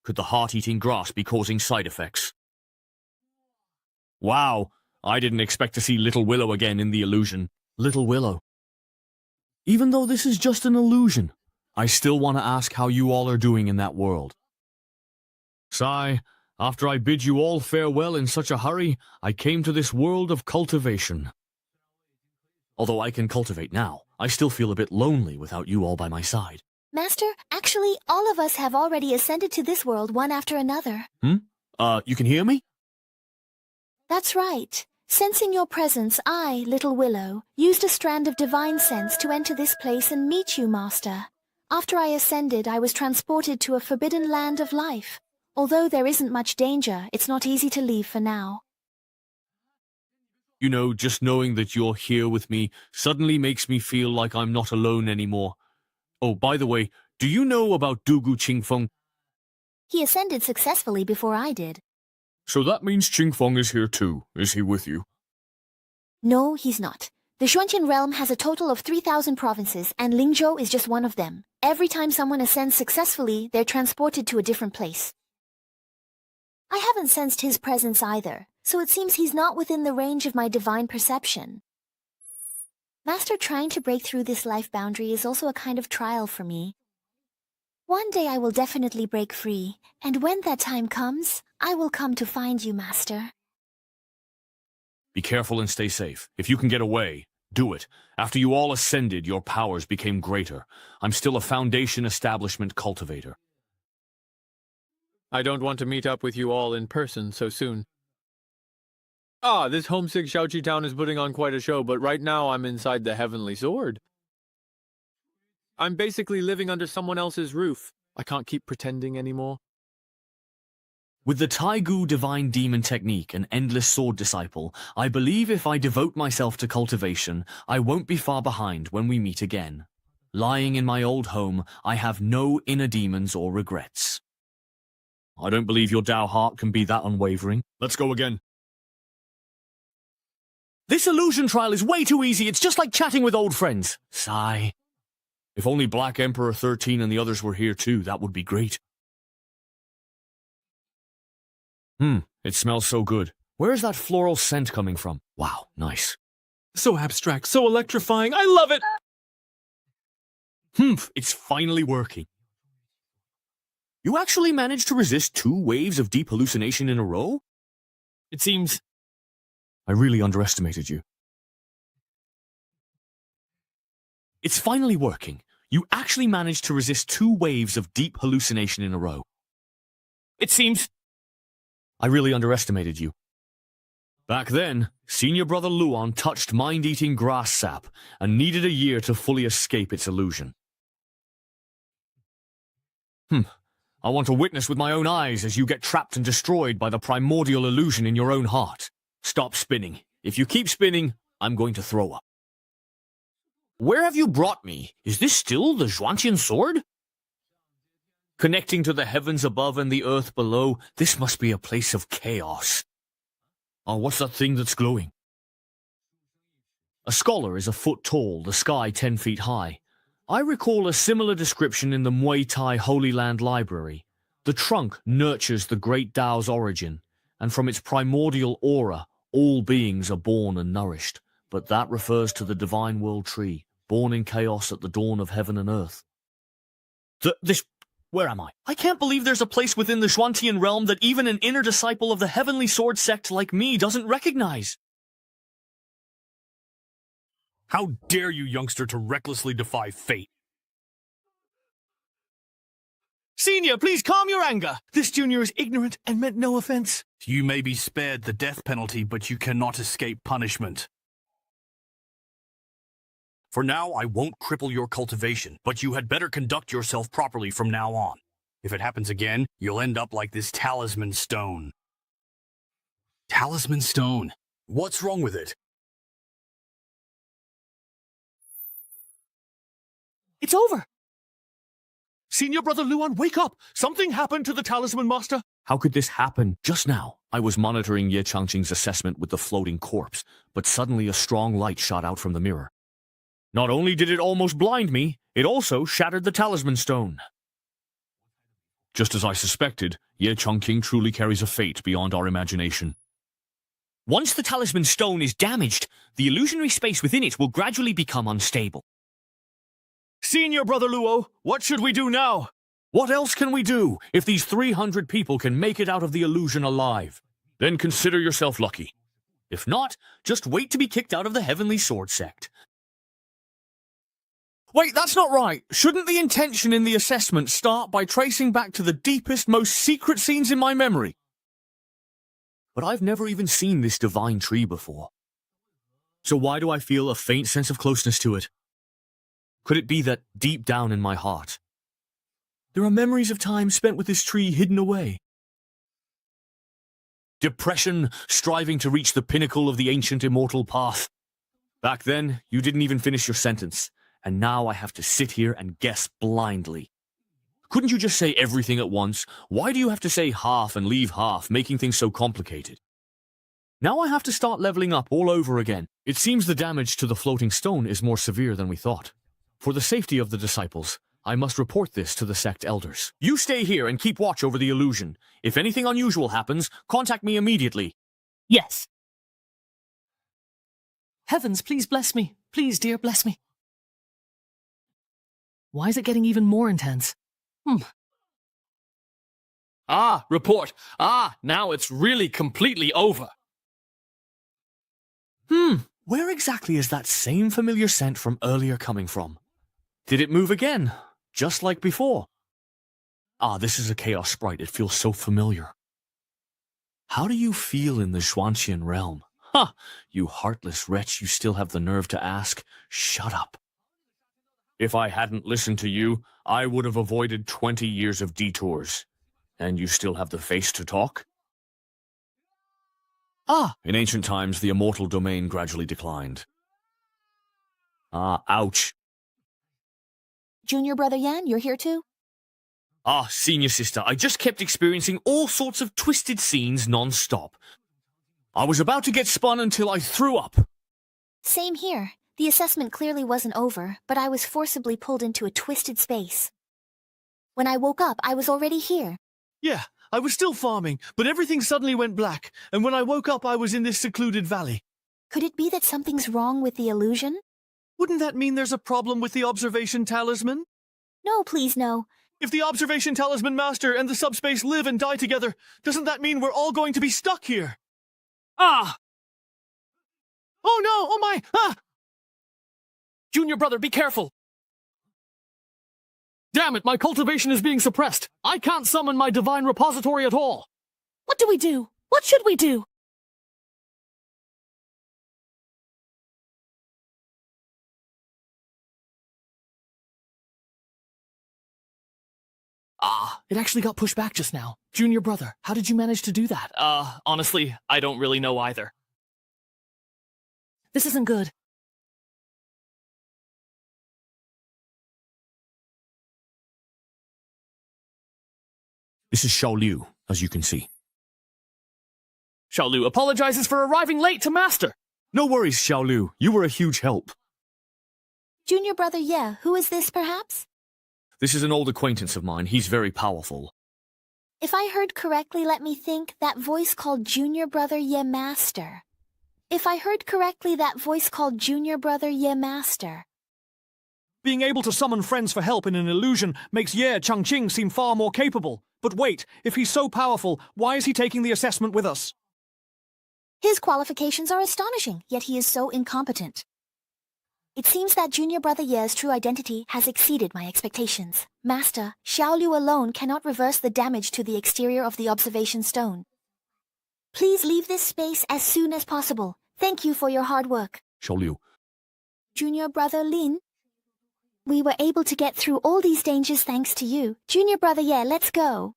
Could the heart-eating grass be causing side effects? Wow, I didn't expect to see Little Willow again in the illusion. Little Willow. Even though this is just an illusion, I still want to ask how you all are doing in that world. Sigh, after I bid you all farewell in such a hurry, I came to this world of cultivation. Although I can cultivate now, I still feel a bit lonely without you all by my side. Master, actually, all of us have already ascended to this world one after another. You can hear me? That's right. Sensing your presence, I, Little Willow, used a strand of divine sense to enter this place and meet you, Master. After I ascended, I was transported to a forbidden land of life. Although there isn't much danger, it's not easy to leave for now. You know, just knowing that you're here with me suddenly makes me feel like I'm not alone anymore. Oh, by the way, do you know about Dugu Qingfeng? He ascended successfully before I did. So that means Qingfeng is here too. Is he with you? No, he's not. The Xuanqian realm has a total of 3,000 provinces, and Lingzhou is just one of them. Every time someone ascends successfully, they're transported to a different place. I haven't sensed his presence either, so it seems he's not within the range of my divine perception. Master, trying to break through this life boundary is also a kind of trial for me. One day I will definitely break free, and when that time comes, I will come to find you, Master. Be careful and stay safe. If you can get away, do it. After you all ascended, your powers became greater. I'm still a Foundation establishment cultivator. I don't want to meet up with you all in person so soon. This homesick Xiaoqi town is putting on quite a show, but right now I'm inside the Heavenly Sword. I'm basically living under someone else's roof. I can't keep pretending anymore. With the Taigu Divine Demon Technique and Endless Sword Disciple, I believe if I devote myself to cultivation, I won't be far behind when we meet again. Lying in my old home, I have no inner demons or regrets. I don't believe your Dao heart can be that unwavering. Let's go again. This illusion trial is way too easy. It's just like chatting with old friends. Sigh. If only Black Emperor 13 and the others were here too, that would be great. It smells so good. Where is that floral scent coming from? Wow, nice. So abstract, so electrifying. I love it! It's finally working. You actually managed to resist 2 waves of deep hallucination in a row? It seems I really underestimated you. It's finally working. You actually managed to resist 2 waves of deep hallucination in a row. It seems I really underestimated you. Back then, Senior Brother Luan touched mind-eating grass sap and needed a year to fully escape its illusion. I want to witness with my own eyes as you get trapped and destroyed by the primordial illusion in your own heart. Stop spinning. If you keep spinning, I'm going to throw up. Where have you brought me? Is this still the Xuanqian sword? Connecting to the heavens above and the earth below, this must be a place of chaos. Oh, what's that thing that's glowing? A scholar is a foot tall, the sky 10 feet high. I recall a similar description in the Muay Thai Holy Land Library. The trunk nurtures the great Tao's origin, and from its primordial aura, all beings are born and nourished. But that refers to the divine world tree, born in chaos at the dawn of heaven and earth. Where am I? I can't believe there's a place within the Xuantian realm that even an inner disciple of the Heavenly Sword sect like me doesn't recognize. How dare you, youngster, to recklessly defy fate? Senior, please calm your anger. This junior is ignorant and meant no offense. You may be spared the death penalty, but you cannot escape punishment. For now, I won't cripple your cultivation, but you had better conduct yourself properly from now on. If it happens again, you'll end up like this talisman stone. Talisman stone? What's wrong with it? It's over. Senior Brother Luan, wake up! Something happened to the Talisman Master. How could this happen just now? I was monitoring Ye Changqing's assessment with the floating corpse, but suddenly a strong light shot out from the mirror. Not only did it almost blind me, it also shattered the talisman stone. Just as I suspected, Ye Changqing truly carries a fate beyond our imagination. Once the talisman stone is damaged, the illusionary space within it will gradually become unstable. Senior Brother Luo, what should we do now? What else can we do if these 300 people can make it out of the illusion alive? Then consider yourself lucky. If not, just wait to be kicked out of the Heavenly Sword sect. Wait, that's not right. Shouldn't the intention in the assessment start by tracing back to the deepest, most secret scenes in my memory? But I've never even seen this divine tree before. So why do I feel a faint sense of closeness to it? Could it be that deep down in my heart, there are memories of time spent with this tree hidden away? Depression, striving to reach the pinnacle of the ancient immortal path. Back then, you didn't even finish your sentence, and now I have to sit here and guess blindly. Couldn't you just say everything at once? Why do you have to say half and leave half, making things so complicated? Now I have to start leveling up all over again. It seems the damage to the floating stone is more severe than we thought. For the safety of the disciples, I must report this to the sect elders. You stay here and keep watch over the illusion. If anything unusual happens, contact me immediately. Yes. Heavens, please bless me. Please, dear, bless me. Why is it getting even more intense? Ah, report. Ah, now it's really completely over. Where exactly is that same familiar scent from earlier coming from? Did it move again, just like before? Ah, this is a chaos sprite. It feels so familiar. How do you feel in the Xuanqian realm? You heartless wretch, you still have the nerve to ask? Shut up. If I hadn't listened to you, I would have avoided 20 years of detours. And you still have the face to talk? In ancient times, the immortal domain gradually declined. Ouch. Junior Brother Yan, you're here too? Senior sister, I just kept experiencing all sorts of twisted scenes non-stop. I was about to get spun until I threw up. Same here. The assessment clearly wasn't over, but I was forcibly pulled into a twisted space. When I woke up, I was already here. Yeah, I was still farming, but everything suddenly went black, and when I woke up I was in this secluded valley. Could it be that something's wrong with the illusion? Wouldn't that mean there's a problem with the observation talisman? No, please no. If the observation talisman master and the subspace live and die together, doesn't that mean we're all going to be stuck here? Ah! Oh no! Oh my! Ah! Junior brother, be careful! Damn it, my cultivation is being suppressed. I can't summon my divine repository at all. What do we do? What should we do? It actually got pushed back just now. Junior brother, how did you manage to do that? Honestly, I don't really know either. This isn't good. This is Xiao Liu, as you can see. Xiao Lu apologizes for arriving late to Master. No worries, Xiao Liu. You were a huge help. Junior Brother Ye, who is this perhaps? This is an old acquaintance of mine. He's very powerful. If I heard correctly, let me think, that voice called Junior Brother Ye Master. If I heard correctly, that voice called Junior Brother Ye Master. Being able to summon friends for help in an illusion makes Ye Changqing seem far more capable. But wait, if he's so powerful, why is he taking the assessment with us? His qualifications are astonishing, yet he is so incompetent. It seems that Junior Brother Ye's true identity has exceeded my expectations. Master, Xiao Liu alone cannot reverse the damage to the exterior of the observation stone. Please leave this space as soon as possible. Thank you for your hard work. Xiao Liu. Junior Brother Lin? We were able to get through all these dangers thanks to you. Junior Brother Ye, let's go.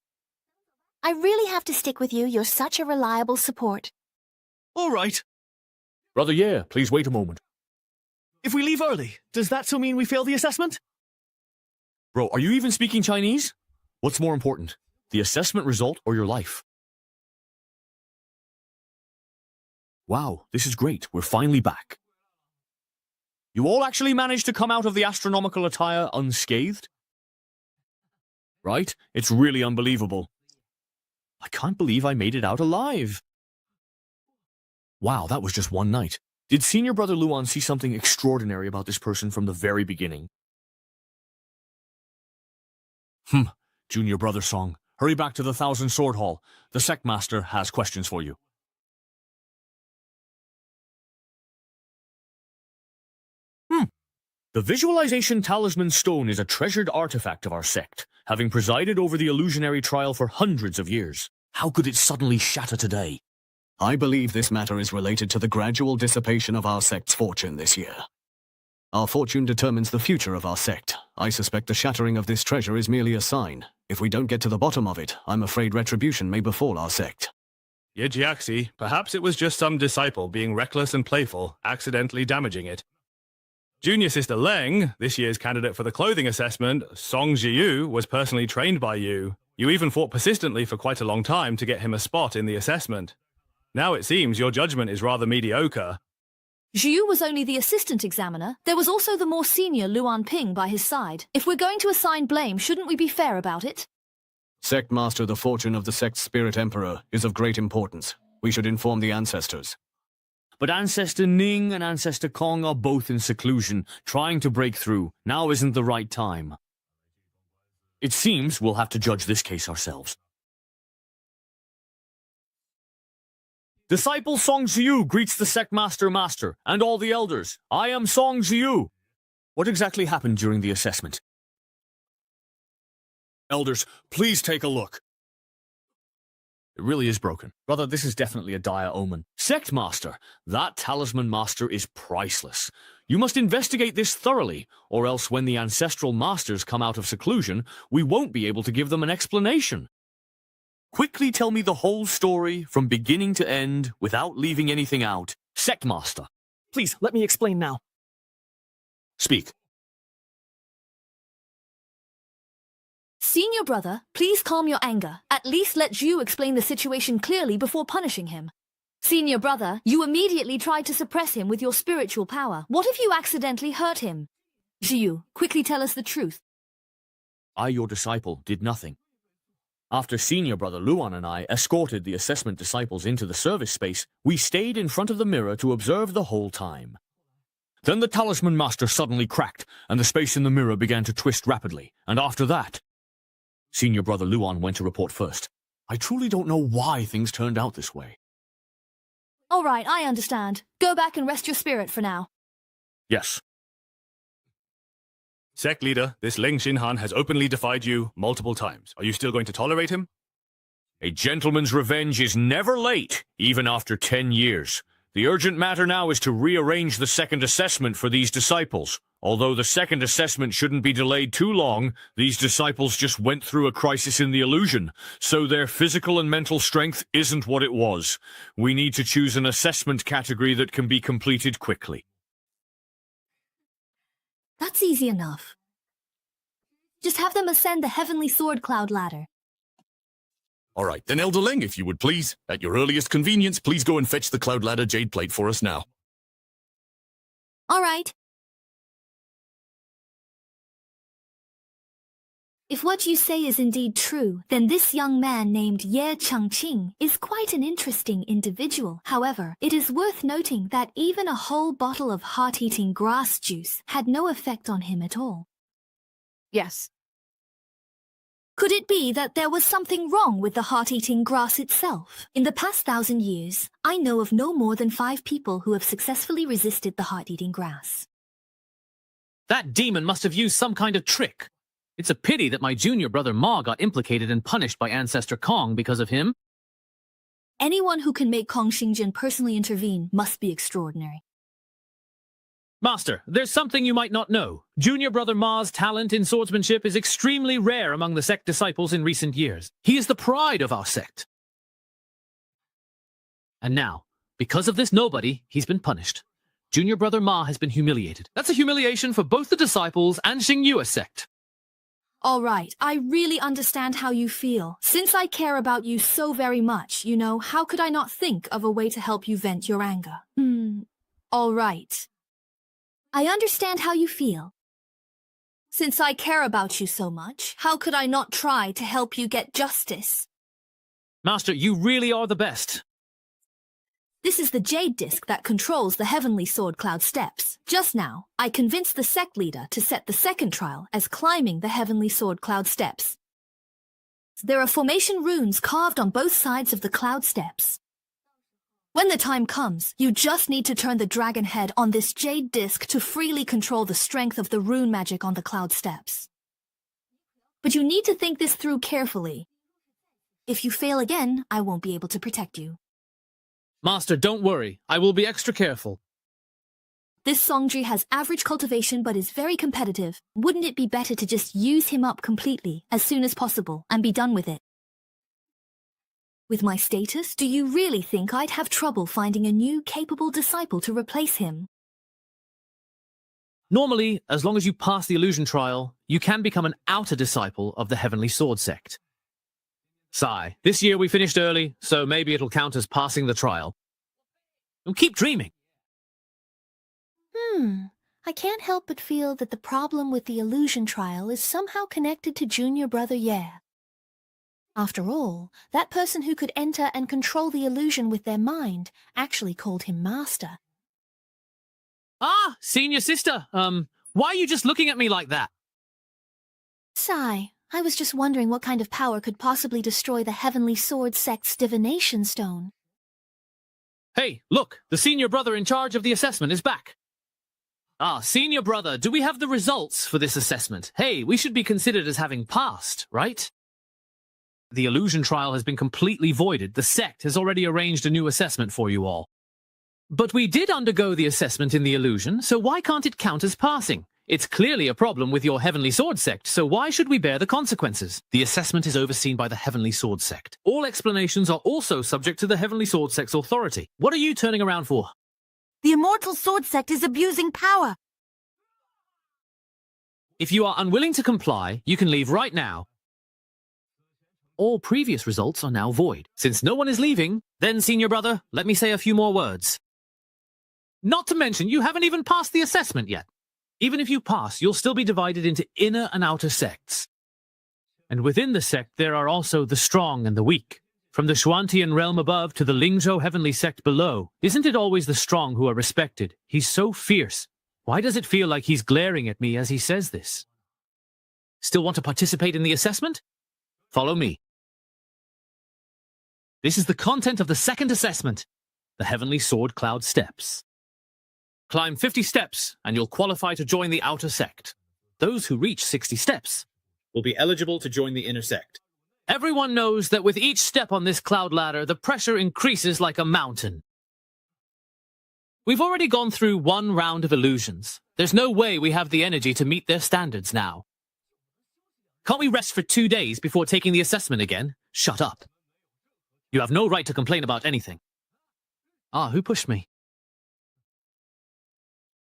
I really have to stick with you. You're such a reliable support. All right. Brother Ye, please wait a moment. If we leave early, does that still mean we fail the assessment? Bro, are you even speaking Chinese? What's more important, the assessment result or your life? Wow, this is great. We're finally back. You all actually managed to come out of the astronomical attire unscathed? Right? It's really unbelievable. I can't believe I made it out alive. Wow, that was just one night. Did Senior Brother Luan see something extraordinary about this person from the very beginning? Junior Brother Song, hurry back to the Thousand Sword Hall. The Sect Master has questions for you. The Visualization Talisman Stone is a treasured artifact of our sect, having presided over the illusionary trial for hundreds of years. How could it suddenly shatter today? I believe this matter is related to the gradual dissipation of our sect's fortune this year. Our fortune determines the future of our sect. I suspect the shattering of this treasure is merely a sign. If we don't get to the bottom of it, I'm afraid retribution may befall our sect. Yejiaxi, perhaps it was just some disciple being reckless and playful, accidentally damaging it. Junior Sister Leng, this year's candidate for the clothing assessment, Song Jiyu, was personally trained by you. You even fought persistently for quite a long time to get him a spot in the assessment. Now it seems your judgment is rather mediocre. Jiu was only the assistant examiner. There was also the more senior Luan Ping by his side. If we're going to assign blame, shouldn't we be fair about it? Sect Master, the fortune of the sect's Spirit Emperor is of great importance. We should inform the ancestors. But Ancestor Ning and Ancestor Kong are both in seclusion, trying to break through. Now isn't the right time. It seems we'll have to judge this case ourselves. Disciple Song Ziyu greets the Sect Master and all the elders. I am Song Ziyu. What exactly happened during the assessment? Elders, please take a look. It really is broken. Brother, this is definitely a dire omen. Sect Master, that Talisman Master is priceless. You must investigate this thoroughly, or else when the Ancestral Masters come out of seclusion, we won't be able to give them an explanation. Quickly tell me the whole story, from beginning to end, without leaving anything out. Sect Master. Please, let me explain now. Speak. Senior brother, please calm your anger. At least let Jiu explain the situation clearly before punishing him. Senior brother, you immediately tried to suppress him with your spiritual power. What if you accidentally hurt him? Jiu, quickly tell us the truth. I, your disciple, did nothing. After Senior Brother Luan and I escorted the assessment disciples into the service space, we stayed in front of the mirror to observe the whole time. Then the Talisman Master suddenly cracked, and the space in the mirror began to twist rapidly, and after that, Senior Brother Luan went to report first. I truly don't know why things turned out this way. All right, I understand. Go back and rest your spirit for now. Yes. Sect leader, this Ling Xinhan has openly defied you multiple times. Are you still going to tolerate him? A gentleman's revenge is never late, even after 10 years. The urgent matter now is to rearrange the second assessment for these disciples. Although the second assessment shouldn't be delayed too long, these disciples just went through a crisis in the illusion, so their physical and mental strength isn't what it was. We need to choose an assessment category that can be completed quickly. That's easy enough. Just have them ascend the Heavenly Sword Cloud ladder. All right, then Elder Ling, if you would please. At your earliest convenience, please go and fetch the Cloud Ladder Jade Plate for us now. All right. If what you say is indeed true, then this young man named Ye Changqing is quite an interesting individual. However, it is worth noting that even a whole bottle of heart-eating grass juice had no effect on him at all. Yes. Could it be that there was something wrong with the heart-eating grass itself? In the past 1,000 years, I know of no more than 5 people who have successfully resisted the heart-eating grass. That demon must have used some kind of trick. It's a pity that my junior brother Ma got implicated and punished by Ancestor Kong because of him. Anyone who can make Kong Xingjin personally intervene must be extraordinary. Master, there's something you might not know. Junior brother Ma's talent in swordsmanship is extremely rare among the sect disciples in recent years. He is the pride of our sect. And now, because of this nobody, he's been punished. Junior brother Ma has been humiliated. That's a humiliation for both the disciples and Xingyue sect. All right, I really understand how you feel. Since I care about you so very much, you know, how could I not think of a way to help you vent your anger? All right. I understand how you feel. Since I care about you so much, how could I not try to help you get justice? Master, you really are the best. This is the jade disc that controls the Heavenly Sword Cloud steps. Just now, I convinced the sect leader to set the second trial as climbing the Heavenly Sword Cloud steps. There are formation runes carved on both sides of the cloud steps. When the time comes, you just need to turn the dragon head on this jade disc to freely control the strength of the rune magic on the cloud steps. But you need to think this through carefully. If you fail again, I won't be able to protect you. Master, don't worry. I will be extra careful. This Songji has average cultivation but is very competitive. Wouldn't it be better to just use him up completely as soon as possible and be done with it? With my status, do you really think I'd have trouble finding a new, capable disciple to replace him? Normally, as long as you pass the illusion trial, you can become an outer disciple of the Heavenly Sword sect. Sigh, this year we finished early, so maybe it'll count as passing the trial. And keep dreaming. I can't help but feel that the problem with the illusion trial is somehow connected to Junior Brother Ye. After all, that person who could enter and control the illusion with their mind actually called him Master. Ah, senior sister, why are you just looking at me like that? Sigh, I was just wondering what kind of power could possibly destroy the Heavenly Sword sect's divination stone. Hey, look, the senior brother in charge of the assessment is back. Ah, senior brother, do we have the results for this assessment? Hey, we should be considered as having passed, right? The illusion trial has been completely voided. The sect has already arranged a new assessment for you all. But we did undergo the assessment in the illusion, so why can't it count as passing? It's clearly a problem with your Heavenly Sword sect, so why should we bear the consequences? The assessment is overseen by the Heavenly Sword sect. All explanations are also subject to the Heavenly Sword sect's authority. What are you turning around for? The Immortal Sword sect is abusing power. If you are unwilling to comply, you can leave right now. All previous results are now void. Since no one is leaving, then, senior brother, let me say a few more words. Not to mention, you haven't even passed the assessment yet. Even if you pass, you'll still be divided into inner and outer sects. And within the sect, there are also the strong and the weak. From the Xuantian realm above to the Lingzhou heavenly sect below, isn't it always the strong who are respected? He's so fierce. Why does it feel like he's glaring at me as he says this? Still want to participate in the assessment? Follow me. This is the content of the second assessment, the Heavenly Sword Cloud Steps. Climb 50 steps, and you'll qualify to join the outer sect. Those who reach 60 steps will be eligible to join the inner sect. Everyone knows that with each step on this cloud ladder, the pressure increases like a mountain. We've already gone through one round of illusions. There's no way we have the energy to meet their standards now. Can't we rest for 2 days before taking the assessment again? Shut up. You have no right to complain about anything. Ah, who pushed me?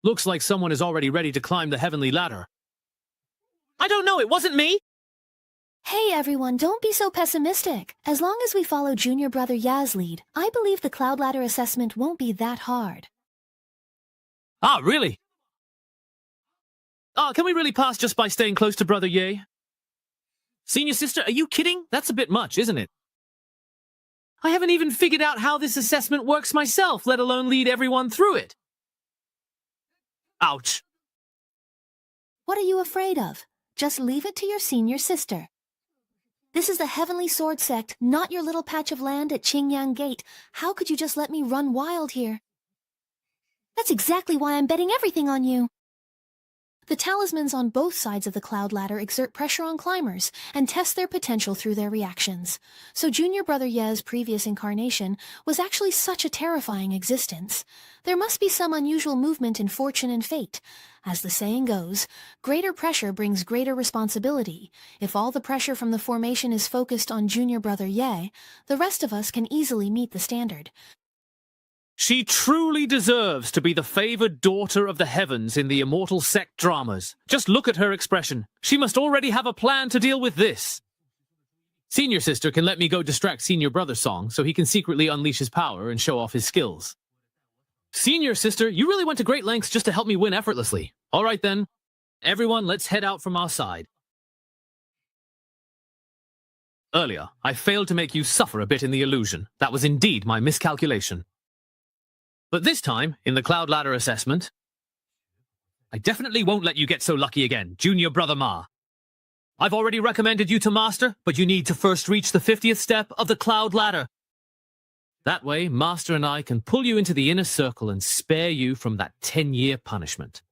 Looks like someone is already ready to climb the heavenly ladder. I don't know, it wasn't me! Hey everyone, don't be so pessimistic. As long as we follow Junior Brother Ya's lead, I believe the Cloud Ladder assessment won't be that hard. Ah, really? Ah, can we really pass just by staying close to Brother Ye? Senior sister, are you kidding? That's a bit much, isn't it? I haven't even figured out how this assessment works myself, let alone lead everyone through it. Ouch. What are you afraid of? Just leave it to your senior sister. This is the Heavenly Sword sect, not your little patch of land at Qingyang Gate. How could you just let me run wild here? That's exactly why I'm betting everything on you. The talismans on both sides of the cloud ladder exert pressure on climbers and test their potential through their reactions. So Junior Brother Ye's previous incarnation was actually such a terrifying existence. There must be some unusual movement in fortune and fate. As the saying goes, greater pressure brings greater responsibility. If all the pressure from the formation is focused on Junior Brother Ye, the rest of us can easily meet the standard. She truly deserves to be the favored daughter of the heavens in the immortal sect dramas. Just look at her expression. She must already have a plan to deal with this. Senior sister can let me go distract senior brother Song so he can secretly unleash his power and show off his skills. Senior sister, you really went to great lengths just to help me win effortlessly. All right then. Everyone, let's head out from our side. Earlier, I failed to make you suffer a bit in the illusion. That was indeed my miscalculation. But this time, in the Cloud Ladder assessment, I definitely won't let you get so lucky again, Junior Brother Ma. I've already recommended you to Master, but you need to first reach the 50th step of the Cloud Ladder. That way, Master and I can pull you into the inner circle and spare you from that 10-year punishment.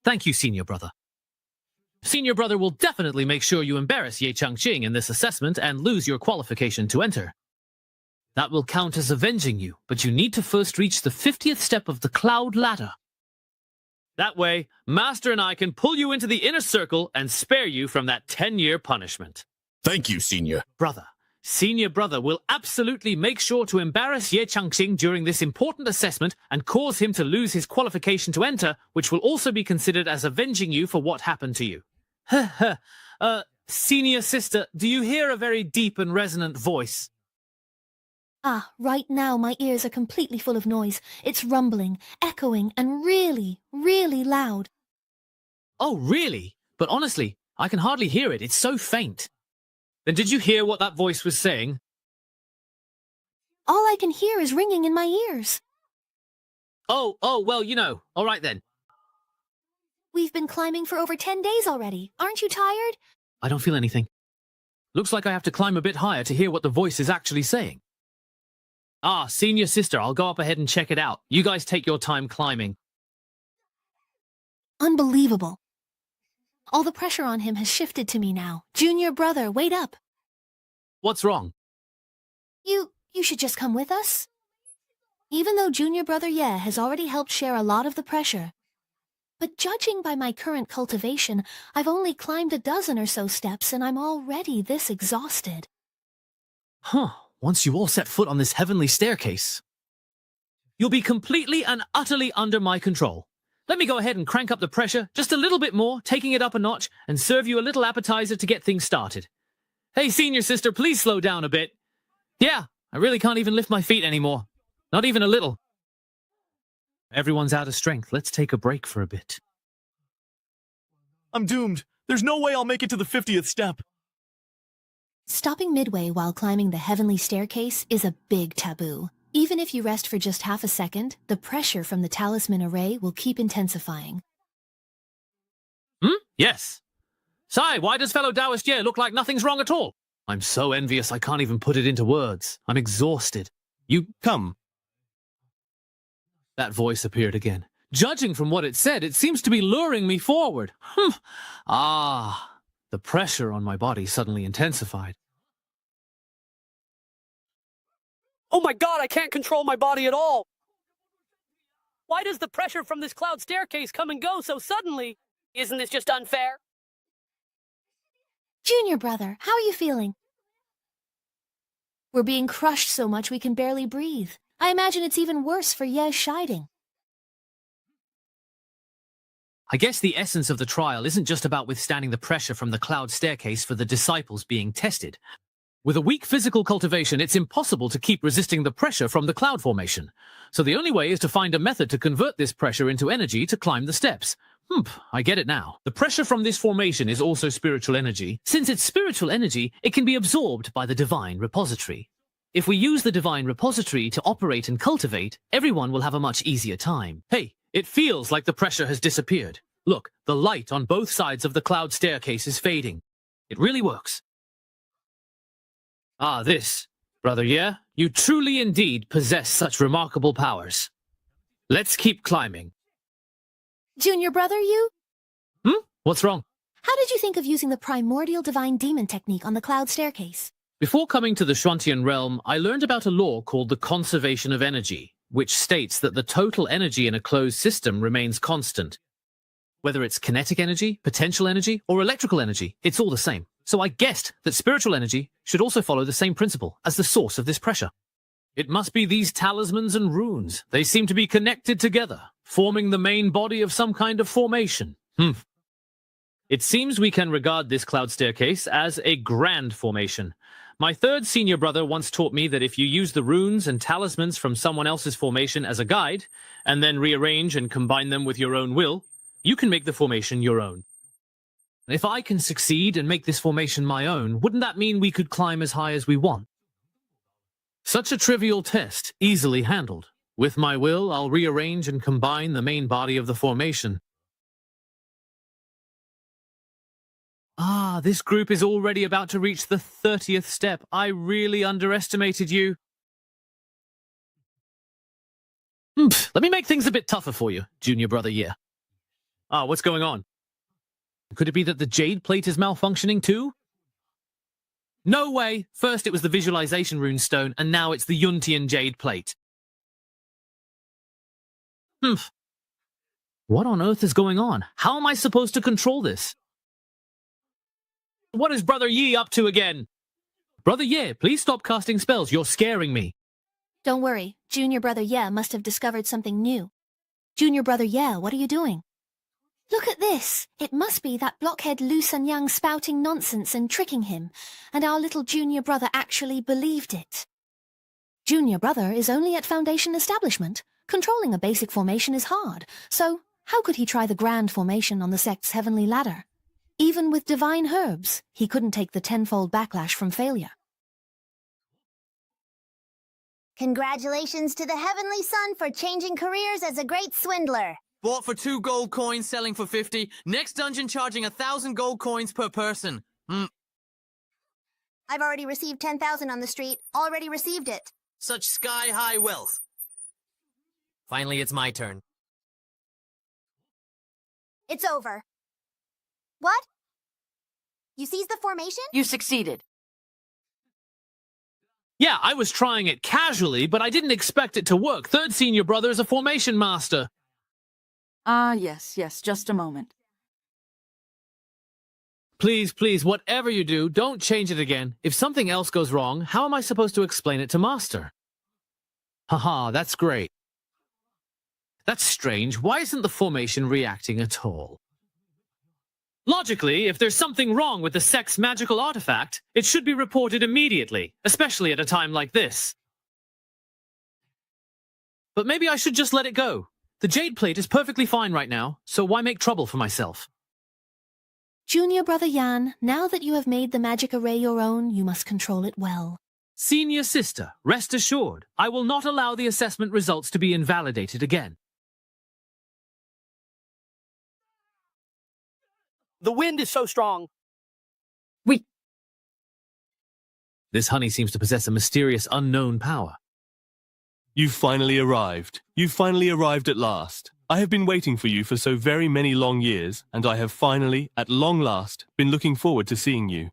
Thank you, Senior Brother. Senior Brother will definitely make sure you embarrass Ye Changqing in this assessment and lose your qualification to enter. That will count as avenging you, but you need to first reach the 50th step of the Cloud Ladder. That way, Master and I can pull you into the inner circle and spare you from that 10-year punishment. Thank you, Senior. Brother, Senior Brother will absolutely make sure to embarrass Ye Changqing during this important assessment and cause him to lose his qualification to enter, which will also be considered as avenging you for what happened to you. Senior sister, do you hear a very deep and resonant voice? Ah, right now my ears are completely full of noise. It's rumbling, echoing, and really, really loud. Oh, really? But honestly, I can hardly hear it. It's so faint. Then did you hear what that voice was saying? All I can hear is ringing in my ears. Oh, well, you know. All right then. We've been climbing for over 10 days already. Aren't you tired? I don't feel anything. Looks like I have to climb a bit higher to hear what the voice is actually saying. Ah, Senior Sister, I'll go up ahead and check it out. You guys take your time climbing. Unbelievable. All the pressure on him has shifted to me now. Junior Brother, wait up. What's wrong? You should just come with us. Even though Junior Brother Ye has already helped share a lot of the pressure. But judging by my current cultivation, I've only climbed a dozen or so steps and I'm already this exhausted. Huh. Once you all set foot on this heavenly staircase, you'll be completely and utterly under my control. Let me go ahead and crank up the pressure just a little bit more, taking it up a notch, and serve you a little appetizer to get things started. Hey, Senior Sister, please slow down a bit. Yeah, I really can't even lift my feet anymore. Not even a little. Everyone's out of strength. Let's take a break for a bit. I'm doomed. There's no way I'll make it to the 50th step. Stopping midway while climbing the heavenly staircase is a big taboo. Even if you rest for just half a second, the pressure from the talisman array will keep intensifying. Yes. Sai, why does fellow Taoist Ye look like nothing's wrong at all? I'm so envious I can't even put it into words. I'm exhausted. You come. That voice appeared again. Judging from what it said, it seems to be luring me forward. The pressure on my body suddenly intensified. Oh my god, I can't control my body at all! Why does the pressure from this cloud staircase come and go so suddenly? Isn't this just unfair? Junior Brother, how are you feeling? We're being crushed so much we can barely breathe. I imagine it's even worse for Ye Shiding. I guess the essence of the trial isn't just about withstanding the pressure from the cloud staircase for the disciples being tested. With a weak physical cultivation, it's impossible to keep resisting the pressure from the cloud formation. So the only way is to find a method to convert this pressure into energy to climb the steps. I get it now. The pressure from this formation is also spiritual energy. Since it's spiritual energy, it can be absorbed by the divine repository. If we use the divine repository to operate and cultivate, everyone will have a much easier time. Hey, it feels like the pressure has disappeared. Look, the light on both sides of the cloud staircase is fading. It really works. This, Brother Ye, you truly indeed possess such remarkable powers. Let's keep climbing. Junior Brother, you? What's wrong? How did you think of using the primordial divine demon technique on the cloud staircase? Before coming to the Shuantian realm, I learned about a law called the conservation of energy, which states that the total energy in a closed system remains constant. Whether it's kinetic energy, potential energy, or electrical energy, it's all the same. So I guessed that spiritual energy should also follow the same principle as the source of this pressure. It must be these talismans and runes. They seem to be connected together, forming the main body of some kind of formation. It seems we can regard this cloud staircase as a grand formation. My third senior brother once taught me that if you use the runes and talismans from someone else's formation as a guide, and then rearrange and combine them with your own will, you can make the formation your own. If I can succeed and make this formation my own, wouldn't that mean we could climb as high as we want? Such a trivial test, easily handled. With my will, I'll rearrange and combine the main body of the formation. Ah, this group is already about to reach the 30th step. I really underestimated you. Let me make things a bit tougher for you, junior brother Ye. Ah, what's going on? Could it be that the jade plate is malfunctioning too? No way! First it was the visualization rune stone, and now it's the Yuntian jade plate. What on earth is going on? How am I supposed to control this? What is Brother Yi up to again? Brother Ye, please stop casting spells. You're scaring me. Don't worry. Junior brother Ye must have discovered something new. Junior brother Ye, what are you doing? Look at this. It must be that blockhead Lu Sanyang spouting nonsense and tricking him, and our little junior brother actually believed it. Junior brother is only at Foundation Establishment. Controlling a basic formation is hard, so how could he try the grand formation on the sect's heavenly ladder? Even with divine herbs, he couldn't take the tenfold backlash from failure. Congratulations to the Heavenly Son for changing careers as a great swindler. Bought for 2 gold coins, selling for 50. Next dungeon charging 1,000 gold coins per person. I've already received 10,000 on the street. Already received it. Such sky-high wealth. Finally, it's my turn. It's over. What? You seized the formation? You succeeded. Yeah, I was trying it casually, but I didn't expect it to work. Third senior brother is a formation master. Ah, yes, just a moment. Please, please, whatever you do, don't change it again. If something else goes wrong, how am I supposed to explain it to Master? Haha, that's great. That's strange. Why isn't the formation reacting at all? Logically, if there's something wrong with the sect's magical artifact, it should be reported immediately, especially at a time like this. But maybe I should just let it go. The jade plate is perfectly fine right now, so why make trouble for myself? Junior brother Yan, now that you have made the magic array your own, you must control it well. Senior sister, rest assured, I will not allow the assessment results to be invalidated again. The wind is so strong. This honey seems to possess a mysterious unknown power. You've finally arrived. You've finally arrived at last. I have been waiting for you for so very many long years, and I have finally, at long last, been looking forward to seeing you.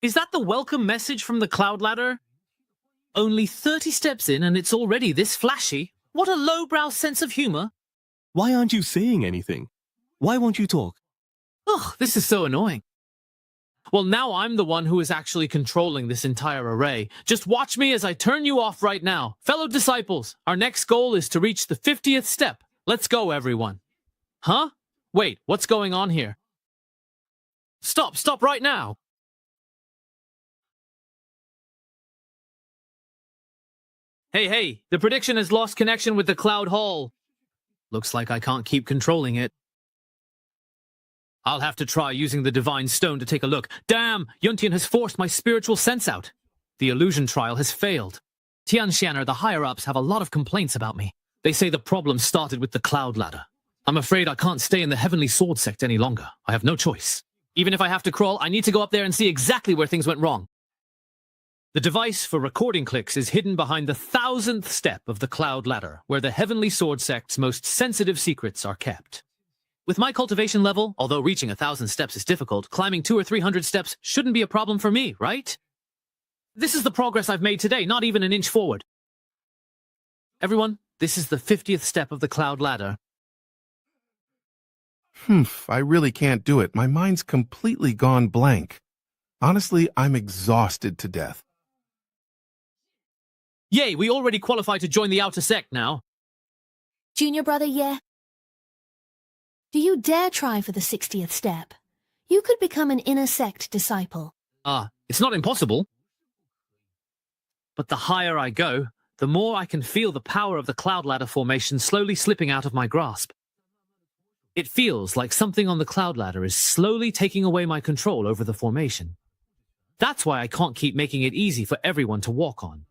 Is that the welcome message from the cloud ladder? Only 30 steps in and it's already this flashy? What a lowbrow sense of humor. Why aren't you saying anything? Why won't you talk? Ugh, this is so annoying. Well, now I'm the one who is actually controlling this entire array. Just watch me as I turn you off right now. Fellow disciples, our next goal is to reach the 50th step. Let's go, everyone. Huh? Wait, what's going on here? Stop right now. Hey, the prediction has lost connection with the Cloud Hall. Looks like I can't keep controlling it. I'll have to try using the Divine Stone to take a look. Damn! Yuntian has forced my spiritual sense out. The illusion trial has failed. Tianxianer, the higher-ups, have a lot of complaints about me. They say the problem started with the cloud ladder. I'm afraid I can't stay in the Heavenly Sword sect any longer. I have no choice. Even if I have to crawl, I need to go up there and see exactly where things went wrong. The device for recording clicks is hidden behind the 1000th step of the cloud ladder, where the Heavenly Sword sect's most sensitive secrets are kept. With my cultivation level, although reaching 1,000 steps is difficult, climbing 200 or 300 steps shouldn't be a problem for me, right? This is the progress I've made today, not even an inch forward. Everyone, this is the 50th step of the cloud ladder. I really can't do it. My mind's completely gone blank. Honestly, I'm exhausted to death. Yay, we already qualify to join the outer sect now. Junior brother, yeah? Do you dare try for the 60th step? You could become an inner sect disciple. It's not impossible. But the higher I go, the more I can feel the power of the cloud ladder formation slowly slipping out of my grasp. It feels like something on the cloud ladder is slowly taking away my control over the formation. That's why I can't keep making it easy for everyone to walk on.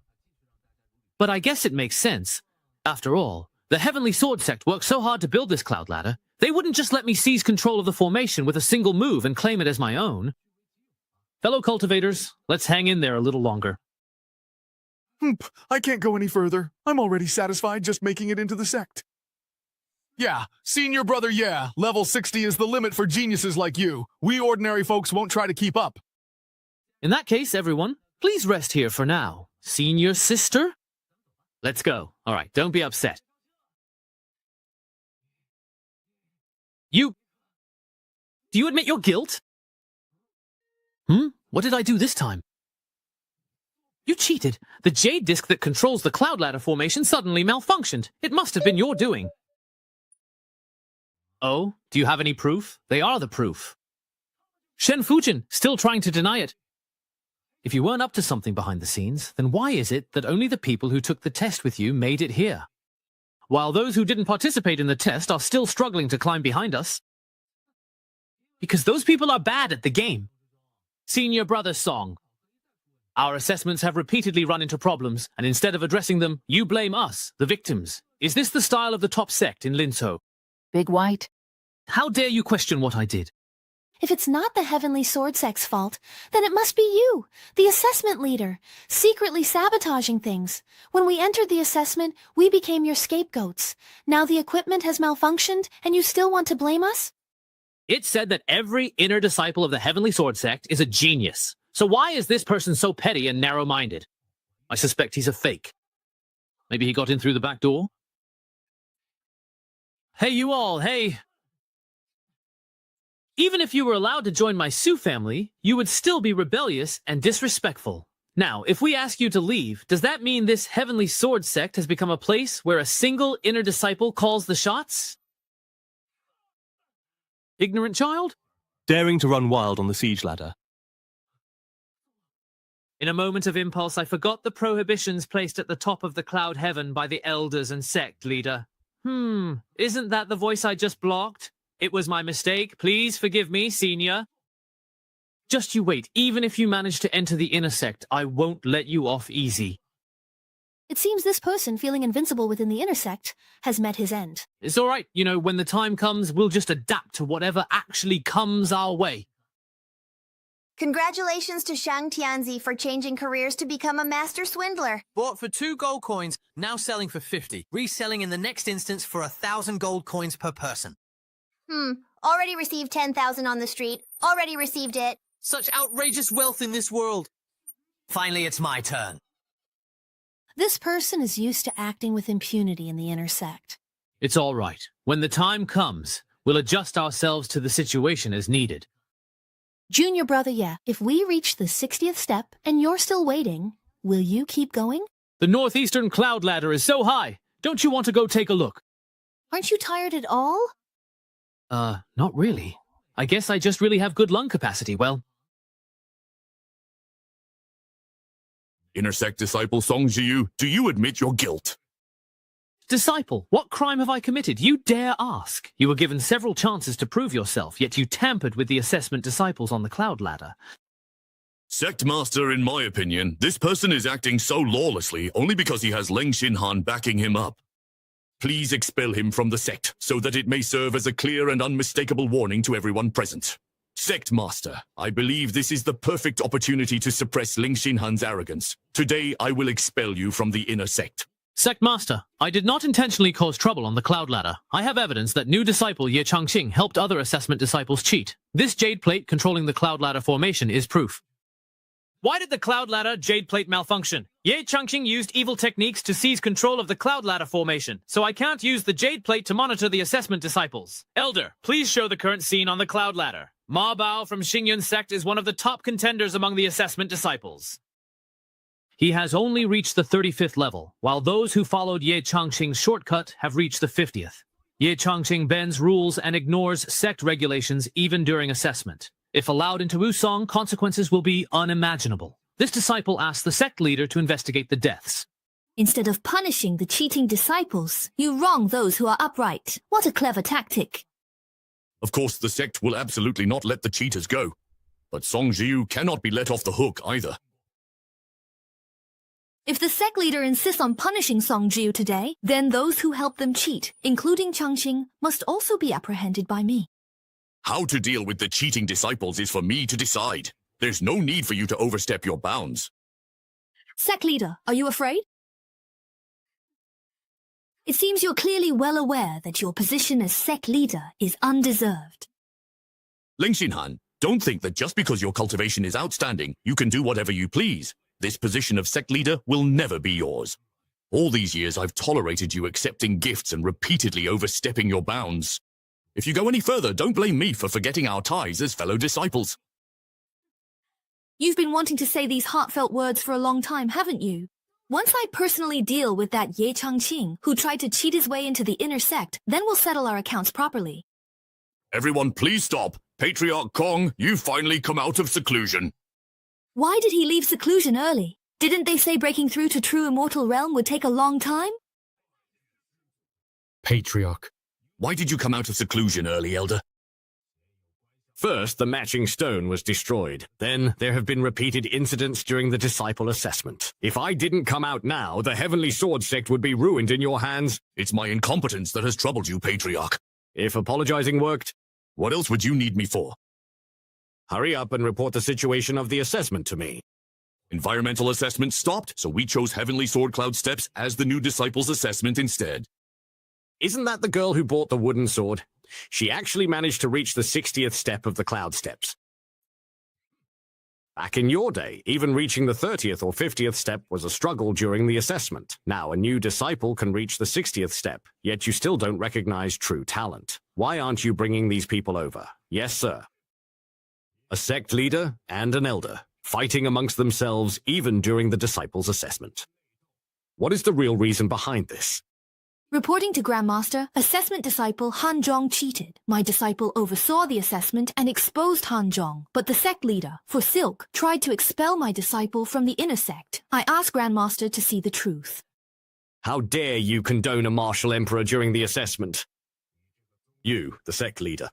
But I guess it makes sense. After all, the Heavenly Sword sect worked so hard to build this cloud ladder, they wouldn't just let me seize control of the formation with a single move and claim it as my own. Fellow cultivators, let's hang in there a little longer. I can't go any further. I'm already satisfied just making it into the sect. Yeah, senior brother, yeah. Level 60 is the limit for geniuses like you. We ordinary folks won't try to keep up. In that case, everyone, please rest here for now. Senior sister? Let's go. All right, don't be upset. Do you admit your guilt? What did I do this time? You cheated. The jade disk that controls the cloud ladder formation suddenly malfunctioned. It must have been your doing. Oh, do you have any proof? They are the proof. Shen Fujin, still trying to deny it. If you weren't up to something behind the scenes, then why is it that only the people who took the test with you made it here? While those who didn't participate in the test are still struggling to climb behind us? Because those people are bad at the game. Senior brother song. Our assessments have repeatedly run into problems, and instead of addressing them, you blame us, the victims. Is this the style of the top sect in Linzhou? Big White. How dare you question what I did? If it's not the Heavenly Sword sect's fault, then it must be you, the assessment leader, secretly sabotaging things. When we entered the assessment, we became your scapegoats. Now the equipment has malfunctioned, and you still want to blame us? It said that every inner disciple of the Heavenly Sword sect is a genius. So why is this person so petty and narrow-minded? I suspect he's a fake. Maybe he got in through the back door? Hey, you all, hey. Even if you were allowed to join my Sioux family, you would still be rebellious and disrespectful. Now, if we ask you to leave, does that mean this Heavenly Sword sect has become a place where a single inner disciple calls the shots? Ignorant child? Daring to run wild on the siege ladder. In a moment of impulse, I forgot the prohibitions placed at the top of the cloud heaven by the elders and sect leader. Isn't that the voice I just blocked? It was my mistake. Please forgive me, senior. Just you wait. Even if you manage to enter the inner sect, I won't let you off easy. It seems this person feeling invincible within the inner sect has met his end. It's all right. You know, when the time comes, we'll just adapt to whatever actually comes our way. Congratulations to Shang Tianzi for changing careers to become a master swindler. Bought for 2 gold coins, now selling for 50. Reselling in the next instance for 1,000 gold coins per person. Already received 10,000 on the street. Already received it. Such outrageous wealth in this world. Finally, it's my turn. This person is used to acting with impunity in the inner sect. It's all right. When the time comes, we'll adjust ourselves to the situation as needed. Junior brother, yeah. If we reach the 60th step and you're still waiting, will you keep going? The northeastern cloud ladder is so high. Don't you want to go take a look? Aren't you tired at all? Not really. I guess I just really have good lung capacity, well. Intersect disciple Song Jiyu, do you admit your guilt? Disciple, what crime have I committed? You dare ask. You were given several chances to prove yourself, yet you tampered with the assessment disciples on the cloud ladder. Sect Master, in my opinion, this person is acting so lawlessly only because he has Leng Xinhan backing him up. Please expel him from the sect, so that it may serve as a clear and unmistakable warning to everyone present. Sect Master, I believe this is the perfect opportunity to suppress Leng Xinhan's arrogance. Today, I will expel you from the inner sect. Sect Master, I did not intentionally cause trouble on the cloud ladder. I have evidence that new disciple Ye Changqing helped other assessment disciples cheat. This jade plate controlling the cloud ladder formation is proof. Why did the cloud ladder jade plate malfunction? Ye Changqing used evil techniques to seize control of the cloud ladder formation, so I can't use the jade plate to monitor the assessment disciples. Elder, please show the current scene on the cloud ladder. Ma Bao from Xingyun sect is one of the top contenders among the assessment disciples. He has only reached the 35th level, while those who followed Ye Changqing's shortcut have reached the 50th. Ye Changqing bends rules and ignores sect regulations even during assessment. If allowed into Wusong, consequences will be unimaginable. This disciple asks the sect leader to investigate the deaths. Instead of punishing the cheating disciples, you wrong those who are upright. What a clever tactic. Of course, the sect will absolutely not let the cheaters go. But Song Jiu cannot be let off the hook either. If the sect leader insists on punishing Song Jiu today, then those who helped them cheat, including Changqing, must also be apprehended by me. How to deal with the cheating disciples is for me to decide. There's no need for you to overstep your bounds. Sect leader, are you afraid? It seems you're clearly well aware that your position as sect leader is undeserved. Ling Xinhan, don't think that just because your cultivation is outstanding, you can do whatever you please. This position of sect leader will never be yours. All these years I've tolerated you accepting gifts and repeatedly overstepping your bounds. If you go any further, don't blame me for forgetting our ties as fellow disciples. You've been wanting to say these heartfelt words for a long time, haven't you? Once I personally deal with that Ye Changqing who tried to cheat his way into the inner sect, then we'll settle our accounts properly. Everyone, please stop. Patriarch Kong, you've finally come out of seclusion. Why did he leave seclusion early? Didn't they say breaking through to true immortal realm would take a long time? Patriarch, why did you come out of seclusion early, Elder? First, the matching stone was destroyed. Then, there have been repeated incidents during the disciple assessment. If I didn't come out now, the Heavenly Sword sect would be ruined in your hands. It's my incompetence that has troubled you, Patriarch. If apologizing worked, what else would you need me for? Hurry up and report the situation of the assessment to me. Environmental assessment stopped, so we chose Heavenly Sword Cloud Steps as the new disciples assessment instead. Isn't that the girl who bought the wooden sword? She actually managed to reach the 60th step of the Cloud Steps. Back in your day, even reaching the 30th or 50th step was a struggle during the assessment. Now a new disciple can reach the 60th step, yet you still don't recognize true talent. Why aren't you bringing these people over? Yes, sir. A sect leader and an elder, fighting amongst themselves even during the disciples' assessment. What is the real reason behind this? Reporting to Grandmaster, assessment disciple Han Zhong cheated. My disciple oversaw the assessment and exposed Han Zhong, but the sect leader, for Silk, tried to expel my disciple from the inner sect. I asked Grandmaster to see the truth. How dare you condone a martial emperor during the assessment? You, the sect leader.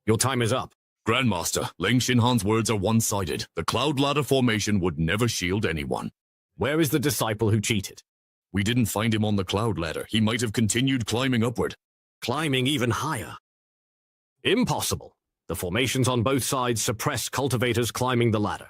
Your time is up. Grandmaster, Ling Xinhan's words are one-sided. The Cloud Ladder formation would never shield anyone. Where is the disciple who cheated? We didn't find him on the Cloud Ladder. He might have continued climbing upward. Climbing even higher. Impossible. The formations on both sides suppress cultivators climbing the ladder.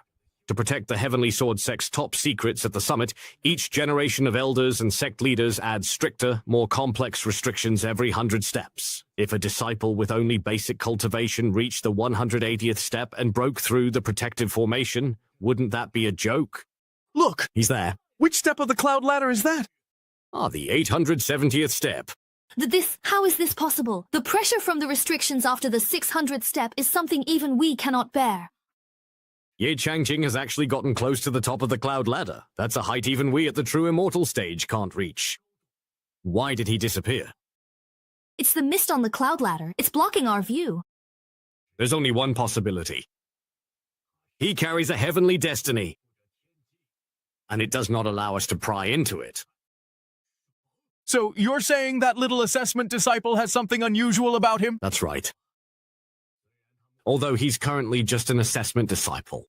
To protect the Heavenly Sword sect's top secrets at the summit, each generation of elders and sect leaders adds stricter, more complex restrictions every 100 steps. If a disciple with only basic cultivation reached the 180th step and broke through the protective formation, wouldn't that be a joke? Look! He's there. Which step of the Cloud Ladder is that? The 870th step. How is this possible? The pressure from the restrictions after the 600th step is something even we cannot bear. Ye Changqing has actually gotten close to the top of the Cloud Ladder. That's a height even we at the true immortal stage can't reach. Why did he disappear? It's the mist on the Cloud Ladder. It's blocking our view. There's only one possibility. He carries a heavenly destiny, and it does not allow us to pry into it. So you're saying that little assessment disciple has something unusual about him? That's right. Although he's currently just an assessment disciple.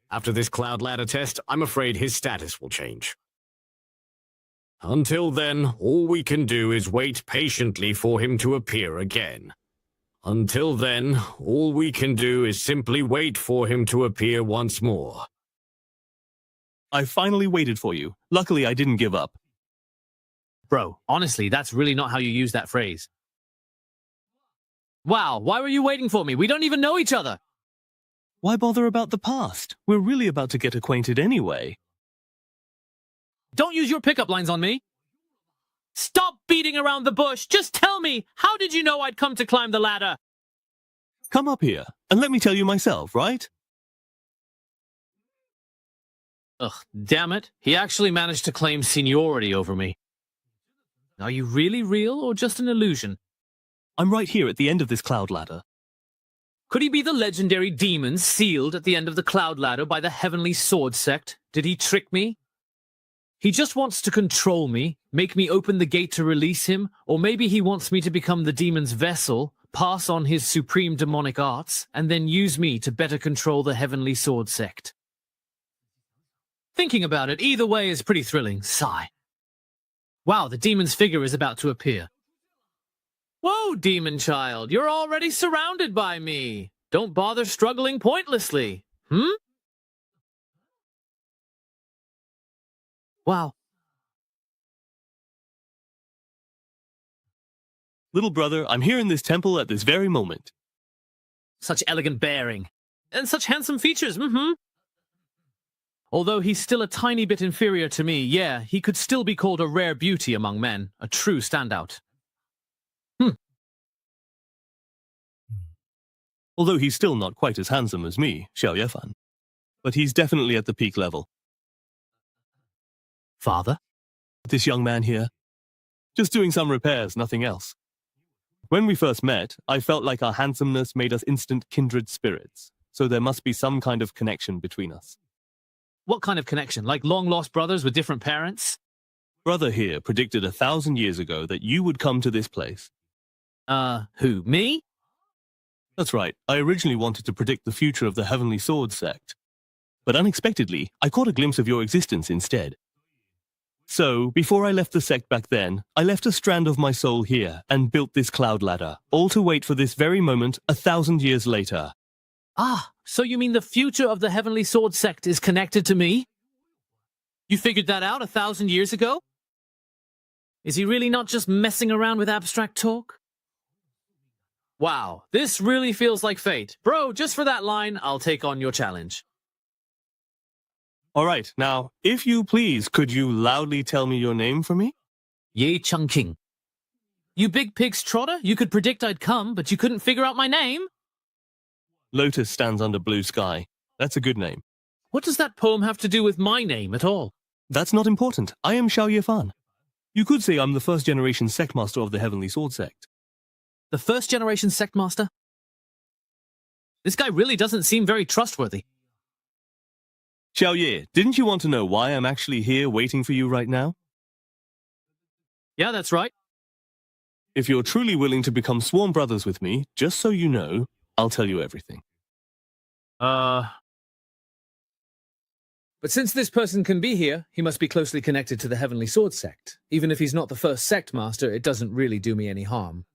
After this Cloud Ladder test, I'm afraid his status will change. Until then, all we can do is wait patiently for him to appear again. Until then, all we can do is simply wait for him to appear once more. I finally waited for you. Luckily, I didn't give up. Bro, honestly, that's really not how you use that phrase. Wow, why were you waiting for me? We don't even know each other. Why bother about the past? We're really about to get acquainted anyway. Don't use your pickup lines on me. Stop beating around the bush. Just tell me, how did you know I'd come to climb the ladder? Come up here, and let me tell you myself, right? Ugh, damn it. He actually managed to claim seniority over me. Are you really real or just an illusion? I'm right here at the end of this cloud ladder. Could he be the legendary demon sealed at the end of the cloud ladder by the Heavenly Sword Sect? Did he trick me? He just wants to control me, make me open the gate to release him, or maybe he wants me to become the demon's vessel, pass on his supreme demonic arts, and then use me to better control the Heavenly Sword Sect. Thinking about it, either way is pretty thrilling. Sigh. Wow, the demon's figure is about to appear. Whoa, demon child, you're already surrounded by me. Don't bother struggling pointlessly. Wow. Little brother, I'm here in this temple at this very moment. Such elegant bearing. And such handsome features, Although he's still a tiny bit inferior to me, yeah, he could still be called a rare beauty among men, a true standout. Although he's still not quite as handsome as me, Xiao Yefan. But he's definitely at the peak level. Father? This young man here. Just doing some repairs, nothing else. When we first met, I felt like our handsomeness made us instant kindred spirits, so there must be some kind of connection between us. What kind of connection? Like long-lost brothers with different parents? Brother here predicted 1,000 years ago that you would come to this place. Who, me? That's right. I originally wanted to predict the future of the Heavenly Sword Sect. But unexpectedly, I caught a glimpse of your existence instead. So, before I left the sect back then, I left a strand of my soul here and built this cloud ladder, all to wait for this very moment 1,000 years later. Ah, so you mean the future of the Heavenly Sword Sect is connected to me? You figured that out 1,000 years ago? Is he really not just messing around with abstract talk? Wow, this really feels like fate. Bro, just for that line, I'll take on your challenge. All right, now, if you please, could you loudly tell me your name for me? Ye Chungking. You big pig's trotter, you could predict I'd come, but you couldn't figure out my name? Lotus stands under blue sky. That's a good name. What does that poem have to do with my name at all? That's not important. I am Xiao Yefan. You could say I'm the first-generation sect master of the Heavenly Sword Sect. The first-generation sect master? This guy really doesn't seem very trustworthy. Xiao Ye, didn't you want to know why I'm actually here waiting for you right now? Yeah, that's right. If you're truly willing to become sworn brothers with me, just so you know, I'll tell you everything. But since this person can be here, he must be closely connected to the Heavenly Sword Sect. Even if he's not the first sect master, it doesn't really do me any harm.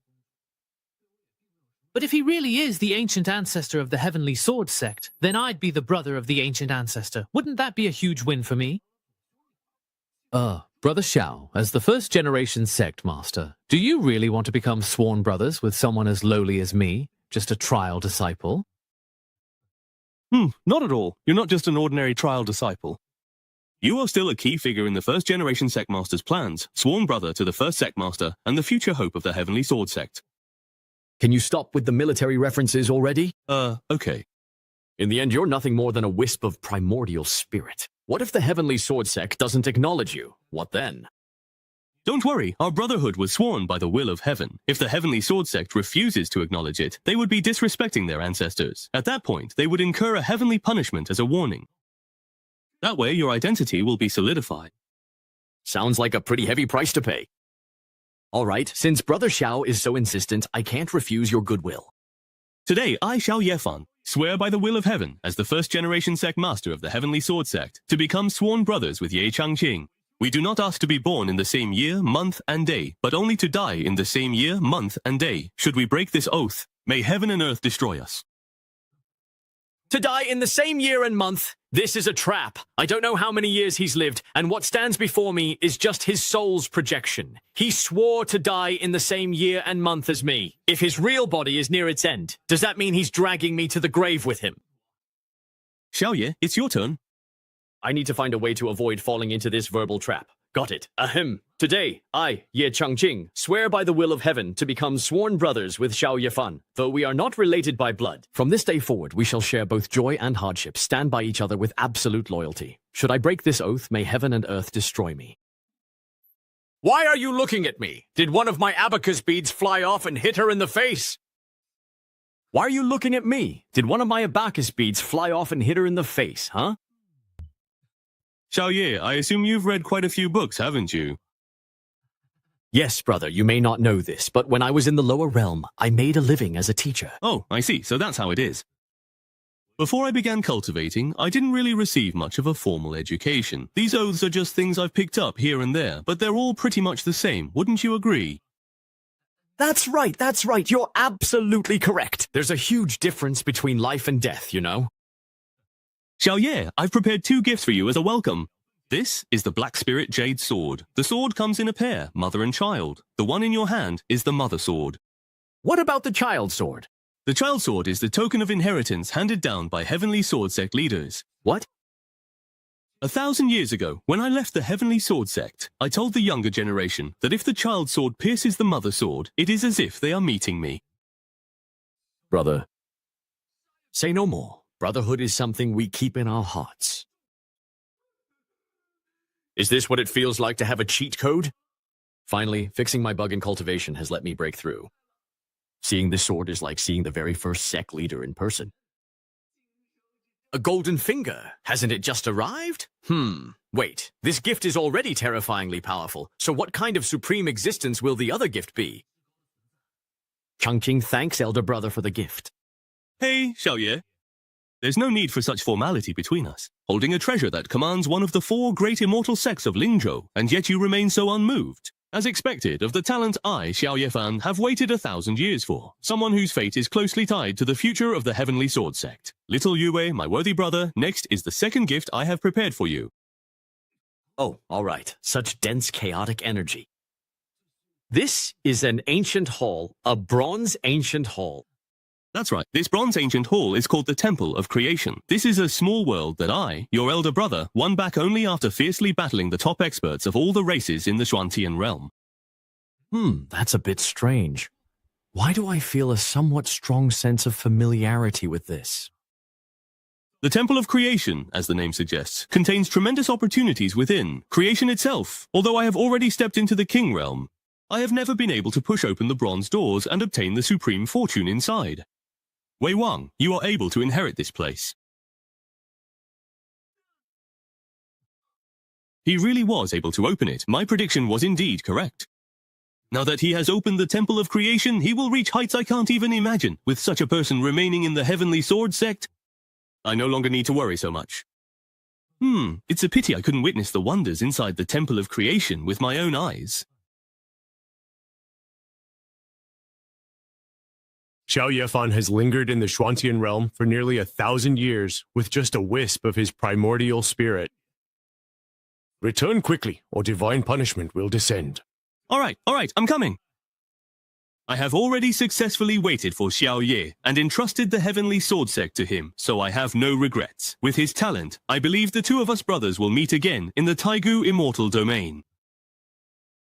But if he really is the ancient ancestor of the Heavenly Sword Sect, then I'd be the brother of the ancient ancestor. Wouldn't that be a huge win for me? Brother Xiao, as the first-generation sect master, do you really want to become sworn brothers with someone as lowly as me? Just a trial disciple? Not at all. You're not just an ordinary trial disciple. You are still a key figure in the first-generation sect master's plans, sworn brother to the first sect master, and the future hope of the Heavenly Sword Sect. Can you stop with the military references already? Okay. In the end, you're nothing more than a wisp of primordial spirit. What if the Heavenly Sword Sect doesn't acknowledge you? What then? Don't worry, our brotherhood was sworn by the will of heaven. If the Heavenly Sword Sect refuses to acknowledge it, they would be disrespecting their ancestors. At that point, they would incur a heavenly punishment as a warning. That way, your identity will be solidified. Sounds like a pretty heavy price to pay. All right, since Brother Xiao is so insistent, I can't refuse your goodwill. Today, I, Xiao Yefan, swear by the will of heaven, as the first-generation sect master of the Heavenly Sword Sect, to become sworn brothers with Ye Changqing. We do not ask to be born in the same year, month, and day, but only to die in the same year, month, and day. Should we break this oath, may heaven and earth destroy us. To die in the same year and month? This is a trap. I don't know how many years he's lived, and what stands before me is just his soul's projection. He swore to die in the same year and month as me. If his real body is near its end, does that mean he's dragging me to the grave with him? Xiao Ye, it's your turn. I need to find a way to avoid falling into this verbal trap. Got it. Ahem. Today, I, Ye Changqing, swear by the will of heaven to become sworn brothers with Xiao Yefan, though we are not related by blood. From this day forward, we shall share both joy and hardship, stand by each other with absolute loyalty. Should I break this oath, may heaven and earth destroy me. Why are you looking at me? Did one of my abacus beads fly off and hit her in the face? Why are you looking at me? Did one of my abacus beads fly off and hit her in the face, huh? Xiao Ye, I assume you've read quite a few books, haven't you? Yes, brother, you may not know this, but when I was in the lower realm, I made a living as a teacher. Oh, I see. So that's how it is. Before I began cultivating, I didn't really receive much of a formal education. These oaths are just things I've picked up here and there, but they're all pretty much the same. Wouldn't you agree? That's right. You're absolutely correct. There's a huge difference between life and death, you know? Xiao Ye, I've prepared 2 gifts for you as a welcome. This is the Black Spirit Jade Sword. The sword comes in a pair, mother and child. The one in your hand is the mother sword. What about the child sword? The child sword is the token of inheritance handed down by Heavenly Sword Sect leaders. What? 1,000 years ago, when I left the Heavenly Sword Sect, I told the younger generation that if the child sword pierces the mother sword, it is as if they are meeting me. Brother, say no more. Brotherhood is something we keep in our hearts. Is this what it feels like to have a cheat code? Finally, fixing my bug in cultivation has let me break through. Seeing this sword is like seeing the very first sect leader in person. A golden finger. Hasn't it just arrived? Wait, this gift is already terrifyingly powerful, so what kind of supreme existence will the other gift be? Changqing thanks elder brother for the gift. Hey, Xiao Ye. There's no need for such formality between us. Holding a treasure that commands one of the 4 great immortal sects of Lingzhou, and yet you remain so unmoved. As expected, of the talent I, Xiao Yefan, have waited 1,000 years for. Someone whose fate is closely tied to the future of the Heavenly Sword Sect. Little Yue, my worthy brother, next is the second gift I have prepared for you. Oh, all right. Such dense, chaotic energy. This is an ancient hall, a bronze ancient hall. That's right. This bronze ancient hall is called the Temple of Creation. This is a small world that I, your elder brother, won back only after fiercely battling the top experts of all the races in the Xuantian realm. That's a bit strange. Why do I feel a somewhat strong sense of familiarity with this? The Temple of Creation, as the name suggests, contains tremendous opportunities within. Creation itself, although I have already stepped into the King realm, I have never been able to push open the bronze doors and obtain the supreme fortune inside. Wei Wang, you are able to inherit this place. He really was able to open it. My prediction was indeed correct. Now that he has opened the Temple of Creation, he will reach heights I can't even imagine. With such a person remaining in the Heavenly Sword Sect, I no longer need to worry so much. It's a pity I couldn't witness the wonders inside the Temple of Creation with my own eyes. Xiao Yefan has lingered in the Xuantian realm for nearly 1,000 years with just a wisp of his primordial spirit. Return quickly, or divine punishment will descend. All right, I'm coming. I have already successfully waited for Xiao Ye and entrusted the Heavenly Sword Sect to him, so I have no regrets. With his talent, I believe the 2 of us brothers will meet again in the Taigu Immortal Domain.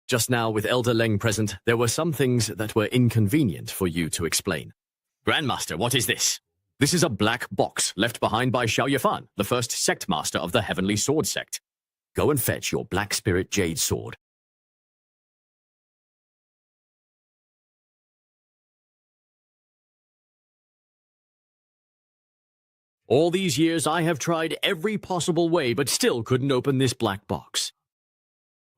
Just now, with Elder Leng present, there were some things that were inconvenient for you to explain. Grandmaster, what is this? This is a black box left behind by Xiao Yefan, the first sect master of the Heavenly Sword Sect. Go and fetch your Black Spirit Jade Sword. All these years I have tried every possible way, but still couldn't open this black box.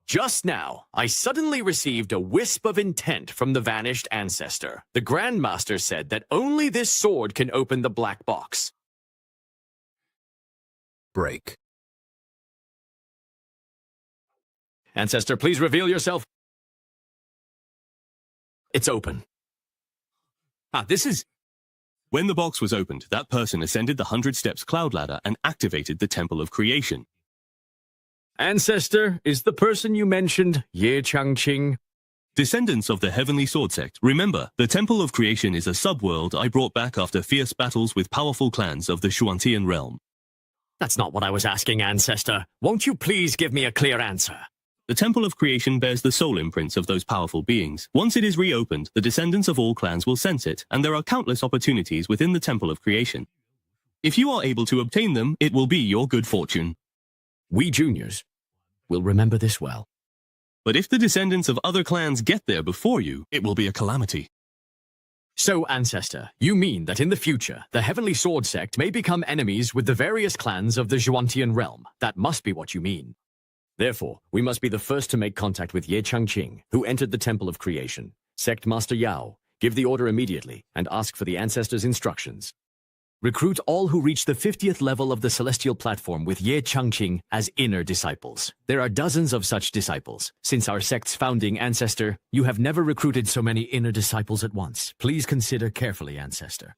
Just now, I suddenly received a wisp of intent from the vanished ancestor. The Grandmaster said that only this sword can open the black box. Break. Ancestor, please reveal yourself. It's open. This is... When the box was opened, that person ascended the 100 Steps cloud ladder and activated the Temple of Creation. Ancestor, is the person you mentioned Ye Changqing? Descendants of the Heavenly Sword Sect, remember, the Temple of Creation is a subworld I brought back after fierce battles with powerful clans of the Xuantian realm. That's not what I was asking, Ancestor. Won't you please give me a clear answer? The Temple of Creation bears the soul imprints of those powerful beings. Once it is reopened, the descendants of all clans will sense it, and there are countless opportunities within the Temple of Creation. If you are able to obtain them, it will be your good fortune. We juniors will remember this well. But if the descendants of other clans get there before you, it will be a calamity. So, Ancestor, you mean that in the future, the Heavenly Sword Sect may become enemies with the various clans of the Zhuantian realm? That must be what you mean. Therefore, we must be the first to make contact with Ye Changqing, who entered the Temple of Creation. Sect Master Yao, give the order immediately and ask for the Ancestor's instructions. Recruit all who reach the 50th level of the Celestial Platform with Ye Changqing as inner disciples. There are dozens of such disciples. Since our sect's founding, Ancestor, you have never recruited so many inner disciples at once. Please consider carefully, Ancestor.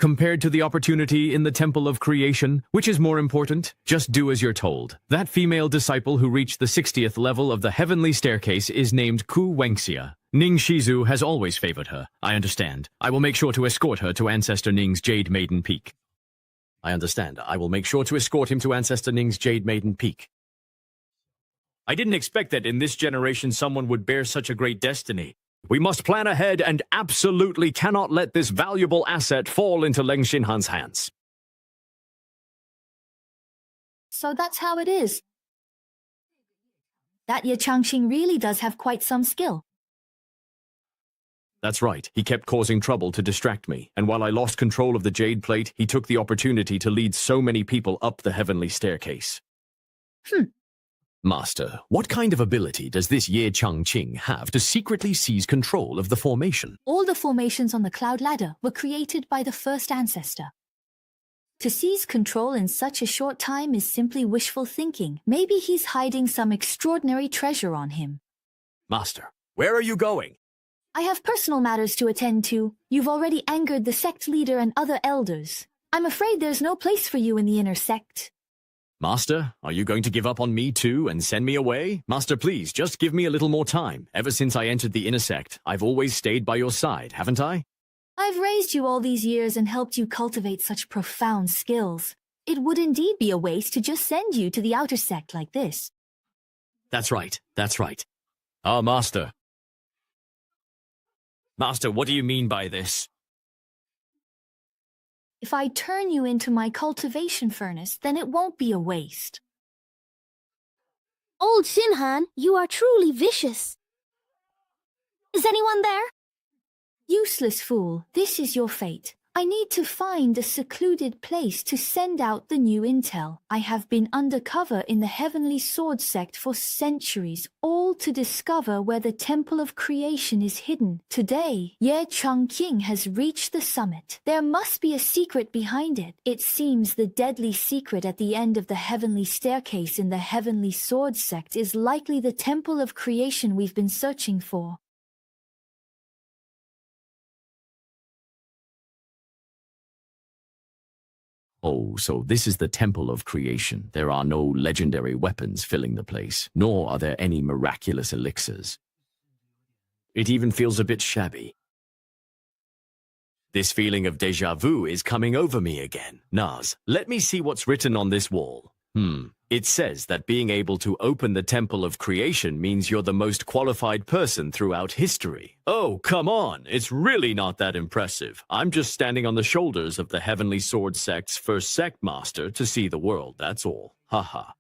Compared to the opportunity in the Temple of Creation, which is more important? Just do as you're told. That female disciple who reached the 60th level of the Heavenly Staircase is named Ku Wengxia. Ning Shizu has always favored her. I understand. I will make sure to escort her to Ancestor Ning's Jade Maiden Peak. I understand. I will make sure to escort him to Ancestor Ning's Jade Maiden Peak. I didn't expect that in this generation someone would bear such a great destiny. We must plan ahead and absolutely cannot let this valuable asset fall into Leng Xinhan's hands. So that's how it is. That Ye Changqing really does have quite some skill. That's right. He kept causing trouble to distract me, and while I lost control of the Jade Plate, he took the opportunity to lead so many people up the Heavenly Staircase. Master, what kind of ability does this Ye Changqing have to secretly seize control of the formation? All the formations on the cloud ladder were created by the first ancestor. To seize control in such a short time is simply wishful thinking. Maybe he's hiding some extraordinary treasure on him. Master, where are you going? I have personal matters to attend to. You've already angered the sect leader and other elders. I'm afraid there's no place for you in the inner sect. Master, are you going to give up on me too and send me away? Master, please, just give me a little more time. Ever since I entered the inner sect, I've always stayed by your side, haven't I? I've raised you all these years and helped you cultivate such profound skills. It would indeed be a waste to just send you to the outer sect like this. That's right, that's right. Ah, Master. Master, what do you mean by this? If I turn you into my cultivation furnace, then it won't be a waste. Old Xinhan, you are truly vicious. Is anyone there? Useless fool, this is your fate. I need to find a secluded place to send out the new intel. I have been undercover in the Heavenly Sword Sect for centuries, all to discover where the Temple of Creation is hidden. Today, Ye Changqing has reached the summit. There must be a secret behind it. It seems the deadly secret at the end of the Heavenly Staircase in the Heavenly Sword Sect is likely the Temple of Creation we've been searching for. Oh, so this is the Temple of Creation. There are no legendary weapons filling the place, nor are there any miraculous elixirs. It even feels a bit shabby. This feeling of déjà vu is coming over me again. Naz, let me see what's written on this wall. It says that being able to open the Temple of Creation means you're the most qualified person throughout history. Oh, come on. It's really not that impressive. I'm just standing on the shoulders of the Heavenly Sword Sect's first sect master to see the world, that's all. Haha.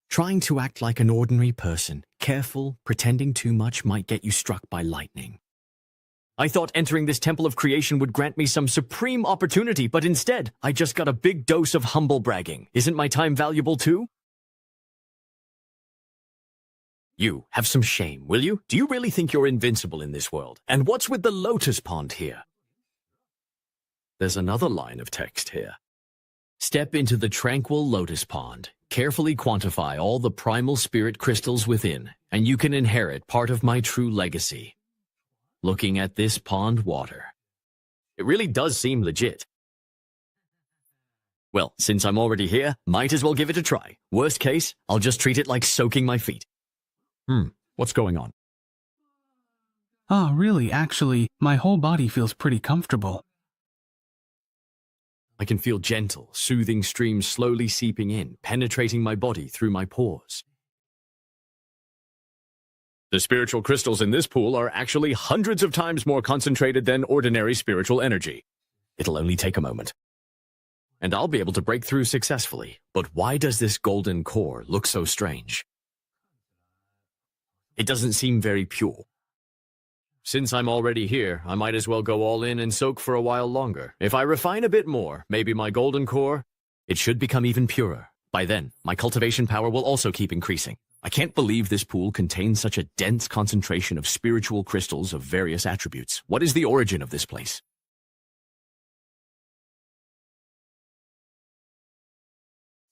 Trying to act like an ordinary person, careful, pretending too much might get you struck by lightning. I thought entering this Temple of Creation would grant me some supreme opportunity, but instead, I just got a big dose of humble bragging. Isn't my time valuable too? You, have some shame, will you? Do you really think you're invincible in this world? And what's with the lotus pond here? There's another line of text here. Step into the tranquil lotus pond. Carefully quantify all the primal spirit crystals within, and you can inherit part of my true legacy. Looking at this pond water. It really does seem legit. Well, since I'm already here, might as well give it a try. Worst case, I'll just treat it like soaking my feet. What's going on? Ah, really, actually, my whole body feels pretty comfortable. I can feel gentle, soothing streams slowly seeping in, penetrating my body through my pores. The spiritual crystals in this pool are actually hundreds of times more concentrated than ordinary spiritual energy. It'll only take a moment. And I'll be able to break through successfully. But why does this golden core look so strange? It doesn't seem very pure. Since I'm already here, I might as well go all in and soak for a while longer. If I refine a bit more, maybe my golden core, it should become even purer. By then, my cultivation power will also keep increasing. I can't believe this pool contains such a dense concentration of spiritual crystals of various attributes. What is the origin of this place?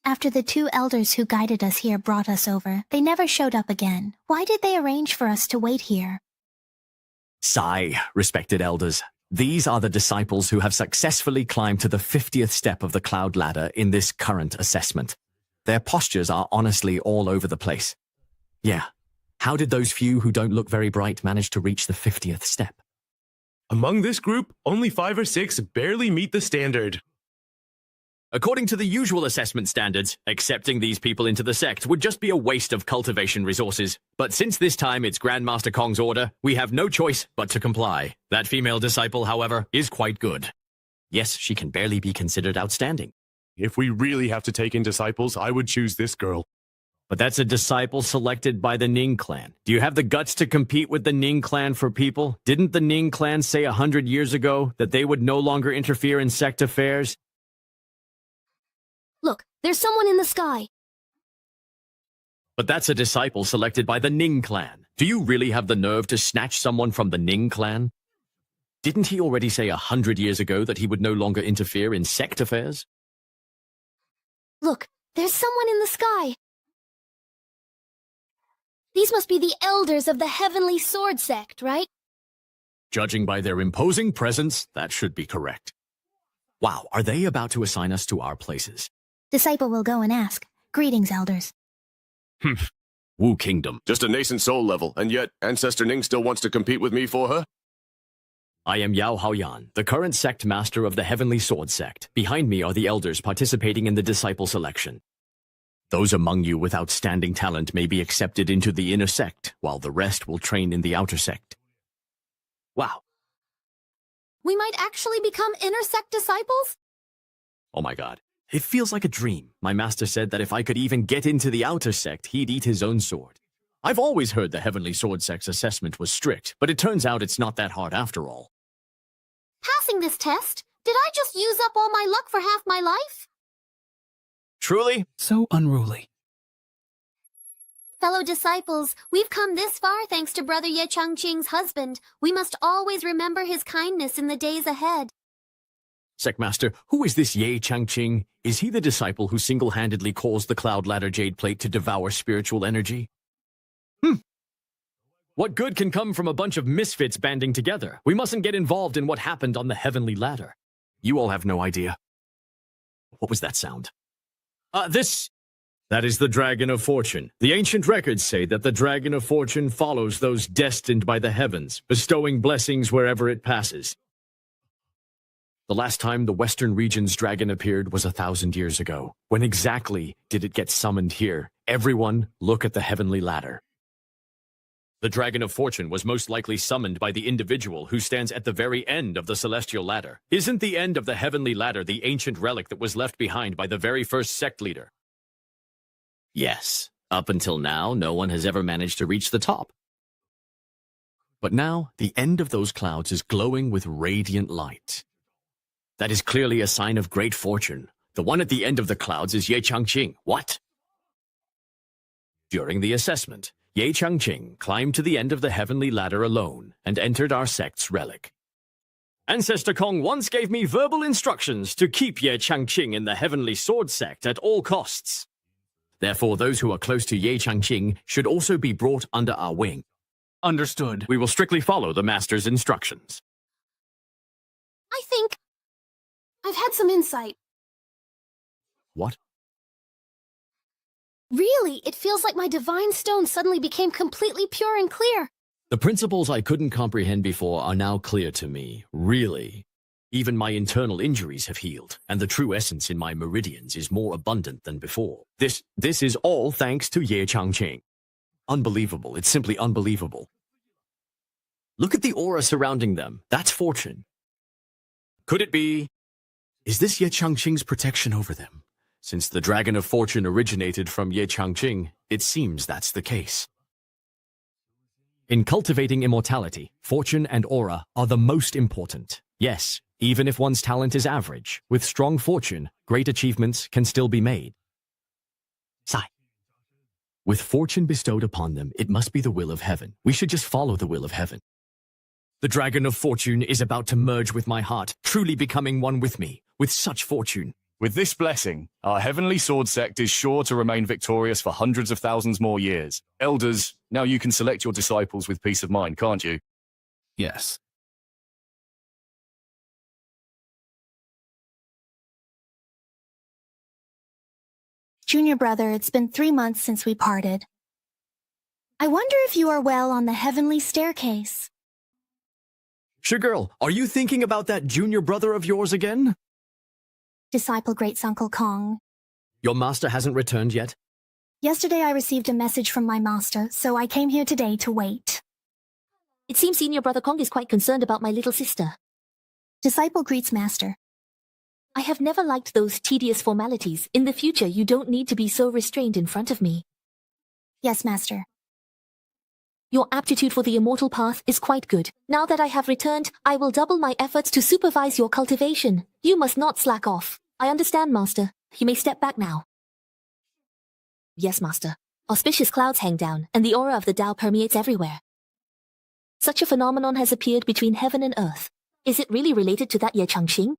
After the 2 elders who guided us here brought us over, they never showed up again. Why did they arrange for us to wait here? Sigh, respected elders. These are the disciples who have successfully climbed to the 50th step of the cloud ladder in this current assessment. Their postures are honestly all over the place. Yeah, how did those few who don't look very bright manage to reach the 50th step? Among this group, only 5 or 6 barely meet the standard. According to the usual assessment standards, accepting these people into the sect would just be a waste of cultivation resources. But since this time it's Grandmaster Kong's order, we have no choice but to comply. That female disciple, however, is quite good. Yes, she can barely be considered outstanding. If we really have to take in disciples, I would choose this girl. But that's a disciple selected by the Ning clan. Do you have the guts to compete with the Ning clan for people? Didn't the Ning clan say 100 years ago that they would no longer interfere in sect affairs? Look, there's someone in the sky. But that's a disciple selected by the Ning clan. Do you really have the nerve to snatch someone from the Ning clan? Didn't he already say 100 years ago that he would no longer interfere in sect affairs? Look, there's someone in the sky. These must be the elders of the Heavenly Sword sect, right? Judging by their imposing presence, that should be correct. Wow, are they about to assign us to our places? Disciple will go and ask. Greetings, elders. Wu Kingdom. Just a nascent soul level, and yet Ancestor Ning still wants to compete with me for her? I am Yao Haoyan, the current sect master of the Heavenly Sword sect. Behind me are the elders participating in the disciple selection. Those among you with outstanding talent may be accepted into the inner sect, while the rest will train in the outer sect. Wow. We might actually become inner sect disciples? Oh my god. It feels like a dream. My master said that if I could even get into the outer sect, he'd eat his own sword. I've always heard the Heavenly Sword sect's assessment was strict, but it turns out it's not that hard after all. Passing this test? Did I just use up all my luck for half my life? Truly? So unruly. Fellow disciples, we've come this far thanks to Brother Ye Changqing's husband. We must always remember his kindness in the days ahead. Sectmaster, who is this Ye Changqing? Is he the disciple who single-handedly caused the Cloud Ladder Jade Plate to devour spiritual energy? What good can come from a bunch of misfits banding together? We mustn't get involved in what happened on the Heavenly Ladder. You all have no idea. What was that sound? That is the Dragon of Fortune. The ancient records say that the Dragon of Fortune follows those destined by the heavens, bestowing blessings wherever it passes. The last time the Western region's dragon appeared was 1,000 years ago. When exactly did it get summoned here? Everyone, look at the Heavenly Ladder. The Dragon of Fortune was most likely summoned by the individual who stands at the very end of the Celestial Ladder. Isn't the end of the Heavenly Ladder the ancient relic that was left behind by the very first sect leader? Yes. Up until now, no one has ever managed to reach the top. But now, the end of those clouds is glowing with radiant light. That is clearly a sign of great fortune. The one at the end of the clouds is Ye Changqing. What? During the assessment, Ye Changqing climbed to the end of the Heavenly Ladder alone and entered our sect's relic. Ancestor Kong once gave me verbal instructions to keep Ye Changqing in the Heavenly Sword sect at all costs. Therefore, those who are close to Ye Changqing should also be brought under our wing. Understood. We will strictly follow the Master's instructions. I think I've had some insight. What? Really, it feels like my divine stone suddenly became completely pure and clear. The principles I couldn't comprehend before are now clear to me. Really. Even my internal injuries have healed, and the true essence in my meridians is more abundant than before. This is all thanks to Ye Changqing. Unbelievable. It's simply unbelievable. Look at the aura surrounding them. That's fortune. Could it be? Is this Ye Changqing's protection over them? Since the Dragon of Fortune originated from Ye Changqing, it seems that's the case. In cultivating immortality, fortune and aura are the most important. Yes, even if one's talent is average, with strong fortune, great achievements can still be made. Sigh. With fortune bestowed upon them, it must be the will of heaven. We should just follow the will of heaven. The Dragon of Fortune is about to merge with my heart, truly becoming one with me, with such fortune. With this blessing, our Heavenly Sword sect is sure to remain victorious for hundreds of thousands more years. Elders, now you can select your disciples with peace of mind, can't you? Yes. Junior brother, it's been 3 months since we parted. I wonder if you are well on the heavenly staircase. Girl, are you thinking about that junior brother of yours again? Disciple Great Uncle Kong. Your master hasn't returned yet? Yesterday I received a message from my master, so I came here today to wait. It seems Senior Brother Kong is quite concerned about my little sister. Disciple greets master. I have never liked those tedious formalities. In the future, you don't need to be so restrained in front of me. Yes, master. Your aptitude for the immortal path is quite good. Now that I have returned, I will double my efforts to supervise your cultivation. You must not slack off. I understand, master. You may step back now. Yes, master. Auspicious clouds hang down, and the aura of the Tao permeates everywhere. Such a phenomenon has appeared between heaven and earth. Is it really related to that Ye Changqing?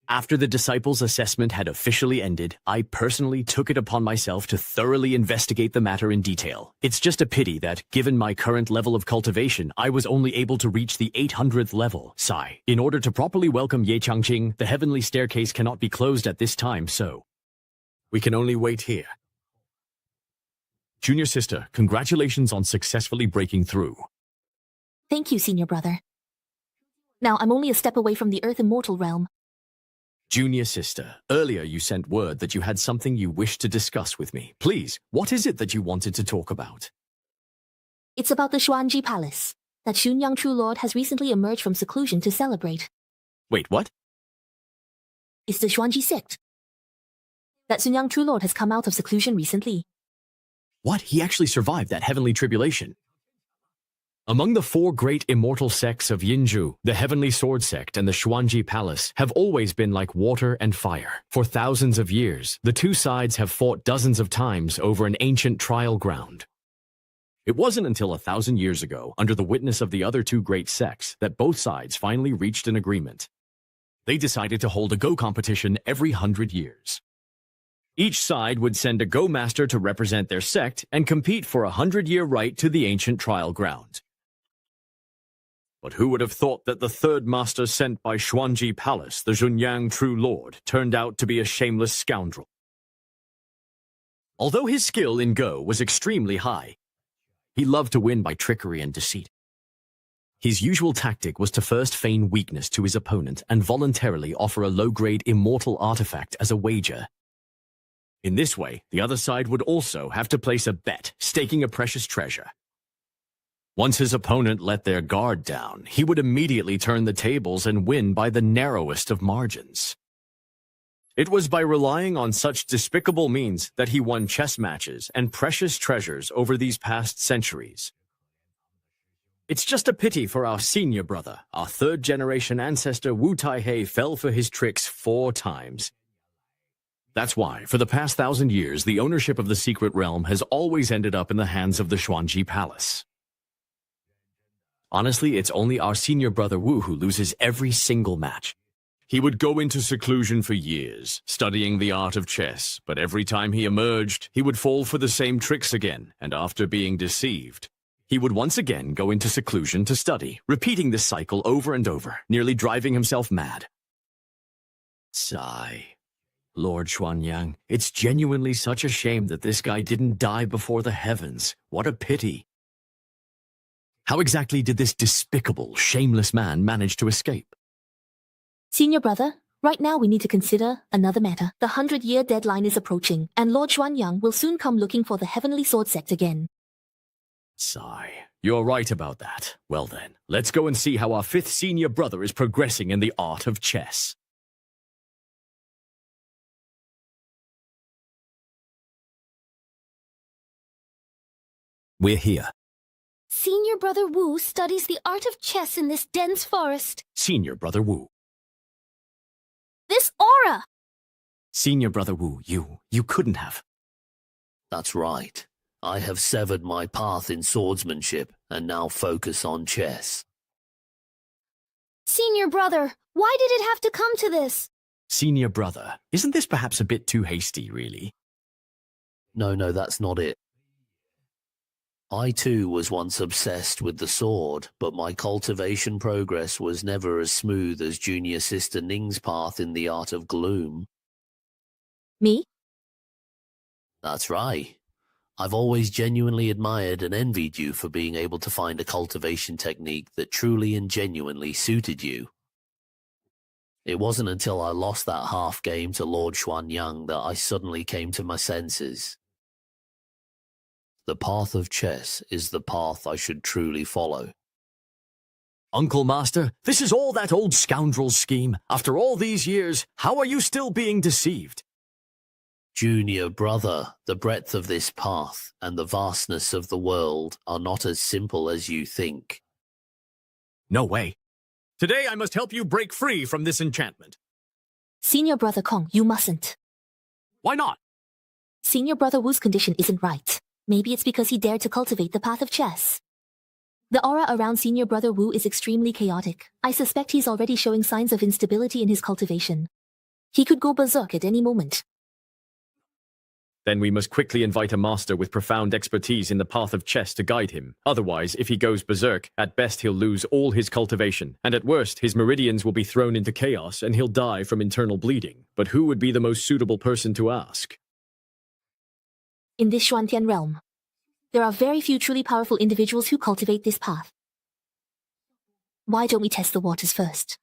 After the disciples' assessment had officially ended, I personally took it upon myself to thoroughly investigate the matter in detail. It's just a pity that, given my current level of cultivation, I was only able to reach the 800th level. Sigh. In order to properly welcome Ye Changqing, the heavenly staircase cannot be closed at this time, so we can only wait here. Junior sister, congratulations on successfully breaking through. Thank you, Senior Brother. Now, I'm only a step away from the Earth Immortal realm. Junior sister, earlier you sent word that you had something you wished to discuss with me. Please, what is it that you wanted to talk about? It's about the Xuanji Palace, that Xunyang True Lord has recently emerged from seclusion to celebrate. Wait, what? It's the Xuanji sect. That Xunyang True Lord has come out of seclusion recently. What? He actually survived that heavenly tribulation. Among the 4 great immortal sects of Yinzhu, the Heavenly Sword sect and the Xuanji Palace have always been like water and fire. For thousands of years, the two sides have fought dozens of times over an ancient trial ground. It wasn't until 1,000 years ago, under the witness of the other 2 great sects, that both sides finally reached an agreement. They decided to hold a Go competition every 100 years. Each side would send a Go master to represent their sect and compete for a 100-year right to the ancient trial ground. But who would have thought that the third master sent by Xuanji Palace, the Xunyang True Lord, turned out to be a shameless scoundrel? Although his skill in Go was extremely high, he loved to win by trickery and deceit. His usual tactic was to first feign weakness to his opponent and voluntarily offer a low-grade immortal artifact as a wager. In this way, the other side would also have to place a bet, staking a precious treasure. Once his opponent let their guard down, he would immediately turn the tables and win by the narrowest of margins. It was by relying on such despicable means that he won chess matches and precious treasures over these past centuries. It's just a pity for our senior brother. Our 3rd-generation ancestor Wu Taihei fell for his tricks 4 times. That's why, for the past 1,000 years, the ownership of the secret realm has always ended up in the hands of the Xuanji Palace. Honestly, it's only our senior brother Wu who loses every single match. He would go into seclusion for years, studying the art of chess, but every time he emerged, he would fall for the same tricks again, and after being deceived, he would once again go into seclusion to study, repeating this cycle over and over, nearly driving himself mad. Sigh. Lord Xuanyang, it's genuinely such a shame that this guy didn't die before the heavens. What a pity. How exactly did this despicable, shameless man manage to escape? Senior Brother, right now we need to consider another matter. The 100-year deadline is approaching, and Lord Xuanyang will soon come looking for the Heavenly Sword sect again. Sigh. You're right about that. Well then, let's go and see how our 5th senior brother is progressing in the art of chess. We're here. Senior Brother Wu studies the art of chess in this dense forest. Senior Brother Wu. This aura! Senior Brother Wu, you couldn't have. That's right. I have severed my path in swordsmanship and now focus on chess. Senior Brother, why did it have to come to this? Senior Brother, isn't this perhaps a bit too hasty, really? No, that's not it. I too was once obsessed with the sword, but my cultivation progress was never as smooth as junior sister Ning's path in the art of gloom. Me? That's right. I've always genuinely admired and envied you for being able to find a cultivation technique that truly and genuinely suited you. It wasn't until I lost that half game to Lord Xuanyang that I suddenly came to my senses. The path of chess is the path I should truly follow. Uncle Master, this is all that old scoundrel's scheme. After all these years, how are you still being deceived? Junior brother, the breadth of this path and the vastness of the world are not as simple as you think. No way. Today I must help you break free from this enchantment. Senior Brother Kong, you mustn't. Why not? Senior Brother Wu's condition isn't right. Maybe it's because he dared to cultivate the path of chess. The aura around Senior Brother Wu is extremely chaotic. I suspect he's already showing signs of instability in his cultivation. He could go berserk at any moment. Then we must quickly invite a master with profound expertise in the path of chess to guide him. Otherwise, if he goes berserk, at best he'll lose all his cultivation, and at worst, his meridians will be thrown into chaos and he'll die from internal bleeding. But who would be the most suitable person to ask? In this Xuantian realm, there are very few truly powerful individuals who cultivate this path. Why don't we test the waters first?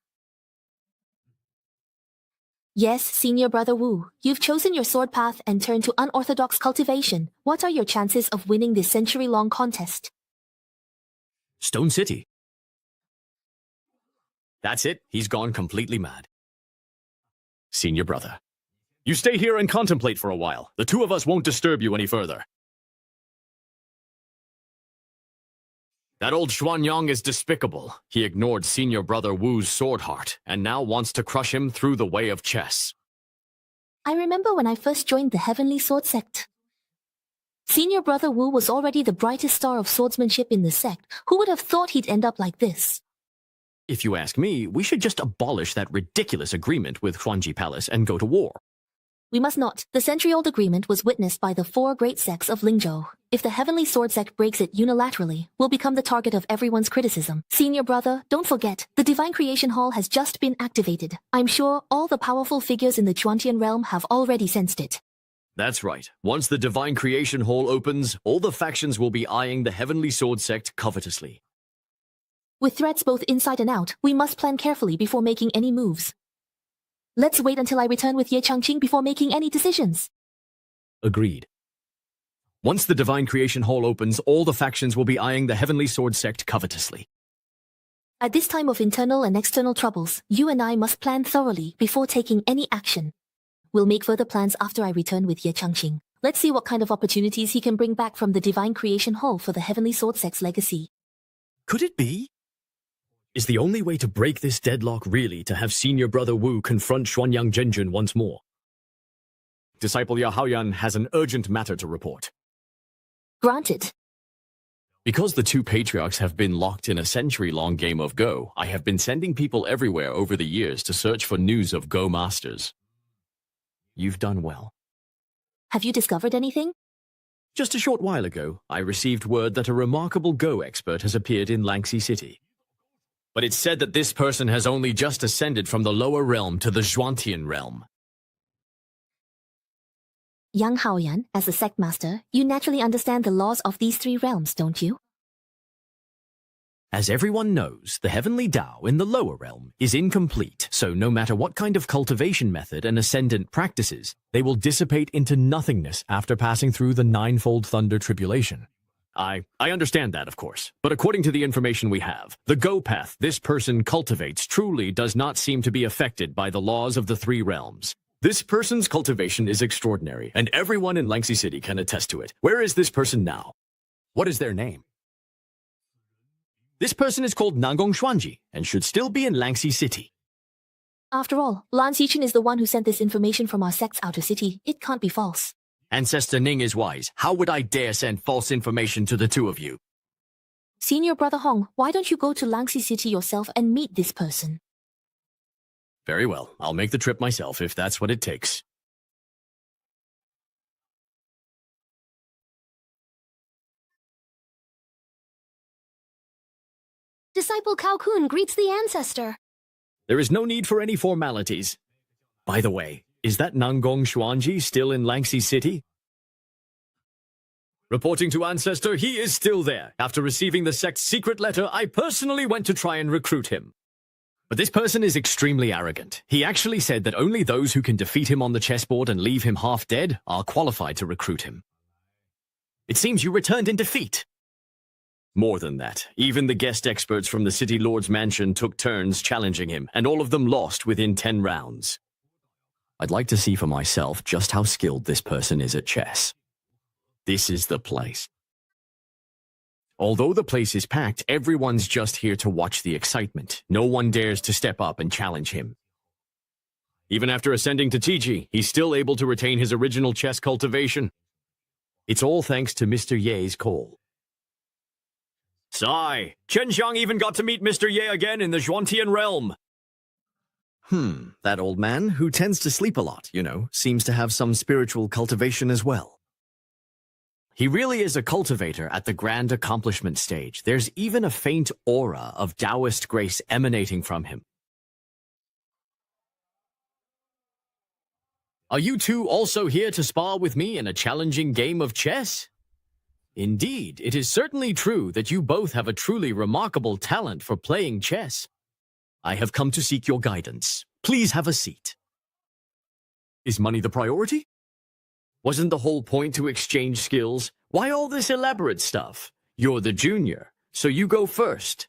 Yes, Senior Brother Wu, you've chosen your sword path and turned to unorthodox cultivation. What are your chances of winning this century-long contest? Stone City. That's it. He's gone completely mad. Senior Brother. You stay here and contemplate for a while. The two of us won't disturb you any further. That old Xuanyang is despicable. He ignored Senior Brother Wu's sword heart, and now wants to crush him through the way of chess. I remember when I first joined the Heavenly Sword Sect. Senior Brother Wu was already the brightest star of swordsmanship in the sect. Who would have thought he'd end up like this? If you ask me, we should just abolish that ridiculous agreement with Huanji Palace and go to war. We must not. The century-old agreement was witnessed by the 4 great sects of Lingzhou. If the Heavenly Sword Sect breaks it unilaterally, we'll become the target of everyone's criticism. Senior Brother, don't forget, the Divine Creation Hall has just been activated. I'm sure all the powerful figures in the Chuantian realm have already sensed it. That's right. Once the Divine Creation Hall opens, all the factions will be eyeing the Heavenly Sword Sect covetously. With threats both inside and out, we must plan carefully before making any moves. Let's wait until I return with Ye Changqing before making any decisions. Agreed. Once the Divine Creation Hall opens, all the factions will be eyeing the Heavenly Sword Sect covetously. At this time of internal and external troubles, you and I must plan thoroughly before taking any action. We'll make further plans after I return with Ye Changqing. Let's see what kind of opportunities he can bring back from the Divine Creation Hall for the Heavenly Sword Sect's legacy. Could it be? Is the only way to break this deadlock really to have Senior Brother Wu confront Xuanyang Zhenjun once more? Disciple Yahaoyan has an urgent matter to report. Granted. Because the two patriarchs have been locked in a century-long game of Go, I have been sending people everywhere over the years to search for news of Go masters. You've done well. Have you discovered anything? Just a short while ago, I received word that a remarkable Go expert has appeared in Langxi City. But it's said that this person has only just ascended from the lower realm to the Zhuantian realm. Yang Haoyan, as the sect master, you naturally understand the laws of these 3 realms, don't you? As everyone knows, the heavenly Tao in the lower realm is incomplete, so no matter what kind of cultivation method an ascendant practices, they will dissipate into nothingness after passing through the ninefold thunder tribulation. I understand that, of course. But according to the information we have, the Go path this person cultivates truly does not seem to be affected by the laws of the three realms. This person's cultivation is extraordinary, and everyone in Langxi City can attest to it. Where is this person now? What is their name? This person is called Nangong Xuanji, and should still be in Langxi City. After all, Lan Xichen is the one who sent this information from our sect's outer city. It can't be false. Ancestor Ning is wise. How would I dare send false information to the two of you? Senior Brother Hong, why don't you go to Langxi City yourself and meet this person? Very well. I'll make the trip myself if that's what it takes. Disciple Cao Kun greets the ancestor. There is no need for any formalities. By the way, is that Nangong Xuanji still in Langxi City? Reporting to Ancestor, he is still there. After receiving the sect's secret letter, I personally went to try and recruit him. But this person is extremely arrogant. He actually said that only those who can defeat him on the chessboard and leave him half dead are qualified to recruit him. It seems you returned in defeat. More than that, even the guest experts from the City Lord's mansion took turns challenging him, and all of them lost within 10 rounds. I'd like to see for myself just how skilled this person is at chess. This is the place. Although the place is packed, everyone's just here to watch the excitement. No one dares to step up and challenge him. Even after ascending to Tiji, he's still able to retain his original chess cultivation. It's all thanks to Mr. Ye's call. Sigh, Chen Xiang even got to meet Mr. Ye again in the Zhuantian realm. That old man, who tends to sleep a lot, seems to have some spiritual cultivation as well. He really is a cultivator at the grand accomplishment stage. There's even a faint aura of Taoist grace emanating from him. Are you two also here to spar with me in a challenging game of chess? Indeed, it is certainly true that you both have a truly remarkable talent for playing chess. I have come to seek your guidance. Please have a seat. Is money the priority? Wasn't the whole point to exchange skills? Why all this elaborate stuff? You're the junior, so you go first.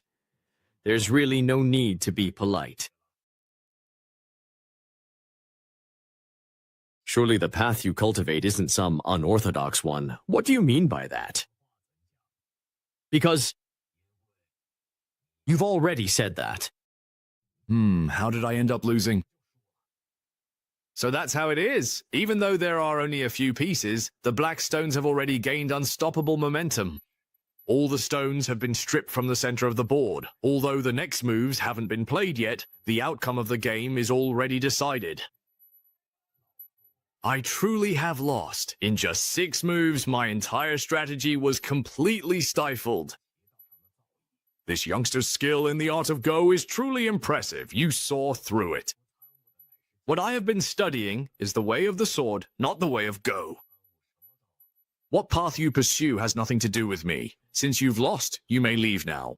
There's really no need to be polite. Surely the path you cultivate isn't some unorthodox one. What do you mean by that? Because you've already said that. How did I end up losing? So that's how it is. Even though there are only a few pieces, the black stones have already gained unstoppable momentum. All the stones have been stripped from the center of the board. Although the next moves haven't been played yet, the outcome of the game is already decided. I truly have lost. In just 6 moves, my entire strategy was completely stifled. This youngster's skill in the art of Go is truly impressive. You saw through it. What I have been studying is the way of the sword, not the way of Go. What path you pursue has nothing to do with me. Since you've lost, you may leave now.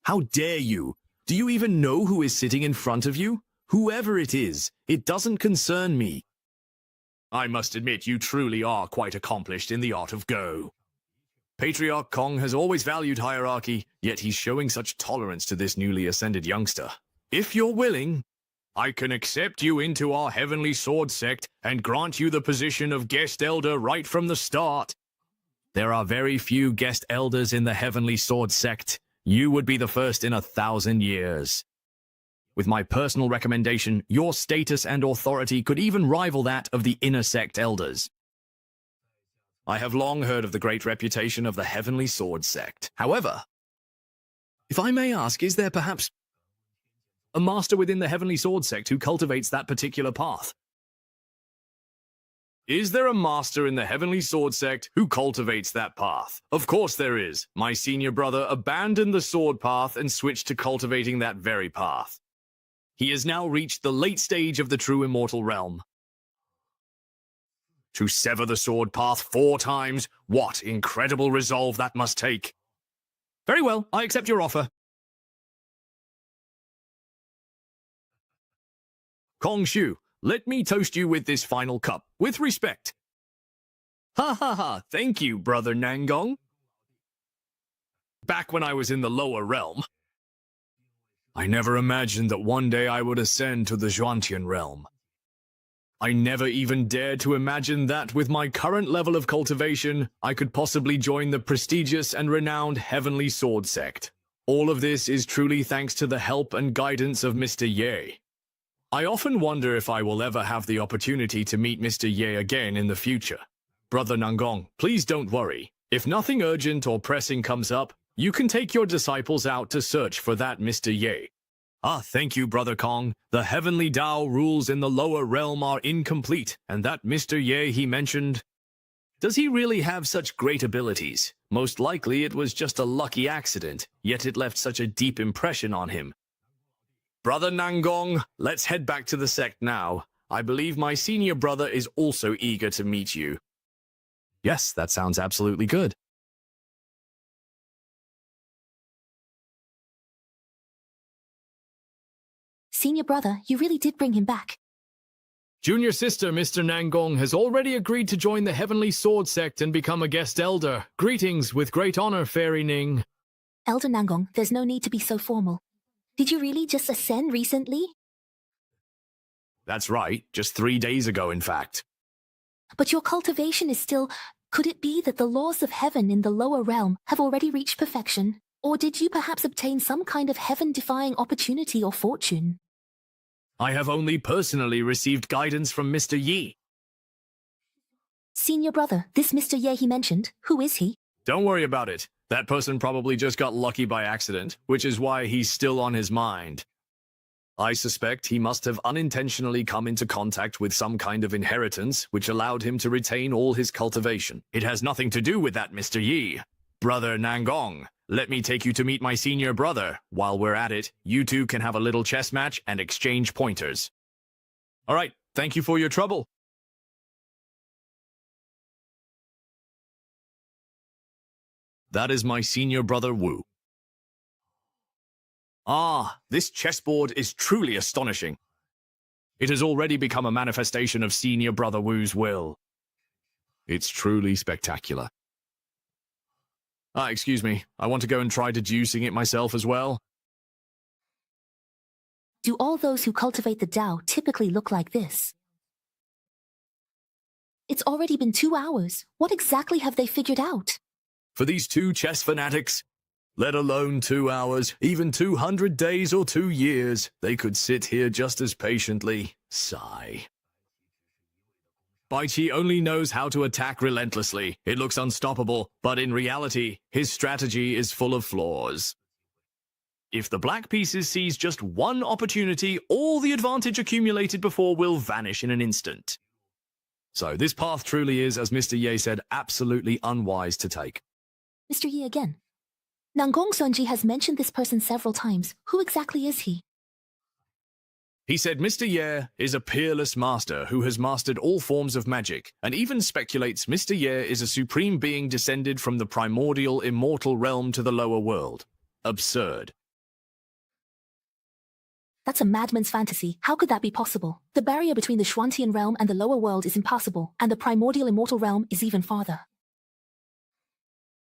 How dare you? Do you even know who is sitting in front of you? Whoever it is, it doesn't concern me. I must admit you truly are quite accomplished in the art of Go. Patriarch Kong has always valued hierarchy, yet he's showing such tolerance to this newly ascended youngster. If you're willing, I can accept you into our Heavenly Sword sect and grant you the position of guest elder right from the start. There are very few guest elders in the Heavenly Sword sect. You would be the first in 1,000 years. With my personal recommendation, your status and authority could even rival that of the inner sect elders. I have long heard of the great reputation of the Heavenly Sword sect. However, if I may ask, is there perhaps a master within the Heavenly Sword sect who cultivates that particular path? Is there a master in the Heavenly Sword sect who cultivates that path? Of course there is. My senior brother abandoned the sword path and switched to cultivating that very path. He has now reached the late stage of the true immortal realm. To sever the sword path 4 times, what incredible resolve that must take. Very well, I accept your offer. Kong Shu, let me toast you with this final cup, with respect. Ha ha ha, thank you, brother Nangong. back when I was in the lower realm. I never imagined that one day I would ascend to the Zhuantian realm. I never even dared to imagine that with my current level of cultivation, I could possibly join the prestigious and renowned Heavenly Sword Sect. All of this is truly thanks to the help and guidance of Mr. Ye. I often wonder if I will ever have the opportunity to meet Mr. Ye again in the future. Brother Nangong, please don't worry. If nothing urgent or pressing comes up, you can take your disciples out to search for that Mr. Ye. Thank you, Brother Kong. The heavenly Tao rules in the lower realm are incomplete, and that Mr. Ye he mentioned... Does he really have such great abilities? Most likely it was just a lucky accident, yet it left such a deep impression on him. Brother Nangong, let's head back to the sect now. I believe my senior brother is also eager to meet you. Yes, that sounds absolutely good. Senior brother, you really did bring him back. Junior sister, Mr. Nangong, has already agreed to join the Heavenly Sword Sect and become a guest elder. Greetings with great honor, Fairy Ning. Elder Nangong, there's no need to be so formal. Did you really just ascend recently? That's right, just 3 days ago, in fact. But your cultivation is still... Could it be that the laws of heaven in the lower realm have already reached perfection? Or did you perhaps obtain some kind of heaven-defying opportunity or fortune? I have only personally received guidance from Mr. Yi. Senior brother, this Mr. Ye he mentioned, who is he? Don't worry about it. That person probably just got lucky by accident, which is why he's still on his mind. I suspect he must have unintentionally come into contact with some kind of inheritance which allowed him to retain all his cultivation. It has nothing to do with that, Mr. Yi. Brother Nangong, let me take you to meet my senior brother. While we're at it, you two can have a little chess match and exchange pointers. All right, thank you for your trouble. That is my senior brother Wu. This chessboard is truly astonishing. It has already become a manifestation of senior brother Wu's will. It's truly spectacular. Excuse me. I want to go and try deducing it myself as well. Do all those who cultivate the Tao typically look like this? It's already been 2 hours. What exactly have they figured out? For these two chess fanatics, let alone 2 hours, even 200 days or 2 years, they could sit here just as patiently. Sigh. Baiqi only knows how to attack relentlessly. It looks unstoppable, but in reality, his strategy is full of flaws. If the black pieces seize just one opportunity, all the advantage accumulated before will vanish in an instant. So this path truly is, as Mr. Ye said, absolutely unwise to take. Mr. Yi again. Nangong Sunji has mentioned this person several times. Who exactly is he? He said Mr. Ye is a peerless master who has mastered all forms of magic, and even speculates Mr. Ye is a supreme being descended from the primordial immortal realm to the lower world. Absurd. That's a madman's fantasy. How could that be possible? The barrier between the Zhuantian realm and the lower world is impassable, and the primordial immortal realm is even farther.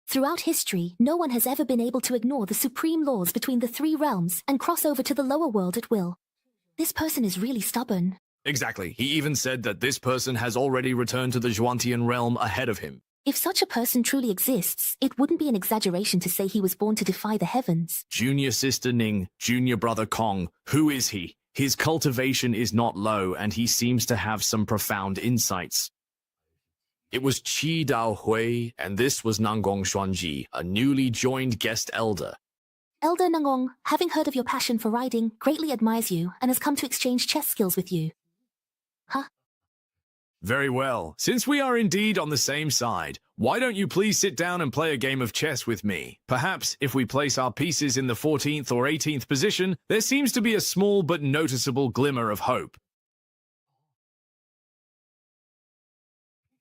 Throughout history, no one has ever been able to ignore the supreme laws between the 3 realms and cross over to the lower world at will. This person is really stubborn. Exactly. He even said that this person has already returned to the Zhuantian realm ahead of him. If such a person truly exists, it wouldn't be an exaggeration to say he was born to defy the heavens. Junior sister Ning, junior brother Kong, who is he? His cultivation is not low, and he seems to have some profound insights. It was Qi Dao Hui, and this was Nangong Xuanji, a newly joined guest elder. Elder Nangong, having heard of your passion for riding, greatly admires you and has come to exchange chess skills with you. Huh? Very well. Since we are indeed on the same side, why don't you please sit down and play a game of chess with me? Perhaps, if we place our pieces in the 14th or 18th position, there seems to be a small but noticeable glimmer of hope.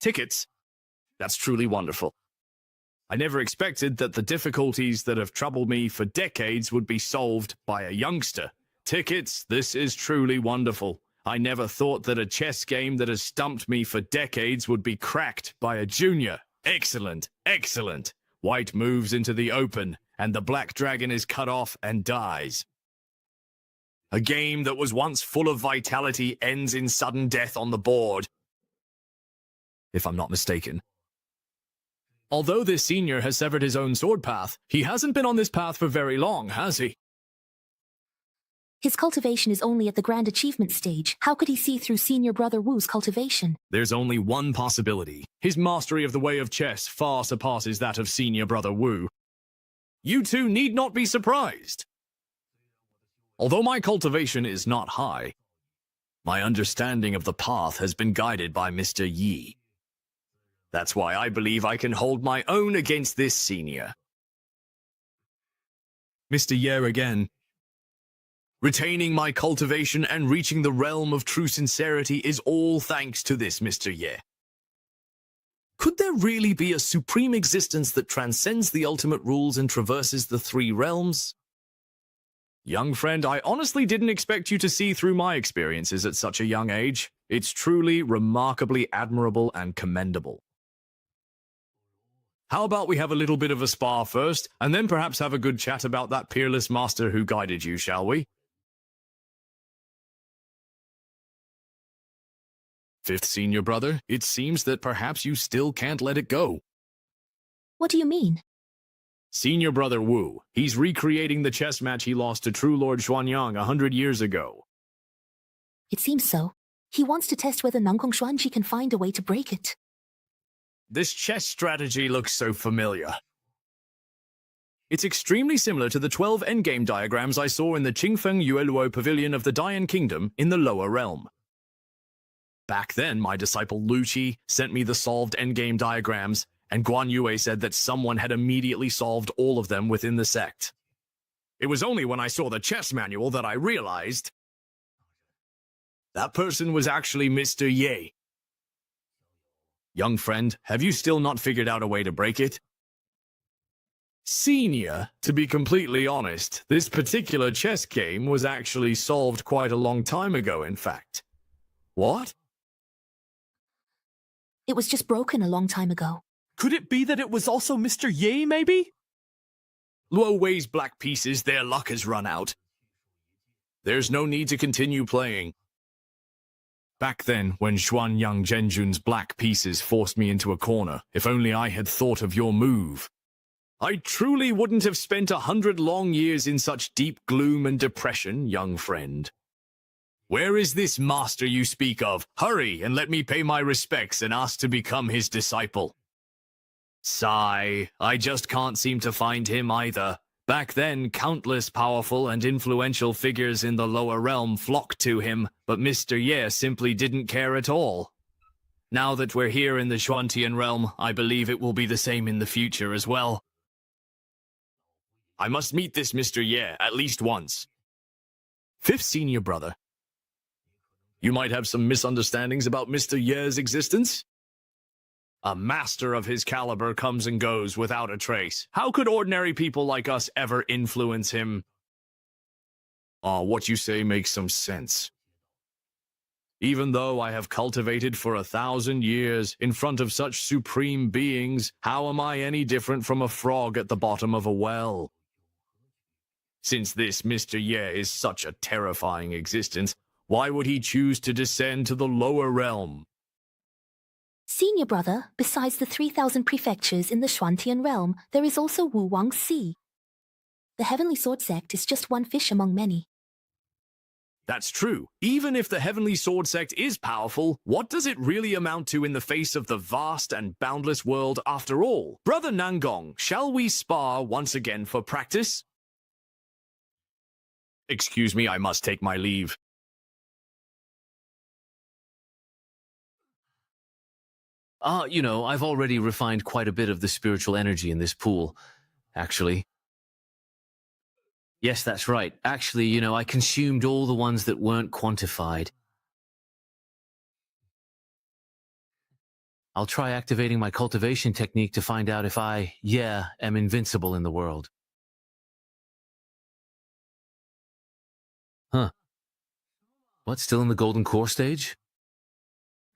Tickets? That's truly wonderful. I never expected that the difficulties that have troubled me for decades would be solved by a youngster. Tickets, this is truly wonderful. I never thought that a chess game that has stumped me for decades would be cracked by a junior. Excellent, excellent. White moves into the open, and the black dragon is cut off and dies. A game that was once full of vitality ends in sudden death on the board, if I'm not mistaken. Although this senior has severed his own sword path, he hasn't been on this path for very long, has he? His cultivation is only at the grand achievement stage. How could he see through senior brother Wu's cultivation? There's only one possibility. His mastery of the way of chess far surpasses that of senior brother Wu. You two need not be surprised. Although my cultivation is not high, my understanding of the path has been guided by Mr. Yi. That's why I believe I can hold my own against this senior. Mr. Ye again. Retaining my cultivation and reaching the realm of true sincerity is all thanks to this Mr. Ye. Could there really be a supreme existence that transcends the ultimate rules and traverses the three realms? Young friend, I honestly didn't expect you to see through my experiences at such a young age. It's truly remarkably admirable and commendable. How about we have a little bit of a spar first, and then perhaps have a good chat about that peerless master who guided you, shall we? Fifth senior brother, it seems that perhaps you still can't let it go. What do you mean? Senior brother Wu, he's recreating the chess match he lost to True Lord Xuanyang 100 years ago. It seems so. He wants to test whether Nangkong Xuanji can find a way to break it. This chess strategy looks so familiar. It's extremely similar to the 12 endgame diagrams I saw in the Qingfeng Yueluo Pavilion of the Dian Kingdom in the lower realm. Back then, my disciple Lu Qi sent me the solved endgame diagrams, and Guan Yue said that someone had immediately solved all of them within the sect. It was only when I saw the chess manual that I realized that person was actually Mr. Ye. Young friend, have you still not figured out a way to break it? Senior, to be completely honest, this particular chess game was actually solved quite a long time ago, in fact. What? It was just broken a long time ago. Could it be that it was also Mr. Ye, maybe? Luo Wei's black pieces, their luck has run out. There's no need to continue playing. Back then, when Xuanyang Zhenjun's black pieces forced me into a corner, if only I had thought of your move. I truly wouldn't have spent 100 long years in such deep gloom and depression, young friend. Where is this master you speak of? Hurry and let me pay my respects and ask to become his disciple. Sigh, I just can't seem to find him either. Back then, countless powerful and influential figures in the lower realm flocked to him, but Mr. Ye simply didn't care at all. Now that we're here in the Xuantian realm, I believe it will be the same in the future as well. I must meet this Mr. Ye at least once. Fifth senior brother. You might have some misunderstandings about Mr. Ye's existence. A master of his caliber comes and goes without a trace. How could ordinary people like us ever influence him? What you say makes some sense. Even though I have cultivated for 1,000 years in front of such supreme beings, how am I any different from a frog at the bottom of a well? Since this Mr. Ye is such a terrifying existence, why would he choose to descend to the lower realm? Senior brother, besides the 3,000 prefectures in the Xuantian realm, there is also Wu Wang Sea. The Heavenly Sword sect is just one fish among many. That's true. Even if the Heavenly Sword sect is powerful, what does it really amount to in the face of the vast and boundless world after all? Brother Nangong, shall we spar once again for practice? Excuse me, I must take my leave. I've already refined quite a bit of the spiritual energy in this pool, actually. Yes, that's right. Actually, I consumed all the ones that weren't quantified. I'll try activating my cultivation technique to find out if I, am invincible in the world. Huh. What, still in the golden core stage?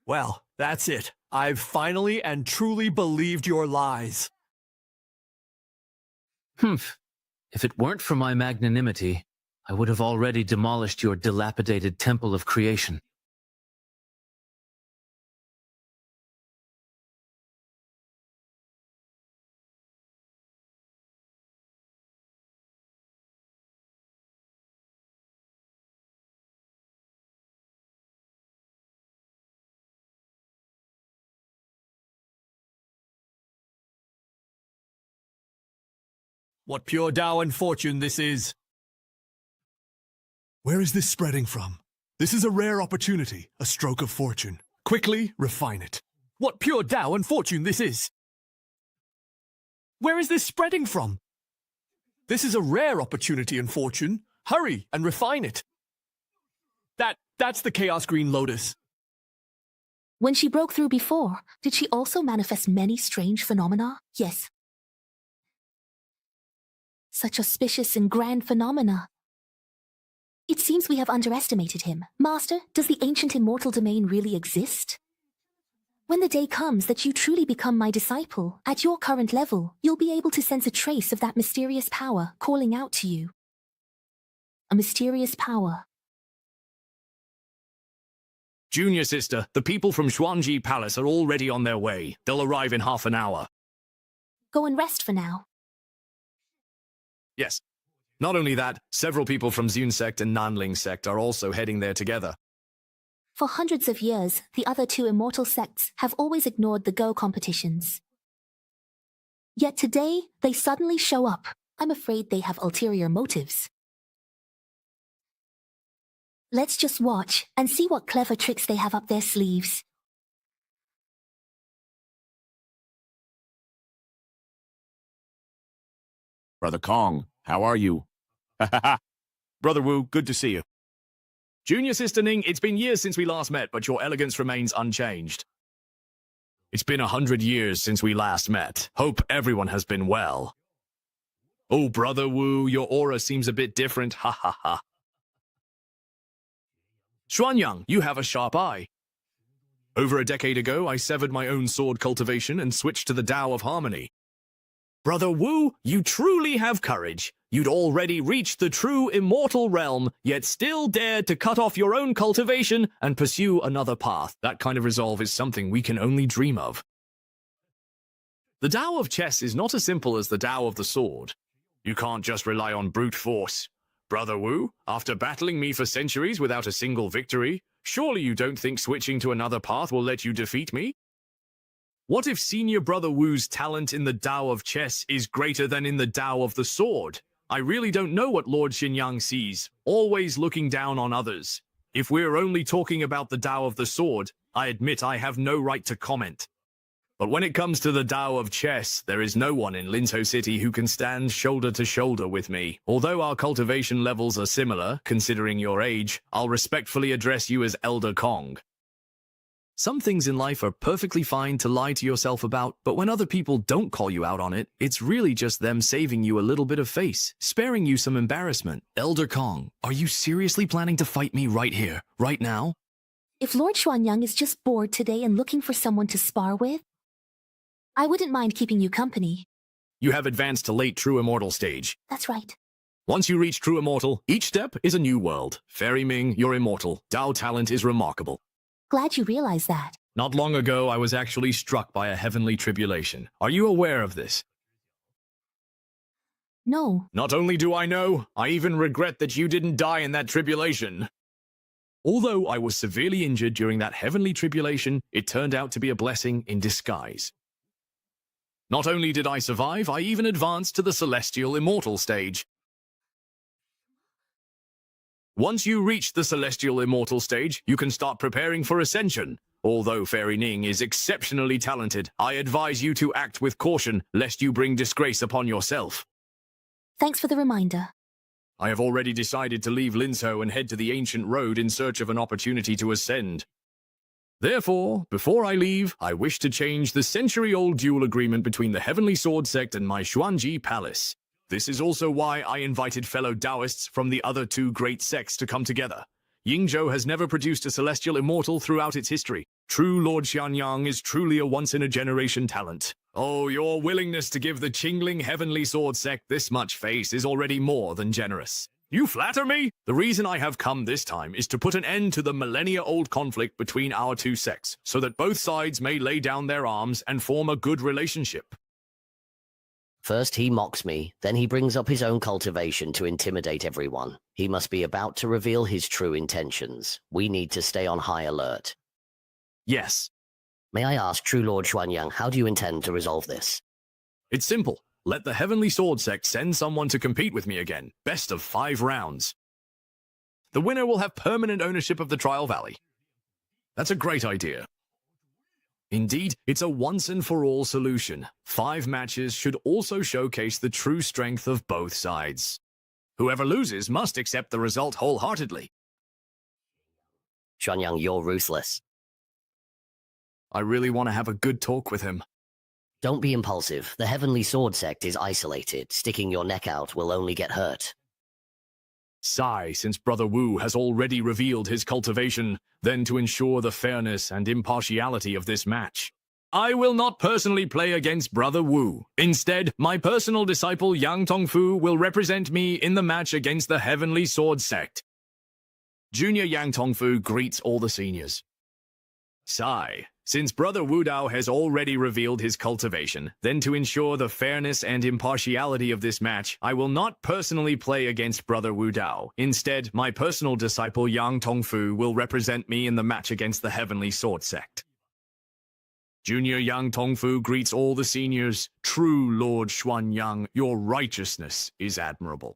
Well, that's it. I've finally and truly believed your lies. Humph. If it weren't for my magnanimity, I would have already demolished your dilapidated temple of creation. What pure Tao and fortune this is! Where is this spreading from? This is a rare opportunity, a stroke of fortune. Quickly refine it. What pure Tao and fortune this is! Where is this spreading from? This is a rare opportunity and fortune. Hurry and refine it. That's the Chaos Green Lotus. When she broke through before, did she also manifest many strange phenomena? Yes. Such auspicious and grand phenomena. It seems we have underestimated him. Master, does the ancient immortal domain really exist? When the day comes that you truly become my disciple, at your current level, you'll be able to sense a trace of that mysterious power calling out to you. A mysterious power. Junior sister, the people from Xuanji Palace are already on their way. They'll arrive in half an hour. Go and rest for now. Yes. Not only that, several people from Zun sect and Nanling sect are also heading there together. For hundreds of years, the other two immortal sects have always ignored the Go competitions. Yet today, they suddenly show up. I'm afraid they have ulterior motives. Let's just watch and see what clever tricks they have up their sleeves. Brother Kong, how are you? Brother Wu, good to see you. Junior sister Ning, it's been years since we last met, but your elegance remains unchanged. It's been 100 years since we last met. Hope everyone has been well. Oh, Brother Wu, your aura seems a bit different, ha ha ha. Xuanyang, you have a sharp eye. Over a decade ago, I severed my own sword cultivation and switched to the Tao of Harmony. Brother Wu, you truly have courage. You'd already reached the true immortal realm, yet still dared to cut off your own cultivation and pursue another path. That kind of resolve is something we can only dream of. The Tao of chess is not as simple as the Tao of the sword. You can't just rely on brute force. Brother Wu, after battling me for centuries without a single victory, surely you don't think switching to another path will let you defeat me? What if Senior Brother Wu's talent in the Tao of chess is greater than in the Tao of the sword? I really don't know what Lord Xinyang sees, always looking down on others. If we're only talking about the Tao of the sword, I admit I have no right to comment. But when it comes to the Tao of chess, there is no one in Linzhou City who can stand shoulder to shoulder with me. Although our cultivation levels are similar, considering your age, I'll respectfully address you as Elder Kong. Some things in life are perfectly fine to lie to yourself about, but when other people don't call you out on it, it's really just them saving you a little bit of face, sparing you some embarrassment. Elder Kong, are you seriously planning to fight me right here, right now? If Lord Xuanyang is just bored today and looking for someone to spar with, I wouldn't mind keeping you company. You have advanced to late True Immortal stage. That's right. Once you reach True Immortal, each step is a new world. Fairy Ming, you're immortal. Tao talent is remarkable. Glad you realize that. Not long ago, I was actually struck by a heavenly tribulation. Are you aware of this? No. Not only do I know, I even regret that you didn't die in that tribulation. Although I was severely injured during that heavenly tribulation, it turned out to be a blessing in disguise. Not only did I survive, I even advanced to the Celestial Immortal stage. Once you reach the Celestial Immortal stage, you can start preparing for Ascension. Although Fairy Ning is exceptionally talented, I advise you to act with caution, lest you bring disgrace upon yourself. Thanks for the reminder. I have already decided to leave Linzhou and head to the Ancient Road in search of an opportunity to ascend. Therefore, before I leave, I wish to change the century-old duel agreement between the Heavenly Sword Sect and my Xuanji Palace. This is also why I invited fellow Taoists from the other two great sects to come together. Yingzhou has never produced a celestial immortal throughout its history. True Lord Xianyang is truly a once-in-a-generation talent. Oh, your willingness to give the Qingling Heavenly Sword sect this much face is already more than generous. You flatter me? The reason I have come this time is to put an end to the millennia-old conflict between our two sects, so that both sides may lay down their arms and form a good relationship. First he mocks me, then he brings up his own cultivation to intimidate everyone. He must be about to reveal his true intentions. We need to stay on high alert. Yes. May I ask, True Lord Xuanyang, how do you intend to resolve this? It's simple. Let the Heavenly Sword sect send someone to compete with me again. Best of 5 rounds. The winner will have permanent ownership of the Trial Valley. That's a great idea. Indeed, it's a once-and-for-all solution. 5 matches should also showcase the true strength of both sides. Whoever loses must accept the result wholeheartedly. Xuanyang, you're ruthless. I really want to have a good talk with him. Don't be impulsive. The Heavenly Sword sect is isolated. Sticking your neck out will only get hurt. Sigh, since Brother Wu has already revealed his cultivation, then to ensure the fairness and impartiality of this match. I will not personally play against Brother Wu. Instead, my personal disciple Yang Tongfu will represent me in the match against the Heavenly Sword sect. Junior Yang Tongfu greets all the seniors. Sigh, since Brother Wu Dao has already revealed his cultivation, then to ensure the fairness and impartiality of this match, I will not personally play against Brother Wu Dao. Instead, my personal disciple Yang Tongfu will represent me in the match against the Heavenly Sword sect. Junior Yang Tongfu greets all the seniors. True Lord Xuanyang, your righteousness is admirable.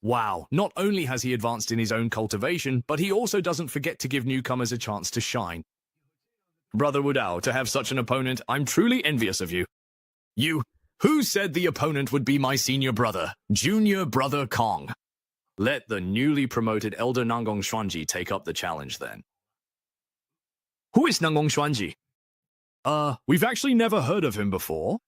Wow, not only has he advanced in his own cultivation, but he also doesn't forget to give newcomers a chance to shine. Brother Wu Dao, to have such an opponent, I'm truly envious of you. Who said the opponent would be my senior brother, Junior Brother Kong? Let the newly promoted Elder Nangong Xuanji take up the challenge then. Who is Nangong Xuanji? We've actually never heard of him before.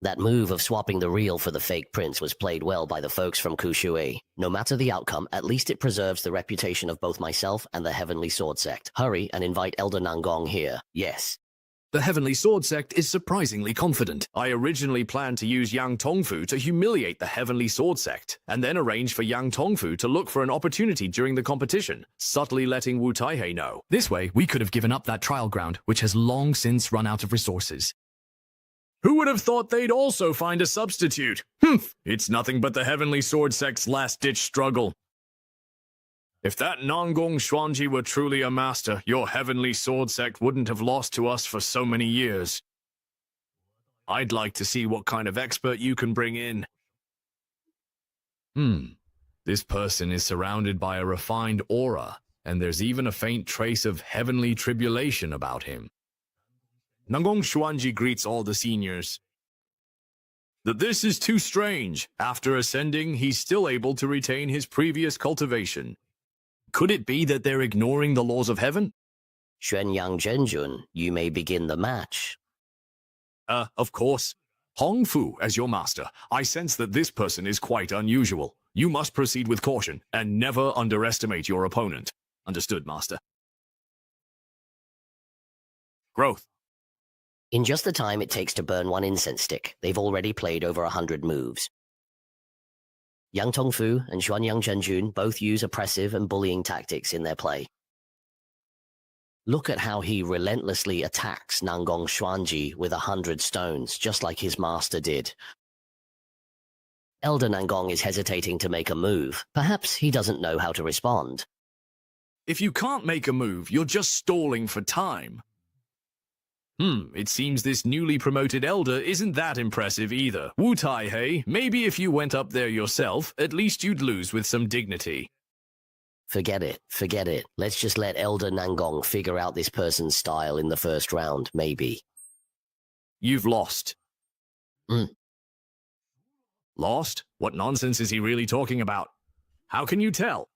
That move of swapping the real for the fake prince was played well by the folks from Kushui. No matter the outcome, at least it preserves the reputation of both myself and the Heavenly Sword sect. Hurry and invite Elder Nangong here. Yes. The Heavenly Sword sect is surprisingly confident. I originally planned to use Yang Tongfu to humiliate the Heavenly Sword sect, and then arrange for Yang Tongfu to look for an opportunity during the competition, subtly letting Wu Taihei know. This way, we could have given up that trial ground, which has long since run out of resources. Who would have thought they'd also find a substitute? It's nothing but the Heavenly Sword sect's last-ditch struggle. If that Nangong Xuanji were truly a master, your Heavenly Sword sect wouldn't have lost to us for so many years. I'd like to see what kind of expert you can bring in. This person is surrounded by a refined aura, and there's even a faint trace of heavenly tribulation about him. Nangong Xuanji greets all the seniors. This is too strange. After ascending, he's still able to retain his previous cultivation. Could it be that they're ignoring the laws of heaven? Xuanyang Zhenjun, you may begin the match. Of course. Hong Fu, as your master, I sense that this person is quite unusual. You must proceed with caution, and never underestimate your opponent. Understood, master. Growth. In just the time it takes to burn one incense stick, they've already played over 100 moves. Yang Tongfu and Xuanyang Zhenjun both use oppressive and bullying tactics in their play. Look at how he relentlessly attacks Nangong Xuanji with 100 stones, just like his master did. Elder Nangong is hesitating to make a move. Perhaps he doesn't know how to respond. If you can't make a move, you're just stalling for time. It seems this newly promoted elder isn't that impressive either. Wu Taihei, maybe if you went up there yourself, at least you'd lose with some dignity. Forget it. Let's just let Elder Nangong figure out this person's style in the first round, maybe. You've lost. Lost? What nonsense is he really talking about? How can you tell?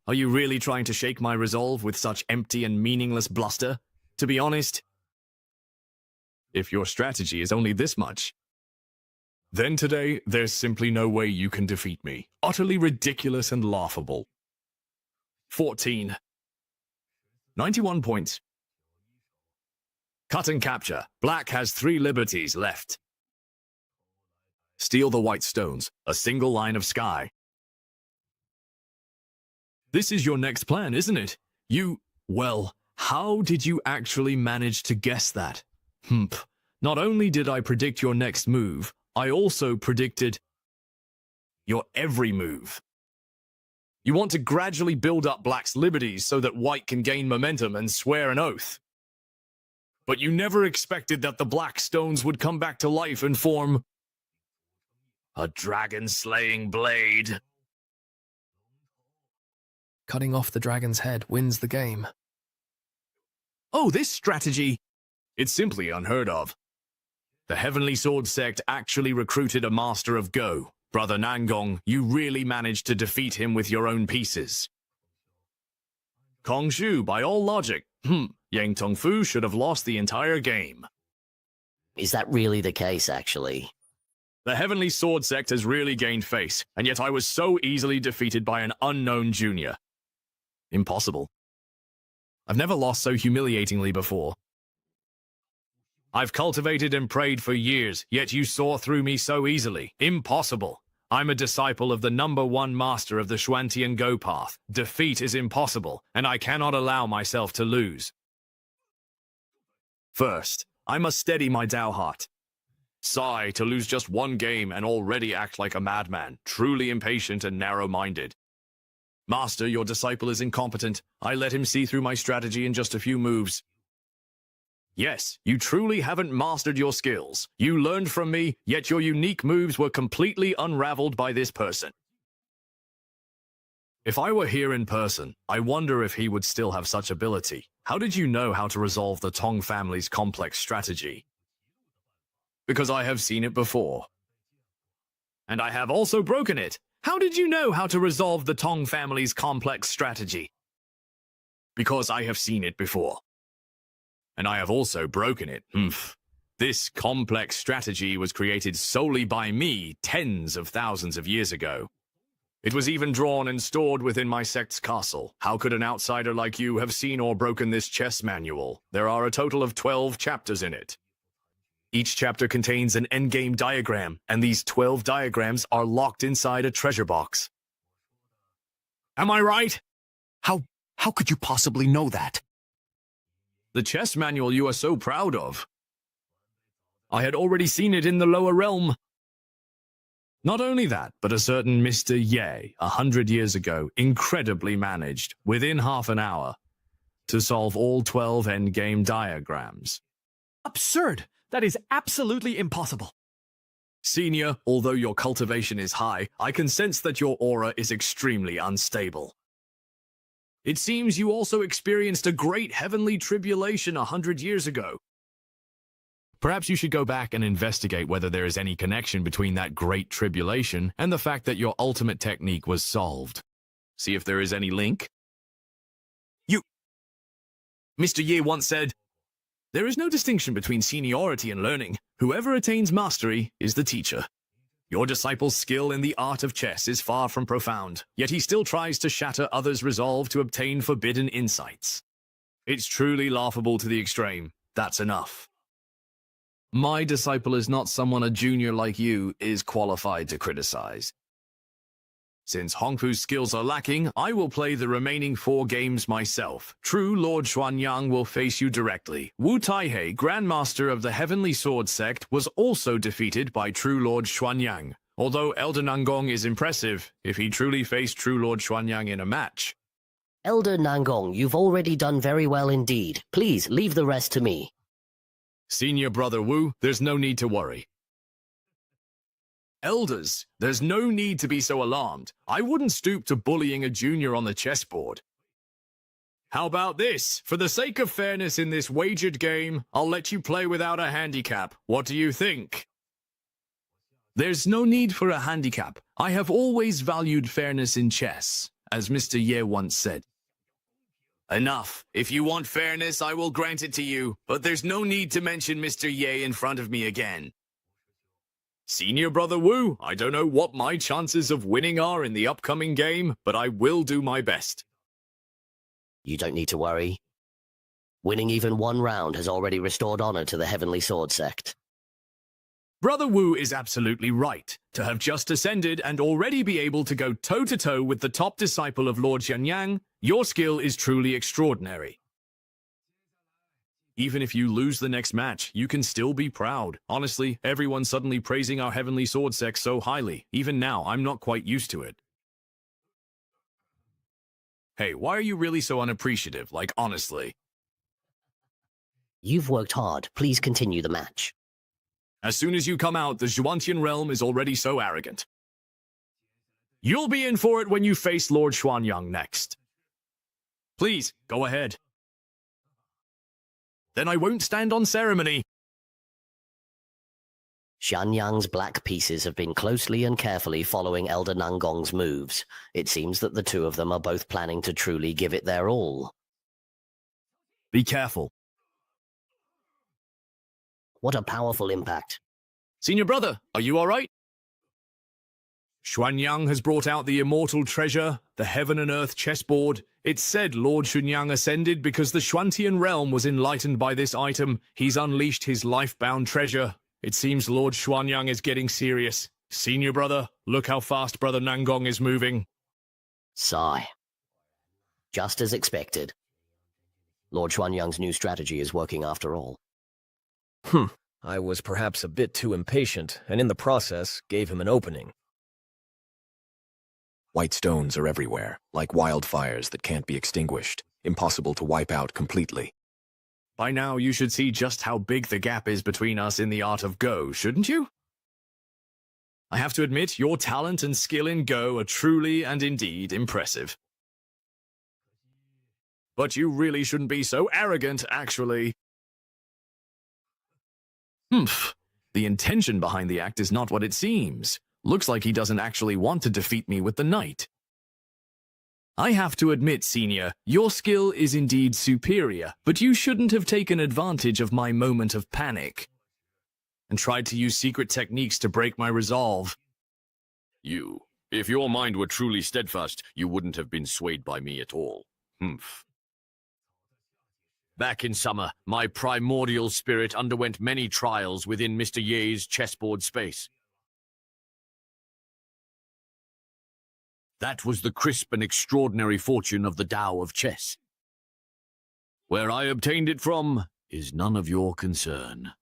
Are you really trying to shake my resolve with such empty and meaningless bluster? To be honest, if your strategy is only this much, then today there's simply no way you can defeat me. Utterly ridiculous and laughable. 14. 91 points. Cut and capture. Black has 3 liberties left. Steal the white stones, a single line of sky. This is your next plan, isn't it? Well, how did you actually manage to guess that? Not only did I predict your next move, I also predicted your every move. You want to gradually build up Black's liberties so that White can gain momentum and swear an oath. But you never expected that the Black stones would come back to life and form a dragon-slaying blade. Cutting off the dragon's head wins the game. Oh, this strategy! It's simply unheard of. The Heavenly Sword Sect actually recruited a master of Go. Brother Nangong, you really managed to defeat him with your own pieces. Kongshu, by all logic, Yang Tongfu should have lost the entire game. Is that really the case, actually? The Heavenly Sword Sect has really gained face, and yet I was so easily defeated by an unknown junior. Impossible. I've never lost so humiliatingly before. I've cultivated and prayed for years, yet you saw through me so easily. Impossible. I'm a disciple of the #1 master of the Xuantian Go path. Defeat is impossible, and I cannot allow myself to lose. First, I must steady my Dao heart. Sigh to lose just 1 game and already act like a madman, truly impatient and narrow-minded. Master, your disciple is incompetent. I let him see through my strategy in just a few moves. Yes, you truly haven't mastered your skills. You learned from me, yet your unique moves were completely unraveled by this person. If I were here in person, I wonder if he would still have such ability. How did you know how to resolve the Tong family's complex strategy? Because I have seen it before. And I have also broken it. How did you know how to resolve the Tong family's complex strategy? Because I have seen it before. And I have also broken it. This complex strategy was created solely by me tens of thousands of years ago. It was even drawn and stored within my sect's castle. How could an outsider like you have seen or broken this chess manual? There are a total of 12 chapters in it. Each chapter contains an endgame diagram, and these 12 diagrams are locked inside a treasure box. Am I right? How could you possibly know that? The chess manual you are so proud of. I had already seen it in the lower realm. Not only that, but a certain Mr. Ye, 100 years ago, incredibly managed, within half an hour, to solve all 12 endgame diagrams. Absurd! That is absolutely impossible. Senior, although your cultivation is high, I can sense that your aura is extremely unstable. It seems you also experienced a great heavenly tribulation 100 years ago. Perhaps you should go back and investigate whether there is any connection between that great tribulation and the fact that your ultimate technique was solved. See if there is any link. Mr. Ye once said, "There is no distinction between seniority and learning. Whoever attains mastery is the teacher." Your disciple's skill in the art of chess is far from profound, yet he still tries to shatter others' resolve to obtain forbidden insights. It's truly laughable to the extreme. That's enough. My disciple is not someone a junior like you is qualified to criticize. Since Hongfu's skills are lacking, I will play the remaining 4 games myself. True Lord Xuanyang will face you directly. Wu Taihei, Grandmaster of the Heavenly Sword Sect, was also defeated by True Lord Xuanyang. Although Elder Nangong is impressive, if he truly faced True Lord Xuanyang in a match. Elder Nangong, you've already done very well indeed. Please, leave the rest to me. Senior Brother Wu, there's no need to worry. Elders, there's no need to be so alarmed. I wouldn't stoop to bullying a junior on the chessboard. How about this? For the sake of fairness in this wagered game, I'll let you play without a handicap. What do you think? There's no need for a handicap. I have always valued fairness in chess, as Mr. Ye once said. Enough. If you want fairness, I will grant it to you, but there's no need to mention Mr. Ye in front of me again. Senior Brother Wu, I don't know what my chances of winning are in the upcoming game, but I will do my best. You don't need to worry. Winning even one round has already restored honor to the Heavenly Sword Sect. Brother Wu is absolutely right. To have just ascended and already be able to go toe-to-toe with the top disciple of Lord Xianyang, your skill is truly extraordinary. Even if you lose the next match, you can still be proud. Honestly, everyone's suddenly praising our Heavenly Sword Sect so highly. Even now, I'm not quite used to it. Hey, why are you really so unappreciative? Like, honestly. You've worked hard. Please continue the match. As soon as you come out, the Zhuantian realm is already so arrogant. You'll be in for it when you face Lord Xuanyang next. Please, go ahead. Then I won't stand on ceremony. Xianyang's black pieces have been closely and carefully following Elder Nangong's moves. It seems that the two of them are both planning to truly give it their all. Be careful. What a powerful impact. Senior brother, are you all right? Xuanyang has brought out the immortal treasure, the heaven and earth chessboard. It's said Lord Xuanyang ascended because the Xuantian realm was enlightened by this item. He's unleashed his life-bound treasure. It seems Lord Xuanyang is getting serious. Senior brother, look how fast Brother Nangong is moving. Sigh. Just as expected. Lord Xuanyang's new strategy is working after all. I was perhaps a bit too impatient, and in the process, gave him an opening. White stones are everywhere, like wildfires that can't be extinguished, impossible to wipe out completely. By now, you should see just how big the gap is between us in the art of Go, shouldn't you? I have to admit, your talent and skill in Go are truly and indeed impressive. But you really shouldn't be so arrogant, actually. The intention behind the act is not what it seems. Looks like he doesn't actually want to defeat me with the knight. I have to admit, Senior, your skill is indeed superior, but you shouldn't have taken advantage of my moment of panic and tried to use secret techniques to break my resolve. If your mind were truly steadfast, you wouldn't have been swayed by me at all. Back in summer, my primordial spirit underwent many trials within Mr. Ye's chessboard space. That was the crisp and extraordinary fortune of the Tao of chess. Where I obtained it from is none of your concern.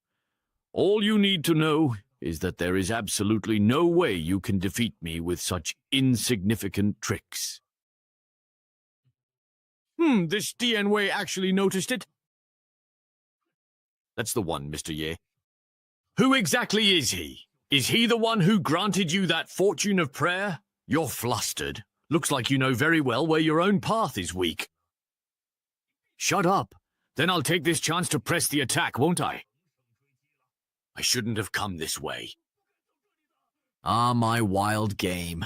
All you need to know is that there is absolutely no way you can defeat me with such insignificant tricks. This DN Wei actually noticed it? That's the one, Mr. Ye. Who exactly is he? Is he the one who granted you that fortune of prayer? You're flustered. Looks like you know very well where your own path is weak. Shut up. Then I'll take this chance to press the attack, won't I? I shouldn't have come this way. Ah, my wild game.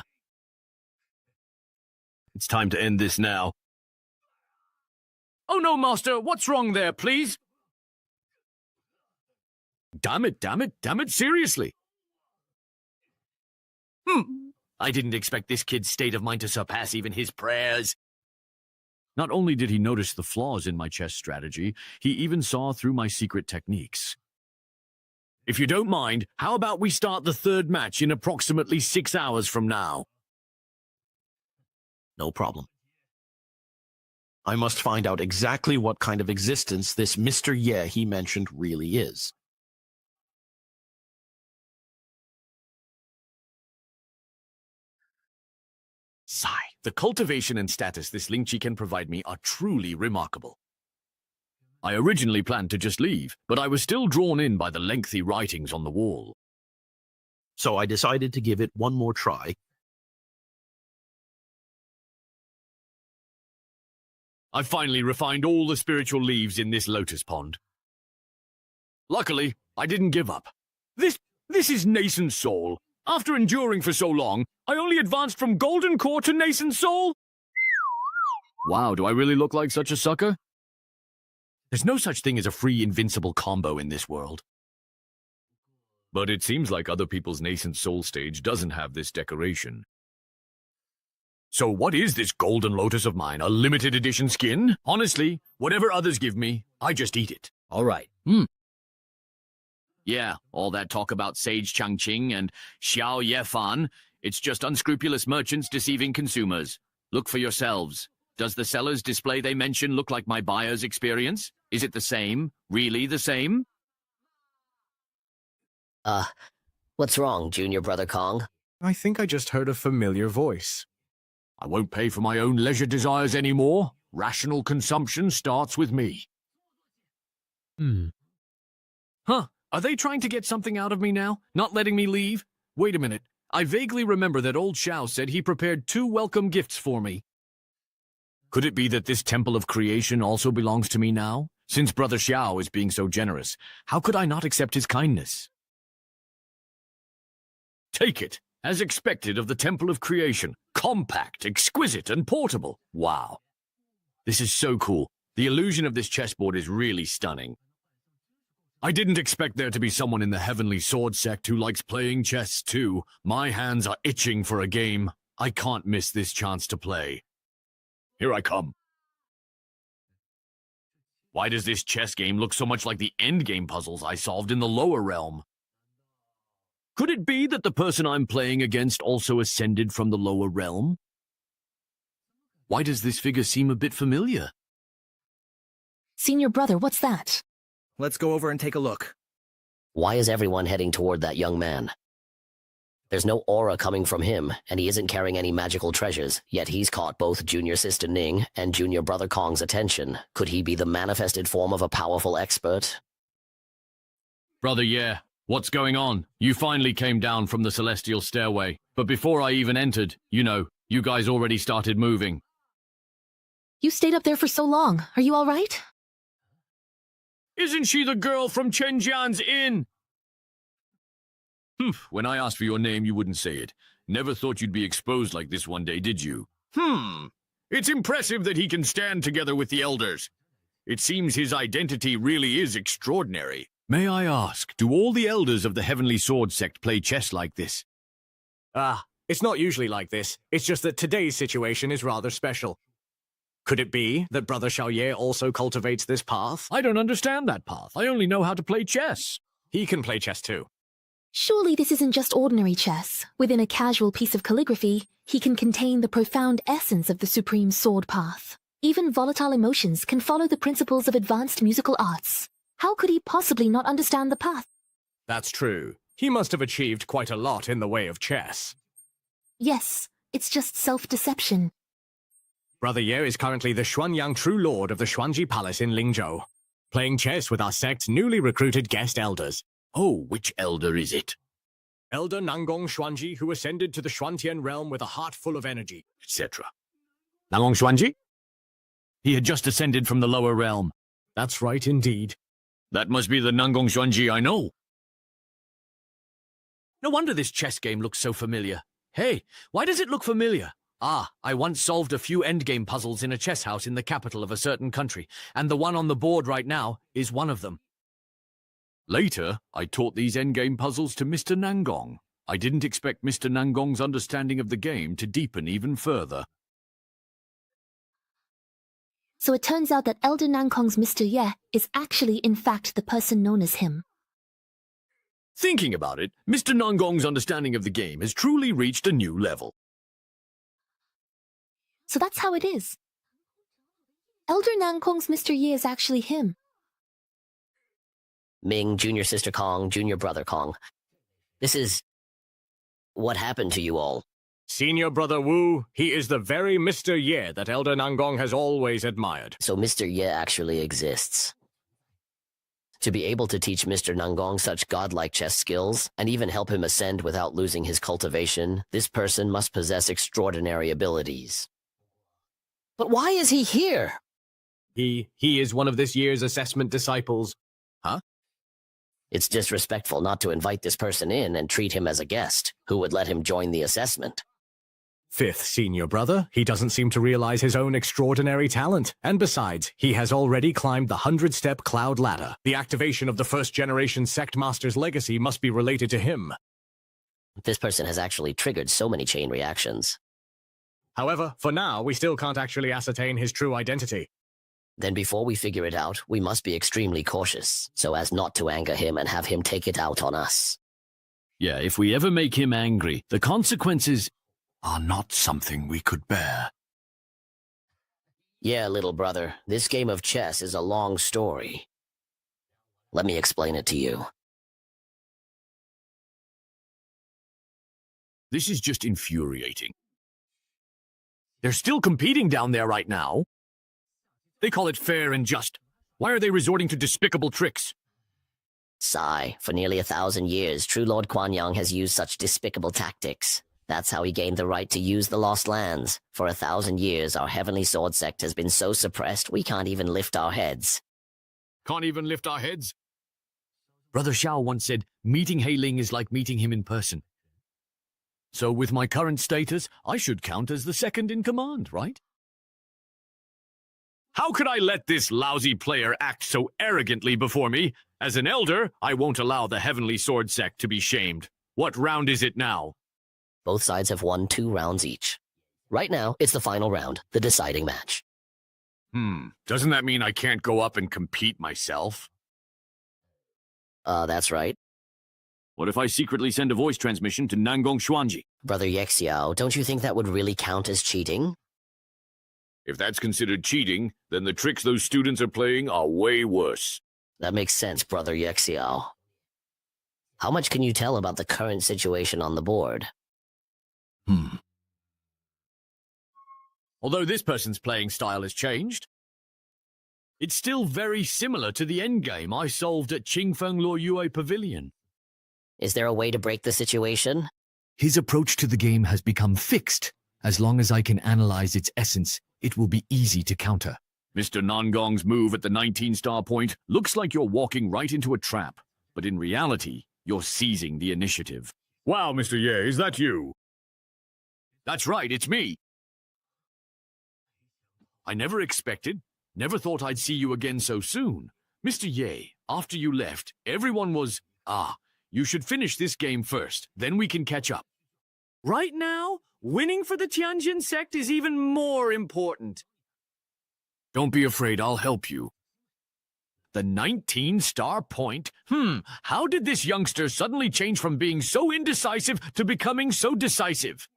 It's time to end this now. Oh no, Master, what's wrong there, please? Damn it, seriously. I didn't expect this kid's state of mind to surpass even his prayers. Not only did he notice the flaws in my chess strategy, he even saw through my secret techniques. If you don't mind, how about we start the third match in approximately 6 hours from now? No problem. I must find out exactly what kind of existence this Mr. Ye he mentioned really is. Sigh. The cultivation and status this Lingqi can provide me are truly remarkable. I originally planned to just leave, but I was still drawn in by the lengthy writings on the wall. So I decided to give it one more try. I finally refined all the spiritual leaves in this lotus pond. Luckily, I didn't give up. This is nascent soul. After enduring for so long, I only advanced from golden core to nascent soul? Wow, do I really look like such a sucker? There's no such thing as a free invincible combo in this world. But it seems like other people's nascent soul stage doesn't have this decoration. So what is this golden lotus of mine? A limited edition skin? Honestly, whatever others give me, I just eat it. All right. Yeah, all that talk about Sage Changqing and Xiao Yefan, it's just unscrupulous merchants deceiving consumers. Look for yourselves. Does the seller's display they mention look like my buyer's experience? Is it the same? Really the same? What's wrong, Junior Brother Kong? I think I just heard a familiar voice. I won't pay for my own leisure desires anymore. Rational consumption starts with me. Huh, are they trying to get something out of me now? Not letting me leave? Wait a minute. I vaguely remember that old Xiao said he prepared 2 welcome gifts for me. Could it be that this temple of creation also belongs to me now? Since Brother Xiao is being so generous, how could I not accept his kindness? Take it, as expected of the temple of creation. Compact, exquisite, and portable. Wow. This is so cool. The illusion of this chessboard is really stunning. I didn't expect there to be someone in the Heavenly Sword sect who likes playing chess too. My hands are itching for a game. I can't miss this chance to play. Here I come. Why does this chess game look so much like the endgame puzzles I solved in the lower realm? Could it be that the person I'm playing against also ascended from the lower realm? Why does this figure seem a bit familiar? Senior brother, what's that? Let's go over and take a look. Why is everyone heading toward that young man? There's no aura coming from him, and he isn't carrying any magical treasures, yet he's caught both Junior Sister Ning and Junior Brother Kong's attention. Could he be the manifested form of a powerful expert? Brother, yeah. What's going on? You finally came down from the celestial stairway, but before I even entered, you guys already started moving. You stayed up there for so long. Are you all right? Isn't she the girl from Chen Jian's inn? When I asked for your name, you wouldn't say it. Never thought you'd be exposed like this one day, did you? It's impressive that he can stand together with the elders. It seems his identity really is extraordinary. May I ask, do all the elders of the Heavenly Sword sect play chess like this? It's not usually like this. It's just that today's situation is rather special. Could it be that Brother Xiaoye also cultivates this path? I don't understand that path. I only know how to play chess. He can play chess too. Surely this isn't just ordinary chess. Within a casual piece of calligraphy, he can contain the profound essence of the supreme sword path. Even volatile emotions can follow the principles of advanced musical arts. How could he possibly not understand the path? That's true. He must have achieved quite a lot in the way of chess. Yes, it's just self-deception. Brother Ye is currently the Xuanyang True Lord of the Xuanji Palace in Lingzhou, playing chess with our sect's newly recruited guest elders. Oh, which elder is it? Elder Nangong Xuanji, who ascended to the Xuantian realm with a heart full of energy, etc. Nangong Xuanji? He had just ascended from the lower realm. That's right, indeed. That must be the Nangong Xuanji I know. No wonder this chess game looks so familiar. Hey, why does it look familiar? I once solved a few endgame puzzles in a chess house in the capital of a certain country, and the one on the board right now is one of them. Later, I taught these endgame puzzles to Mr. Nangong. I didn't expect Mr. Nangong's understanding of the game to deepen even further. So it turns out that Elder Nangong's Mr. Ye is actually in fact the person known as him. Thinking about it, Mr. Nangong's understanding of the game has truly reached a new level. So that's how it is. Elder Nangong's Mr. Ye is actually him. Ming, Junior Sister Kong, Junior Brother Kong. This is... what happened to you all? Senior Brother Wu, he is the very Mr. Ye that Elder Nangong has always admired. So Mr. Ye actually exists. To be able to teach Mr. Nangong such godlike chess skills, and even help him ascend without losing his cultivation, this person must possess extraordinary abilities. But why is he here? He is one of this year's assessment disciples. Huh? It's disrespectful not to invite this person in and treat him as a guest. Who would let him join the assessment? Fifth Senior Brother, he doesn't seem to realize his own extraordinary talent. And besides, he has already climbed the 100-step cloud ladder. The activation of the first-generation Sect Master's legacy must be related to him. This person has actually triggered so many chain reactions. However, for now, we still can't actually ascertain his true identity. Then before we figure it out, we must be extremely cautious, so as not to anger him and have him take it out on us. Yeah, if we ever make him angry, the consequences are not something we could bear. Yeah, little brother, this game of chess is a long story. Let me explain it to you. This is just infuriating. They're still competing down there right now. They call it fair and just. Why are they resorting to despicable tricks? Sigh, for nearly 1,000 years, True Lord Kuan Yang has used such despicable tactics. That's how he gained the right to use the Lost Lands. For 1,000 years, our Heavenly Sword sect has been so suppressed we can't even lift our heads. Can't even lift our heads? Brother Xiao once said, meeting Hei Ling is like meeting him in person. So with my current status, I should count as the second in command, right? How could I let this lousy player act so arrogantly before me? As an elder, I won't allow the Heavenly Sword sect to be shamed. What round is it now? Both sides have won 2 rounds each. Right now, it's the final round, the deciding match. Doesn't that mean I can't go up and compete myself? That's right. What if I secretly send a voice transmission to Nangong Xuanji? Brother Yexiao, don't you think that would really count as cheating? If that's considered cheating, then the tricks those students are playing are way worse. That makes sense, Brother Yexiao. How much can you tell about the current situation on the board? Although this person's playing style has changed, it's still very similar to the endgame I solved at Qingfeng Luoyue Pavilion. Is there a way to break the situation? His approach to the game has become fixed. As long as I can analyze its essence, it will be easy to counter. Mr. Nangong's move at the 19-star point looks like you're walking right into a trap, but in reality, you're seizing the initiative. Wow, Mr. Ye, is that you? That's right, it's me. I never thought I'd see you again so soon. Mr. Ye, after you left, everyone was, you should finish this game first, then we can catch up. Right now, winning for the Tianjin sect is even more important. Don't be afraid, I'll help you. The 19-star point? How did this youngster suddenly change from being so indecisive to becoming so decisive?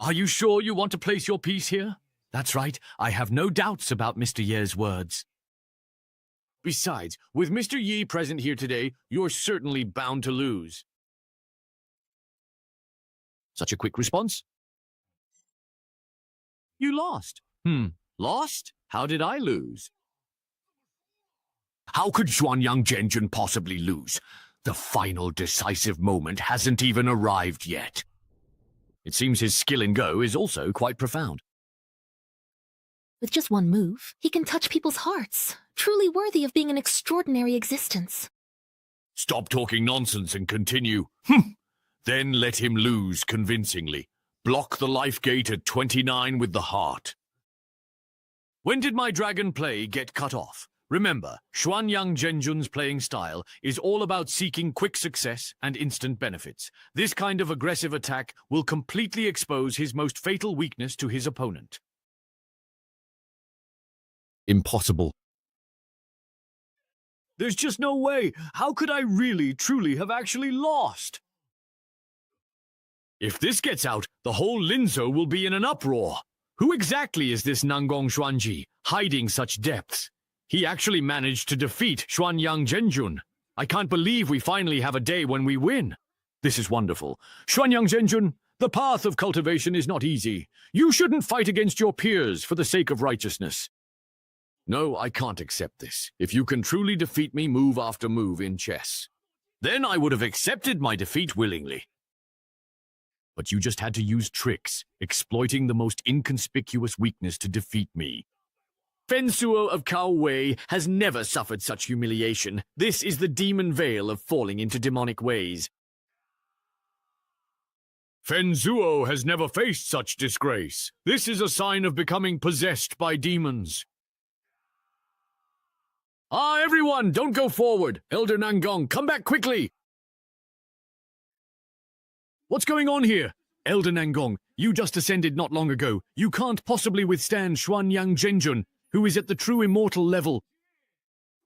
Are you sure you want to place your piece here? That's right, I have no doubts about Mr. Ye's words. Besides, with Mr. Yi present here today, you're certainly bound to lose. Such a quick response? You lost. Lost? How did I lose? How could Xuanyang Zhenjun possibly lose? The final decisive moment hasn't even arrived yet. It seems his skill in Go is also quite profound. With just one move, he can touch people's hearts, truly worthy of being an extraordinary existence. Stop talking nonsense and continue. Then let him lose convincingly. Block the life gate at 29 with the heart. When did my dragon play get cut off? Remember, Xuanyang Zhenjun's playing style is all about seeking quick success and instant benefits. This kind of aggressive attack will completely expose his most fatal weakness to his opponent. Impossible. There's just no way. How could I really, truly have actually lost? If this gets out, the whole Linzhou will be in an uproar. Who exactly is this Nangong Xuanji, hiding such depths? He actually managed to defeat Xuanyang Zhenjun. I can't believe we finally have a day when we win. This is wonderful. Xuanyang Zhenjun, the path of cultivation is not easy. You shouldn't fight against your peers for the sake of righteousness. No, I can't accept this. If you can truly defeat me move after move in chess, then I would have accepted my defeat willingly. But you just had to use tricks, exploiting the most inconspicuous weakness to defeat me. Fen Suo of Cao Wei has never suffered such humiliation. This is the demon veil of falling into demonic ways. Fen Zuo has never faced such disgrace. This is a sign of becoming possessed by demons. Everyone, don't go forward. Elder Nangong, come back quickly. What's going on here? Elder Nangong, You just ascended not long ago. You can't possibly withstand Xuanyang Zhenjun, who is at the true immortal level.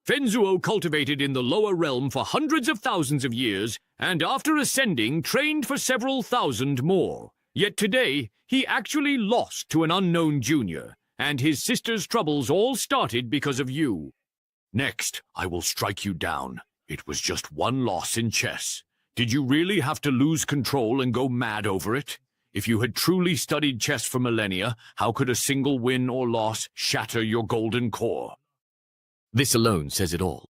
Fenzuo cultivated in the lower realm for hundreds of thousands of years, and after ascending, trained for several thousand more. Yet today, he actually lost to an unknown junior, and his sister's troubles all started because of you. Next, I will strike you down. It was just one loss in chess. Did you really have to lose control and go mad over it? If you had truly studied chess for millennia, how could a single win or loss shatter your golden core? This alone says it all.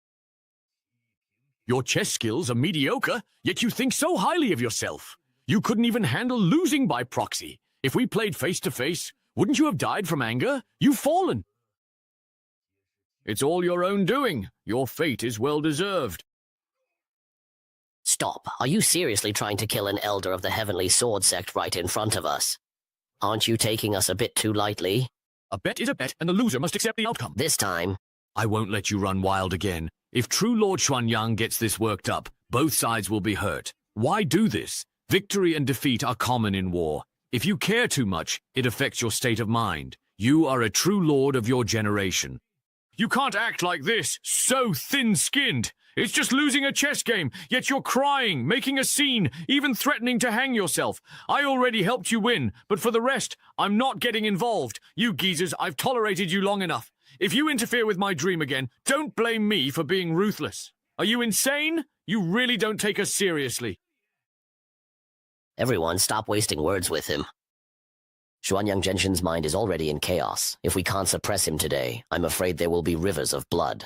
Your chess skills are mediocre, yet you think so highly of yourself. You couldn't even handle losing by proxy. If we played face-to-face, wouldn't you have died from anger? You've fallen. It's all your own doing. Your fate is well-deserved. Stop. Are you seriously trying to kill an elder of the Heavenly Sword Sect right in front of us? Aren't you taking us a bit too lightly? A bet is a bet, and the loser must accept the outcome. This time, I won't let you run wild again. If true Lord Xuanyang gets this worked up, both sides will be hurt. Why do this? Victory and defeat are common in war. If you care too much, it affects your state of mind. You are a true lord of your generation. You can't act like this, so thin-skinned. It's just losing a chess game, yet you're crying, making a scene, even threatening to hang yourself. I already helped you win, but for the rest, I'm not getting involved. You geezers, I've tolerated you long enough. If you interfere with my dream again, don't blame me for being ruthless. Are you insane? You really don't take us seriously. everyone stop wasting words with him. Xuanyang Zhenjun's mind is already in chaos. If we can't suppress him today, I'm afraid there will be rivers of blood.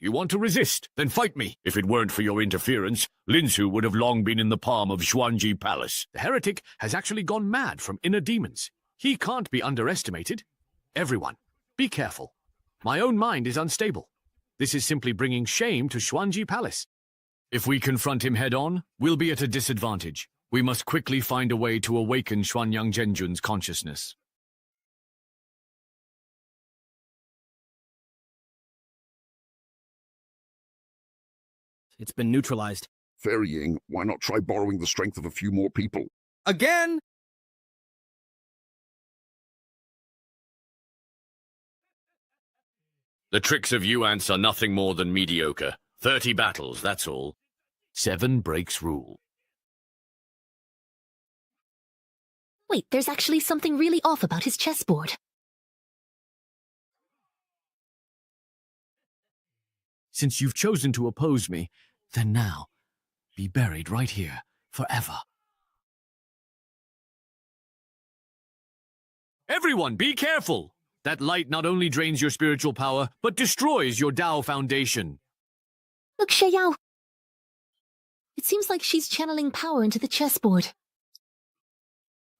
You want to resist? Then fight me. If it weren't for your interference, Linsu would have long been in the palm of Xuanji Palace. The heretic has actually gone mad from inner demons. He can't be underestimated. Everyone, be careful. My own mind is unstable. This is simply bringing shame to Xuanji Palace. If we confront him head-on, we'll be at a disadvantage. We must quickly find a way to awaken Xuanyang Zhenjun's consciousness. It's been neutralized. Ferrying, why not try borrowing the strength of a few more people? Again? The tricks of Yuans are nothing more than mediocre. 30 battles, that's all. 7 breaks rule. Wait, there's actually something really off about his chessboard. Since you've chosen to oppose me, then now, be buried right here, forever. Everyone, be careful! That light not only drains your spiritual power, but destroys your Dao foundation. Look, Xiao. It seems like she's channeling power into the chessboard.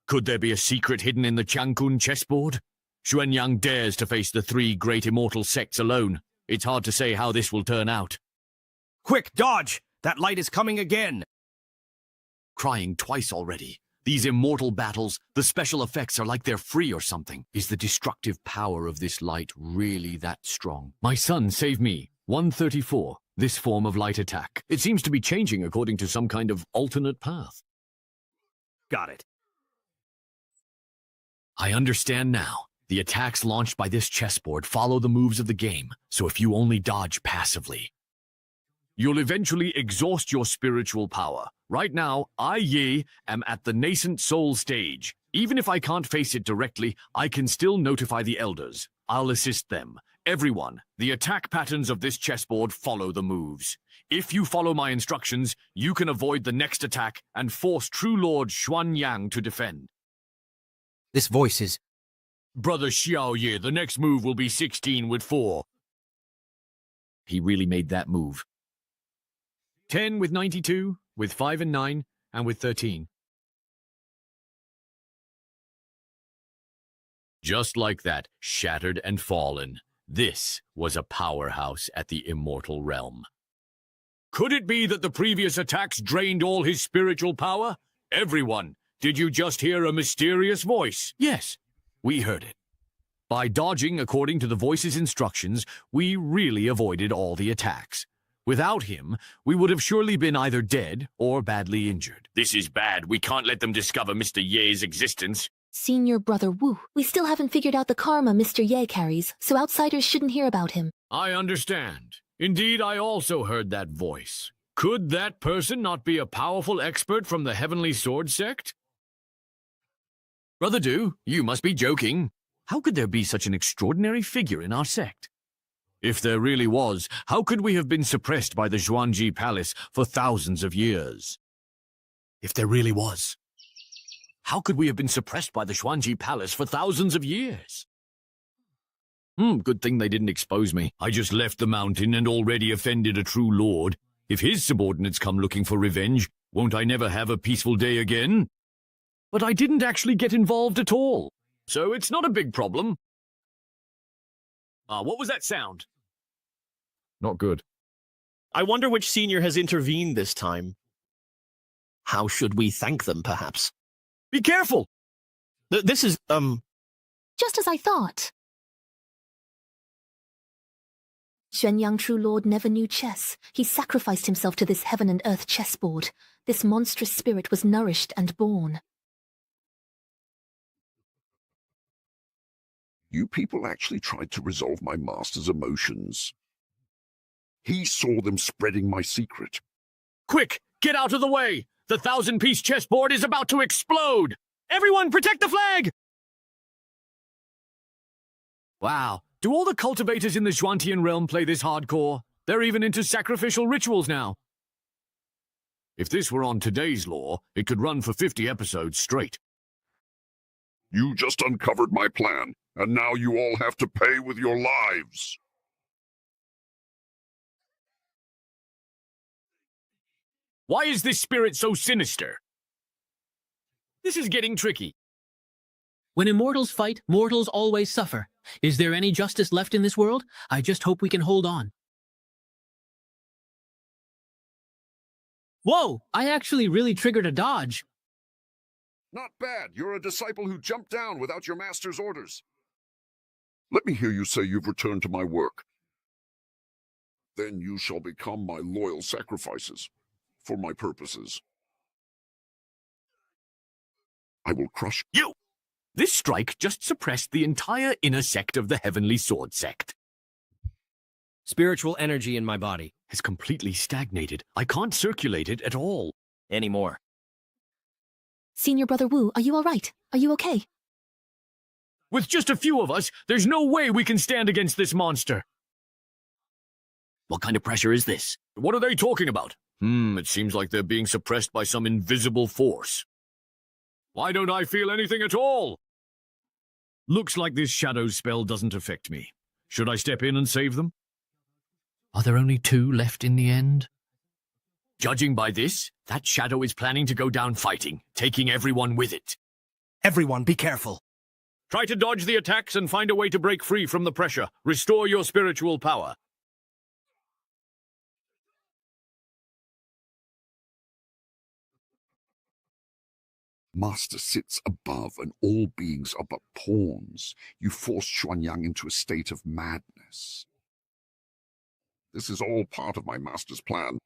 Could there be a secret hidden in the Changkun chessboard? Xuanyang dares to face the 3 great immortal sects alone. It's hard to say how this will turn out. Quick, dodge! That light is coming again! Crying twice already. These immortal battles, the special effects are like they're free or something. Is the destructive power of this light really that strong? My son, save me. 134. This form of light attack. It seems to be changing according to some kind of alternate path. Got it. I understand now. The attacks launched by this chessboard follow the moves of the game, so if you only dodge passively, you'll eventually exhaust your spiritual power. Right now, I, Yi, am at the nascent soul stage. Even if I can't face it directly, I can still notify the elders. I'll assist them. Everyone, the attack patterns of this chessboard follow the moves. If you follow my instructions, you can avoid the next attack and force True Lord Xuanyang to defend. This voice is... Brother Xiao Ye, the next move will be 16 with 4. He really made that move. 10 with 92, with 5 and 9, and with 13. Just like that, shattered and fallen. This was a powerhouse at the immortal realm. Could it be that the previous attacks drained all his spiritual power? Everyone, did you just hear a mysterious voice? Yes, we heard it. By dodging according to the voice's instructions, we really avoided all the attacks. Without him, we would have surely been either dead or badly injured. This is bad. We can't let them discover Mr. Ye's existence. Senior Brother Wu, we still haven't figured out the karma Mr. Ye carries, so outsiders shouldn't hear about him. I understand. Indeed, I also heard that voice. Could that person not be a powerful expert from the Heavenly Sword sect? Brother Du, you must be joking. How could there be such an extraordinary figure in our sect? If there really was, how could we have been suppressed by the Xuanji Palace for thousands of years? If there really was, how could we have been suppressed by the Xuanji Palace for thousands of years? Good thing they didn't expose me. I just left the mountain and already offended a true lord. If his subordinates come looking for revenge, won't I never have a peaceful day again? But I didn't actually get involved at all, so it's not a big problem. What was that sound? Not good. I wonder which senior has intervened this time. How should we thank them, perhaps? Be careful! This is, Just as I thought. Xuanyang True Lord never knew chess. He sacrificed himself to this heaven and earth chessboard. This monstrous spirit was nourished and born. You people actually tried to resolve my master's emotions. He saw them spreading my secret. Quick, get out of the way! The 1,000-piece chessboard is about to explode! Everyone, protect the flag! Wow, do all the cultivators in the Xuantian realm play this hardcore? They're even into sacrificial rituals now. If this were on today's law, it could run for 50 episodes straight. You just uncovered my plan, and now you all have to pay with your lives. Why is this spirit so sinister? This is getting tricky. When immortals fight, mortals always suffer. Is there any justice left in this world? I just hope we can hold on. Whoa! I actually really triggered a dodge. Not bad. You're a disciple who jumped down without your master's orders. Let me hear you say you've returned to my work. Then you shall become my loyal sacrifices for my purposes. I will crush you. This strike just suppressed the entire inner sect of the Heavenly Sword sect. Spiritual energy in my body has completely stagnated. I can't circulate it at all anymore. Senior Brother Wu, are you all right? Are you okay? With just a few of us, there's no way we can stand against this monster. What kind of pressure is this? What are they talking about? It seems like they're being suppressed by some invisible force. Why don't I feel anything at all? Looks like this shadow spell doesn't affect me. Should I step in and save them? Are there only 2 left in the end? Judging by this, that shadow is planning to go down fighting, taking everyone with it. Everyone, be careful. Try to dodge the attacks and find a way to break free from the pressure. Restore your spiritual power. Master sits above, and all beings are but pawns. You forced Xuanyang into a state of madness. This is all part of my master's plan.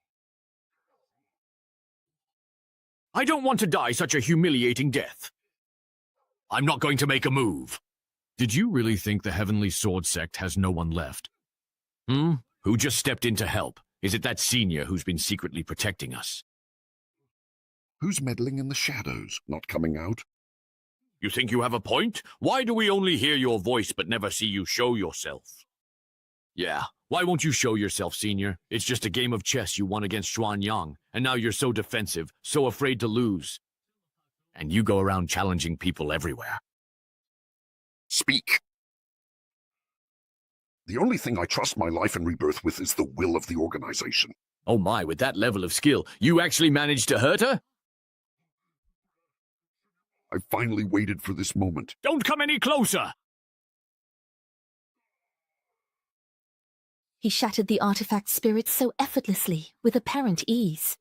I don't want to die such a humiliating death. I'm not going to make a move. Did you really think the Heavenly Sword sect has no one left? Who just stepped in to help? Is it that senior who's been secretly protecting us? Who's meddling in the shadows, not coming out? You think you have a point? Why do we only hear your voice but never see you show yourself? Yeah, why won't you show yourself, senior? It's just a game of chess you won against Xuanyang, and now you're so defensive, so afraid to lose. And you go around challenging people everywhere. Speak. The only thing I trust my life and rebirth with is the will of the organization. Oh my, with that level of skill, you actually managed to hurt her? I finally waited for this moment. Don't come any closer! He shattered the artifact spirit so effortlessly, with apparent ease.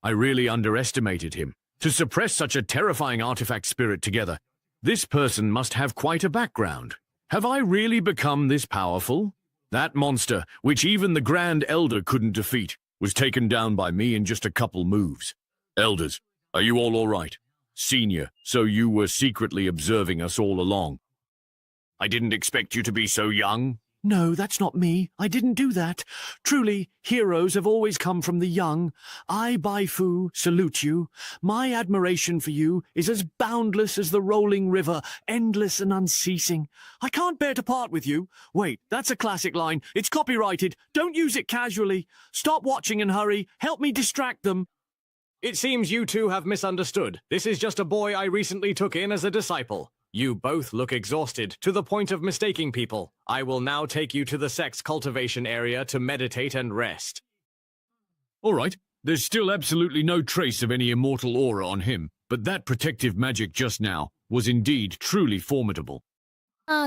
I really underestimated him. To suppress such a terrifying artifact spirit together, this person must have quite a background. Have I really become this powerful? That monster, which even the Grand Elder couldn't defeat, was taken down by me in just a couple moves. Elders, are you all right? Senior, so you were secretly observing us all along. I didn't expect you to be so young. No, that's not me. I didn't do that. Truly, heroes have always come from the young. I, Bai Fu, salute you. My admiration for you is as boundless as the rolling river, endless and unceasing. I can't bear to part with you. Wait, that's a classic line. It's copyrighted. Don't use it casually. Stop watching and hurry. Help me distract them. It seems you two have misunderstood. This is just a boy I recently took in as a disciple. You both look exhausted, to the point of mistaking people. I will now take you to the sect's cultivation area to meditate and rest. All right, there's still absolutely no trace of any immortal aura on him, but that protective magic just now was indeed truly formidable.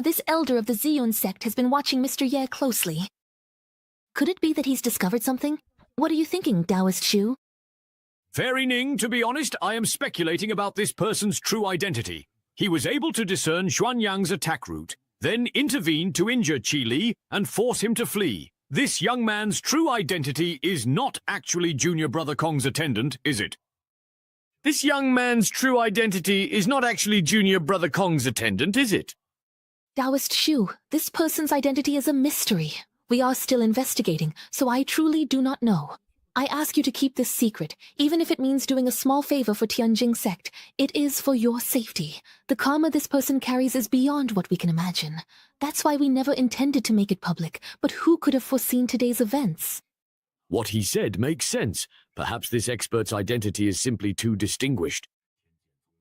This elder of the Ziyun sect has been watching Mr. Ye closely. Could it be that he's discovered something? What are you thinking, Taoist Shu? Fairy Ning, to be honest, I am speculating about this person's true identity. He was able to discern Xuanyang's attack route, then intervene to injure Qi Li and force him to flee. This young man's true identity is not actually Junior Brother Kong's attendant, is it? This young man's true identity is not actually Junior Brother Kong's attendant, is it? Taoist Shu, this person's identity is a mystery. We are still investigating, so I truly do not know. I ask you to keep this secret, even if it means doing a small favor for Tianjing sect. It is for your safety. The karma this person carries is beyond what we can imagine. That's why we never intended to make it public, but who could have foreseen today's events? What he said makes sense. Perhaps this expert's identity is simply too distinguished.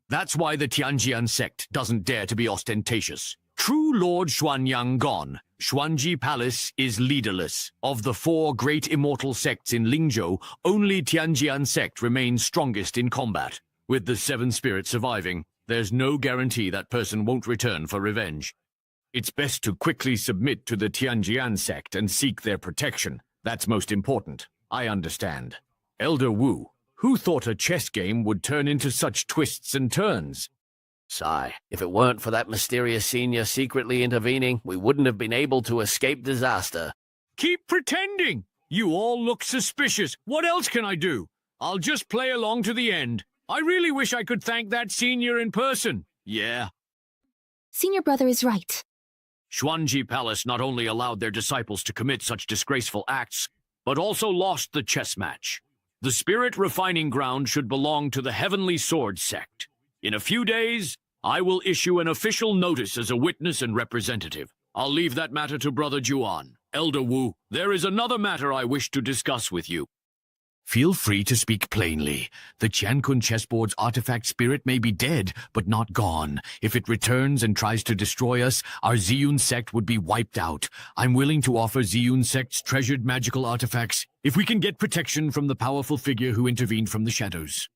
That's why the Tianjian sect doesn't dare to be ostentatious. True Lord Xuanyang gone, Xuanji Palace is leaderless. Of the 4 great immortal sects in Lingzhou, only Tianjian sect remains strongest in combat. With the 7 spirits surviving, there's no guarantee that person won't return for revenge. It's best to quickly submit to the Tianjian sect and seek their protection. That's most important. I understand. Elder Wu, who thought a chess game would turn into such twists and turns? Sigh, if it weren't for that mysterious senior secretly intervening, we wouldn't have been able to escape disaster. Keep pretending! You all look suspicious. What else can I do? I'll just play along to the end. I really wish I could thank that senior in person. Yeah. Senior brother is right. Xuanji Palace not only allowed their disciples to commit such disgraceful acts, but also lost the chess match. The spirit refining ground should belong to the Heavenly Sword sect. In a few days, I will issue an official notice as a witness and representative. I'll leave that matter to Brother Juan. Elder Wu, there is another matter I wish to discuss with you. Feel free to speak plainly. The Qiankun chessboard's artifact spirit may be dead, but not gone. If it returns and tries to destroy us, our Ziyun sect would be wiped out. I'm willing to offer Ziyun sect's treasured magical artifacts if we can get protection from the powerful figure who intervened from the shadows.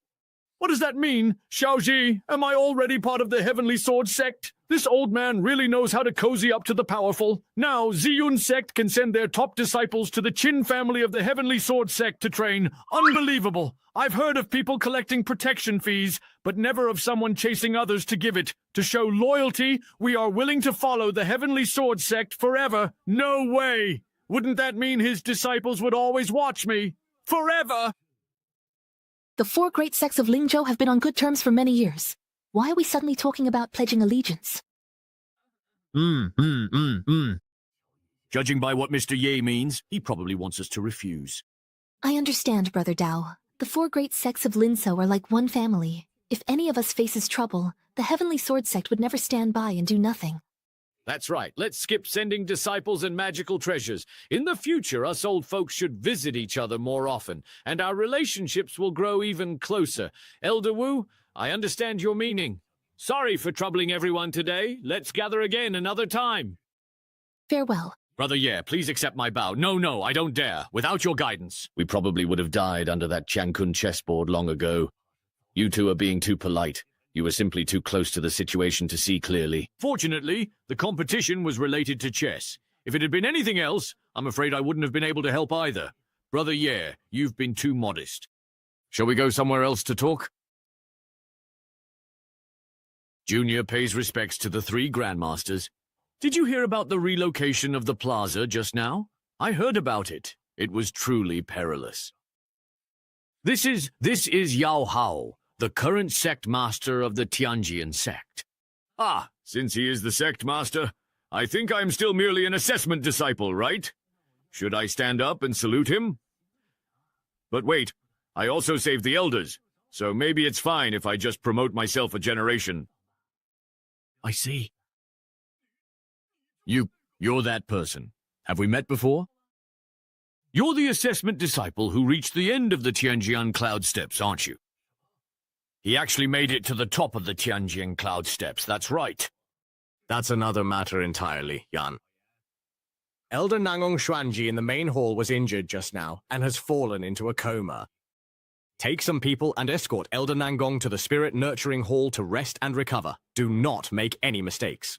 What does that mean? Xiaoji, am I already part of the Heavenly Sword sect? This old man really knows how to cozy up to the powerful. Now, Ziyun sect can send their top disciples to the Qin family of the Heavenly Sword sect to train. Unbelievable! I've heard of people collecting protection fees, but never of someone chasing others to give it. To show loyalty, we are willing to follow the Heavenly Sword sect forever. No way! Wouldn't that mean his disciples would always watch me? Forever! The 4 great sects of Lingzhou have been on good terms for many years. Why are we suddenly talking about pledging allegiance? Judging by what Mr. Ye means, he probably wants us to refuse. I understand, Brother Dao. The 4 great sects of Linzhou are like one family. If any of us faces trouble, the Heavenly Sword sect would never stand by and do nothing. That's right. Let's skip sending disciples and magical treasures. In the future, us old folks should visit each other more often, and our relationships will grow even closer. Elder Wu, I understand your meaning. Sorry for troubling everyone today. Let's gather again another time. Farewell. Brother Ye, please accept my bow. No, I don't dare. Without your guidance, we probably would have died under that Qiankun chessboard long ago. You two are being too polite. You were simply too close to the situation to see clearly. Fortunately, the competition was related to chess. If it had been anything else, I'm afraid I wouldn't have been able to help either. Brother Ye, you've been too modest. Shall we go somewhere else to talk? Junior pays respects to the 3 grandmasters. Did you hear about the relocation of the plaza just now? I heard about it. It was truly perilous. This is Yao Hao, the current sect master of the Tianjian sect. Ah, since he is the sect master, I think I'm still merely an assessment disciple, right? Should I stand up and salute him? But wait, I also saved the elders, so maybe it's fine if I just promote myself a generation. I see. You're that person. Have we met before? You're the assessment disciple who reached the end of the Tianjian cloud steps, aren't you? He actually made it to the top of the Tianjian cloud steps, that's right. That's another matter entirely, Yan. Elder Nangong Xuanji in the main hall was injured just now and has fallen into a coma. Take some people and escort Elder Nangong to the Spirit Nurturing Hall to rest and recover. Do not make any mistakes.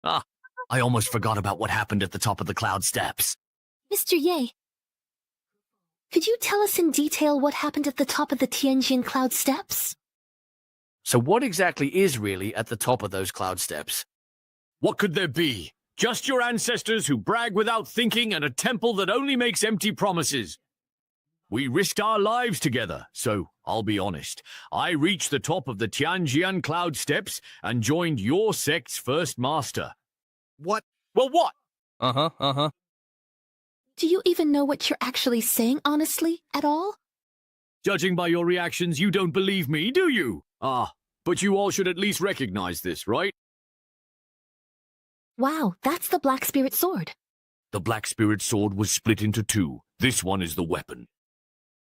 Ah, I almost forgot about what happened at the top of the cloud steps. Mr. Ye, could you tell us in detail what happened at the top of the Tianjin cloud steps? So what exactly is really at the top of those cloud steps? What could there be? Just your ancestors who brag without thinking and a temple that only makes empty promises. We risked our lives together, so I'll be honest. I reached the top of the Tianjian cloud steps and joined your sect's first master. What? Well, what? Uh-huh. Do you even know what you're actually saying, honestly, at all? Judging by your reactions, you don't believe me, do you? Ah, but you all should at least recognize this, right? Wow, that's the Black Spirit Sword. The Black Spirit Sword was split into two. This one is the weapon.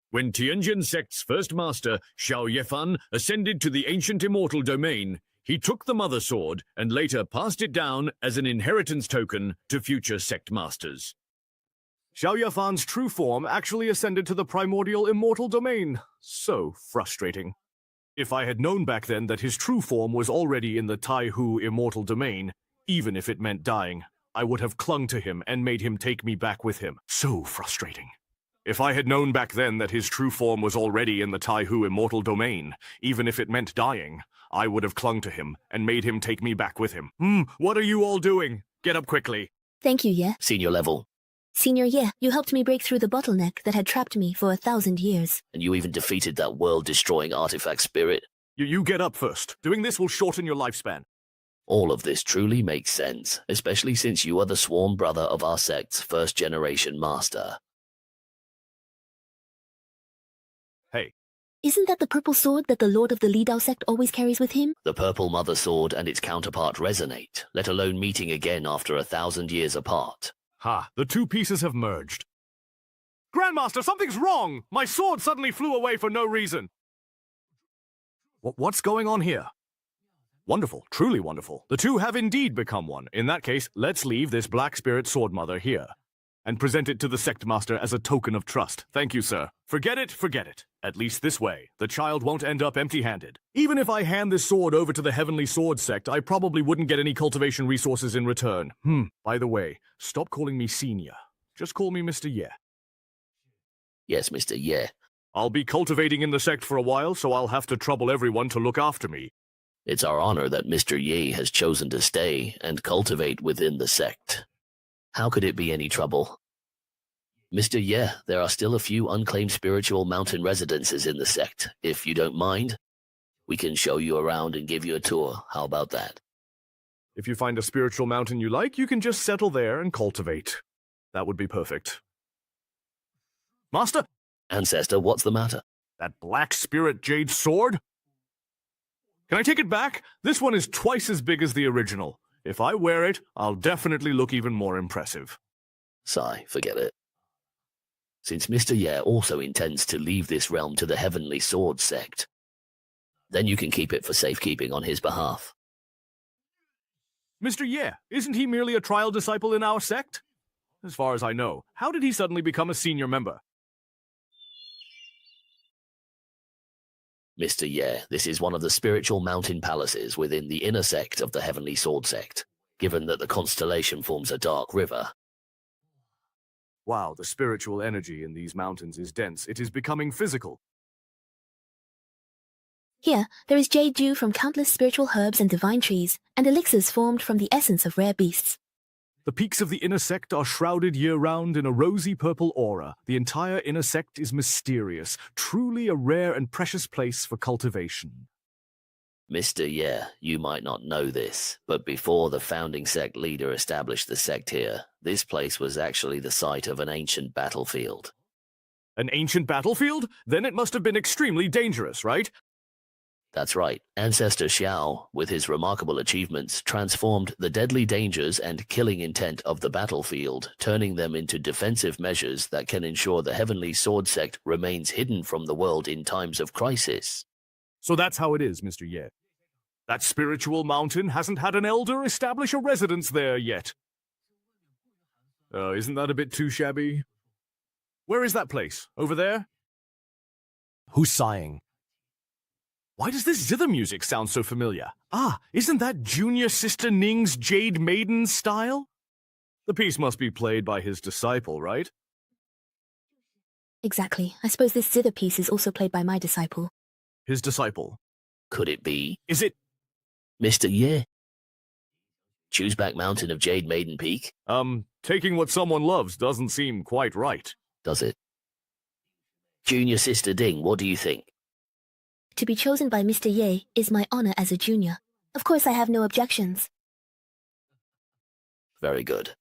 When Tianjin sect's first master, Xiao Yefan, ascended to the ancient immortal domain, he took the mother sword and later passed it down as an inheritance token to future sect masters. Xiao Yafan's true form actually ascended to the primordial immortal domain. So frustrating. If I had known back then that his true form was already in the Taihu immortal domain, even if it meant dying, I would have clung to him and made him take me back with him. So frustrating. If I had known back then that his true form was already in the Taihu immortal domain, even if it meant dying, I would have clung to him and made him take me back with him. What are you all doing? Get up quickly. Thank you, Ye. Senior level. Senior Ye, you helped me break through the bottleneck that had trapped me for 1,000 years. And you even defeated that world-destroying artifact spirit. You get up first. Doing this will shorten your lifespan. All of this truly makes sense, especially since you are the sworn brother of our sect's first-generation master. Hey. Isn't that the purple sword that the Lord of the Lidao sect always carries with him? The purple mother sword and its counterpart resonate, let alone meeting again after 1,000 years apart. Ha, the two pieces have merged. Grandmaster, something's wrong! My sword suddenly flew away for no reason. What's going on here? Wonderful, truly wonderful. The two have indeed become one. In that case, let's leave this Black Spirit Sword Mother here and present it to the Sect Master as a token of trust. Thank you, sir. Forget it, forget it. At least this way, the child won't end up empty-handed. Even if I hand this sword over to the Heavenly Sword Sect, I probably wouldn't get any cultivation resources in return. By the way, stop calling me Senior. Just call me Mr. Ye. Yes, Mr. Ye. I'll be cultivating in the sect for a while, so I'll have to trouble everyone to look after me. It's our honor that Mr. Ye has chosen to stay and cultivate within the sect. How could it be any trouble? Mr. Ye, there are still a few unclaimed spiritual mountain residences in the sect. If you don't mind, we can show you around and give you a tour. How about that? If you find a spiritual mountain you like, you can just settle there and cultivate. That would be perfect. Master? Ancestor, what's the matter? That Black Spirit Jade Sword? Can I take it back? This one is twice as big as the original. If I wear it, I'll definitely look even more impressive. Sigh, forget it. Since Mr. Ye also intends to leave this realm to the Heavenly Sword Sect, then you can keep it for safekeeping on his behalf. Mr. Ye, isn't he merely a trial disciple in our sect? As far as I know, how did he suddenly become a senior member? Mr. Ye, this is one of the spiritual mountain palaces within the inner sect of the Heavenly Sword Sect, given that the constellation forms a dark river. Wow, the spiritual energy in these mountains is dense. It is becoming physical. Here, there is jade dew from countless spiritual herbs and divine trees, and elixirs formed from the essence of rare beasts. The peaks of the inner sect are shrouded year-round in a rosy purple aura. The entire inner sect is mysterious, truly a rare and precious place for cultivation. Mr. Yeah, you might not know this, but before the founding sect leader established the sect here, this place was actually the site of an ancient battlefield. An ancient battlefield? Then it must have been extremely dangerous, right? That's right. Ancestor Xiao, with his remarkable achievements, transformed the deadly dangers and killing intent of the battlefield, turning them into defensive measures that can ensure the Heavenly Sword Sect remains hidden from the world in times of crisis. So that's how it is, Mr. Ye. That spiritual mountain hasn't had an elder establish a residence there yet. Isn't that a bit too shabby? Where is that place? Over there? Who's sighing? Why does this zither music sound so familiar? Ah, isn't that Junior Sister Ning's Jade Maiden style? The piece must be played by his disciple, right? Exactly. I suppose this zither piece is also played by my disciple. His disciple? Could it be? Is it? Mr. Ye? Chewsback Mountain of Jade Maiden Peak? Taking what someone loves doesn't seem quite right. Does it? Junior Sister Ding, what do you think? To be chosen by Mr. Ye is my honor as a junior. Of course I have no objections. Very good.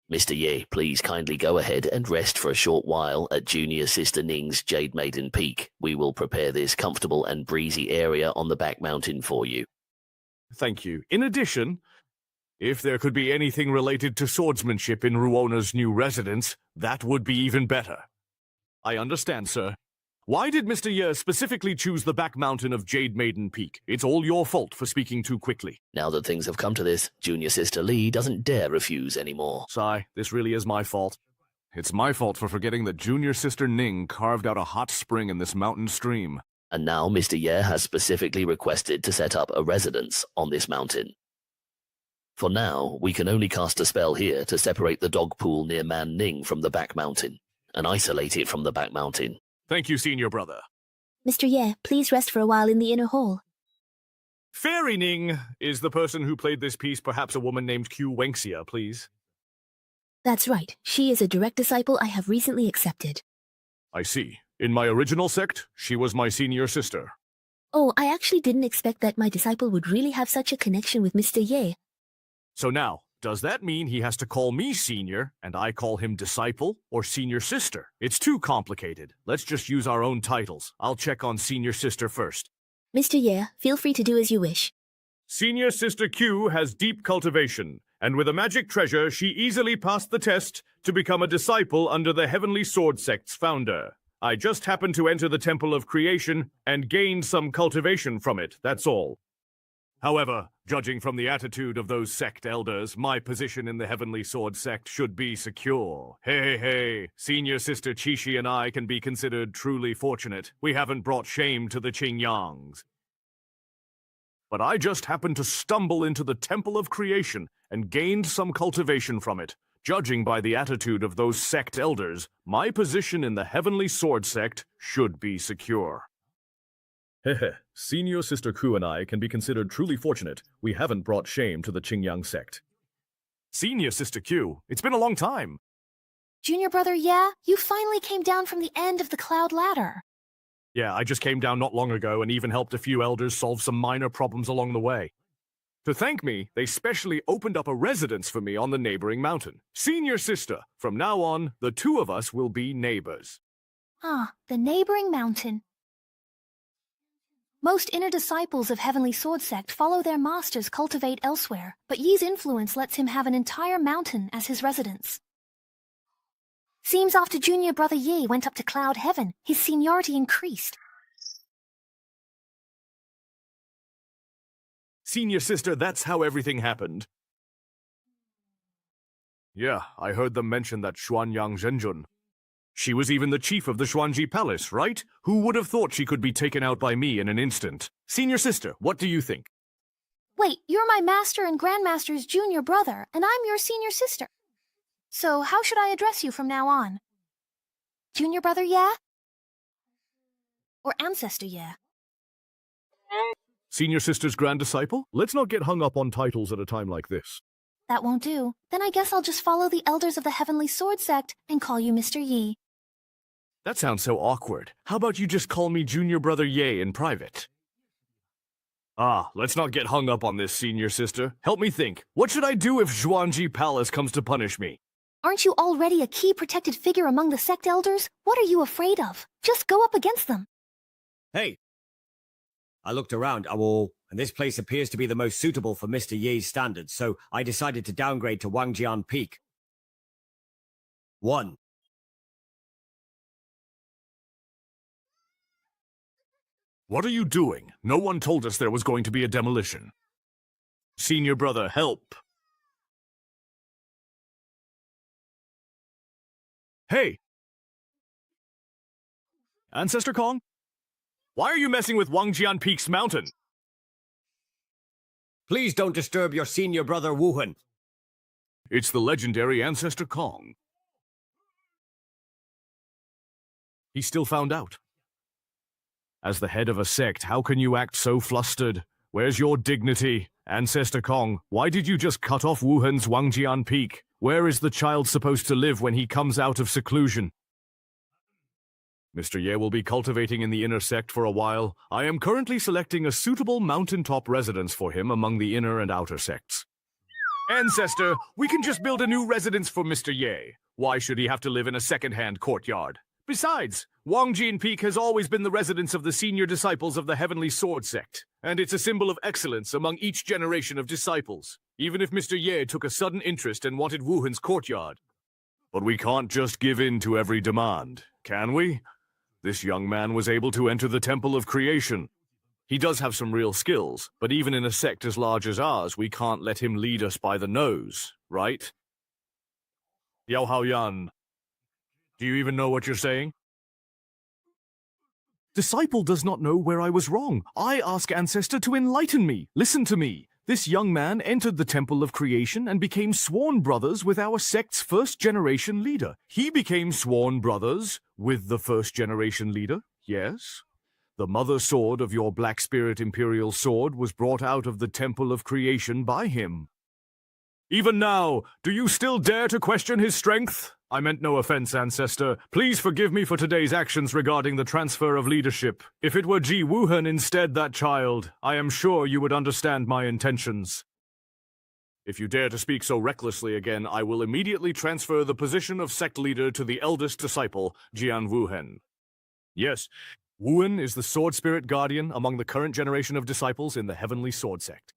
Mr. Ye, please kindly go ahead and rest for a short while at Junior Sister Ning's Jade Maiden Peak. We will prepare this comfortable and breezy area on the back mountain for you. Thank you. In addition, if there could be anything related to swordsmanship in Ruona's new residence, that would be even better. I understand, sir. Why did Mr. Ye specifically choose the back mountain of Jade Maiden Peak? It's all your fault for speaking too quickly. Now that things have come to this, Junior Sister Lee doesn't dare refuse anymore. Sigh, this really is my fault. It's my fault for forgetting that Junior Sister Ning carved out a hot spring in this mountain stream. And now Mr. Ye has specifically requested to set up a residence on this mountain. For now, we can only cast a spell here to separate the dog pool near Man Ning from the back mountain, and isolate it from the back mountain. Thank you, senior brother. Mr. Ye, please rest for a while in the inner hall. Fairy Ning is the person who played this piece, perhaps a woman named Q Wenxia, please. That's right. She is a direct disciple I have recently accepted. I see. In my original sect, she was my senior sister. Oh, I actually didn't expect that my disciple would really have such a connection with Mr. Ye. So now, does that mean he has to call me senior, and I call him disciple, or senior sister? It's too complicated. Let's just use our own titles. I'll check on senior sister first. Mr. Ye, feel free to do as you wish. Senior sister Q has deep cultivation, and with a magic treasure, she easily passed the test to become a disciple under the Heavenly Sword Sect's founder. I just happened to enter the Temple of Creation and gained some cultivation from it, that's all. However, judging from the attitude of those sect elders, my position in the Heavenly Sword Sect should be secure. Hey, Senior Sister Chishi and I can be considered truly fortunate. We haven't brought shame to the Qingyangs. But I just happened to stumble into the Temple of Creation and gained some cultivation from it. Judging by the attitude of those sect elders, my position in the Heavenly Sword Sect should be secure. Hehe, Senior Sister Ku and I can be considered truly fortunate. We haven't brought shame to the Qingyang sect. Senior Sister Q, it's been a long time. Junior brother, yeah? You finally came down from the end of the cloud ladder. Yeah, I just came down not long ago and even helped a few elders solve some minor problems along the way. To thank me, they specially opened up a residence for me on the neighboring mountain. Senior Sister, from now on, the two of us will be neighbors. Ah, the neighboring mountain. Most inner disciples of Heavenly Sword Sect follow their masters cultivate elsewhere, but Yi's influence lets him have an entire mountain as his residence. Seems after Junior brother Yi went up to Cloud Heaven, his seniority increased. Senior Sister, that's how everything happened. Yeah, I heard them mention that Xuanyang Zhenjun. She was even the chief of the Xuanji Palace, right? Who would have thought she could be taken out by me in an instant? Senior Sister, what do you think? Wait, you're my master and grandmaster's junior brother, and I'm your senior sister. So how should I address you from now on? Junior brother, yeah? Or ancestor, yeah? Senior Sister's Grand Disciple? Let's not get hung up on titles at a time like this. That won't do. Then I guess I'll just follow the elders of the Heavenly Sword Sect and call you Mr. Yi. That sounds so awkward. How about you just call me Junior Brother Ye in private? Let's not get hung up on this, Senior Sister. Help me think. What should I do if Zhuangji Palace comes to punish me? Aren't you already a key protected figure among the sect elders? What are you afraid of? Just go up against them. Hey! I looked around, and this place appears to be the most suitable for Mr. Ye's standards, so I decided to downgrade to Wangjian Peak. 1. What are you doing? No one told us there was going to be a demolition. Senior Brother, help! Hey! Ancestor Kong? Why are you messing with Wangjian Peak's mountain? Please don't disturb your senior brother Wuhan. It's the legendary Ancestor Kong. He still found out. As the head of a sect, how can you act so flustered? Where's your dignity? Ancestor Kong, why did you just cut off Wuhan's Wangjian Peak? Where is the child supposed to live when he comes out of seclusion? Mr. Ye will be cultivating in the inner sect for a while. I am currently selecting a suitable mountaintop residence for him among the inner and outer sects. Ancestor, we can just build a new residence for Mr. Ye. Why should he have to live in a second-hand courtyard? Besides, Wangjin Peak has always been the residence of the senior disciples of the Heavenly Sword Sect, and it's a symbol of excellence among each generation of disciples, even if Mr. Ye took a sudden interest and wanted Wuhan's courtyard. But we can't just give in to every demand, can we? This young man was able to enter the Temple of Creation. He does have some real skills, but even in a sect as large as ours, we can't let him lead us by the nose, right? Yao Haoyan, do you even know what you're saying? Disciple does not know where I was wrong. I ask Ancestor to enlighten me. Listen to me. This young man entered the Temple of Creation and became sworn brothers with our sect's first-generation leader. He became sworn brothers with the first-generation leader, yes? The mother sword of your Black Spirit Imperial Sword was brought out of the Temple of Creation by him. Even now, do you still dare to question his strength? I meant no offense, Ancestor. Please forgive me for today's actions regarding the transfer of leadership. If it were Ji Wuhan instead that child, I am sure you would understand my intentions. If you dare to speak so recklessly again, I will immediately transfer the position of sect leader to the eldest disciple, Jian Wuhen. Yes, Wuhen is the Sword Spirit Guardian among the current generation of disciples in the Heavenly Sword Sect.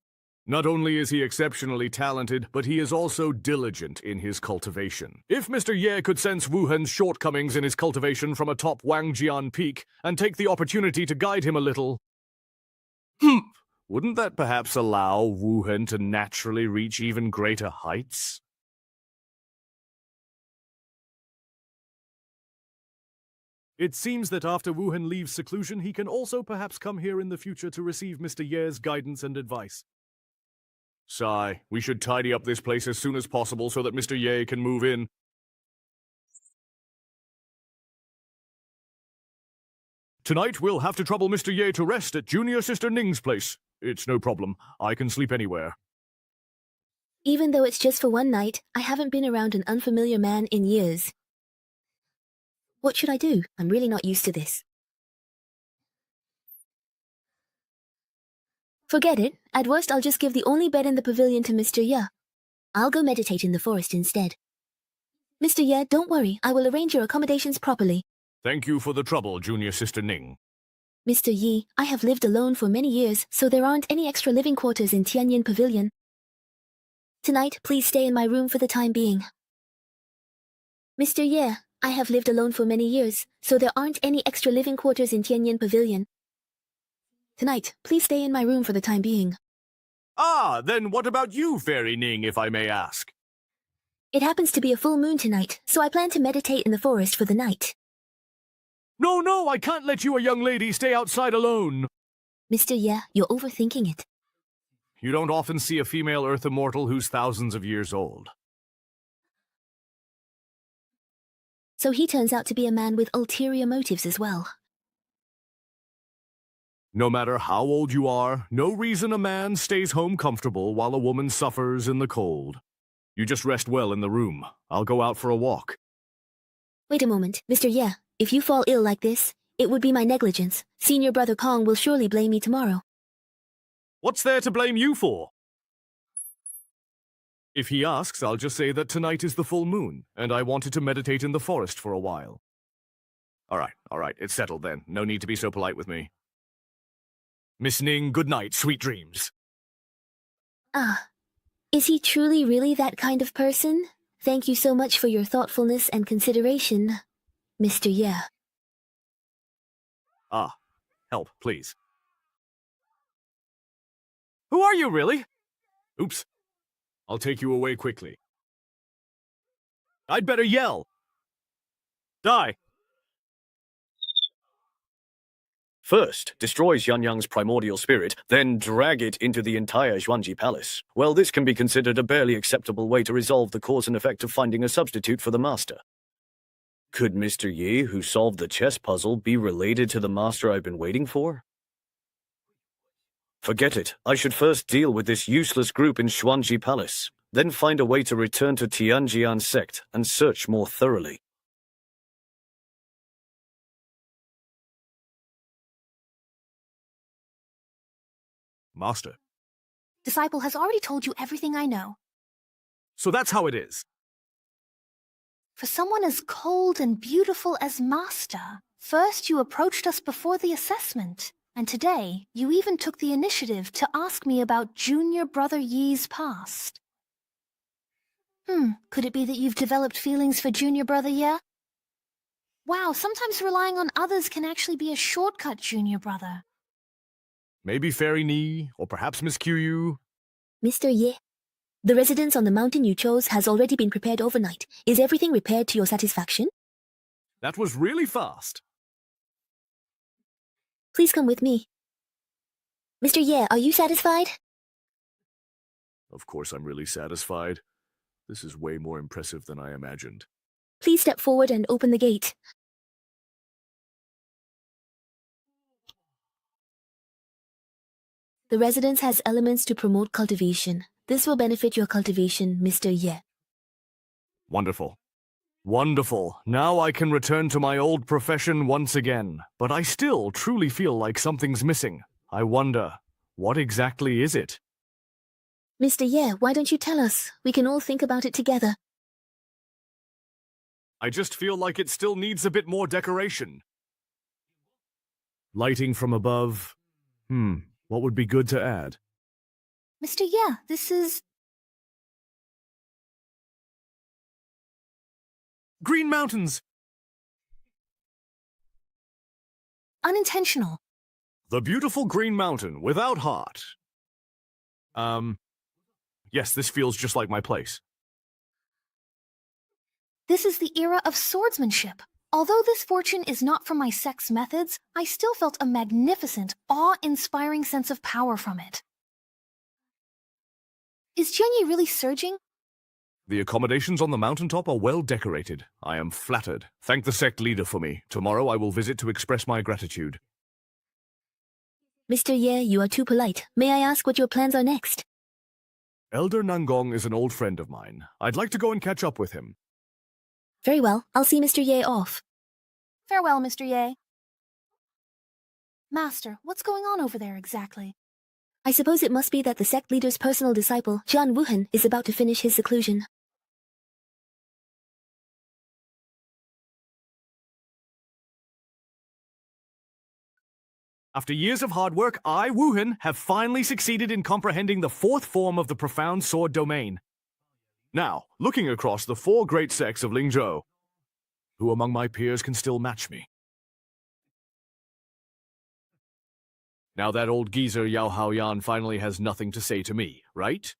Not only is he exceptionally talented, but he is also diligent in his cultivation. If Mr. Ye could sense Wuhan's shortcomings in his cultivation from atop Wangjian Peak and take the opportunity to guide him a little, wouldn't that perhaps allow Wuhan to naturally reach even greater heights? It seems that after Wuhan leaves seclusion, he can also perhaps come here in the future to receive Mr. Ye's guidance and advice. Sigh, we should tidy up this place as soon as possible so that Mr. Ye can move in. Tonight, we'll have to trouble Mr. Ye to rest at Junior Sister Ning's place. It's no problem. I can sleep anywhere. Even though it's just for one night, I haven't been around an unfamiliar man in years. What should I do? I'm really not used to this. Forget it. At worst, I'll just give the only bed in the pavilion to Mr. Ye. I'll go meditate in the forest instead. Mr. Ye, don't worry. I will arrange your accommodations properly. Thank you for the trouble, Junior Sister Ning. Mr. Yi, I have lived alone for many years, so there aren't any extra living quarters in Tianyin Pavilion. Tonight, please stay in my room for the time being. Mr. Ye, I have lived alone for many years, so there aren't any extra living quarters in Tianyin Pavilion. Tonight, please stay in my room for the time being. Then what about you, Fairy Ning, if I may ask? It happens to be a full moon tonight, so I plan to meditate in the forest for the night. No, I can't let you, a young lady, stay outside alone. Mr. Ye, you're overthinking it. You don't often see a female Earth immortal who's thousands of years old. So he turns out to be a man with ulterior motives as well. No matter how old you are, no reason a man stays home comfortable while a woman suffers in the cold. You just rest well in the room. I'll go out for a walk. Wait a moment, Mr. Ye. If you fall ill like this, it would be my negligence. Senior Brother Kong will surely blame me tomorrow. What's there to blame you for? If he asks, I'll just say that tonight is the full moon, and I wanted to meditate in the forest for a while. All right, it's settled then. No need to be so polite with me. Miss Ning, good night, sweet dreams. Ah, is he truly really that kind of person? Thank you so much for your thoughtfulness and consideration, Mr. Ye. Ah, help, please. Who are you, really? Oops. I'll take you away quickly. I'd better yell. Die. First, destroys Yan Yang's primordial spirit, then drag it into the entire Xuanji Palace. Well, this can be considered a barely acceptable way to resolve the cause and effect of finding a substitute for the master. Could Mr. Yi, who solved the chess puzzle, be related to the master I've been waiting for? Forget it. I should first deal with this useless group in Xuanji Palace, then find a way to return to Tianjian sect and search more thoroughly. Master. Disciple has already told you everything I know. So that's how it is. For someone as cold and beautiful as Master, first you approached us before the assessment, and today you even took the initiative to ask me about Junior Brother Yi's past. Could it be that you've developed feelings for Junior Brother Ye? Wow, sometimes relying on others can actually be a shortcut, Junior Brother. Maybe Fairy Ni, or perhaps Miss Qiu. Mr. Ye, the residence on the mountain you chose has already been prepared overnight. Is everything repaired to your satisfaction? That was really fast. Please come with me. Mr. Ye, are you satisfied? Of course I'm really satisfied. This is way more impressive than I imagined. Please step forward and open the gate. The residence has elements to promote cultivation. This will benefit your cultivation, Mr. Ye. Wonderful. Wonderful. Now I can return to my old profession once again. But I still truly feel like something's missing. I wonder, what exactly is it? Mr. Ye, why don't you tell us? We can all think about it together. I just feel like it still needs a bit more decoration. Lighting from above. What would be good to add? Mr. Ye, this is... Green Mountains! Unintentional. The beautiful Green Mountain without heart. Yes, this feels just like my place. This is the era of swordsmanship. Although this fortune is not from my sect's methods, I still felt a magnificent, awe-inspiring sense of power from it. Is Jianyi really surging? The accommodations on the mountaintop are well decorated. I am flattered. Thank the sect leader for me. Tomorrow I will visit to express my gratitude. Mr. Ye, you are too polite. May I ask what your plans are next? Elder Nangong is an old friend of mine. I'd like to go and catch up with him. Very well. I'll see Mr. Ye off. Farewell, Mr. Ye. Master, what's going on over there exactly? I suppose it must be that the sect leader's personal disciple, Jian Wuhan, is about to finish his seclusion. After years of hard work, I, Wuhan, have finally succeeded in comprehending the fourth form of the profound sword domain. Now, looking across the four great sects of Lingzhou, who among my peers can still match me? Now that old geezer Yao Haoyan finally has nothing to say to me, right?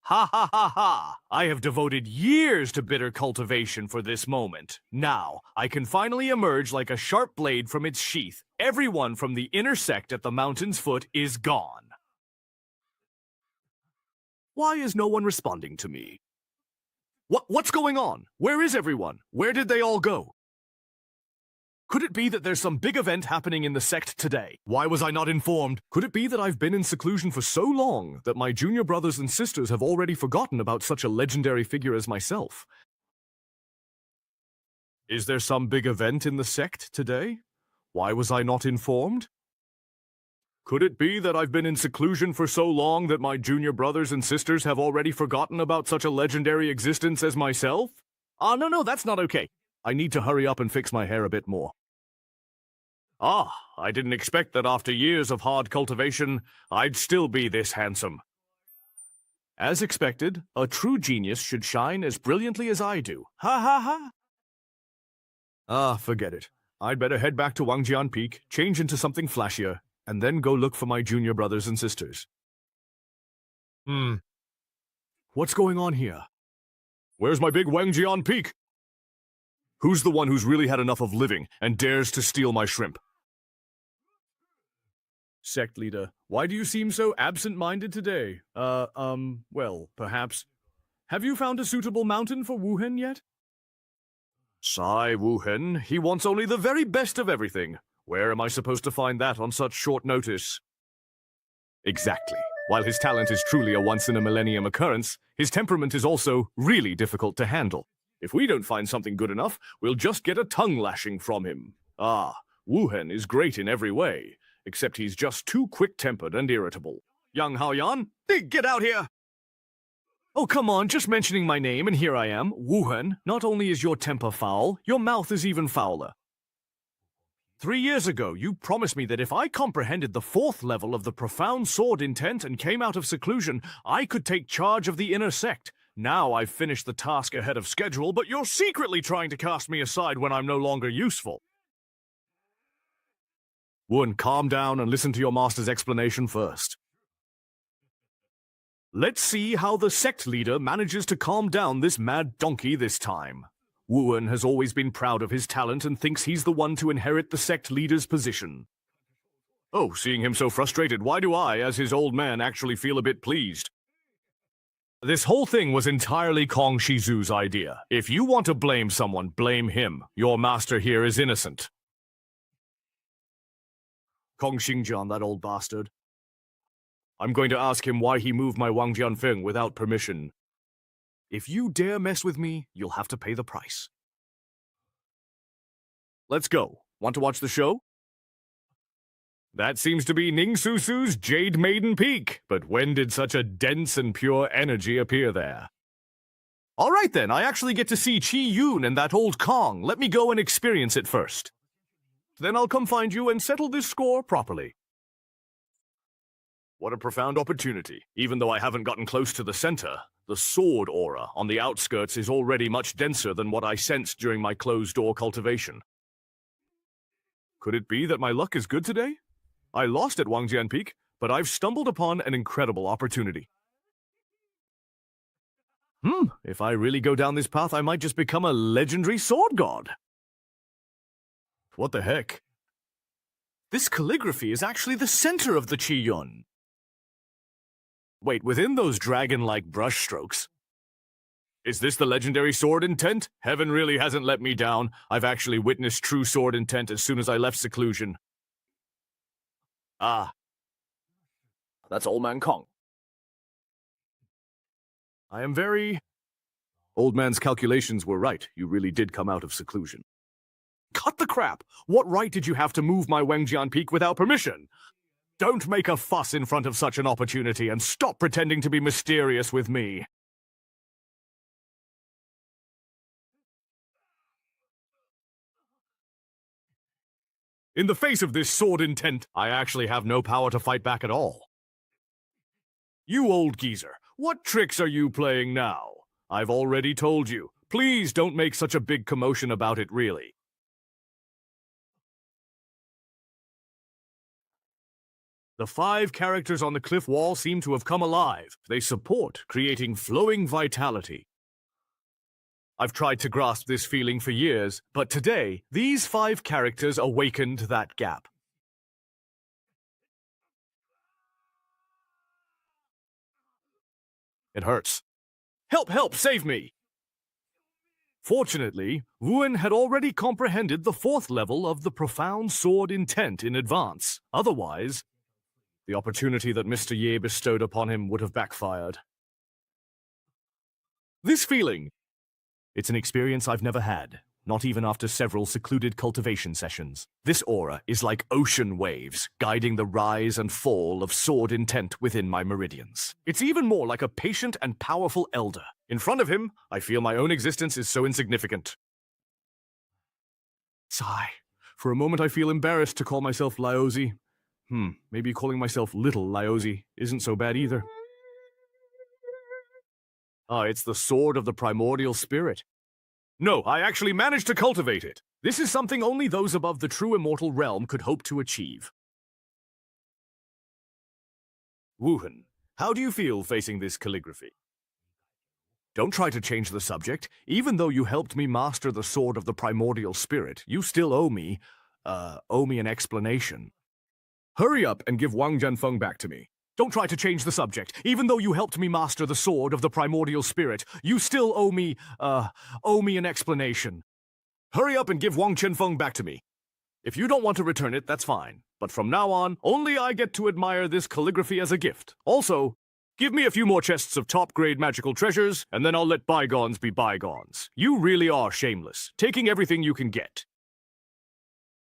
Ha ha ha ha! I have devoted years to bitter cultivation for this moment. Now, I can finally emerge like a sharp blade from its sheath. Everyone from the inner sect at the mountain's foot is gone. Why is no one responding to me? What's going on? Where is everyone? Where did they all go? Could it be that there's some big event happening in the sect today? Why was I not informed? Could it be that I've been in seclusion for so long that my junior brothers and sisters have already forgotten about such a legendary figure as myself? Is there some big event in the sect today? Why was I not informed? Could it be that I've been in seclusion for so long that my junior brothers and sisters have already forgotten about such a legendary existence as myself? No, that's not okay. I need to hurry up and fix my hair a bit more. I didn't expect that after years of hard cultivation, I'd still be this handsome. As expected, a true genius should shine as brilliantly as I do. Ha ha ha! Forget it. I'd better head back to Wangjian Peak, change into something flashier, and then go look for my junior brothers and sisters. What's going on here? Where's my big Wangjian Peak? Who's the one who's really had enough of living and dares to steal my shrimp? Sect leader, why do you seem so absent-minded today? Well, perhaps. Have you found a suitable mountain for Wuhen yet? Sigh, Wuhen. He wants only the very best of everything. Where am I supposed to find that on such short notice? Exactly. While his talent is truly a once-in-a-millennium occurrence, his temperament is also really difficult to handle. If we don't find something good enough, we'll just get a tongue-lashing from him. Wuhen is great in every way, except he's just too quick-tempered and irritable. Young Haoyan, get out here! Oh, come on, just mentioning my name and here I am. Wuhen, not only is your temper foul, your mouth is even fouler. 3 years ago, you promised me that if I comprehended the 4th level of the profound sword intent and came out of seclusion, I could take charge of the inner sect. Now I've finished the task ahead of schedule, but you're secretly trying to cast me aside when I'm no longer useful. Wuhen, calm down and listen to your master's explanation first. Let's see how the sect leader manages to calm down this mad donkey this time. Wuhen has always been proud of his talent and thinks he's the one to inherit the sect leader's position. Oh, seeing him so frustrated, why do I, as his old man, actually feel a bit pleased? This whole thing was entirely Kong Shizu's idea. If you want to blame someone, blame him. Your master here is innocent. Kong Xingjian, that old bastard. I'm going to ask him why he moved my Wang Jianfeng without permission. If you dare mess with me, you'll have to pay the price. Let's go. Want to watch the show? That seems to be Ning Susu's Jade Maiden Peak, but when did such a dense and pure energy appear there? All right then, I actually get to see Qi Yun and that old Kong. Let me go and experience it first. Then I'll come find you and settle this score properly. What a profound opportunity. Even though I haven't gotten close to the center, the sword aura on the outskirts is already much denser than what I sensed during my closed-door cultivation. Could it be that my luck is good today? I lost at Wangjian Peak, but I've stumbled upon an incredible opportunity. If I really go down this path, I might just become a legendary sword god. What the heck? This calligraphy is actually the center of the Qi Yun. Wait, within those dragon-like brushstrokes. Is this the legendary sword intent? Heaven really hasn't let me down. I've actually witnessed true sword intent as soon as I left seclusion. That's Old Man Kong. I am very... Old Man's calculations were right. You really did come out of seclusion. Cut the crap! What right did you have to move my Wangjian Peak without permission? Don't make a fuss in front of such an opportunity and stop pretending to be mysterious with me. In the face of this sword intent, I actually have no power to fight back at all. You old geezer, what tricks are you playing now? I've already told you. Please don't make such a big commotion about it, really. The 5 characters on the cliff wall seem to have come alive. They support creating flowing vitality. I've tried to grasp this feeling for years, but today, these 5 characters awakened that gap. It hurts. Help, help, save me! Fortunately, Wuan had already comprehended the 4th level of the profound sword intent in advance. Otherwise, the opportunity that Mr. Ye bestowed upon him would have backfired. This feeling, it's an experience I've never had, not even after several secluded cultivation sessions. This aura is like ocean waves, guiding the rise and fall of sword intent within my meridians. It's even more like a patient and powerful elder. In front of him, I feel my own existence is so insignificant. Sigh. For a moment I feel embarrassed to call myself Laozi. Maybe calling myself Little Laozi isn't so bad either. It's the sword of the primordial spirit. No, I actually managed to cultivate it. This is something only those above the true immortal realm could hope to achieve. Wuhan, how do you feel facing this calligraphy? Don't try to change the subject. Even though you helped me master the sword of the primordial spirit, you still owe me an explanation. Hurry up and give Wang Jianfeng back to me. Don't try to change the subject. Even though you helped me master the sword of the primordial spirit, you still owe me an explanation. Hurry up and give Wang Jianfeng back to me. If you don't want to return it, that's fine. But from now on, only I get to admire this calligraphy as a gift. Also, give me a few more chests of top-grade magical treasures, and then I'll let bygones be bygones. You really are shameless, taking everything you can get.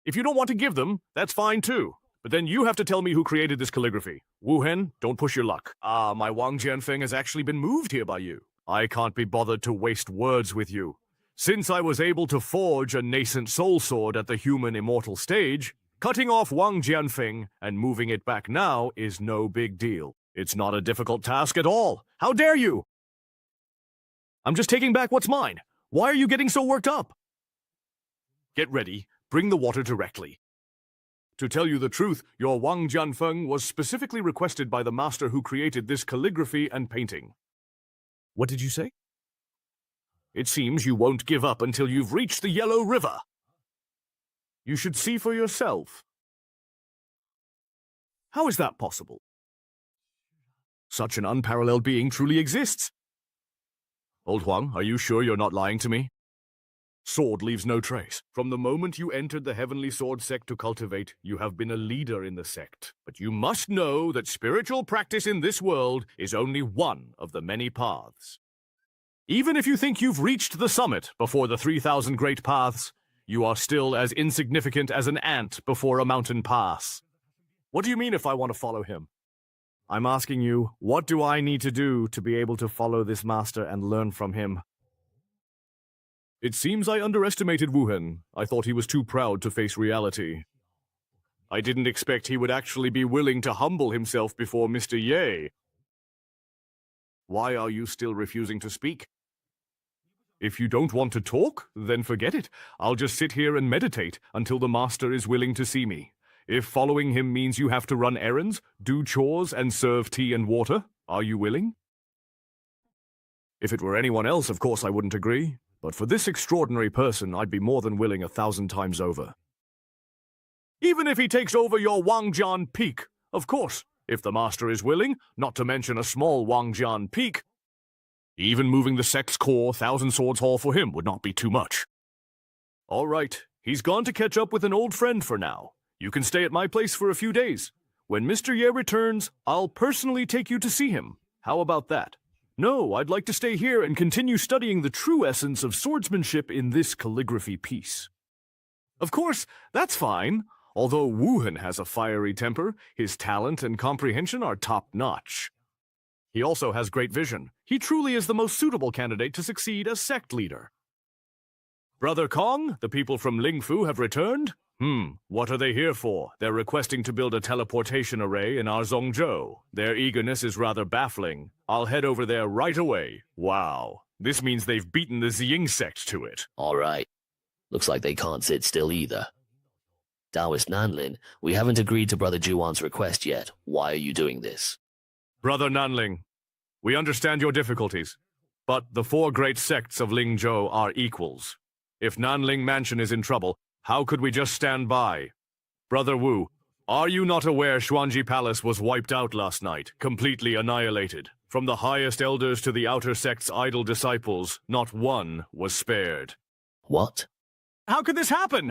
If you don't want to give them, that's fine too. But then you have to tell me who created this calligraphy. Wu Hen, don't push your luck. My Wang Jianfeng has actually been moved here by you. I can't be bothered to waste words with you. Since I was able to forge a nascent soul sword at the human immortal stage, cutting off Wang Jianfeng and moving it back now is no big deal. It's not a difficult task at all. How dare you? I'm just taking back what's mine. Why are you getting so worked up? Get ready. Bring the water directly. To tell you the truth, your Wang Jianfeng was specifically requested by the master who created this calligraphy and painting. What did you say? It seems you won't give up until you've reached the Yellow River. You should see for yourself. How is that possible? Such an unparalleled being truly exists. Old Huang, are you sure you're not lying to me? Sword leaves no trace. From the moment you entered the Heavenly Sword sect to cultivate, you have been a leader in the sect. But you must know that spiritual practice in this world is only one of the many paths. Even if you think you've reached the summit before the 3,000 great paths, you are still as insignificant as an ant before a mountain pass. What do you mean if I want to follow him? I'm asking you, what do I need to do to be able to follow this master and learn from him? It seems I underestimated Wuhen. I thought he was too proud to face reality. I didn't expect he would actually be willing to humble himself before Mr. Ye. Why are you still refusing to speak? If you don't want to talk, then forget it. I'll just sit here and meditate until the master is willing to see me. If following him means you have to run errands, do chores, and serve tea and water, are you willing? If it were anyone else, of course I wouldn't agree. But for this extraordinary person, I'd be more than willing 1,000 times over. Even if he takes over your Wangjian Peak, of course, if the master is willing, not to mention a small Wangjian Peak. Even moving the sect's core, Thousand Swords Hall for him would not be too much. All right, he's gone to catch up with an old friend for now. You can stay at my place for a few days. When Mr. Ye returns, I'll personally take you to see him. How about that? No, I'd like to stay here and continue studying the true essence of swordsmanship in this calligraphy piece. Of course, that's fine. Although Wuhan has a fiery temper, his talent and comprehension are top-notch. He also has great vision. He truly is the most suitable candidate to succeed as sect leader. Brother Kong, the people from Lingfu have returned? What are they here for? They're requesting to build a teleportation array in our Zhongzhou. Their eagerness is rather baffling. I'll head over there right away. Wow. This means they've beaten the Ziying sect to it. All right. Looks like they can't sit still either. Taoist Nanlin, we haven't agreed to Brother Juwan's request yet. Why are you doing this? Brother Nanling, we understand your difficulties, but the 4 great sects of Lingzhou are equals. If Nanling Mansion is in trouble, how could we just stand by? Brother Wu, are you not aware Xuanji Palace was wiped out last night, completely annihilated? From the highest elders to the outer sect's idle disciples, not one was spared. What? How could this happen?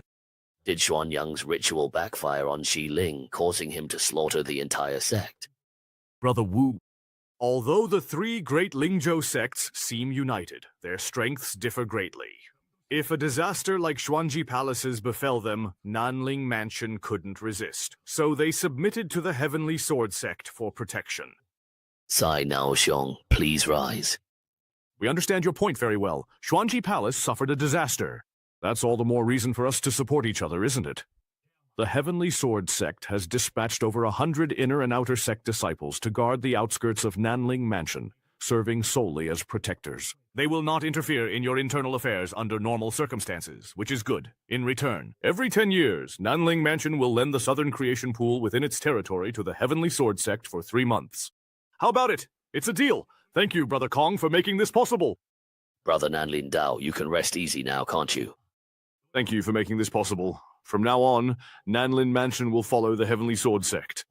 Did Xuanyang's ritual backfire on Xi Ling, causing him to slaughter the entire sect? Brother Wu, although the three great Lingzhou sects seem united, their strengths differ greatly. If a disaster like Xuanji Palace's befell them, Nanling Mansion couldn't resist, so they submitted to the Heavenly Sword sect for protection. Sai Naoxiong, please rise. We understand your point very well. Xuanji Palace suffered a disaster. That's all the more reason for us to support each other, isn't it? The Heavenly Sword sect has dispatched over 100 inner and outer sect disciples to guard the outskirts of Nanling Mansion, serving solely as protectors. They will not interfere in your internal affairs under normal circumstances, which is good. In return, every 10 years, Nanling Mansion will lend the Southern Creation Pool within its territory to the Heavenly Sword sect for 3 months. How about it? It's a deal. Thank you, Brother Kong, for making this possible. Brother Nanlin Dao, you can rest easy now, can't you? Thank you for making this possible. From now on, Nanlin Mansion will follow the Heavenly Sword sect.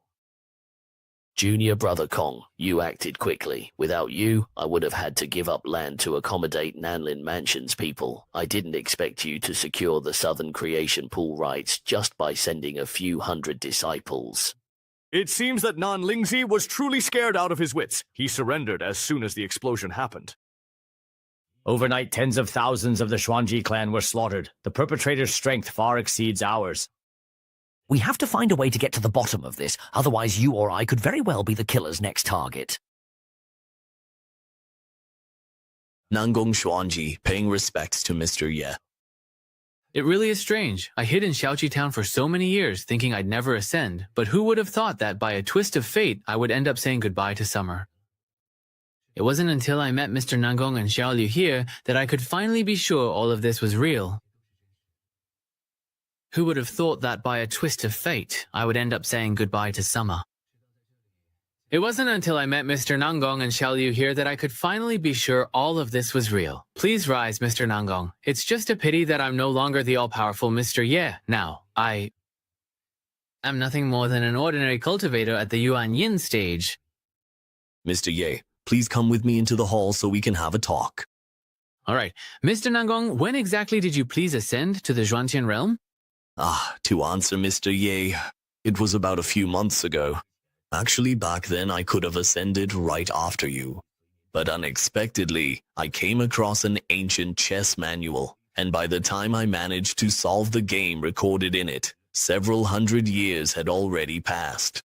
Junior Brother Kong, you acted quickly. Without you, I would have had to give up land to accommodate Nanlin Mansion's people. I didn't expect you to secure the Southern Creation Pool rights just by sending a few hundred disciples. It seems that Nan Lingzi was truly scared out of his wits. He surrendered as soon as the explosion happened. Overnight, tens of thousands of the Xuanji clan were slaughtered. The perpetrator's strength far exceeds ours. We have to find a way to get to the bottom of this, otherwise you or I could very well be the killer's next target. Nangong Xuanji, paying respects to Mr. Ye. It really is strange. I hid in Xiaoqi Town for so many years, thinking I'd never ascend, but who would have thought that by a twist of fate, I would end up saying goodbye to summer? It wasn't until I met Mr. Nangong and Xiaoliu here that I could finally be sure all of this was real. Who would have thought that by a twist of fate, I would end up saying goodbye to summer? It wasn't until I met Mr. Nangong and Xiaoliu here that I could finally be sure all of this was real. Please rise, Mr. Nangong. It's just a pity that I'm no longer the all-powerful Mr. Ye now. I am nothing more than an ordinary cultivator at the Yuan Yin stage. Mr. Ye, please come with me into the hall so we can have a talk. All right. Mr. Nangong, when exactly did you please ascend to the Zhuantian realm? To answer Mr. Ye, it was about a few months ago. Actually, back then I could have ascended right after you. But unexpectedly, I came across an ancient chess manual, and by the time I managed to solve the game recorded in it, several hundred years had already passed.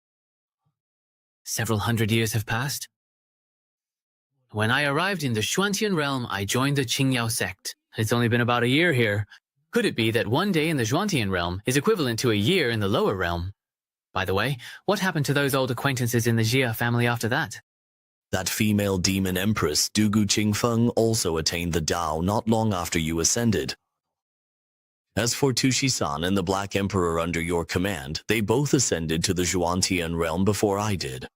Several hundred years have passed? When I arrived in the Xuantian realm, I joined the Qingyao sect. It's only been about a year here. Could it be that one day in the Zhuantian realm is equivalent to a year in the lower realm? By the way, what happened to those old acquaintances in the Jia family after that? That female demon empress, Dugu Qingfeng, also attained the Dao not long after you ascended. As for Tushi-san and the Black Emperor under your command, they both ascended to the Zhuantian realm before I did.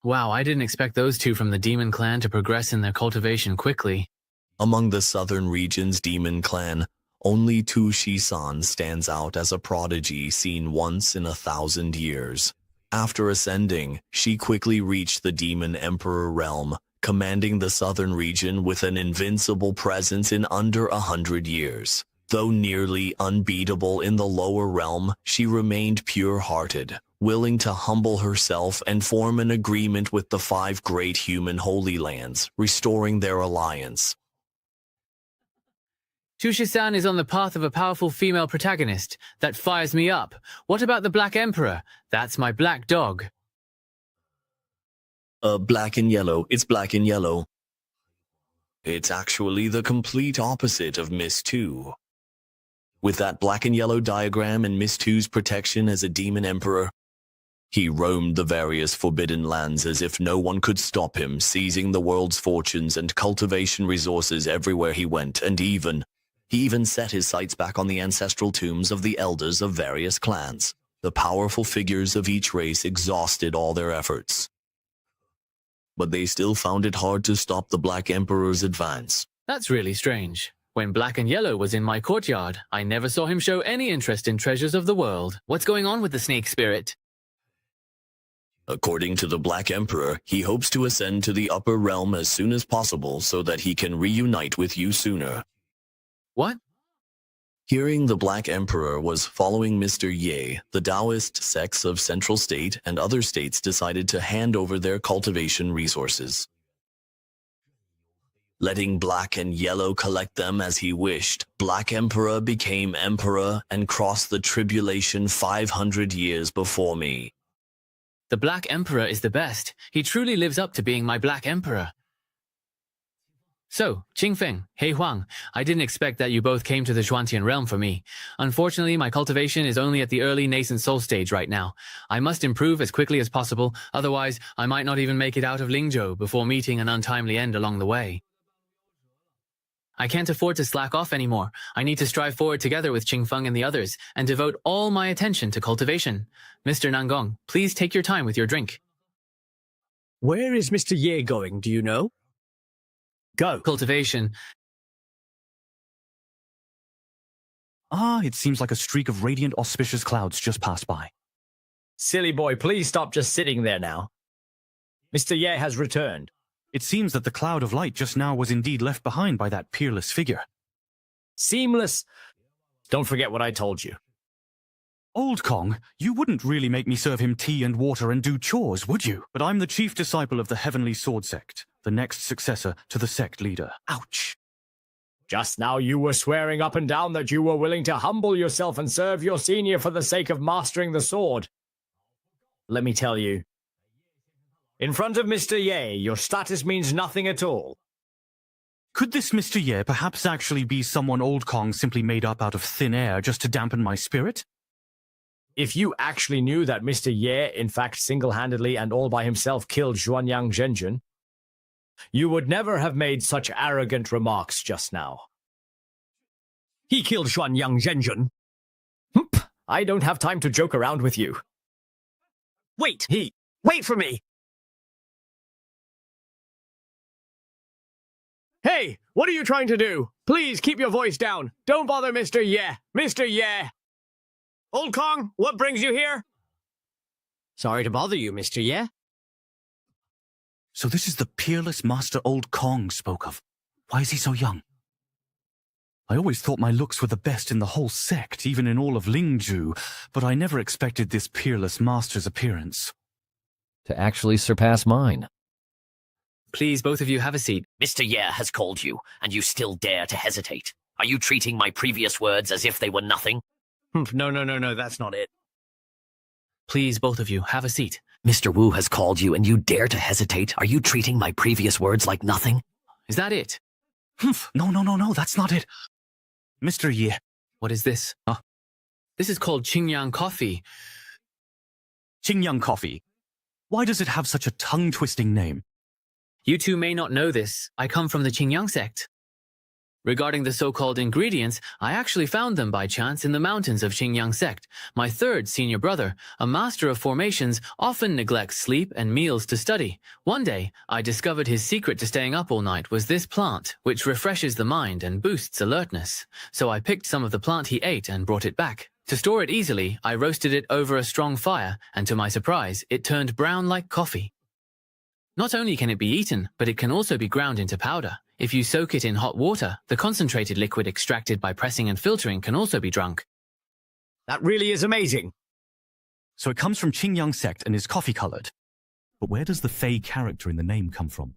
Wow, I didn't expect those two from the demon clan to progress in their cultivation quickly. Among the southern region's demon clan, only Tushi-san stands out as a prodigy seen once in 1,000 years. After ascending, she quickly reached the Demon Emperor realm, commanding the southern region with an invincible presence in under 100 years. Though nearly unbeatable in the lower realm, she remained pure-hearted, willing to humble herself and form an agreement with the 5 great human holy lands, restoring their alliance. Tushi-san is on the path of a powerful female protagonist. That fires me up. What about the Black Emperor? That's my black dog. Black and yellow. It's black and yellow. It's actually the complete opposite of Miss 2. With that black and yellow diagram and Miss 2's protection as a demon emperor, he roamed the various forbidden lands as if no one could stop him, seizing the world's fortunes and cultivation resources everywhere he went, and he even set his sights back on the ancestral tombs of the elders of various clans. The powerful figures of each race exhausted all their efforts. But they still found it hard to stop the Black Emperor's advance. That's really strange. When Black and Yellow was in my courtyard, I never saw him show any interest in treasures of the world. What's going on with the snake spirit? According to the Black Emperor, he hopes to ascend to the upper realm as soon as possible so that he can reunite with you sooner. What? Hearing the Black Emperor was following Mr. Ye, the Taoist sects of Central State and other states decided to hand over their cultivation resources. Letting Black and Yellow collect them as he wished, Black Emperor became Emperor and crossed the tribulation 500 years before me. The Black Emperor is the best. He truly lives up to being my Black Emperor. So, Qingfeng, He Huang, I didn't expect that you both came to the Xuantian realm for me. Unfortunately, my cultivation is only at the early nascent soul stage right now. I must improve as quickly as possible, otherwise I might not even make it out of Lingzhou before meeting an untimely end along the way. I can't afford to slack off anymore. I need to strive forward together with Qingfeng and the others, and devote all my attention to cultivation. Mr. Nangong, please take your time with your drink. Where is Mr. Ye going, do you know? Go. Cultivation. Ah, it seems like a streak of radiant auspicious clouds just passed by. Silly boy, please stop just sitting there now. Mr. Ye has returned. It seems that the cloud of light just now was indeed left behind by that peerless figure. Seamless. Don't forget what I told you. Old Kong, you wouldn't really make me serve him tea and water and do chores, would you? But I'm the chief disciple of the Heavenly Sword Sect, the next successor to the sect leader. Ouch. Just now you were swearing up and down that you were willing to humble yourself and serve your senior for the sake of mastering the sword. Let me tell you, in front of Mr. Ye, your status means nothing at all. Could this Mr. Ye perhaps actually be someone Old Kong simply made up out of thin air just to dampen my spirit? If you actually knew that Mr. Ye, in fact, single-handedly and all by himself killed Xuanyang Zhenjun, you would never have made such arrogant remarks just now. He killed Xuanyang Zhenjun. I don't have time to joke around with you. Wait for me! Hey, what are you trying to do? Please keep your voice down. Don't bother Mr. Ye. Mr. Ye! Old Kong, what brings you here? Sorry to bother you, Mr. Ye. So this is the peerless Master Old Kong spoke of. Why is he so young? I always thought my looks were the best in the whole sect, even in all of Lingzhou, but I never expected this peerless master's appearance. To actually surpass mine. Please, both of you, have a seat. Mr. Ye has called you, and you still dare to hesitate. Are you treating my previous words as if they were nothing? No, that's not it. Please, both of you, have a seat. Mr. Wu has called you, and you dare to hesitate? Are you treating my previous words like nothing? Is that it? No, that's not it. Mr. Ye. What is this? This is called Qingyang coffee. Qingyang coffee. Why does it have such a tongue-twisting name? You two may not know this. I come from the Qingyang sect. Regarding the so-called ingredients, I actually found them by chance in the mountains of Qingyang sect. My third senior brother, a master of formations, often neglects sleep and meals to study. One day, I discovered his secret to staying up all night was this plant, which refreshes the mind and boosts alertness. So I picked some of the plant he ate and brought it back. To store it easily, I roasted it over a strong fire, and to my surprise, it turned brown like coffee. Not only can it be eaten, but it can also be ground into powder. If you soak it in hot water, the concentrated liquid extracted by pressing and filtering can also be drunk. That really is amazing. So it comes from Qingyang sect and is coffee-colored. But where does the Fey character in the name come from?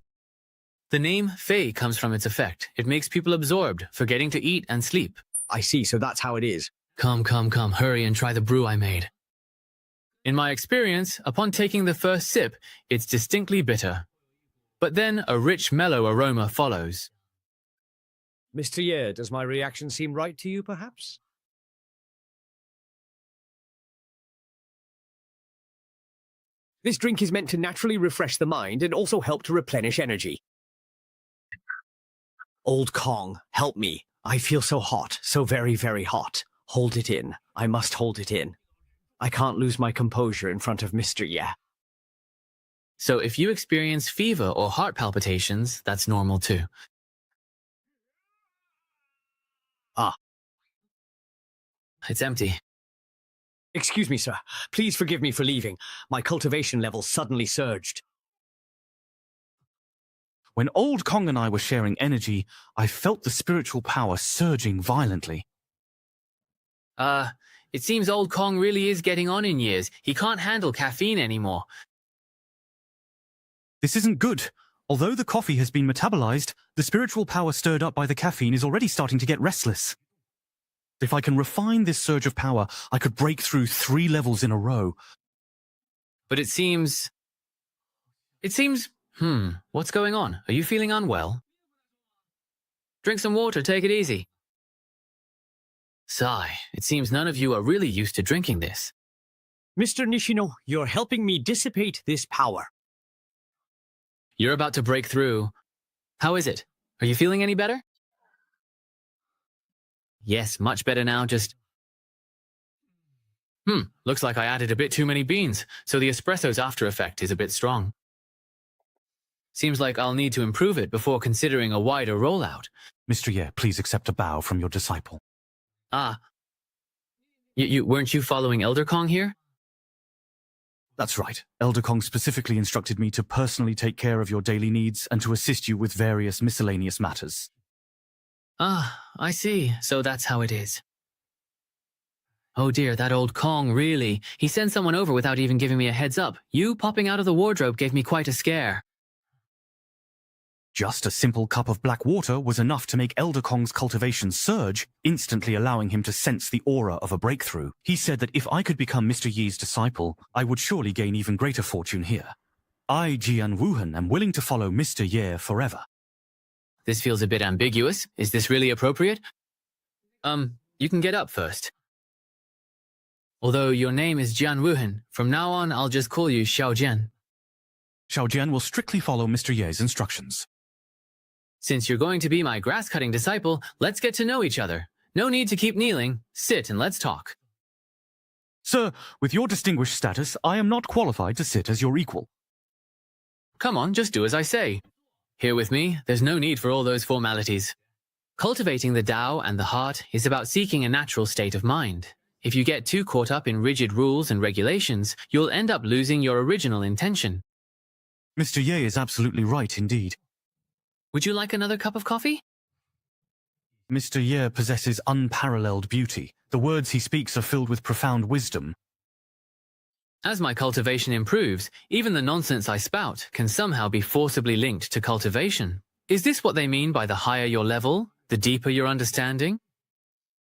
The name Fey comes from its effect. It makes people absorbed, forgetting to eat and sleep. I see, so that's how it is. Come, hurry and try the brew I made. In my experience, upon taking the first sip, it's distinctly bitter. But then a rich, mellow aroma follows. Mr. Ye, does my reaction seem right to you, perhaps? This drink is meant to naturally refresh the mind and also help to replenish energy. Old Kong, help me. I feel so hot, so very, very hot. Hold it in. I must hold it in. I can't lose my composure in front of Mr. Ye. So if you experience fever or heart palpitations, that's normal too. It's empty. Excuse me, sir. Please forgive me for leaving. My cultivation level suddenly surged. When Old Kong and I were sharing energy, I felt the spiritual power surging violently. It seems Old Kong really is getting on in years. He can't handle caffeine anymore. This isn't good. Although the coffee has been metabolized, the spiritual power stirred up by the caffeine is already starting to get restless. If I can refine this surge of power, I could break through 3 levels in a row. But it seems... what's going on? Are you feeling unwell? Drink some water, take it easy. Sigh, it seems none of you are really used to drinking this. Mr. Nishino, you're helping me dissipate this power. You're about to break through. How is it? Are you feeling any better? Yes, much better now, just... looks like I added a bit too many beans, so the espresso's after effect is a bit strong. Seems like I'll need to improve it before considering a wider rollout. Mr. Ye, please accept a bow from your disciple. Weren't you following Elder Kong here? That's right. Elder Kong specifically instructed me to personally take care of your daily needs and to assist you with various miscellaneous matters. I see. So that's how it is. Oh dear, that Old Kong, really. He sent someone over without even giving me a heads up. You popping out of the wardrobe gave me quite a scare. Just a simple cup of black water was enough to make Elder Kong's cultivation surge, instantly allowing him to sense the aura of a breakthrough. He said that if I could become Mr. Yi's disciple, I would surely gain even greater fortune here. I, Jian Wuhan, am willing to follow Mr. Ye forever. This feels a bit ambiguous. Is this really appropriate? You can get up first. Although your name is Jian Wuhan, from now on I'll just call you Xiao Jian. Xiao Jian will strictly follow Mr. Ye's instructions. Since you're going to be my grass-cutting disciple, let's get to know each other. No need to keep kneeling. Sit and let's talk. Sir, with your distinguished status, I am not qualified to sit as your equal. Come on, just do as I say. Here with me, there's no need for all those formalities. Cultivating the Tao and the heart is about seeking a natural state of mind. If you get too caught up in rigid rules and regulations, you'll end up losing your original intention. Mr. Ye is absolutely right indeed. Would you like another cup of coffee? Mr. Ye possesses unparalleled beauty. The words he speaks are filled with profound wisdom. As my cultivation improves, even the nonsense I spout can somehow be forcibly linked to cultivation. Is this what they mean by the higher your level, the deeper your understanding?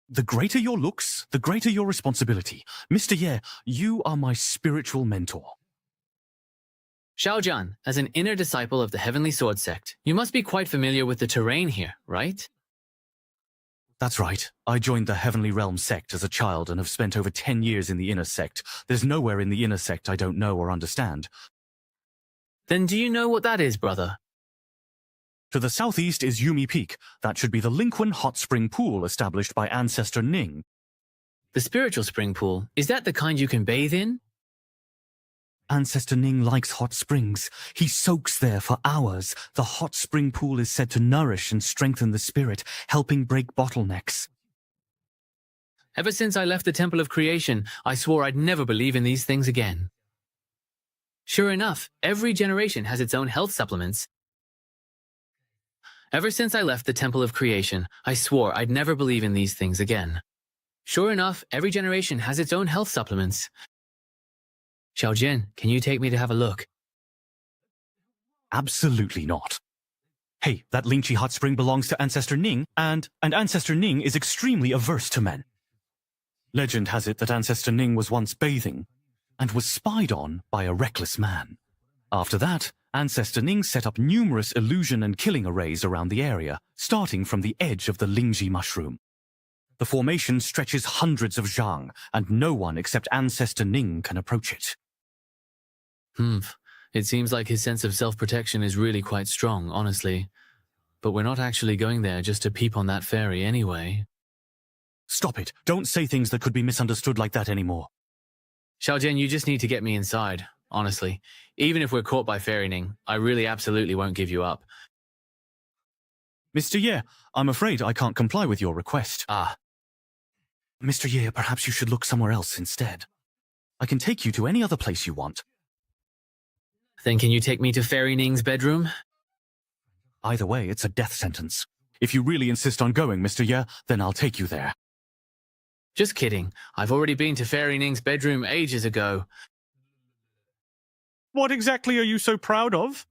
The greater your looks, the greater your responsibility. Mr. Ye, you are my spiritual mentor. Xiaojian, as an inner disciple of the Heavenly Sword Sect, you must be quite familiar with the terrain here, right? That's right. I joined the Heavenly Realm sect as a child and have spent over 10 years in the inner sect. There's nowhere in the inner sect I don't know or understand. Then do you know what that is, brother? To the southeast is Yumi Peak. That should be the Linquan hot spring pool established by Ancestor Ning. The spiritual spring pool, is that the kind you can bathe in? Ancestor Ning likes hot springs. He soaks there for hours. The hot spring pool is said to nourish and strengthen the spirit, helping break bottlenecks. Ever since I left the Temple of Creation, I swore I'd never believe in these things again. Sure enough, every generation has its own health supplements. Ever since I left the Temple of Creation, I swore I'd never believe in these things again. Sure enough, every generation has its own health supplements. Xiaojian, can you take me to have a look? Absolutely not. Hey, that Lingqi hot spring belongs to Ancestor Ning, and Ancestor Ning is extremely averse to men. Legend has it that Ancestor Ning was once bathing, and was spied on by a reckless man. After that, Ancestor Ning set up numerous illusion and killing arrays around the area, starting from the edge of the Lingji mushroom. The formation stretches hundreds of zhang, and no one except Ancestor Ning can approach it. It seems like his sense of self-protection is really quite strong, honestly. But we're not actually going there just to peep on that fairy anyway. Stop it. Don't say things that could be misunderstood like that anymore. Xiaojian, you just need to get me inside, honestly. Even if we're caught by Fairy Ning, I really absolutely won't give you up. Mr. Ye, I'm afraid I can't comply with your request. Mr. Ye, perhaps you should look somewhere else instead. I can take you to any other place you want. Then can you take me to Fairy Ning's bedroom? Either way, it's a death sentence. If you really insist on going, Mr. Ye, then I'll take you there. Just kidding. I've already been to Fairy Ning's bedroom ages ago. What exactly are you so proud of?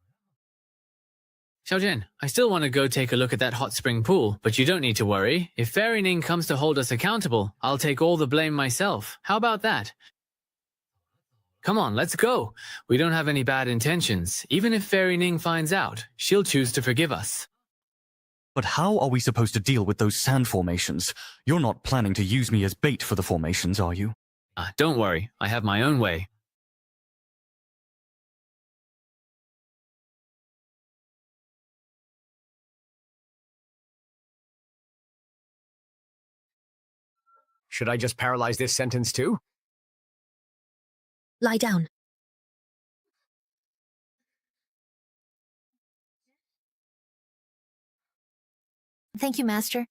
Xiaojian, I still want to go take a look at that hot spring pool, but you don't need to worry. If Fairy Ning comes to hold us accountable, I'll take all the blame myself. How about that? Come on, let's go. We don't have any bad intentions. Even if Fairy Ning finds out, she'll choose to forgive us. But how are we supposed to deal with those sand formations? You're not planning to use me as bait for the formations, are you? Don't worry, I have my own way. Should I just paralyze this sentence too? Lie down. Thank you, Master.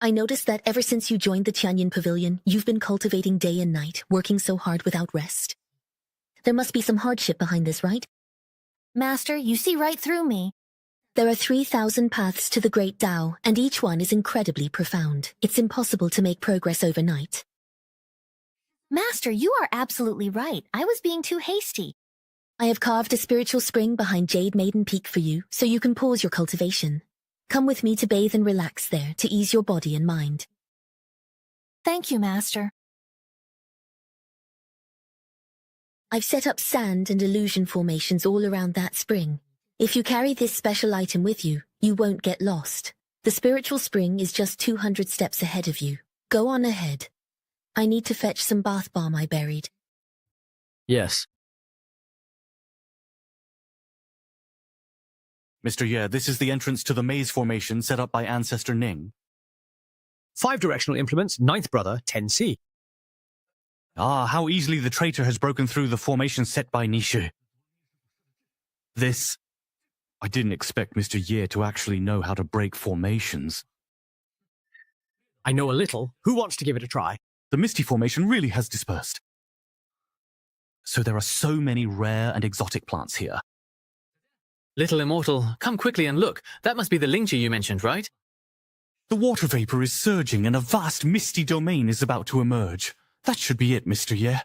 I noticed that ever since you joined the Tianyin Pavilion, you've been cultivating day and night, working so hard without rest. There must be some hardship behind this, right? Master, you see right through me. There are 3,000 paths to the Great Tao, and each one is incredibly profound. It's impossible to make progress overnight. Master, you are absolutely right. I was being too hasty. I have carved a spiritual spring behind Jade Maiden Peak for you, so you can pause your cultivation. Come with me to bathe and relax there, to ease your body and mind. Thank you, Master. I've set up sand and illusion formations all around that spring. If you carry this special item with you, you won't get lost. The spiritual spring is just 200 steps ahead of you. Go on ahead. I need to fetch some bath balm I buried. Yes. Mr. Ye, this is the entrance to the maze formation set up by Ancestor Ning. 5 directional implements, 9th brother, 10C. Ah, how easily the traitor has broken through the formation set by Nishu. I didn't expect Mr. Ye to actually know how to break formations. I know a little. Who wants to give it a try? The Misty formation really has dispersed. So there are so many rare and exotic plants here. Little Immortal, come quickly and look. That must be the Lingchi you mentioned, right? The water vapor is surging and a vast misty domain is about to emerge. That should be it, Mr. Ye.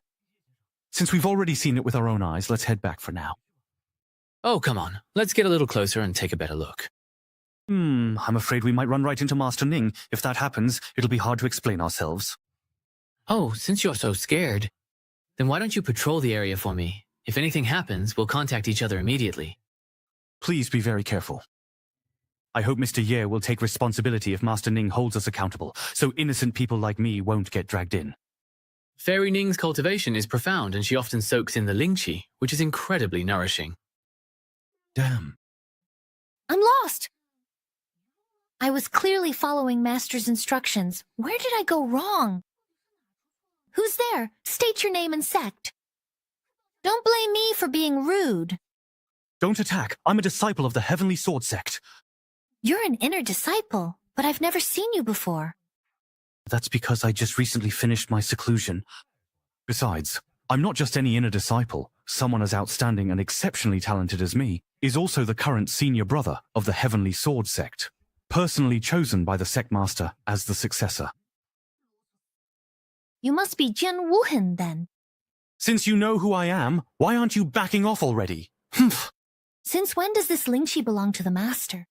Since we've already seen it with our own eyes, let's head back for now. Oh, come on. Let's get a little closer and take a better look. I'm afraid we might run right into Master Ning. If that happens, it'll be hard to explain ourselves. Oh, since you're so scared, then why don't you patrol the area for me? If anything happens, we'll contact each other immediately. Please be very careful. I hope Mr. Ye will take responsibility if Master Ning holds us accountable, so innocent people like me won't get dragged in. Fairy Ning's cultivation is profound and she often soaks in the Lingchi, which is incredibly nourishing. Damn. I'm lost! I was clearly following Master's instructions. Where did I go wrong? Who's there? State your name and sect. Don't blame me for being rude. Don't attack. I'm a disciple of the Heavenly Sword Sect. You're an inner disciple, but I've never seen you before. That's because I just recently finished my seclusion. Besides, I'm not just any inner disciple. Someone as outstanding and exceptionally talented as me is also the current senior brother of the Heavenly Sword Sect, personally chosen by the sect master as the successor. You must be Jian Wuhan, then. Since you know who I am, why aren't you backing off already? Humph. Since when does this Lingchi belong to the Master?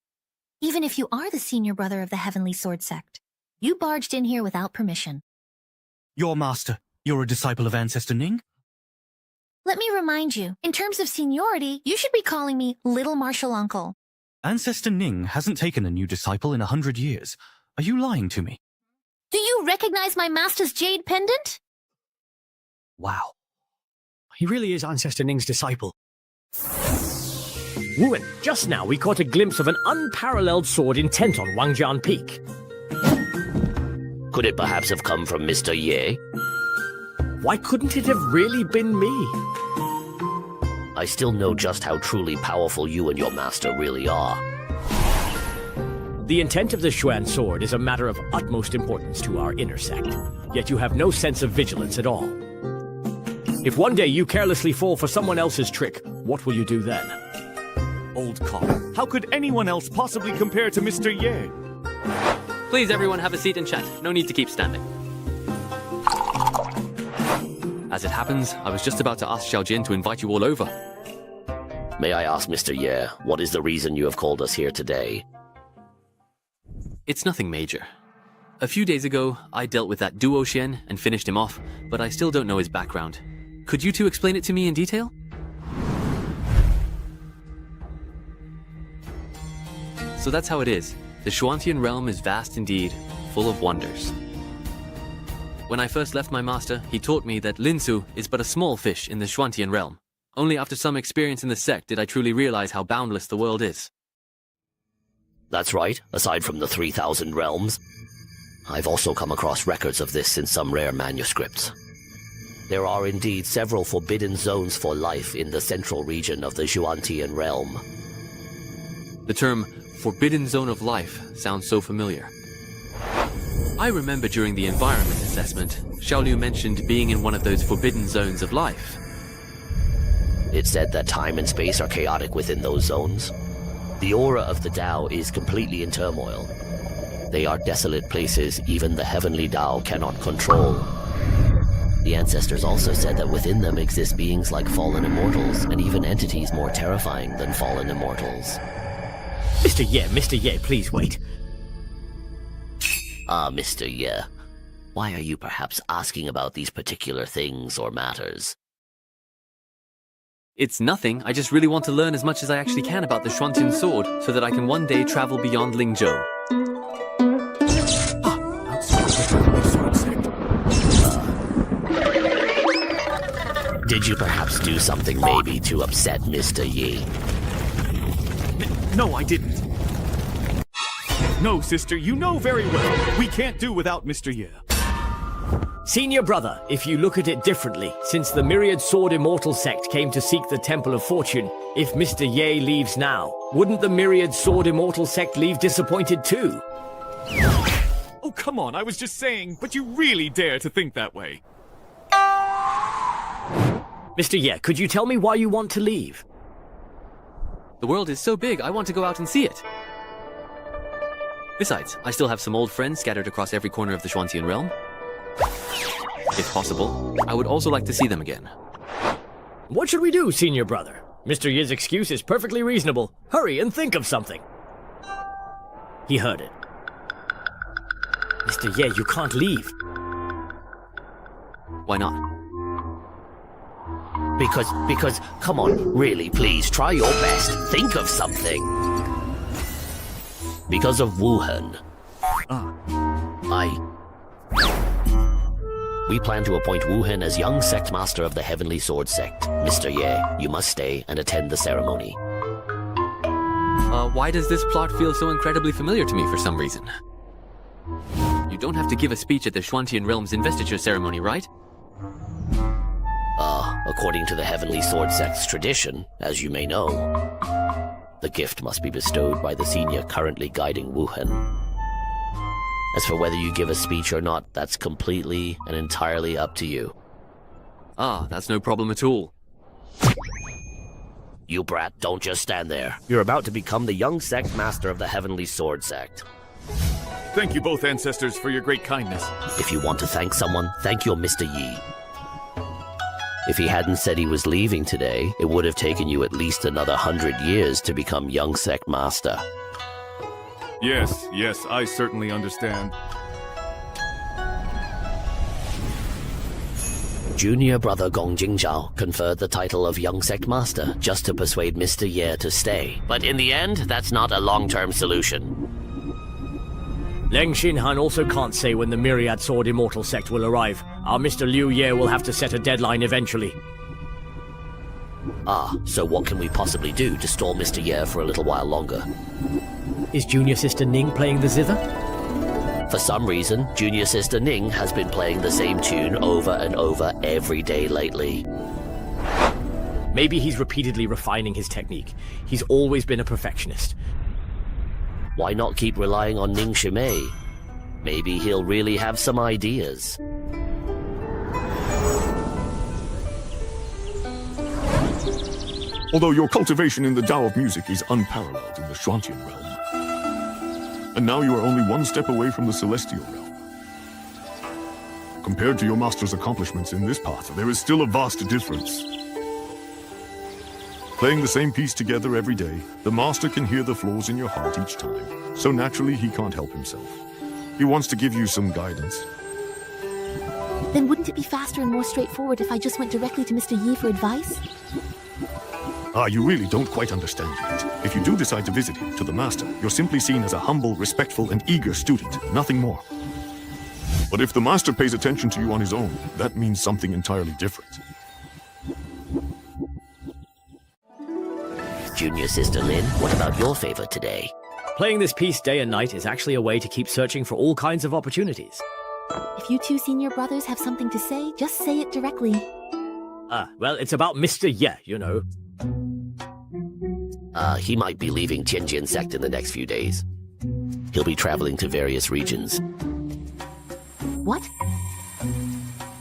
Even if you are the senior brother of the Heavenly Sword Sect, you barged in here without permission. Your master. You're a disciple of Ancestor Ning? Let me remind you, in terms of seniority, you should be calling me Little Martial Uncle. Ancestor Ning hasn't taken a new disciple in 100 years. Are you lying to me? Do you recognize my master's jade pendant? Wow. He really is Ancestor Ning's disciple. Wuan, just now we caught a glimpse of an unparalleled sword intent on Wangjian Peak. Could it perhaps have come from Mr. Ye? Why couldn't it have really been me? I still know just how truly powerful you and your master really are. The intent of the Xuan sword is a matter of utmost importance to our inner sect, yet you have no sense of vigilance at all. If one day you carelessly fall for someone else's trick, what will you do then? Old cock. How could anyone else possibly compare to Mr. Ye? Please, everyone, have a seat and chat. No need to keep standing. As it happens, I was just about to ask Xiao Jin to invite you all over. May I ask, Mr. Ye, what is the reason you have called us here today? It's nothing major. A few days ago, I dealt with that Duo Xian and finished him off, but I still don't know his background. Could you two explain it to me in detail? So that's how it is. The Xuantian realm is vast indeed, full of wonders. When I first left my master, he taught me that Linsu is but a small fish in the Xuantian realm. Only after some experience in the sect did I truly realize how boundless the world is. That's right, aside from the 3,000 realms. I've also come across records of this in some rare manuscripts. There are indeed several forbidden zones for life in the central region of the Xuantian realm. The term Forbidden Zone of Life sounds so familiar. I remember during the environment assessment, Xiaoliu mentioned being in one of those forbidden zones of life. It said that time and space are chaotic within those zones. The aura of the Tao is completely in turmoil. They are desolate places even the heavenly Tao cannot control. The ancestors also said that within them exist beings like fallen immortals and even entities more terrifying than fallen immortals. Mr. Ye, please wait. Ah, Mr. Ye, why are you perhaps asking about these particular things or matters? It's nothing, I just really want to learn as much as I actually can about the Xuantian sword so that I can one day travel beyond Lingzhou. Did you perhaps do something maybe to upset Mr. Yi? No, I didn't. No, sister, you know very well. We can't do without Mr. Ye. Senior brother, if you look at it differently, since the Myriad Sword Immortal sect came to seek the Temple of Fortune, if Mr. Ye leaves now, wouldn't the Myriad Sword Immortal sect leave disappointed too? Oh, come on, I was just saying, but you really dare to think that way. Mr. Ye, could you tell me why you want to leave? The world is so big, I want to go out and see it. Besides, I still have some old friends scattered across every corner of the Xuantian realm. If possible, I would also like to see them again. What should we do, senior brother? Mr. Ye's excuse is perfectly reasonable. Hurry and think of something. He heard it. Mr. Ye, you can't leave. Why not? Because, come on, really, please, try your best. Think of something. Because of Wuhan. We plan to appoint Wuhan as young sect master of the Heavenly Sword sect. Mr. Ye, you must stay and attend the ceremony. Why does this plot feel so incredibly familiar to me for some reason? You don't have to give a speech at the Xuantian realm's investiture ceremony, right? According to the Heavenly Sword sect's tradition, as you may know, the gift must be bestowed by the senior currently guiding Wuhan. As for whether you give a speech or not, that's completely and entirely up to you. That's no problem at all. You brat, don't just stand there. You're about to become the young sect master of the Heavenly Sword sect. Thank you both, ancestors, for your great kindness. If you want to thank someone, thank your Mr. Yi. If he hadn't said he was leaving today, it would have taken you at least another 100 years to become young sect master. Yes, I certainly understand. Junior brother Gong Jingzhao conferred the title of young sect master just to persuade Mr. Ye to stay. But in the end, that's not a long-term solution. Leng Xinhan also can't say when the Myriad Sword Immortal sect will arrive. Our Mr. Liu Ye will have to set a deadline eventually. So what can we possibly do to stall Mr. Ye for a little while longer? Is Junior Sister Ning playing the zither? For some reason, Junior Sister Ning has been playing the same tune over and over every day lately. Maybe he's repeatedly refining his technique. He's always been a perfectionist. Why not keep relying on Ning Shimei? Maybe he'll really have some ideas. Although your cultivation in the Tao of music is unparalleled in the Shuantian realm. And now you are only one step away from the celestial realm. Compared to your master's accomplishments in this path, there is still a vast difference. Playing the same piece together every day, the master can hear the flaws in your heart each time, so naturally he can't help himself. He wants to give you some guidance. Then wouldn't it be faster and more straightforward if I just went directly to Mr. Yi for advice? You really don't quite understand yet. If you do decide to visit him, to the master, you're simply seen as a humble, respectful, and eager student, nothing more. But if the master pays attention to you on his own, that means something entirely different. Junior Sister Lin, what about your favor today? Playing this piece day and night is actually a way to keep searching for all kinds of opportunities. If you two senior brothers have something to say, just say it directly. Well, it's about Mr. Ye, you know. He might be leaving Tianjin sect in the next few days. He'll be traveling to various regions. What?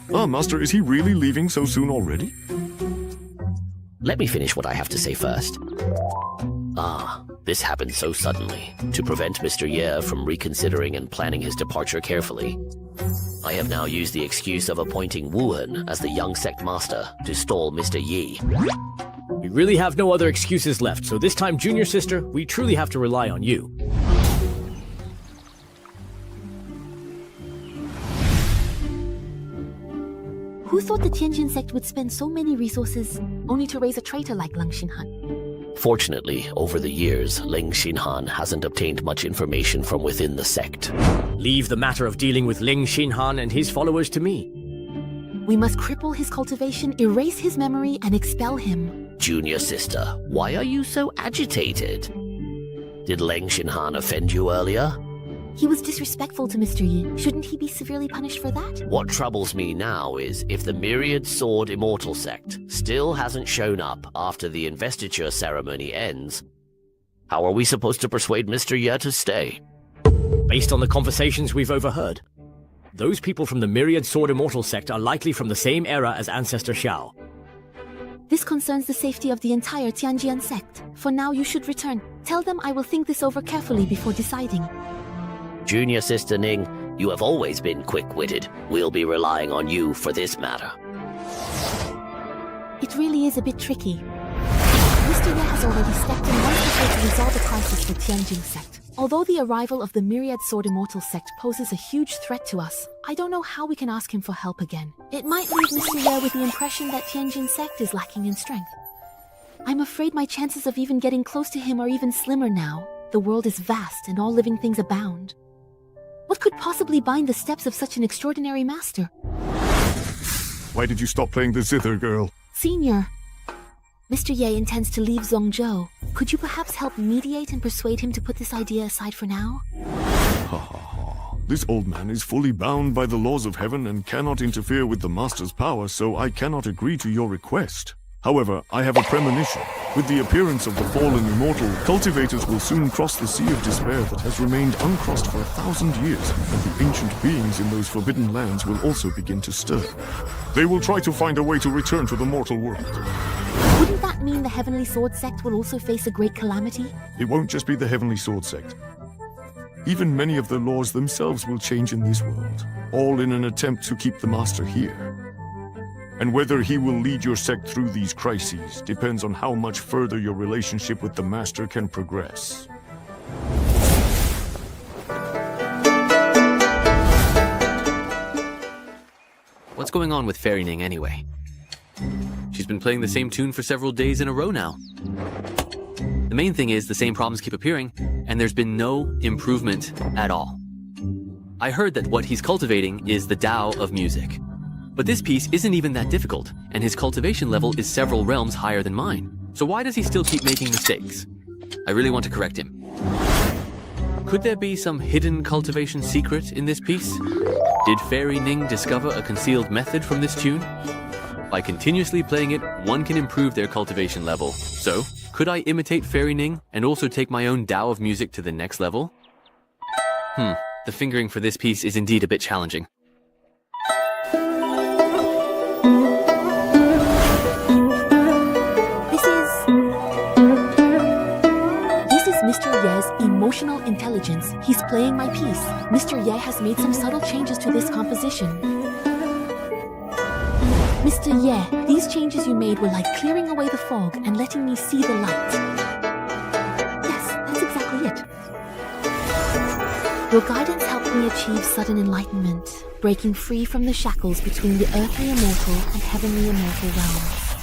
Master, is he really leaving so soon already? Let me finish what I have to say first. This happened so suddenly. To prevent Mr. Ye from reconsidering and planning his departure carefully, I have now used the excuse of appointing Wuhan as the young sect master to stall Mr. Yi. We really have no other excuses left, so this time, Junior Sister, we truly have to rely on you. Who thought the Tianjin sect would spend so many resources only to raise a traitor like Leng Xinhan? Fortunately, over the years, Leng Xinhan hasn't obtained much information from within the sect. Leave the matter of dealing with Leng Xinhan and his followers to me. We must cripple his cultivation, erase his memory, and expel him. Junior Sister, why are you so agitated? Did Leng Xinhan offend you earlier? He was disrespectful to Mr. Yi. Shouldn't he be severely punished for that? What troubles me now is if the Myriad Sword Immortal sect still hasn't shown up after the investiture ceremony ends, how are we supposed to persuade Mr. Ye to stay? Based on the conversations we've overheard, those people from the Myriad Sword Immortal sect are likely from the same era as Ancestor Xiao. This concerns the safety of the entire Tianjian sect. For now, you should return. Tell them I will think this over carefully before deciding. Junior Sister Ning, you have always been quick-witted. We'll be relying on you for this matter. It really is a bit tricky. Mr. Ye has already stepped in once before to resolve a crisis for Tianjin sect. Although the arrival of the Myriad Sword Immortal sect poses a huge threat to us, I don't know how we can ask him for help again. It might leave Mr. Ye with the impression that Tianjin sect is lacking in strength. I'm afraid my chances of even getting close to him are even slimmer now. The world is vast and all living things abound. What could possibly bind the steps of such an extraordinary master? Why did you stop playing the zither, girl? Senior, Mr. Ye intends to leave Zhongzhou. Could you perhaps help mediate and persuade him to put this idea aside for now? Ha ha ha. This old man is fully bound by the laws of heaven and cannot interfere with the master's power, so I cannot agree to your request. However, I have a premonition. With the appearance of the fallen immortal, cultivators will soon cross the sea of despair that has remained uncrossed for 1,000 years, and the ancient beings in those forbidden lands will also begin to stir. They will try to find a way to return to the mortal world. Wouldn't that mean the Heavenly Sword sect will also face a great calamity? It won't just be the Heavenly Sword sect. Even many of the laws themselves will change in this world, all in an attempt to keep the master here. And whether he will lead your sect through these crises depends on how much further your relationship with the master can progress. What's going on with Fairy Ning anyway? She's been playing the same tune for several days in a row now. The main thing is the same problems keep appearing, and there's been no improvement at all. I heard that what he's cultivating is the Tao of music. But this piece isn't even that difficult, and his cultivation level is several realms higher than mine. So why does he still keep making mistakes? I really want to correct him. Could there be some hidden cultivation secret in this piece? Did Fairy Ning discover a concealed method from this tune? By continuously playing it, one can improve their cultivation level. So, Could I imitate Fairy Ning and also take my own Tao of music to the next level? The fingering for this piece is indeed a bit challenging. This is Mr. Ye's emotional intelligence. He's playing my piece. Mr. Ye has made some subtle changes to this composition. Mr. Ye, these changes you made were like clearing away the fog and letting me see the light. Yes, that's exactly it. Your guidance helped me achieve sudden enlightenment, breaking free from the shackles between the earthly immortal and heavenly immortal realms.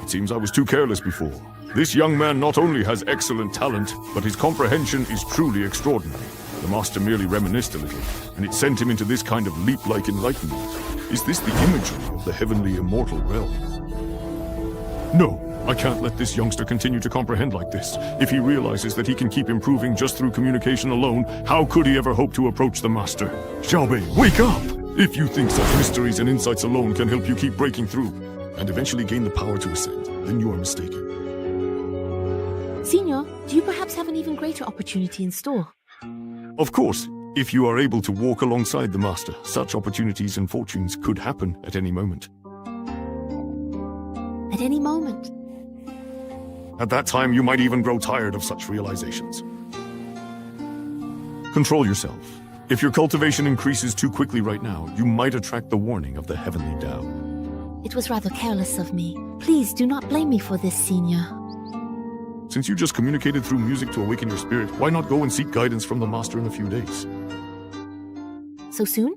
It seems I was too careless before. This young man not only has excellent talent, but his comprehension is truly extraordinary. The master merely reminisced a little, and it sent him into this kind of leap-like enlightenment. Is this the imagery of the heavenly immortal realm? No, I can't let this youngster continue to comprehend like this. If he realizes that he can keep improving just through communication alone, how could he ever hope to approach the master? Xiaobei, wake up! If you think such mysteries and insights alone can help you keep breaking through, and eventually gain the power to ascend, then you are mistaken. Senior, do you perhaps have an even greater opportunity in store? Of course, if you are able to walk alongside the master, such opportunities and fortunes could happen at any moment. At any moment. At that time, you might even grow tired of such realizations. Control yourself. If your cultivation increases too quickly right now, you might attract the warning of the heavenly Tao. It was rather careless of me. Please do not blame me for this, Senior. Since you just communicated through music to awaken your spirit, why not go and seek guidance from the master in a few days? So soon?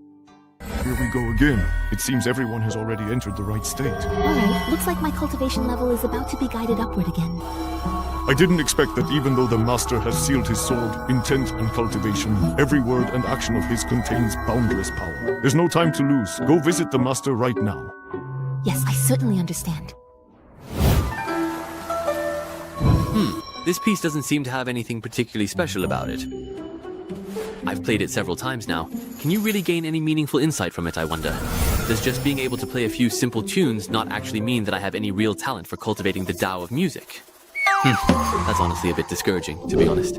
Here we go again. It seems everyone has already entered the right state. Alright, looks like my cultivation level is about to be guided upward again. I didn't expect that even though the master has sealed his sword, intent and cultivation, every word and action of his contains boundless power. There's no time to lose. Go visit the master right now. Yes, I certainly understand. This piece doesn't seem to have anything particularly special about it. I've played it several times now. Can you really gain any meaningful insight from it, I wonder? Does just being able to play a few simple tunes not actually mean that I have any real talent for cultivating the Tao of music? That's honestly a bit discouraging, to be honest.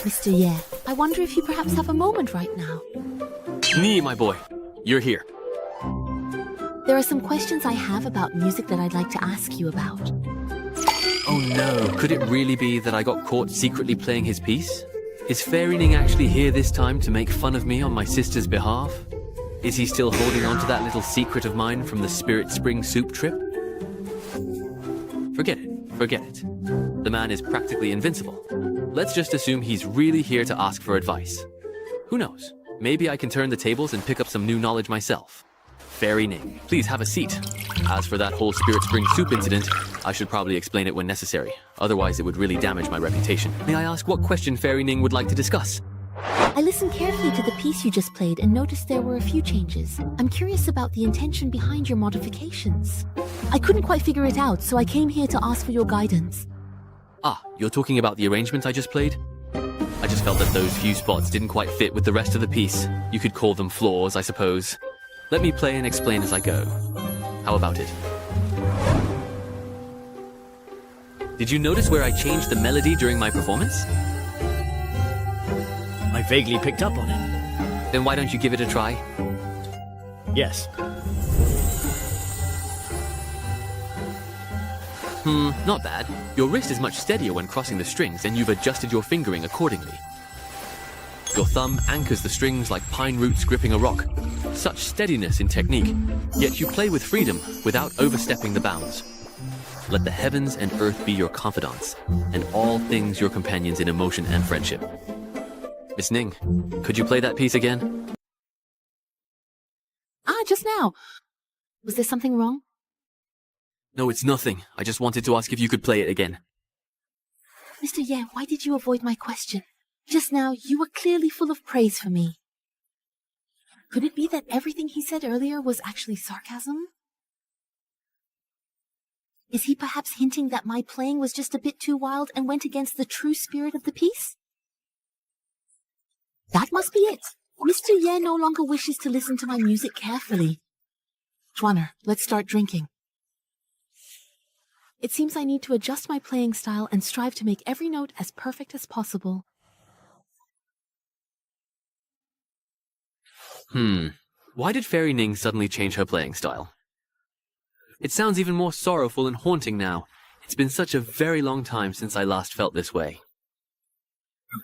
Mr. Ye, I wonder if you perhaps have a moment right now. Nee, my boy. You're here. There are some questions I have about music that I'd like to ask you about. Oh no, could it really be that I got caught secretly playing his piece? Is Fairy Ning actually here this time to make fun of me on my sister's behalf? Is he still holding on to that little secret of mine from the Spirit Spring Soup trip? Forget it. The man is practically invincible. Let's just assume he's really here to ask for advice. Who knows? Maybe I can turn the tables and pick up some new knowledge myself. Fairy Ning, please have a seat. As for that whole Spirit Spring Soup incident, I should probably explain it when necessary. Otherwise, it would really damage my reputation. May I ask what question Fairy Ning would like to discuss? I listened carefully to the piece you just played and noticed there were a few changes. I'm curious about the intention behind your modifications. I couldn't quite figure it out, so I came here to ask for your guidance. Ah, you're talking about the arrangement I just played? I just felt that those few spots didn't quite fit with the rest of the piece. You could call them flaws, I suppose. Let me play and explain as I go. How about it? Did you notice where I changed the melody during my performance? I vaguely picked up on it. Then why don't you give it a try? Yes. Not bad. Your wrist is much steadier when crossing the strings, and you've adjusted your fingering accordingly. Your thumb anchors the strings like pine roots gripping a rock. Such steadiness in technique, yet you play with freedom without overstepping the bounds. Let the heavens and earth be your confidants, and all things your companions in emotion and friendship. Miss Ning, could you play that piece again? Just now. Was there something wrong? No, it's nothing. I just wanted to ask if you could play it again. Mr. Ye, why did you avoid my question? Just now, you were clearly full of praise for me. Could it be that everything he said earlier was actually sarcasm? Is he perhaps hinting that my playing was just a bit too wild and went against the true spirit of the piece? That must be it. Mr. Ye no longer wishes to listen to my music carefully. Juaner, let's start drinking. It seems I need to adjust my playing style and strive to make every note as perfect as possible. Why did Fairy Ning suddenly change her playing style? It sounds even more sorrowful and haunting now. It's been such a very long time since I last felt this way.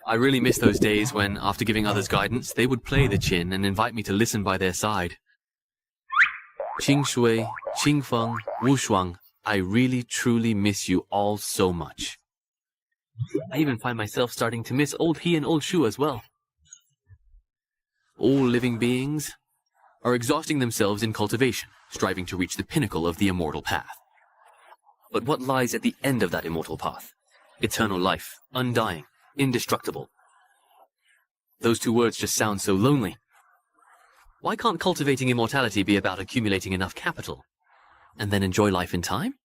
I really miss those days when, after giving others guidance, they would play the qin and invite me to listen by their side. Qing Shui, Qing Feng, Wu Shuang, I really truly miss you all so much. I even find myself starting to miss old He and old Shu as well. All living beings are exhausting themselves in cultivation, striving to reach the pinnacle of the immortal path. But what lies at the end of that immortal path? Eternal life, undying, indestructible. Those two words just sound so lonely. Why can't cultivating immortality be about accumulating enough capital, and then enjoy life in time?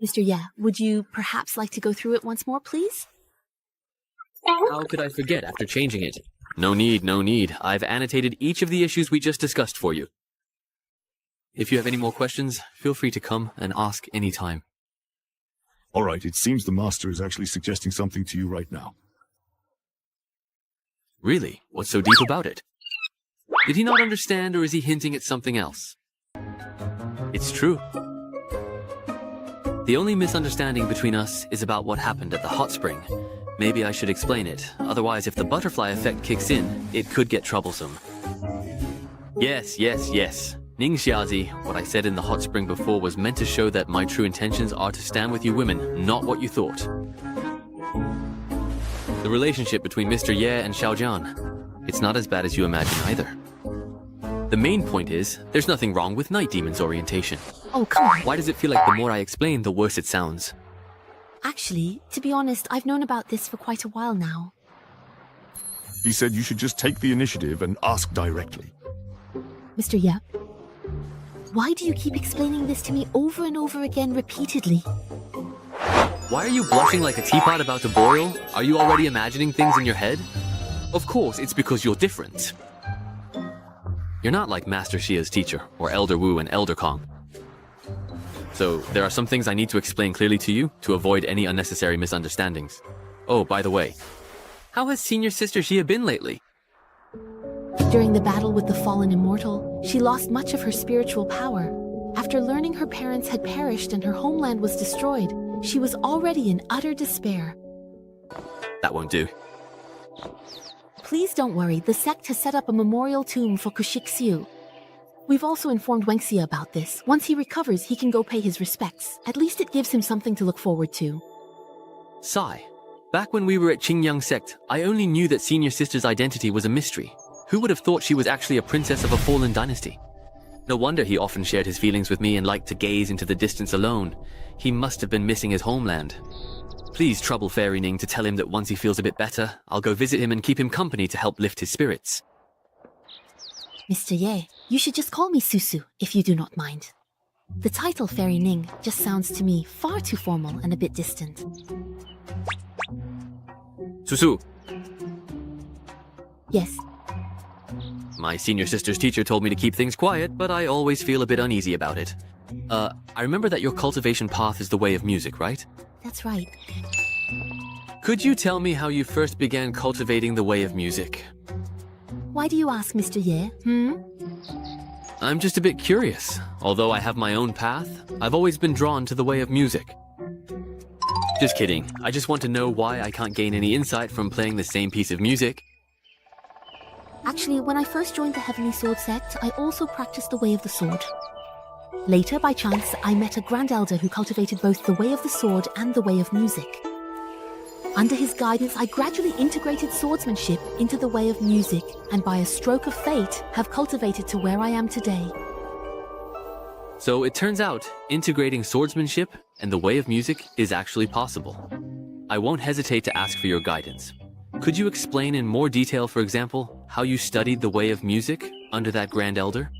Mr. Ye, would you perhaps like to go through it once more, please? How could I forget after changing it? No need, no need. I've annotated each of the issues we just discussed for you. If you have any more questions, feel free to come and ask any time. All right, it seems the Master is actually suggesting something to you right now. Really? What's so deep about it? Did he not understand, or is he hinting at something else? It's true. The only misunderstanding between us is about what happened at the hot spring. Maybe I should explain it. Otherwise, if the butterfly effect kicks in, it could get troublesome. Yes. Ning Xiazi, what I said in the hot spring before was meant to show that my true intentions are to stand with you women, not what you thought. The relationship between Mr. Ye and Xiaojian, it's not as bad as you imagine either. The main point is, there's nothing wrong with Night Demon's orientation. Oh, come on. Why does it feel like the more I explain, the worse it sounds? Actually, to be honest, I've known about this for quite a while now. He said you should just take the initiative and ask directly. Mr. Ye, why do you keep explaining this to me over and over again repeatedly? Why are you blushing like a teapot about to boil? Are you already imagining things in your head? Of course, it's because you're different. You're not like Master Xia's teacher, or Elder Wu and Elder Kong. So, there are some things I need to explain clearly to you to avoid any unnecessary misunderstandings. Oh, by the way, how has Senior Sister Xia been lately? During the battle with the fallen immortal, she lost much of her spiritual power. After learning her parents had perished and her homeland was destroyed, she was already in utter despair. That won't do. Please don't worry, the sect has set up a memorial tomb for Kushik Xiu. We've also informed Wang Xia about this. Once he recovers, he can go pay his respects. At least it gives him something to look forward to. Sai, back when we were at Qingyang sect, I only knew that Senior Sister's identity was a mystery. Who would have thought she was actually a princess of a fallen dynasty? No wonder he often shared his feelings with me and liked to gaze into the distance alone. He must have been missing his homeland. Please trouble Fairy Ning to tell him that once he feels a bit better, I'll go visit him and keep him company to help lift his spirits. Mr. Ye, you should just call me Susu, if you do not mind. The title Fairy Ning just sounds to me far too formal and a bit distant. Susu. Yes. My senior sister's teacher told me to keep things quiet, but I always feel a bit uneasy about it. I remember that your cultivation path is the way of music, right? That's right. Could you tell me how you first began cultivating the way of music? Why do you ask, Mr. Ye? I'm just a bit curious. Although I have my own path, I've always been drawn to the way of music. Just kidding. I just want to know why I can't gain any insight from playing the same piece of music. Actually, when I first joined the Heavenly Sword sect, I also practiced the Way of the Sword. Later, by chance, I met a Grand Elder who cultivated both the Way of the Sword and the Way of Music. Under his guidance, I gradually integrated swordsmanship into the Way of Music, and by a stroke of fate, have cultivated to where I am today. So it turns out, integrating swordsmanship and the Way of Music is actually possible. I won't hesitate to ask for your guidance. Could you explain in more detail, for example, how you studied the Way of Music under that Grand Elder?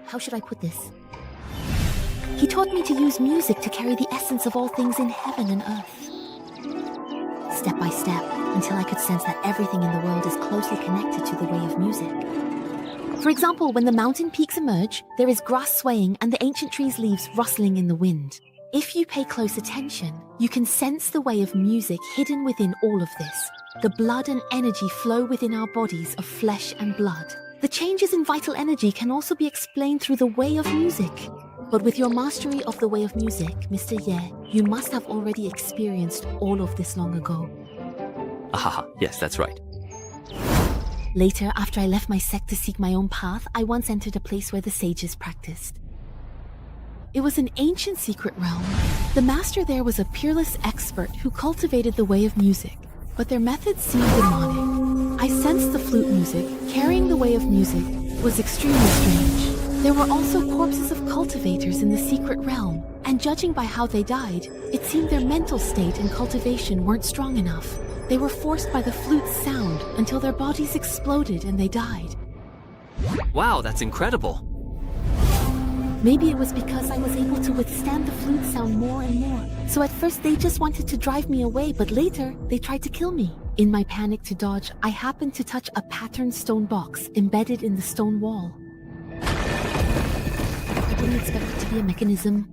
How should I put this? He taught me to use music to carry the essence of all things in heaven and earth. Step by step, until I could sense that everything in the world is closely connected to the Way of Music. For example, when the mountain peaks emerge, there is grass swaying and the ancient tree's leaves rustling in the wind. If you pay close attention, you can sense the way of music hidden within all of this. The blood and energy flow within our bodies of flesh and blood. The changes in vital energy can also be explained through the way of music. But with your mastery of the way of music, Mr. Ye, you must have already experienced all of this long ago. Ahaha, yes, that's right. Later, after I left my sect to seek my own path, I once entered a place where the sages practiced. It was an ancient secret realm. The master there was a peerless expert who cultivated the way of music, but their methods seemed demonic. I sensed the flute music, carrying the way of music, was extremely strange. There were also corpses of cultivators in the secret realm, and judging by how they died, it seemed their mental state and cultivation weren't strong enough. They were forced by the flute's sound until their bodies exploded and they died. Wow, that's incredible. Maybe it was because I was able to withstand the flute sound more and more. So at first they just wanted to drive me away, but later they tried to kill me. In my panic to dodge, I happened to touch a patterned stone box embedded in the stone wall. I didn't expect it to be a mechanism.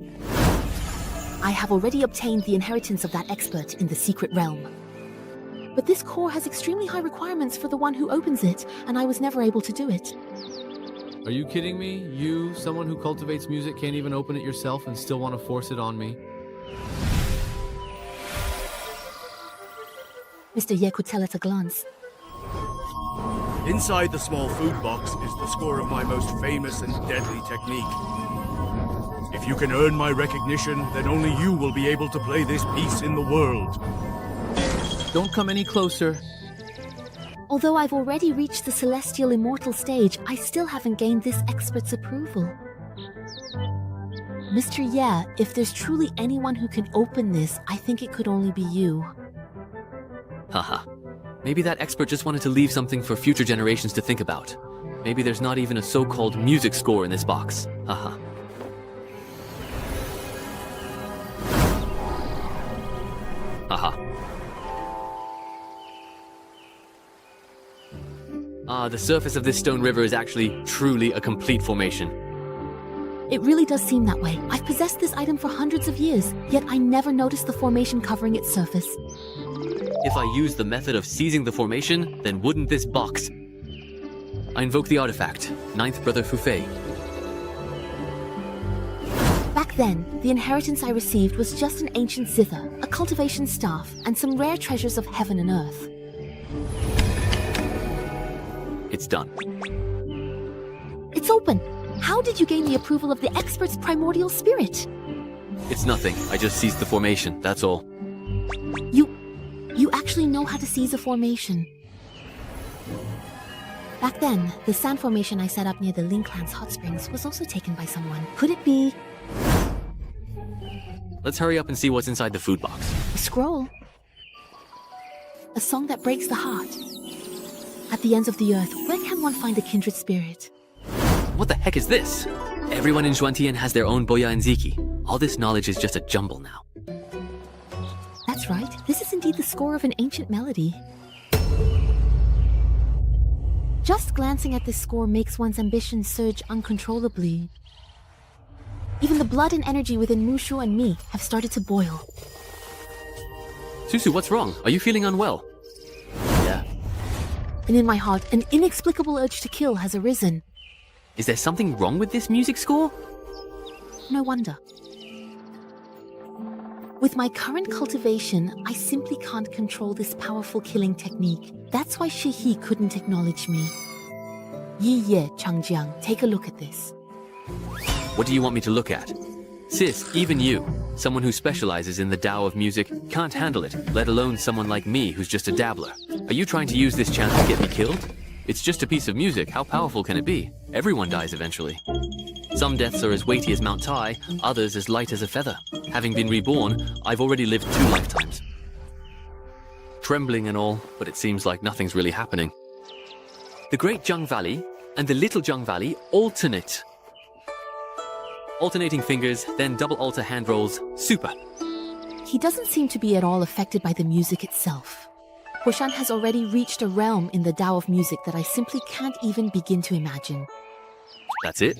I have already obtained the inheritance of that expert in the secret realm. But this core has extremely high requirements for the one who opens it, and I was never able to do it. Are you kidding me? You, someone who cultivates music, can't even open it yourself and still want to force it on me? Mr. Ye could tell at a glance. Inside the small food box is the score of my most famous and deadly technique. If you can earn my recognition, then only you will be able to play this piece in the world. Don't come any closer. Although I've already reached the celestial immortal stage, I still haven't gained this expert's approval. Mr. Ye, if there's truly anyone who can open this, I think it could only be you. Haha. Maybe that expert just wanted to leave something for future generations to think about. Maybe there's not even a so-called music score in this box. Haha. Haha. The surface of this stone river is actually truly a complete formation. It really does seem that way. I've possessed this item for hundreds of years, yet I never noticed the formation covering its surface. If I use the method of seizing the formation, then wouldn't this box... I invoke the artifact, Ninth Brother Fufei. Back then, the inheritance I received was just an ancient zither, a cultivation staff, and some rare treasures of heaven and earth. It's done. It's open! How did you gain the approval of the expert's primordial spirit? It's nothing. I just seized the formation, that's all. You actually know how to seize a formation. Back then, the sand formation I set up near the Linklands hot springs was also taken by someone. Could it be... Let's hurry up and see what's inside the food box. A scroll? A song that breaks the heart. At the ends of the earth, where can one find a kindred spirit? What the heck is this? Everyone in Xuantian has their own Boya and Ziki. All this knowledge is just a jumble now. That's right. This is indeed the score of an ancient melody. Just glancing at this score makes one's ambition surge uncontrollably. Even the blood and energy within Mushu and me have started to boil. Susu, what's wrong? Are you feeling unwell? Yeah. And in my heart, an inexplicable urge to kill has arisen. Is there something wrong with this music score? No wonder. With my current cultivation, I simply can't control this powerful killing technique. That's why Shihi couldn't acknowledge me. Yi Ye Changjiang, take a look at this. What do you want me to look at? Sis, even you, someone who specializes in the Tao of music, can't handle it, let alone someone like me who's just a dabbler. Are you trying to use this chance to get me killed? It's just a piece of music, how powerful can it be? Everyone dies eventually. Some deaths are as weighty as Mount Tai, others as light as a feather. Having been reborn, I've already lived 2 lifetimes. Trembling and all, but it seems like nothing's really happening. The Great Zhang Valley and the Little Zhang Valley alternate. Alternating fingers, then double alter hand rolls. Super. He doesn't seem to be at all affected by the music itself. Hoshan has already reached a realm in the Tao of music that I simply can't even begin to imagine. That's it?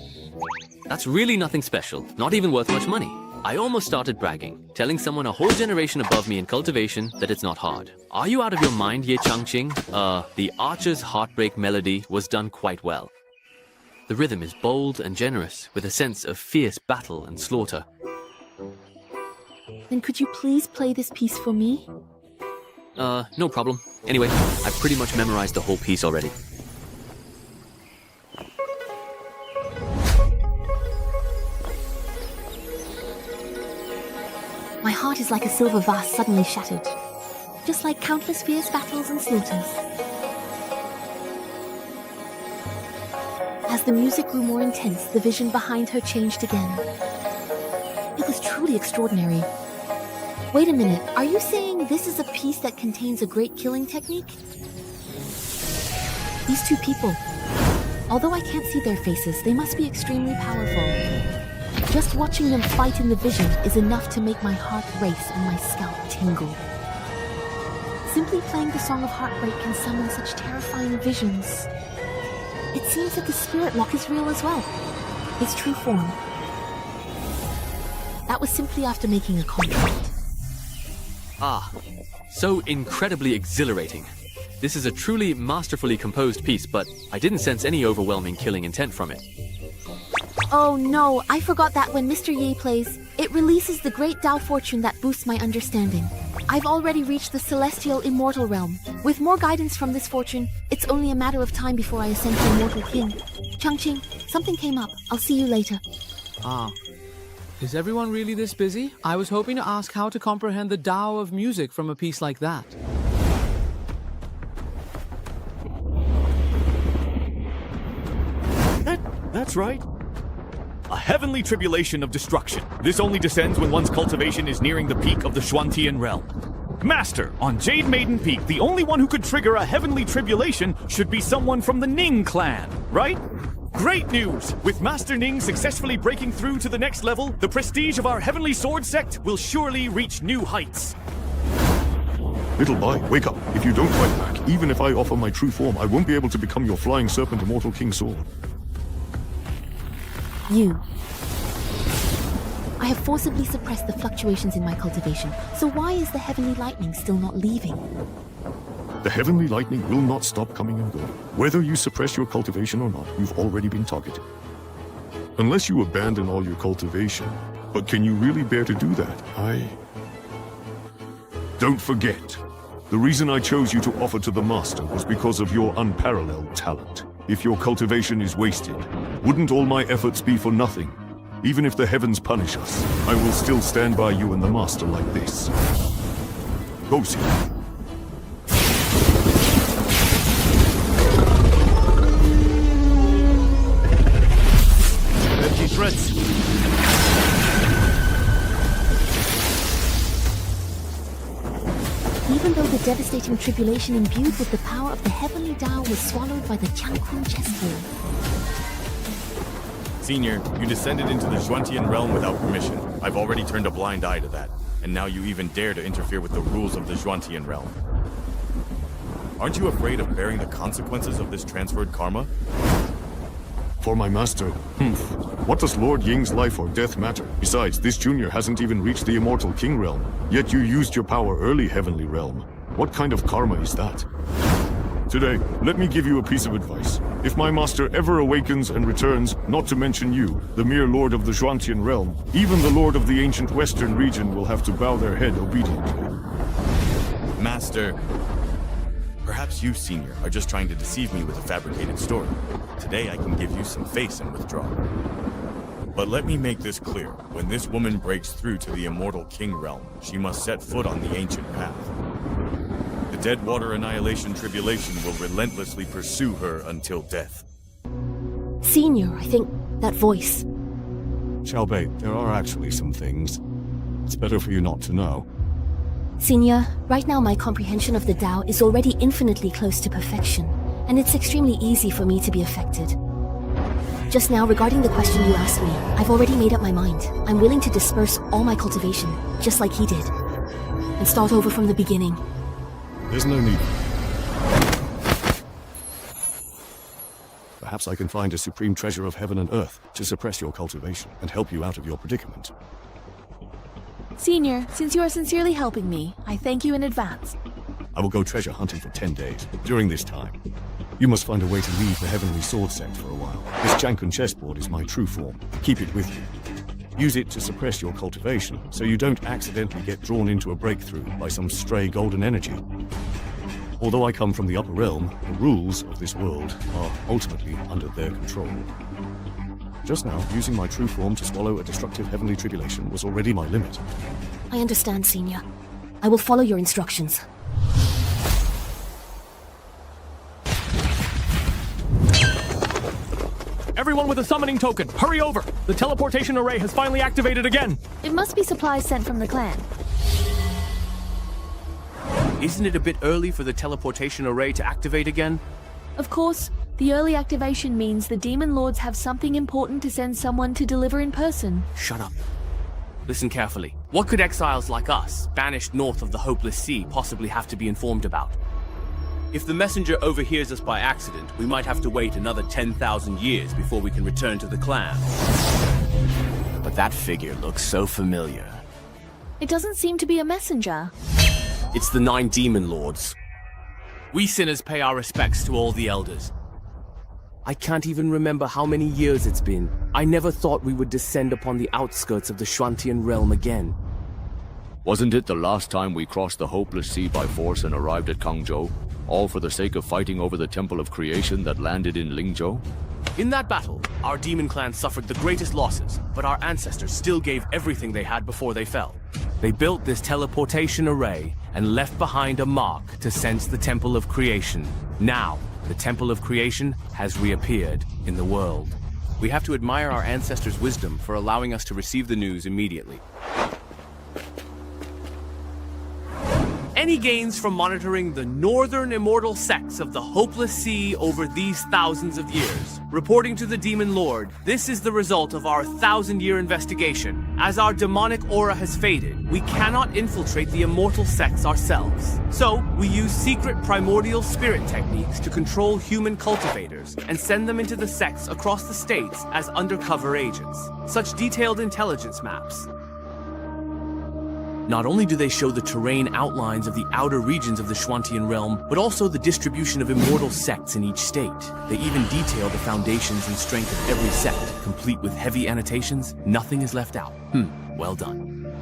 That's really nothing special, not even worth much money. I almost started bragging, telling someone a whole generation above me in cultivation that it's not hard. Are you out of your mind, Ye Changqing? The Archer's Heartbreak melody was done quite well. The rhythm is bold and generous, with a sense of fierce battle and slaughter. Then could you please play this piece for me? No problem. Anyway, I've pretty much memorized the whole piece already. My heart is like a silver vase suddenly shattered, just like countless fierce battles and slaughters. As the music grew more intense, the vision behind her changed again. It was truly extraordinary. Wait a minute, are you saying this is a piece that contains a great killing technique? These two people, although I can't see their faces, they must be extremely powerful. Just watching them fight in the vision is enough to make my heart race and my scalp tingle. Simply playing the Song of Heartbreak can summon such terrifying visions. It seems that the spirit lock is real as well. Its true form. That was simply after making a contract. Ah, so incredibly exhilarating. This is a truly masterfully composed piece, but I didn't sense any overwhelming killing intent from it. Oh no, I forgot that when Mr. Ye plays, it releases the great Tao fortune that boosts my understanding. I've already reached the celestial immortal realm. With more guidance from this fortune, it's only a matter of time before I ascend to Immortal King. Changqing, something came up. I'll see you later. Ah. Is everyone really this busy? I was hoping to ask how to comprehend the Tao of music from a piece like that. That's right. A heavenly tribulation of destruction. This only descends when one's cultivation is nearing the peak of the Xuantian realm. Master, on Jade Maiden Peak, the only one who could trigger a heavenly tribulation should be someone from the Ning clan, right? Great news! With Master Ning successfully breaking through to the next level, the prestige of our Heavenly Sword sect will surely reach new heights. Little boy, wake up. If you don't fight back, even if I offer my true form, I won't be able to become your flying serpent immortal king sword. I have forcibly suppressed the fluctuations in my cultivation, so why is the heavenly lightning still not leaving? The heavenly lightning will not stop coming and going. Whether you suppress your cultivation or not, you've already been targeted. Unless you abandon all your cultivation. But can you really bear to do that? Don't forget, the reason I chose you to offer to the Master was because of your unparalleled talent. If your cultivation is wasted, wouldn't all my efforts be for nothing? Even if the heavens punish us, I will still stand by you and the Master like this. Go see. Empty threats. Even though the devastating tribulation imbued with the power of the heavenly Tao was swallowed by the Jiangkun chessboard. Senior, you descended into the Xuantian realm without permission. I've already turned a blind eye to that. And now you even dare to interfere with the rules of the Xuantian realm. Aren't you afraid of bearing the consequences of this transferred karma? For my master, what does Lord Ying's life or death matter? Besides, this junior hasn't even reached the Immortal King realm, yet you used your power early Heavenly realm. What kind of karma is that? Today, let me give you a piece of advice. If my master ever awakens and returns, not to mention you, the mere lord of the Xuantian realm, even the lord of the ancient western region will have to bow their head obediently. Master, perhaps you, Senior, are just trying to deceive me with a fabricated story. Today I can give you some face and withdraw. But let me make this clear. When this woman breaks through to the Immortal King realm, she must set foot on the ancient path. The Deadwater Annihilation Tribulation will relentlessly pursue her until death. Senior, I think that voice. Xiaobei, there are actually some things. It's better for you not to know. Senior, right now my comprehension of the Tao is already infinitely close to perfection, and it's extremely easy for me to be affected. Just now, regarding the question you asked me, I've already made up my mind. I'm willing to disperse all my cultivation, just like he did, and start over from the beginning. There's no need. Perhaps I can find a supreme treasure of heaven and earth to suppress your cultivation and help you out of your predicament. Senior, since you are sincerely helping me, I thank you in advance. I will go treasure hunting for 10 days. During this time, you must find a way to leave the Heavenly Sword sect for a while. This Janken chessboard is my true form. Keep it with you. Use it to suppress your cultivation, so you don't accidentally get drawn into a breakthrough by some stray golden energy. Although I come from the upper realm, the rules of this world are ultimately under their control. Just now, using my true form to swallow a destructive heavenly tribulation was already my limit. I understand, Senior. I will follow your instructions. Everyone with a summoning token, hurry over! The teleportation array has finally activated again! It must be supplies sent from the clan. Isn't it a bit early for the teleportation array to activate again? Of course, the early activation means the Demon Lords have something important to send someone to deliver in person. Shut up. Listen carefully. What could exiles like us, banished north of the Hopeless Sea, possibly have to be informed about? If the messenger overhears us by accident, we might have to wait another 10,000 years before we can return to the clan. But that figure looks so familiar. It doesn't seem to be a messenger. It's the 9 Demon Lords. We sinners pay our respects to all the elders. I can't even remember how many years it's been. I never thought we would descend upon the outskirts of the Shuantian realm again. Wasn't it the last time we crossed the Hopeless Sea by force and arrived at Kangzhou? All for the sake of fighting over the Temple of Creation that landed in Lingzhou? In that battle, our demon clan suffered the greatest losses, but our ancestors still gave everything they had before they fell. They built this teleportation array and left behind a mark to sense the Temple of Creation. Now, the Temple of Creation has reappeared in the world. We have to admire our ancestors' wisdom for allowing us to receive the news immediately. Any gains from monitoring the northern immortal sects of the Hopeless Sea over these thousands of years? Reporting to the Demon Lord, this is the result of our 1,000-year investigation. As our demonic aura has faded, we cannot infiltrate the immortal sects ourselves. So, we use secret primordial spirit techniques to control human cultivators and send them into the sects across the states as undercover agents. Such detailed intelligence maps. Not only do they show the terrain outlines of the outer regions of the Shuantian realm, but also the distribution of immortal sects in each state. They even detail the foundations and strength of every sect, complete with heavy annotations. Nothing is left out. Well done.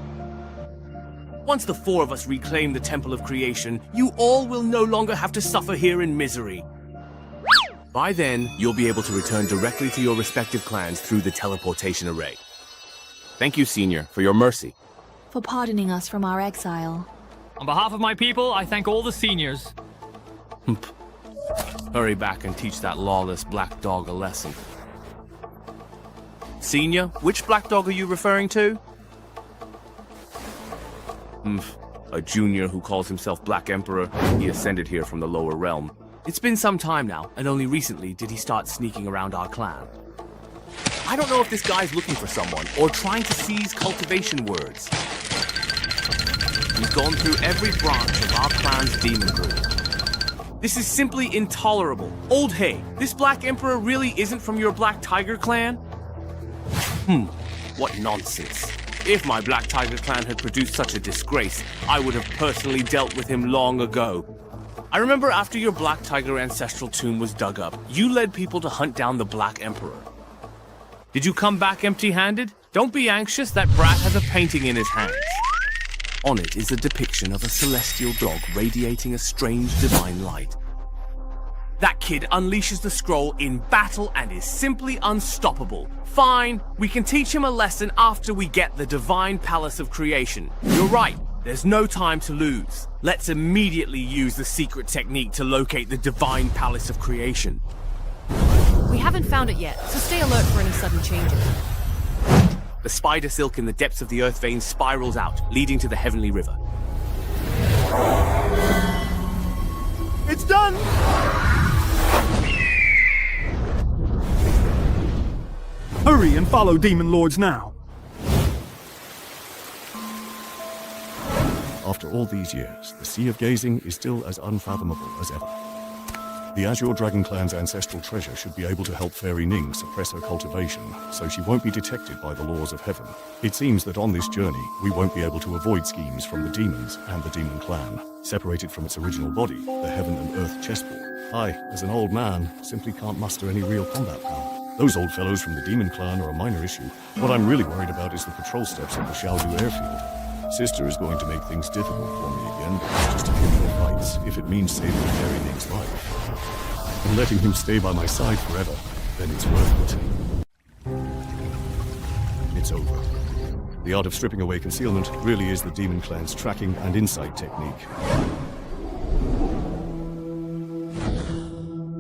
Once the 4 of us reclaim the Temple of Creation, you all will no longer have to suffer here in misery. By then, you'll be able to return directly to your respective clans through the teleportation array. Thank you, Senior, for your mercy. For pardoning us from our exile. On behalf of my people, I thank all the seniors. Hurry back and teach that lawless black dog a lesson. Senior, which black dog are you referring to? A junior who calls himself Black Emperor. He ascended here from the lower realm. It's been some time now, and only recently did he start sneaking around our clan. I don't know if this guy's looking for someone, or trying to seize cultivation words. He's gone through every branch of our clan's demon group. This is simply intolerable. Old Hay, this Black Emperor really isn't from your Black Tiger clan? What nonsense. If my Black Tiger clan had produced such a disgrace, I would have personally dealt with him long ago. I remember after your Black Tiger ancestral tomb was dug up, you led people to hunt down the Black Emperor. Did you come back empty-handed? Don't be anxious, that brat has a painting in his hands. On it is a depiction of a celestial dog radiating a strange divine light. That kid unleashes the scroll in battle and is simply unstoppable. Fine, we can teach him a lesson after we get the divine palace of creation. You're right, there's no time to lose. Let's immediately use the secret technique to locate the divine palace of creation. We haven't found it yet, so stay alert for any sudden changes. The spider silk in the depths of the earth vein spirals out, leading to the heavenly river. It's done! Hurry and follow Demon Lords now. After all these years, the Sea of Gazing is still as unfathomable as ever. The Azure Dragon Clan's ancestral treasure should be able to help Fairy Ning suppress her cultivation, so she won't be detected by the laws of heaven. It seems that on this journey, we won't be able to avoid schemes from the demons and the Demon Clan, separated from its original body, the Heaven and Earth chessboard. I, as an old man, simply can't muster any real combat power. Those old fellows from the Demon Clan are a minor issue. What I'm really worried about is the patrol steps at the Xiaodu airfield. Sister is going to make things difficult for me again, but it's just a few more fights, if it means saving Fairy Ning's life. And letting him stay by my side forever, then it's worth it. It's over. The art of stripping away concealment really is the Demon Clan's tracking and insight technique.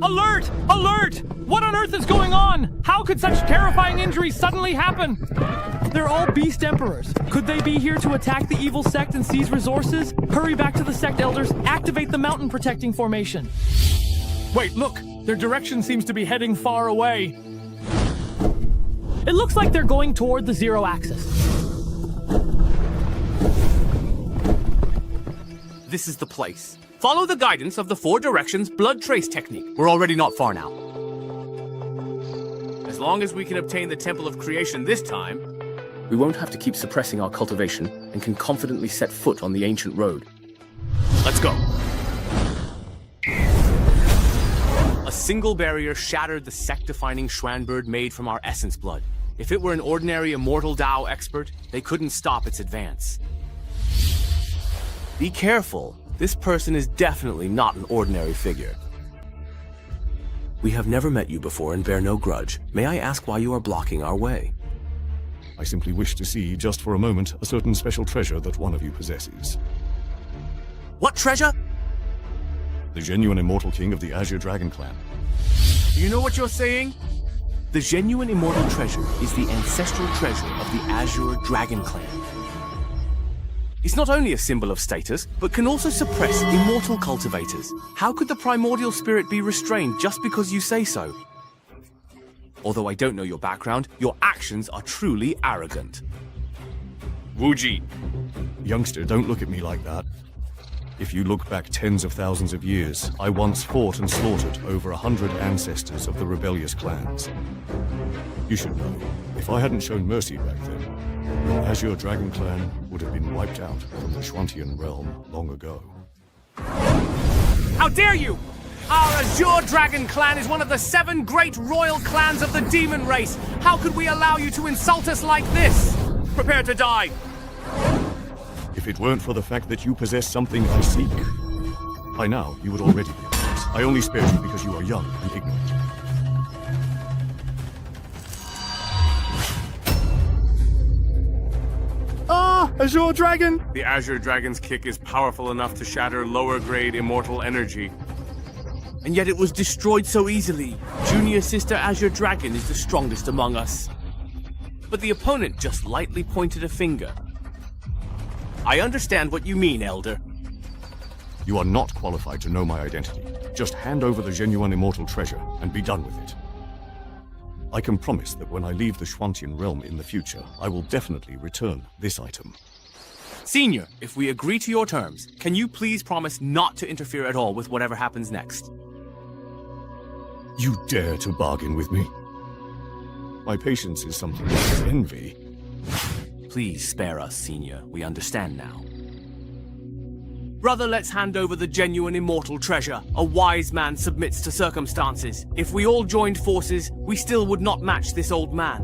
Alert! Alert! What on earth is going on? How could such terrifying injuries suddenly happen? They're all beast emperors. Could they be here to attack the evil sect and seize resources? Hurry back to the sect elders, activate the mountain protecting formation. Wait, look! Their direction seems to be heading far away. It looks like they're going toward the zero axis. This is the place. Follow the guidance of the 4 directions blood trace technique. We're already not far now. As long as we can obtain the Temple of Creation this time, we won't have to keep suppressing our cultivation and can confidently set foot on the ancient road. Let's go. A single barrier shattered the sect-defining Schwanbird made from our essence blood. If it were an ordinary immortal Dao expert, they couldn't stop its advance. Be careful. This person is definitely not an ordinary figure. We have never met you before and bear no grudge. May I ask why you are blocking our way? I simply wish to see, just for a moment, a certain special treasure that one of you possesses. What treasure? The genuine immortal king of the Azure Dragon Clan. Do you know what you're saying? The genuine immortal treasure is the ancestral treasure of the Azure Dragon Clan. It's not only a symbol of status, but can also suppress immortal cultivators. How could the primordial spirit be restrained just because you say so? Although I don't know your background, your actions are truly arrogant. Wuji. Youngster, don't look at me like that. If you look back tens of thousands of years, I once fought and slaughtered over 100 ancestors of the rebellious clans. You should know, if I hadn't shown mercy back then, your Azure Dragon Clan would have been wiped out from the Schwantian realm long ago. How dare you! Our Azure Dragon Clan is one of the 7 great royal clans of the demon race. How could we allow you to insult us like this? Prepare to die. If it weren't for the fact that you possess something I seek, by now you would already be yours. I only spared you because you are young and ignorant. Ah, Azure Dragon! The Azure Dragon's kick is powerful enough to shatter lower-grade immortal energy. And yet it was destroyed so easily. Junior Sister Azure Dragon is the strongest among us. But the opponent just lightly pointed a finger. I understand what you mean, Elder. You are not qualified to know my identity. Just hand over the genuine immortal treasure and be done with it. I can promise that when I leave the Schwantian realm in the future, I will definitely return this item. Senior, if we agree to your terms, can you please promise not to interfere at all with whatever happens next? You dare to bargain with me? My patience is something like envy. Please spare us, Senior. We understand now. Brother, let's hand over the genuine immortal treasure. A wise man submits to circumstances. If we all joined forces, we still would not match this old man.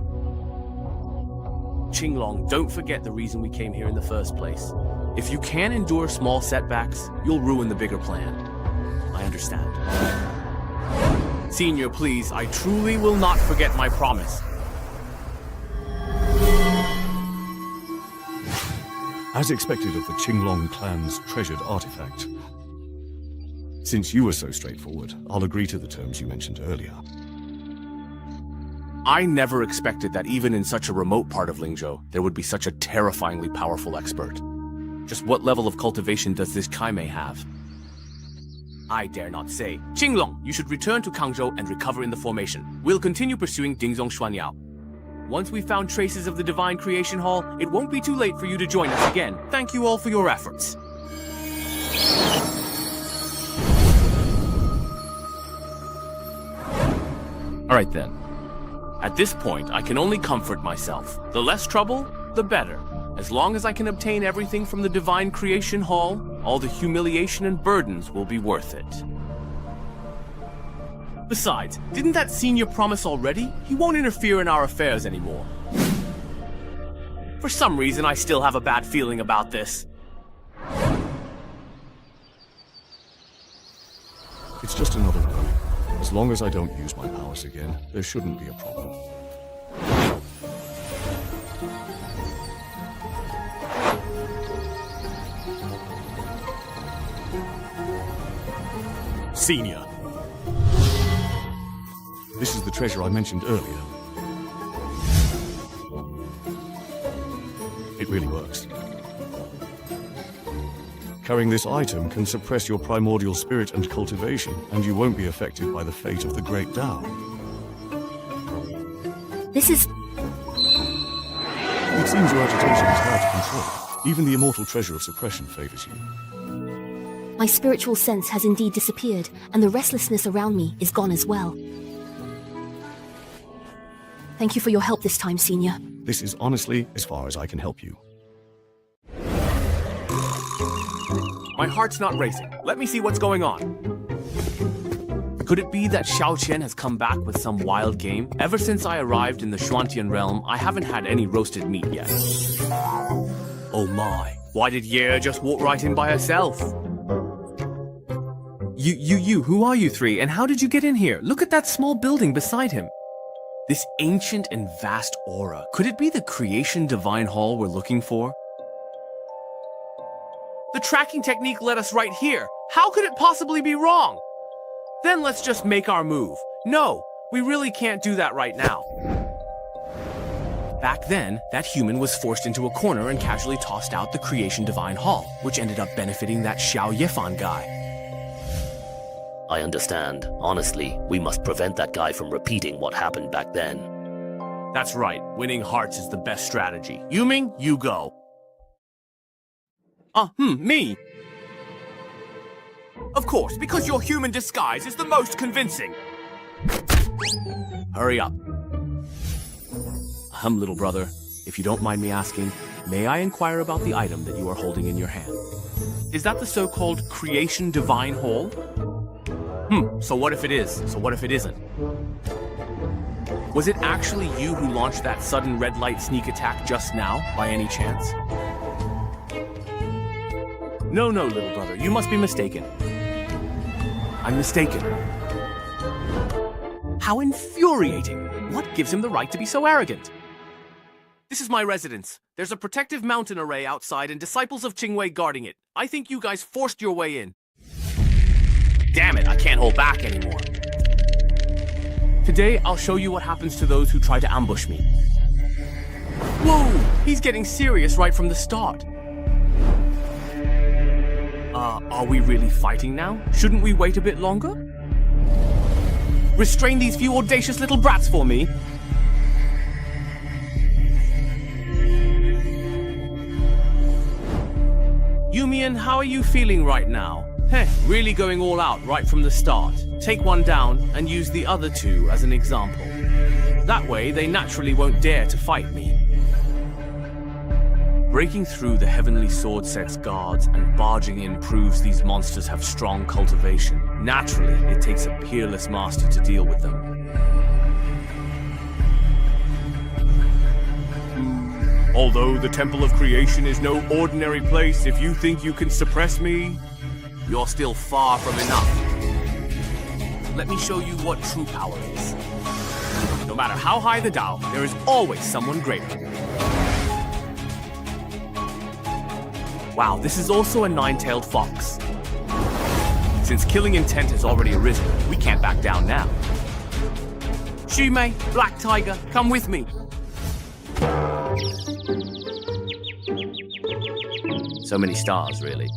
Qinglong, don't forget the reason we came here in the first place. If you can endure small setbacks, you'll ruin the bigger plan. I understand. Senior, please, I truly will not forget my promise. As expected of the Qinglong clan's treasured artifact. Since you were so straightforward, I'll agree to the terms you mentioned earlier. I never expected that even in such a remote part of Lingzhou, there would be such a terrifyingly powerful expert. Just what level of cultivation does this Kaimei have? I dare not say. Qinglong, you should return to Kangzhou and recover in the formation. We'll continue pursuing Dingzong Xuanyao. Once we've found traces of the Divine Creation Hall, it won't be too late for you to join us again. Thank you all for your efforts. Alright then. At this point, I can only comfort myself. The less trouble, the better. As long as I can obtain everything from the Divine Creation Hall, all the humiliation and burdens will be worth it. Besides, didn't that senior promise already? He won't interfere in our affairs anymore. For some reason, I still have a bad feeling about this. It's just another day. As long as I don't use my powers again, there shouldn't be a problem. Senior. This is the treasure I mentioned earlier. It really works. Carrying this item can suppress your primordial spirit and cultivation, and you won't be affected by the fate of the Great Tao. This is... It seems your agitation is hard to control. Even the immortal treasure of suppression favors you. My spiritual sense has indeed disappeared, and the restlessness around me is gone as well. Thank you for your help this time, Senior. This is honestly as far as I can help you. My heart's not racing. Let me see what's going on. Could it be that Xiao Qian has come back with some wild game? Ever since I arrived in the Xuantian realm, I haven't had any roasted meat yet. Oh my. Why did Ye just walk right in by herself? Who are you three, and how did you get in here? Look at that small building beside him. This ancient and vast aura. Could it be the Creation Divine Hall we're looking for? The tracking technique led us right here. How could it possibly be wrong? Then let's just make our move. No, we really can't do that right now. Back then, that human was forced into a corner and casually tossed out the Creation Divine Hall, which ended up benefiting that Xiao Yefan guy. I understand. Honestly, we must prevent that guy from repeating what happened back then. That's right. Winning hearts is the best strategy. Yuming, you go. Me. Of course, because your human disguise is the most convincing. Hurry up. Little brother, if you don't mind me asking, may I inquire about the item that you are holding in your hand? Is that the so-called Creation Divine Hall? So what if it is? So what if it isn't? Was it actually you who launched that sudden red light sneak attack just now, by any chance? No, little brother, you must be mistaken. I'm mistaken. How infuriating! What gives him the right to be so arrogant? This is my residence. There's a protective mountain array outside and disciples of Qingwei guarding it. I think you guys forced your way in. Damn it, I can't hold back anymore. Today, I'll show you what happens to those who try to ambush me. Whoa! He's getting serious right from the start. Are we really fighting now? Shouldn't we wait a bit longer? Restrain these few audacious little brats for me. Yumian, how are you feeling right now? Really going all out right from the start. Take one down and use the other two as an example. That way, they naturally won't dare to fight me. Breaking through the Heavenly Sword Set's guards and barging in proves these monsters have strong cultivation. Naturally, it takes a peerless master to deal with them. Although the Temple of Creation is no ordinary place, if you think you can suppress me, you're still far from enough. Let me show you what true power is. No matter how high the Tao, there is always someone greater. Wow, this is also a nine-tailed fox. Since killing intent has already arisen, we can't back down now. Shumei, Black Tiger, come with me. So many stars, really.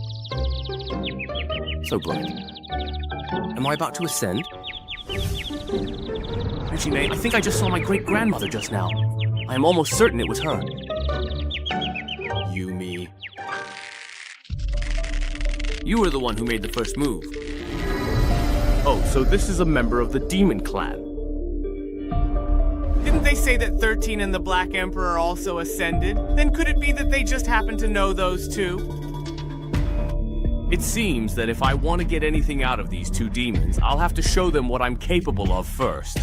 So bright. Am I about to ascend? Shumei, I think I just saw my great-grandmother just now. I am almost certain it was her. Yumi. You were the one who made the first move. Oh, so this is a member of the Demon Clan. they say that 13 and the Black Emperor also ascended, then could it be that they just happen to know those two? It seems that if I want to get anything out of these two demons, I'll have to show them what I'm capable of first.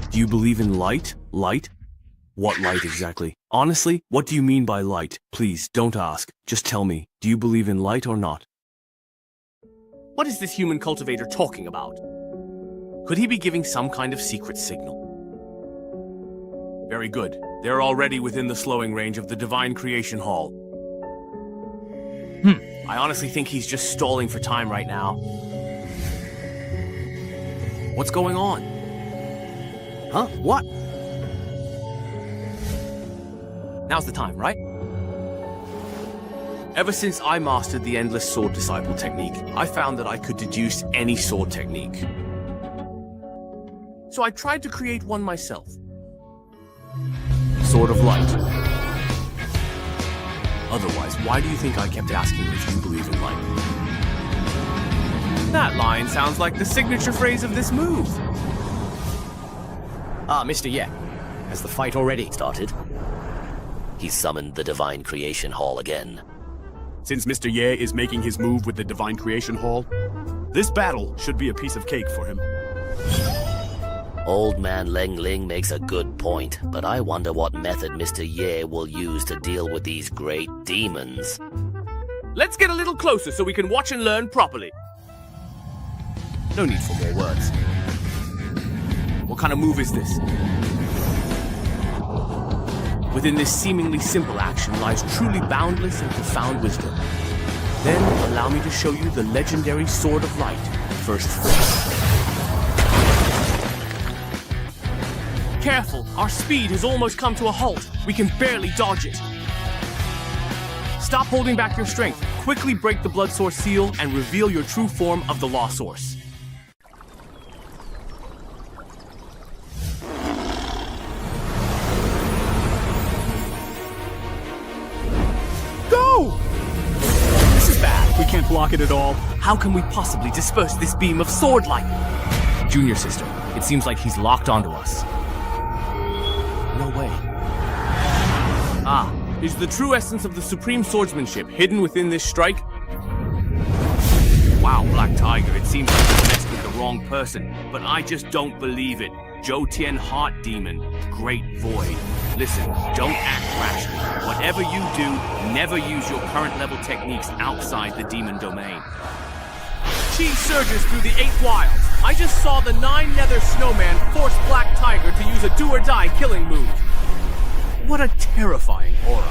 Do you believe in light? Light? What light exactly? Honestly, what do you mean by light? Please, don't ask. Just tell me, do you believe in light or not? What is this human cultivator talking about? Could he be giving some kind of secret signal? Very good. They're already within the slowing range of the Divine Creation Hall. I honestly think he's just stalling for time right now. What's going on? Huh? What? Now's the time, right? Ever since I mastered the Endless Sword Disciple technique, I found that I could deduce any sword technique. So I tried to create one myself. Sword of Light. Otherwise, why do you think I kept asking if you believe in light? That line sounds like the signature phrase of this move. Ah, Mr. Ye. Has the fight already started? He's summoned the Divine Creation Hall again. Since Mr. Ye is making his move with the Divine Creation Hall, this battle should be a piece of cake for him. Old man Ling Ling makes a good point, but I wonder what method Mr. Ye will use to deal with these great demons. Let's get a little closer so we can watch and learn properly. No need for more words. What kind of move is this? Within this seemingly simple action lies truly boundless and profound wisdom. Then allow me to show you the legendary Sword of Light, first phase. Careful, our speed has almost come to a halt. We can barely dodge it. Stop holding back your strength. Quickly break the blood source seal and reveal your true form of the law source. Go! This is bad. We can't block it at all. How can we possibly disperse this beam of sword light? Junior sister, it seems like he's locked onto us. No way. Ah, is the true essence of the supreme swordsmanship hidden within this strike? Wow, Black Tiger, it seems like you messed with the wrong person, but I just don't believe it. Zhou Tian Heart Demon, Great Void. Listen, don't act rashly. Whatever you do, never use your current level techniques outside the demon domain. Chi surges through the 8 wilds. I just saw the 9 Nether Snowman force Black Tiger to use a do-or-die killing move. What a terrifying aura.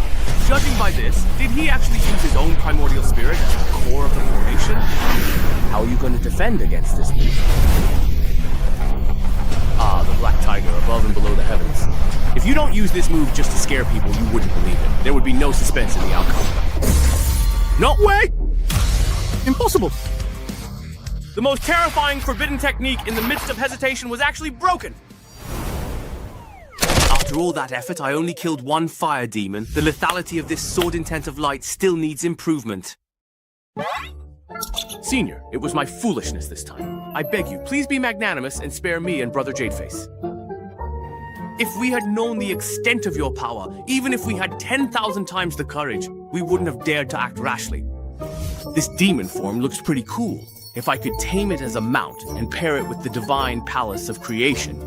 Judging by this, did he actually use his own primordial spirit as the core of the formation? How are you going to defend against this move? Ah, the Black Tiger above and below the heavens. If you don't use this move just to scare people, you wouldn't believe it. There would be no suspense in the outcome. No way! Impossible! The most terrifying forbidden technique in the midst of hesitation was actually broken. After all that effort, I only killed 1 fire demon. The lethality of this sword-intensive light still needs improvement. Senior, it was my foolishness this time. I beg you, please be magnanimous and spare me and Brother Jadeface. If we had known the extent of your power, even if we had 10,000 times the courage, we wouldn't have dared to act rashly. This demon form looks pretty cool. If I could tame it as a mount and pair it with the divine palace of creation,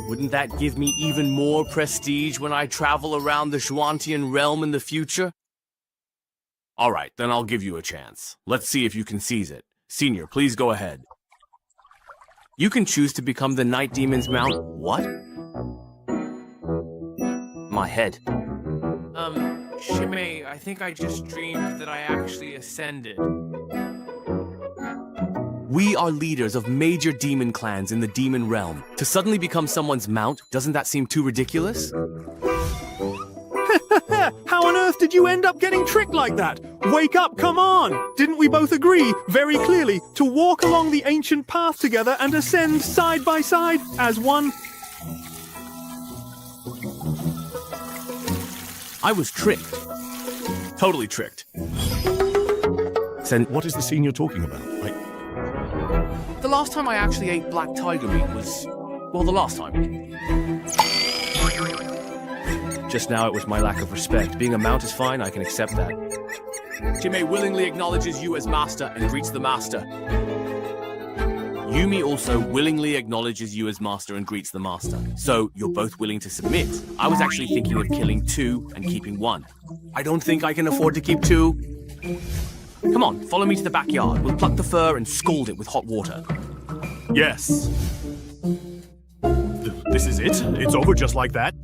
wouldn't that give me even more prestige when I travel around the Zhuantian realm in the future? All right, then I'll give you a chance. Let's see if you can seize it. Senior, please go ahead. You can choose to become the Night Demon's mount. What? My head. Shimei, I think I just dreamed that I actually ascended. We are leaders of major demon clans in the demon realm. To suddenly become someone's mount, doesn't that seem too ridiculous? How on earth did you end up getting tricked like that? Wake up, come on! Didn't we both agree, very clearly, to walk along the ancient path together and ascend side by side as one? I was tricked. Totally tricked. What is the senior talking about? last time I actually ate black tiger meat was, well, the last time. Just now it was my lack of respect. Being a mount is fine, I can accept that. Jime willingly acknowledges you as master and greets the master. Yumi also willingly acknowledges you as master and greets the master. So you're both willing to submit. I was actually thinking of killing 2 and keeping 1. I don't think I can afford to keep 2. Come on, follow me to the backyard. We'll pluck the fur and scald it with hot water. Yes. This is it? It's over just like that?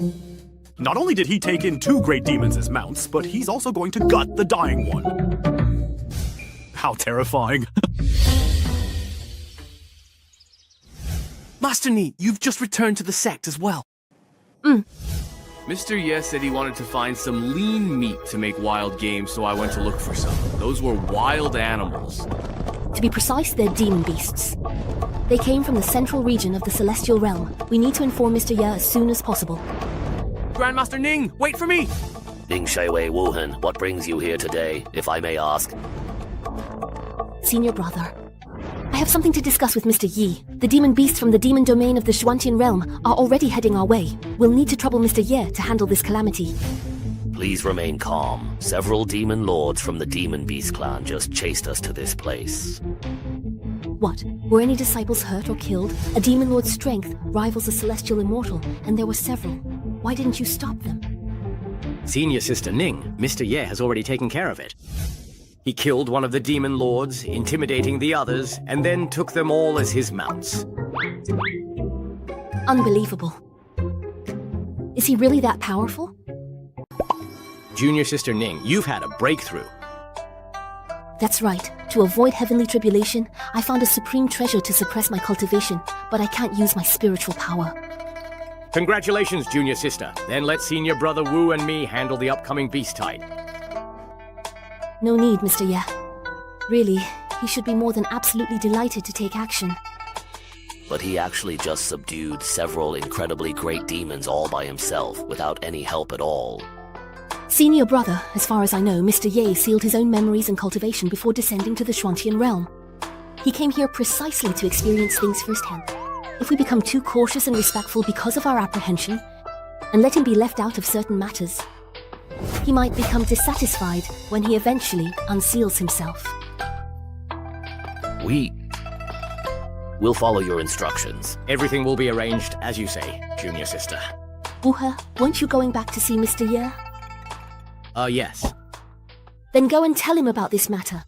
Not only did he take in 2 great demons as mounts, but he's also going to gut the dying one. How terrifying. Master Ni, you've just returned to the sect as well. Mr. Ye said he wanted to find some lean meat to make wild game, so I went to look for some. Those were wild animals. To be precise, they're demon beasts. They came from the central region of the Celestial Realm. We need to inform Mr. Ye as soon as possible. Grandmaster Ning, wait for me! Ning Shaiwei Wuhan, what brings you here today, if I may ask? Senior brother, I have something to discuss with Mr. Yi. The demon beasts from the demon domain of the Xuantian realm are already heading our way. We'll need to trouble Mr. Ye to handle this calamity. Please remain calm. Several demon lords from the demon beast clan just chased us to this place. What? Were any disciples hurt or killed? A demon lord's strength rivals a celestial immortal, and there were several. Why didn't you stop them? Senior Sister Ning, Mr. Ye has already taken care of it. He killed one of the demon lords, intimidating the others, and then took them all as his mounts. Unbelievable. Is he really that powerful? Junior Sister Ning, you've had a breakthrough. That's right. To avoid heavenly tribulation, I found a supreme treasure to suppress my cultivation, but I can't use my spiritual power. Congratulations, Junior Sister. Then let Senior Brother Wu and me handle the upcoming beast tide. No need, Mr. Ye. Really, he should be more than absolutely delighted to take action. But he actually just subdued several incredibly great demons all by himself, without any help at all. Senior brother, as far as I know, Mr. Ye sealed his own memories and cultivation before descending to the Xuantian realm. He came here precisely to experience things firsthand. If we become too cautious and respectful because of our apprehension, and let him be left out of certain matters, he might become dissatisfied when he eventually unseals himself. We'll follow your instructions. Everything will be arranged as you say, Junior Sister. Wuhe, weren't you going back to see Mr. Ye? Yes. Then go and tell him about this matter.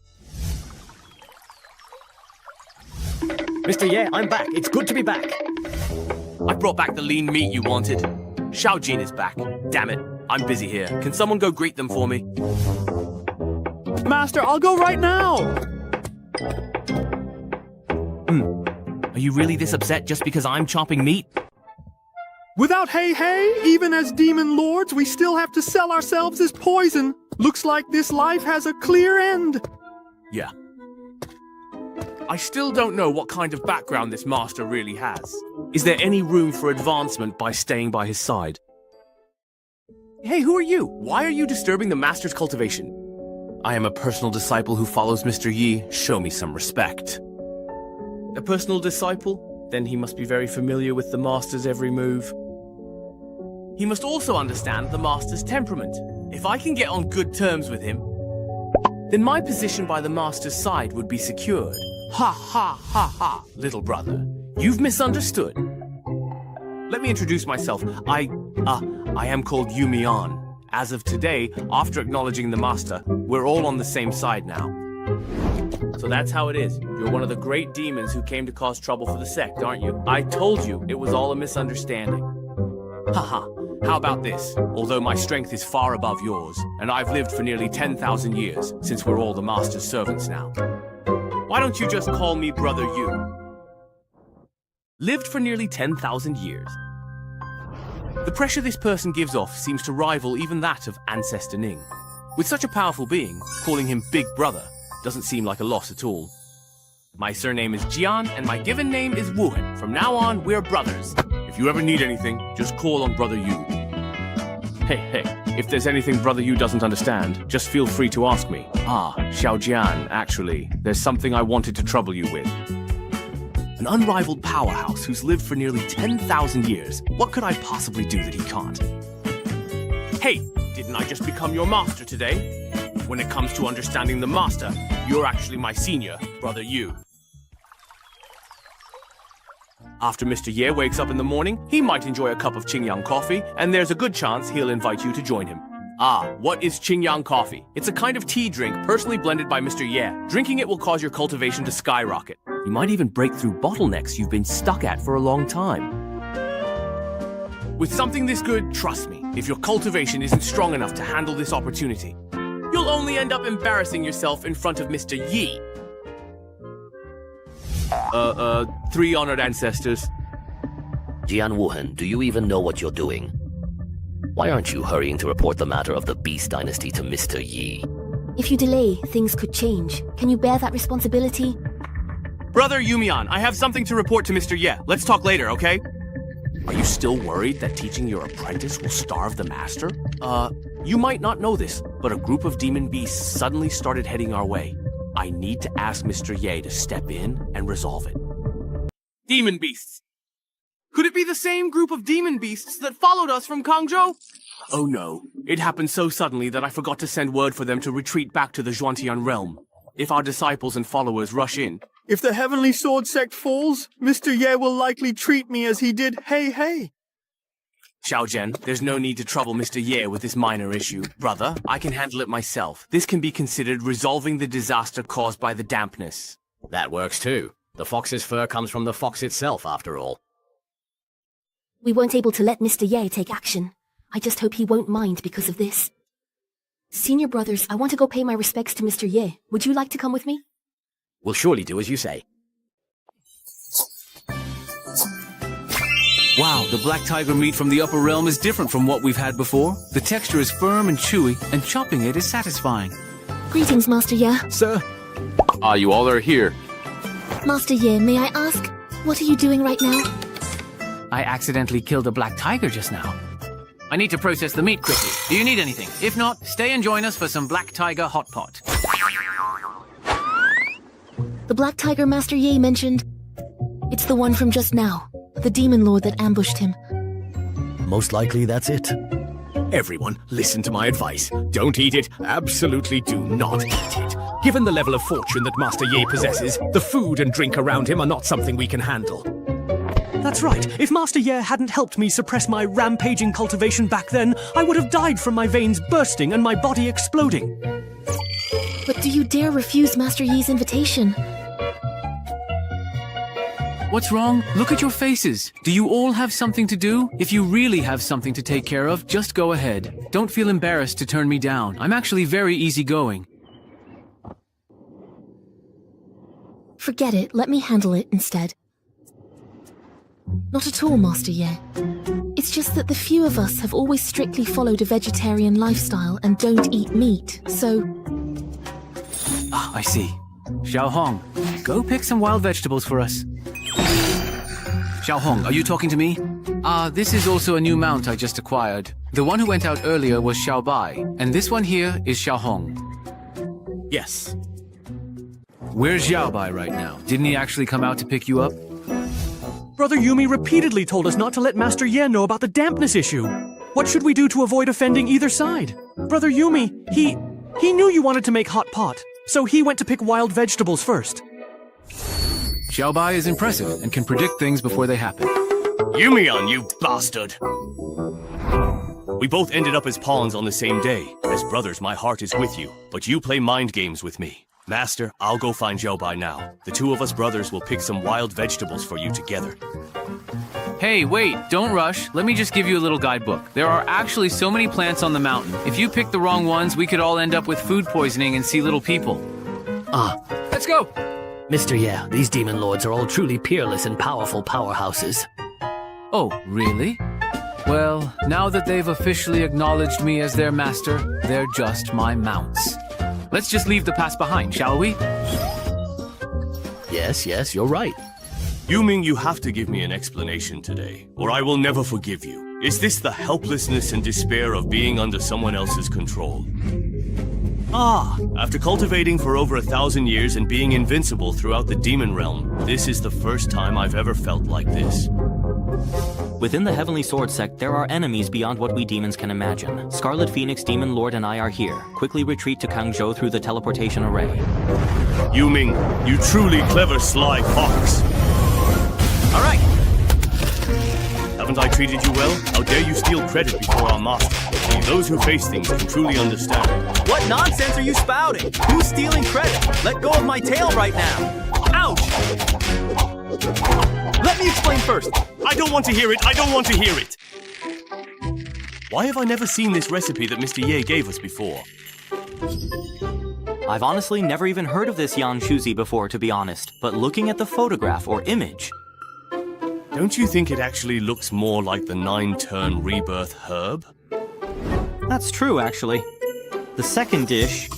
Mr. Ye, I'm back. It's good to be back. I brought back the lean meat you wanted. Xiao Jin is back. Damn it, I'm busy here. Can someone go greet them for me? Master, I'll go right now! Are you really this upset just because I'm chopping meat? Without hey, even as demon lords, we still have to sell ourselves as poison. Looks like this life has a clear end. Yeah. I still don't know what kind of background this master really has. Is there any room for advancement by staying by his side? Hey, who are you? Why are you disturbing the master's cultivation? I am a personal disciple who follows Mr. Yi. Show me some respect. A personal disciple? Then he must be very familiar with the master's every move. He must also understand the master's temperament. If I can get on good terms with him, then my position by the master's side would be secured. Ha ha ha ha, little brother. You've misunderstood. Let me introduce myself. I am called Yumi An. As of today, after acknowledging the master, we're all on the same side now. So that's how it is. You're one of the great demons who came to cause trouble for the sect, aren't you? I told you it was all a misunderstanding. Haha. How about this? Although my strength is far above yours, and I've lived for nearly 10,000 years, since we're all the master's servants now. Why don't you just call me Brother Yu? Lived for nearly 10,000 years. The pressure this person gives off seems to rival even that of Ancestor Ning. With such a powerful being, calling him Big Brother doesn't seem like a loss at all. My surname is Jian, and my given name is Wuhan. From now on, we're brothers. If you ever need anything, just call on Brother Yu. Hey, if there's anything Brother Yu doesn't understand, just feel free to ask me. Xiao Jian, actually, there's something I wanted to trouble you with. an unrivaled powerhouse who's lived for nearly 10,000 years. What could I possibly do that he can't? Hey, didn't I just become your master today? When it comes to understanding the master, you're actually my senior, Brother Yu. After Mr. Ye wakes up in the morning, he might enjoy a cup of Qingyang coffee, and there's a good chance he'll invite you to join him. Ah, what is Qingyang coffee? It's a kind of tea drink personally blended by Mr. Ye. Drinking it will cause your cultivation to skyrocket. You might even break through bottlenecks you've been stuck at for a long time. With something this good, trust me, if your cultivation isn't strong enough to handle this opportunity, you'll only end up embarrassing yourself in front of Mr. Yi. Three honored ancestors. Jian Wuhan, do you even know what you're doing? Why aren't you hurrying to report the matter of the Beast Dynasty to Mr. Yi? If you delay, things could change. Can you bear that responsibility? Brother Yumian, I have something to report to Mr. Ye. Let's talk later, okay? Are you still worried that teaching your apprentice will starve the master? You might not know this, but a group of demon beasts suddenly started heading our way. I need to ask Mr. Ye to step in and resolve it. Demon beasts! Could it be the same group of demon beasts that followed us from Kangzhou? Oh no, it happened so suddenly that I forgot to send word for them to retreat back to the Zhuantian realm. If our disciples and followers rush in... If the Heavenly Sword Sect falls, Mr. Ye will likely treat me as he did Hey Hey. Xiaojian, there's no need to trouble Mr. Ye with this minor issue. Brother, I can handle it myself. This can be considered resolving the disaster caused by the dampness. That works too. The fox's fur comes from the fox itself, after all. We weren't able to let Mr. Ye take action. I just hope he won't mind because of this. Senior brothers, I want to go pay my respects to Mr. Ye. Would you like to come with me? We'll surely do as you say. Wow, the black tiger meat from the upper realm is different from what we've had before. The texture is firm and chewy, and chopping it is satisfying. Greetings, Master Ye. Sir. You all are here. Master Ye, may I ask, what are you doing right now? I accidentally killed a black tiger just now. I need to process the meat quickly. Do you need anything? If not, stay and join us for some black tiger hot pot. The black tiger Master Ye mentioned, it's the one from just now. The demon lord that ambushed him. Most likely that's it. Everyone, listen to my advice. Don't eat it. Absolutely do not eat it. Given the level of fortune that Master Ye possesses, the food and drink around him are not something we can handle. That's right. If Master Ye hadn't helped me suppress my rampaging cultivation back then, I would have died from my veins bursting and my body exploding. But do you dare refuse Master Ye's invitation? What's wrong? Look at your faces. Do you all have something to do? If you really have something to take care of, just go ahead. Don't feel embarrassed to turn me down. I'm actually very easygoing. Forget it. Let me handle it instead. Not at all, Master Ye. It's just that the few of us have always strictly followed a vegetarian lifestyle and don't eat meat, so... Ah, I see. Xiao Hong, go pick some wild vegetables for us. Xiao Hong, are you talking to me? This is also a new mount I just acquired. The one who went out earlier was Xiao Bai, and this one here is Xiao Hong. Yes. Where's Xiao Bai right now? Didn't he actually come out to pick you up? Brother Yumi repeatedly told us not to let Master Ye know about the dampness issue. What should we do to avoid offending either side? Brother Yumi, he knew you wanted to make hot pot, so he went to pick wild vegetables first. Xiao Bai is impressive and can predict things before they happen. Yumian, you bastard! We both ended up as pawns on the same day. As brothers, my heart is with you, but you play mind games with me. Master, I'll go find Xiao Bai now. The two of us brothers will pick some wild vegetables for you together. Hey, wait, don't rush. Let me just give you a little guidebook. There are actually so many plants on the mountain. If you pick the wrong ones, we could all end up with food poisoning and see little people. Let's go! Mr. Ye, these demon lords are all truly peerless and powerful powerhouses. Oh, really? Well, now that they've officially acknowledged me as their master, they're just my mounts. Let's just leave the past behind, shall we? Yes, you're right. Yuming, you have to give me an explanation today, or I will never forgive you. Is this the helplessness and despair of being under someone else's control? After cultivating for over 1,000 years and being invincible throughout the demon realm, this is the first time I've ever felt like this. Within the Heavenly Sword sect, there are enemies beyond what we demons can imagine. Scarlet Phoenix, Demon Lord, and I are here. Quickly retreat to Kangzhou through the teleportation array. Yuming, you truly clever sly fox. All right. Haven't I treated you well? How dare you steal credit before our master? Only those who face things can truly understand. What nonsense are you spouting? Who's stealing credit? Let go of my tail right now. Ouch! Let me explain first. I don't want to hear it. I don't want to hear it. Why have I never seen this recipe that Mr. Ye gave us before? I've honestly never even heard of this Yan Shuzi before, to be honest. But looking at the photograph or image... Don't you think it actually looks more like the 9-turn rebirth herb? That's true, actually. The second dish...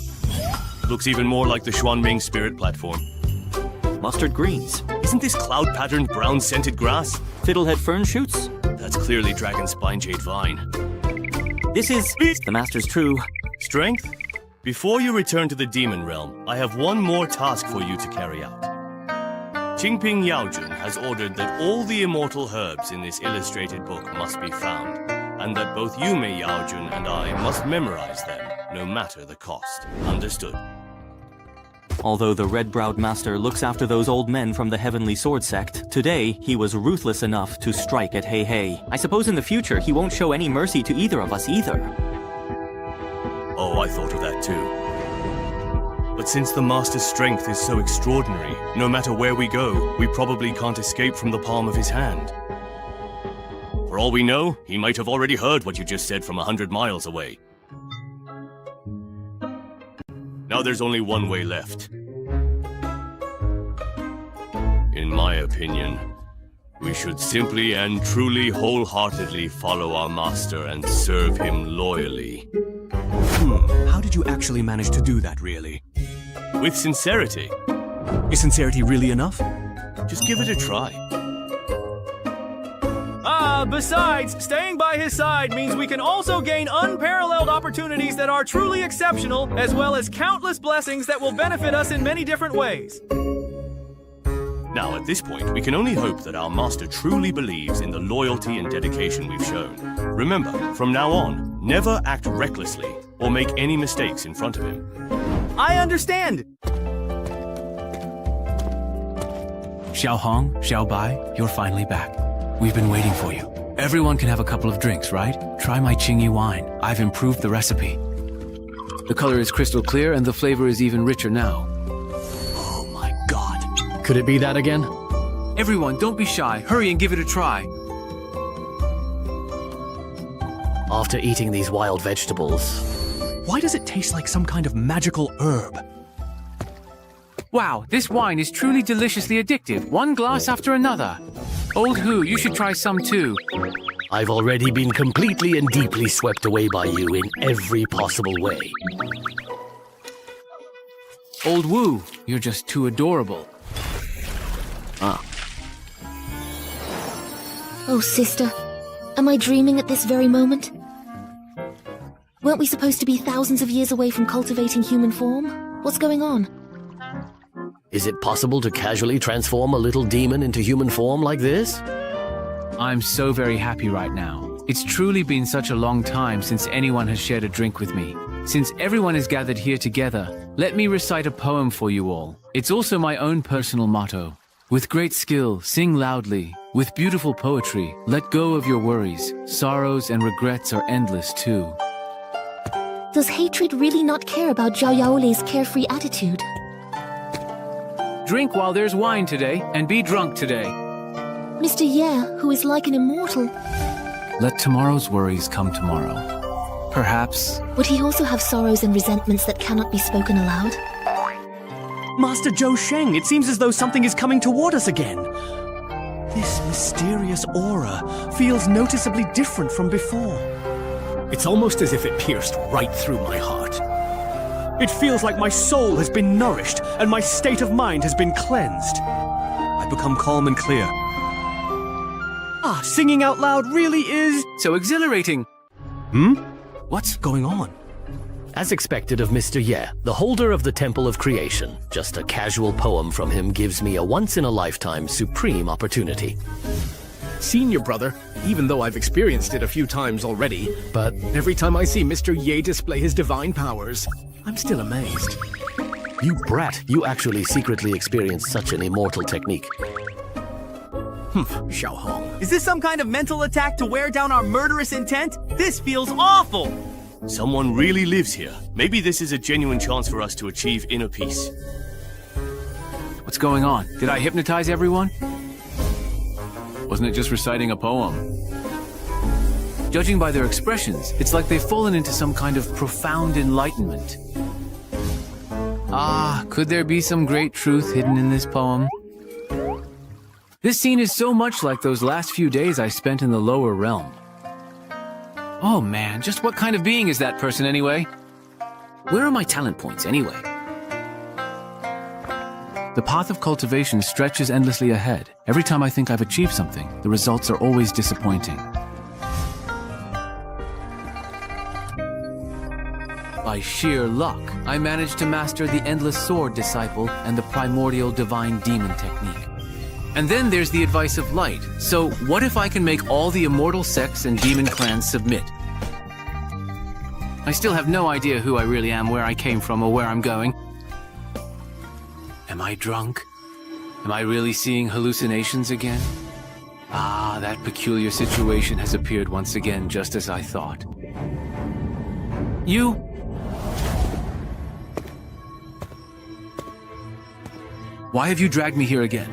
looks even more like the Xuanming spirit platform. Mustard greens. Isn't this cloud-patterned brown-scented grass? Fiddlehead fern shoots? That's clearly dragon spine jade vine. This is... the master's true... strength? Before you return to the demon realm, I have one more task for you to carry out. Qingping Yaojun has ordered that all the immortal herbs in this illustrated book must be found, and that both Yume Yaojun and I must memorize them, no matter the cost. Understood? Although the red-browed master looks after those old men from the Heavenly Sword sect, today he was ruthless enough to strike at Hei Hei. I suppose in the future he won't show any mercy to either of us either. Oh, I thought of that too. But since the Master's strength is so extraordinary, no matter where we go, we probably can't escape from the palm of his hand. For all we know, he might have already heard what you just said from 100 miles away. Now there's only one way left. In my opinion, we should simply and truly wholeheartedly follow our Master and serve him loyally. How did you actually manage to do that, really? With sincerity. Is sincerity really enough? Just give it a try. Besides, staying by his side means we can also gain unparalleled opportunities that are truly exceptional, as well as countless blessings that will benefit us in many different ways. Now, at this point, we can only hope that our Master truly believes in the loyalty and dedication we've shown. Remember, from now on, never act recklessly or make any mistakes in front of him. I understand! Xiao Hong, Xiao Bai, you're finally back. We've been waiting for you. Everyone can have a couple of drinks, right? Try my Qingyi wine. I've improved the recipe. The color is crystal clear and the flavor is even richer now. Oh my god. Could it be that again? Everyone, don't be shy. Hurry and give it a try. After eating these wild vegetables... Why does it taste like some kind of magical herb? Wow, this wine is truly deliciously addictive. One glass after another. Old Hu, you should try some too. I've already been completely and deeply swept away by you in every possible way. Old Wu, you're just too adorable. Oh, sister. Am I dreaming at this very moment? Weren't we supposed to be thousands of years away from cultivating human form? What's going on? Is it possible to casually transform a little demon into human form like this? I'm so very happy right now. It's truly been such a long time since anyone has shared a drink with me. Since everyone is gathered here together, let me recite a poem for you all. It's also my own personal motto. With great skill, sing loudly. With beautiful poetry, let go of your worries. Sorrows and regrets are endless too. Does hatred really not care about Zhao Yaolei's carefree attitude? Drink while there's wine today, and be drunk today. Mr. Ye, who is like an immortal. Let tomorrow's worries come tomorrow. Perhaps... Would he also have sorrows and resentments that cannot be spoken aloud? Master Zhou Sheng, it seems as though something is coming toward us again. This mysterious aura feels noticeably different from before. It's almost as if it pierced right through my heart. It feels like my soul has been nourished and my state of mind has been cleansed. I become calm and clear. Singing out loud really is... so exhilarating. What's going on? As expected of Mr. Ye, the holder of the Temple of Creation, just a casual poem from him gives me a once-in-a-lifetime supreme opportunity. Senior brother, even though I've experienced it a few times already, but every time I see Mr. Ye display his divine powers, I'm still amazed. You brat, you actually secretly experienced such an immortal technique. Xiao Hong. Is this some kind of mental attack to wear down our murderous intent? This feels awful! Someone really lives here. Maybe this is a genuine chance for us to achieve inner peace. What's going on? Did I hypnotize everyone? Wasn't it just reciting a poem? Judging by their expressions, it's like they've fallen into some kind of profound enlightenment. Ah, could there be some great truth hidden in this poem? This scene is so much like those last few days I spent in the lower realm. Oh man, just what kind of being is that person anyway? Where are my talent points anyway? The path of cultivation stretches endlessly ahead. Every time I think I've achieved something, the results are always disappointing. By sheer luck, I managed to master the Endless Sword Disciple and the Primordial Divine Demon technique. And then there's the Advice of Light. So what if I can make all the immortal sects and demon clans submit? I still have no idea who I really am, where I came from, or where I'm going. Am I drunk? Am I really seeing hallucinations again? Ah, that peculiar situation has appeared once again, just as I thought. You? Why have you dragged me here again?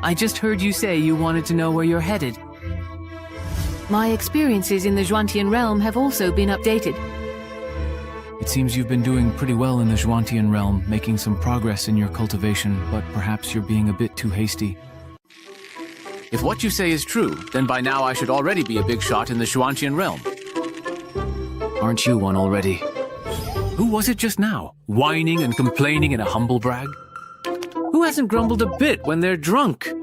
I just heard you say you wanted to know where you're headed. My experiences in the Zhuantian realm have also been updated. It seems you've been doing pretty well in the Zhuantian realm, making some progress in your cultivation, but perhaps you're being a bit too hasty. If what you say is true, then by now I should already be a big shot in the Zhuantian realm. Aren't you one already? Who was it just now, whining and complaining in a humble brag? Who hasn't grumbled a bit when they're drunk?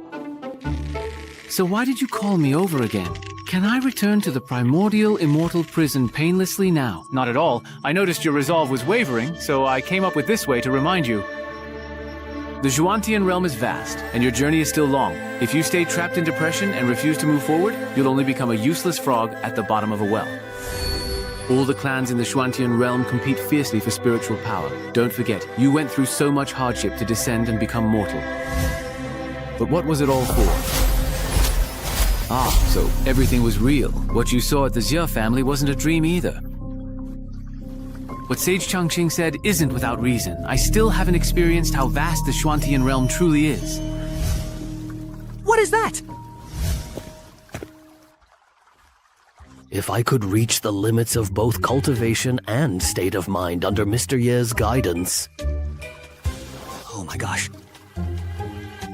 So why did you call me over again? Can I return to the primordial immortal prison painlessly now? Not at all. I noticed your resolve was wavering, so I came up with this way to remind you. The Zhuantian realm is vast, and your journey is still long. If you stay trapped in depression and refuse to move forward, you'll only become a useless frog at the bottom of a well. All the clans in the Zhuantian realm compete fiercely for spiritual power. Don't forget, you went through so much hardship to descend and become mortal. But what was it all for? Ah, so everything was real. What you saw at the Xia family wasn't a dream either. What Sage Changqing said isn't without reason. I still haven't experienced how vast the Zhuantian realm truly is. What is that? If I could reach the limits of both cultivation and state of mind under Mr. Ye's guidance. Oh my gosh.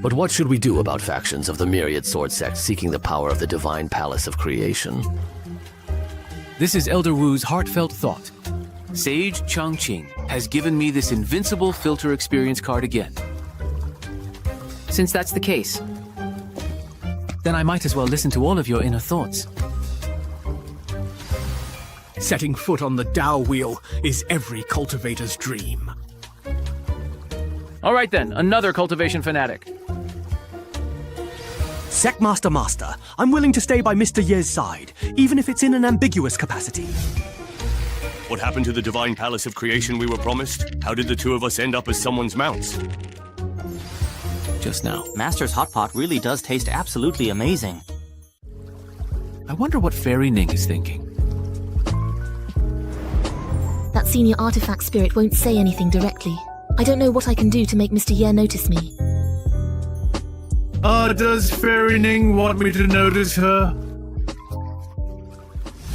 But what should we do about factions of the myriad sword sects seeking the power of the divine palace of creation? This is Elder Wu's heartfelt thought. Sage Changqing has given me this invincible filter experience card again. Since that's the case, then I might as well listen to all of your inner thoughts. Setting foot on the Tao wheel is every cultivator's dream. All right then, another cultivation fanatic. Sectmaster Master, I'm willing to stay by Mr. Ye's side, even if it's in an ambiguous capacity. What happened to the divine palace of creation we were promised? How did the two of us end up as someone's mounts? Just now. Master's hot pot really does taste absolutely amazing. I wonder what Fairy Ning is thinking. That senior artifact spirit won't say anything directly. I don't know what I can do to make Mr. Ye notice me. Does Fairy Ning want me to notice her?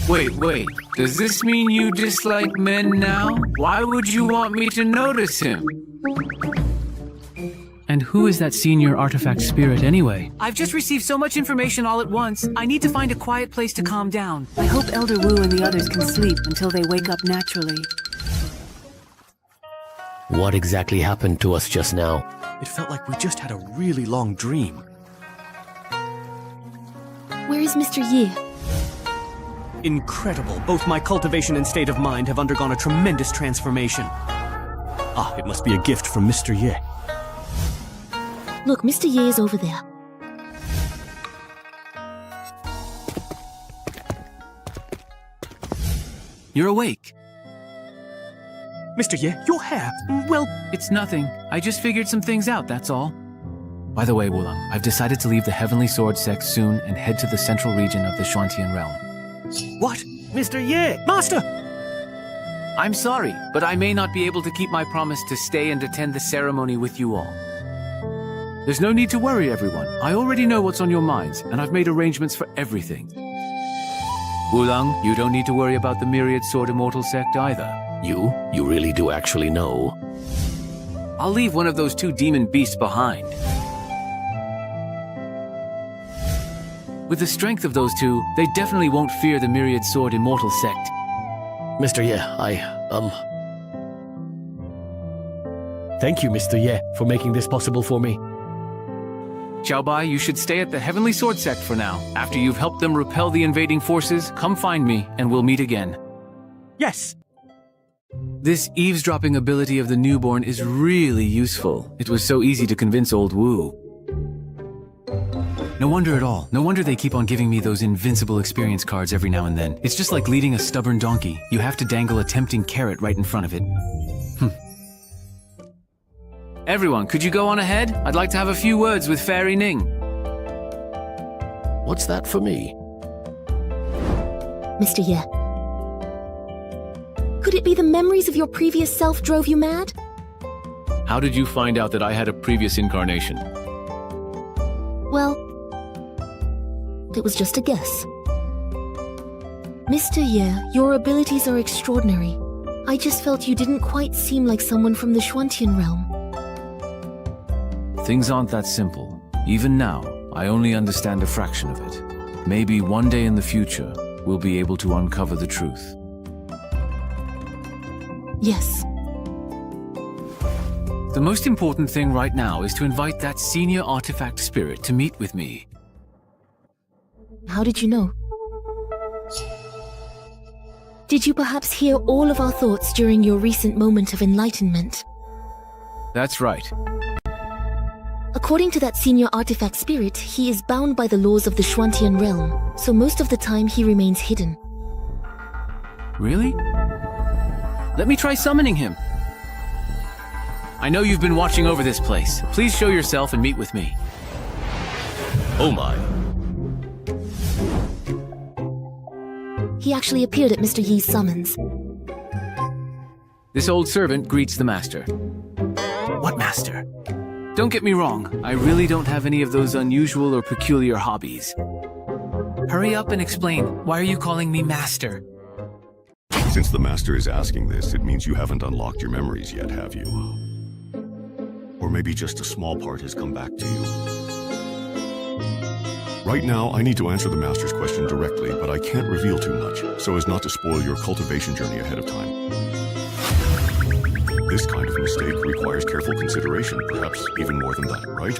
Wait. Does this mean you dislike men now? Why would you want me to notice him? And who is that senior artifact spirit anyway? I've just received so much information all at once. I need to find a quiet place to calm down. I hope Elder Wu and the others can sleep until they wake up naturally. What exactly happened to us just now? It felt like we just had a really long dream. Where is Mr. Yi? Incredible. Both my cultivation and state of mind have undergone a tremendous transformation. Ah, it must be a gift from Mr. Ye. Look, Mr. Ye is over there. You're awake. Mr. Ye, your hair, well... It's nothing. I just figured some things out, that's all. By the way, Wulang, I've decided to leave the Heavenly Sword sect soon and head to the central region of the Xuantian realm. What? Mr. Ye! Master! I'm sorry, but I may not be able to keep my promise to stay and attend the ceremony with you all. There's no need to worry, everyone. I already know what's on your minds, and I've made arrangements for everything. Wulang, you don't need to worry about the Myriad Sword Immortal sect either. You really do actually know? I'll leave one of those two demon beasts behind. With the strength of those two, they definitely won't fear the Myriad Sword Immortal sect. Mr. Ye, Thank you, Mr. Ye, for making this possible for me. Xiaobai, you should stay at the Heavenly Sword sect for now. After you've helped them repel the invading forces, come find me, and we'll meet again. Yes! This eavesdropping ability of the newborn is really useful. It was so easy to convince old Wu. No wonder at all. No wonder they keep on giving me those invincible experience cards every now and then. It's just like leading a stubborn donkey. You have to dangle a tempting carrot right in front of it. Everyone, could you go on ahead? I'd like to have a few words with Fairy Ning. What's that for me? Mr. Ye. Could it be the memories of your previous self drove you mad? How did you find out that I had a previous incarnation? Well, it was just a guess. Mr. Ye, your abilities are extraordinary. I just felt you didn't quite seem like someone from the Xuantian realm. Things aren't that simple. Even now, I only understand a fraction of it. Maybe one day in the future, we'll be able to uncover the truth. Yes. The most important thing right now is to invite that senior artifact spirit to meet with me. How did you know? Did you perhaps hear all of our thoughts during your recent moment of enlightenment? That's right. According to that senior artifact spirit, he is bound by the laws of the Xuantian realm, so most of the time he remains hidden. Really? Let me try summoning him. I know you've been watching over this place. Please show yourself and meet with me. Oh my. He actually appeared at Mr. Yi's summons. This old servant greets the master. What master? Don't get me wrong, I really don't have any of those unusual or peculiar hobbies. Hurry up and explain. Why are you calling me master? Since the master is asking this, it means you haven't unlocked your memories yet, have you? Or maybe just a small part has come back to you. Right now, I need to answer the master's question directly, but I can't reveal too much, so as not to spoil your cultivation journey ahead of time. This kind of mistake requires careful consideration, perhaps even more than that, right?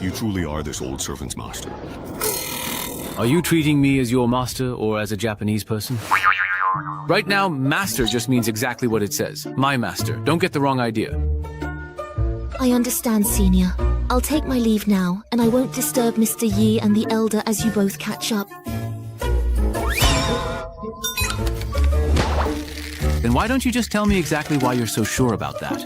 You truly are this old servant's master. Are you treating me as your master or as a Japanese person? Right now, master just means exactly what it says. My master. Don't get the wrong idea. I understand, Senior. I'll take my leave now, and I won't disturb Mr. Yi and the Elder as you both catch up. Then why don't you just tell me exactly why you're so sure about that?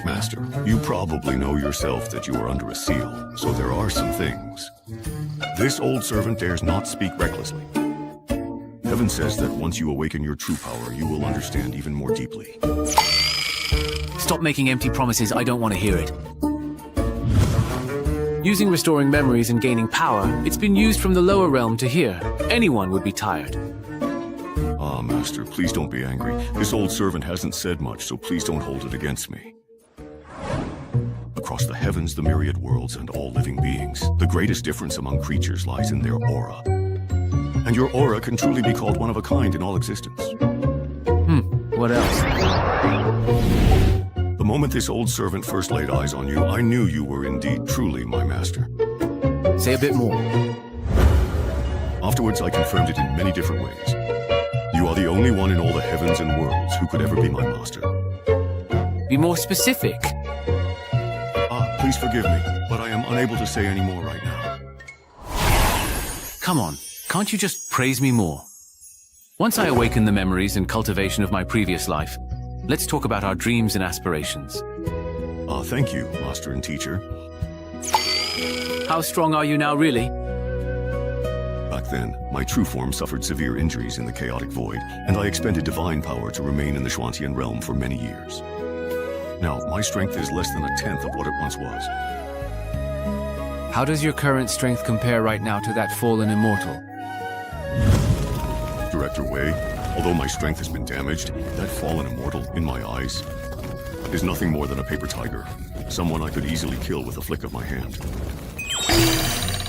Master, you probably know yourself that you are under a seal, so there are some things. This old servant dares not speak recklessly. Heaven says that once you awaken your true power, you will understand even more deeply. Stop making empty promises, I don't want to hear it. Using restoring memories and gaining power, it's been used from the lower realm to here. Anyone would be tired. Ah, Master, please don't be angry. This old servant hasn't said much, so please don't hold it against me. Across the heavens, the myriad worlds, and all living beings, the greatest difference among creatures lies in their aura. And your aura can truly be called one of a kind in all existence. What else? The moment this old servant first laid eyes on you, I knew you were indeed truly my master. Say a bit more. Afterwards, I confirmed it in many different ways. You are the only one in all the heavens and worlds who could ever be my master. Be more specific. Please forgive me, but I am unable to say any more right now. Come on, can't you just praise me more? Once I awaken the memories and cultivation of my previous life, let's talk about our dreams and aspirations. Thank you, master and teacher. How strong are you now, really? Back then, my true form suffered severe injuries in the chaotic void, and I expended divine power to remain in the Xuantian realm for many years. Now, my strength is less than a tenth of what it once was. How does your current strength compare right now to that fallen immortal? Director Wei, although my strength has been damaged, that fallen immortal, in my eyes, is nothing more than a paper tiger. Someone I could easily kill with a flick of my hand.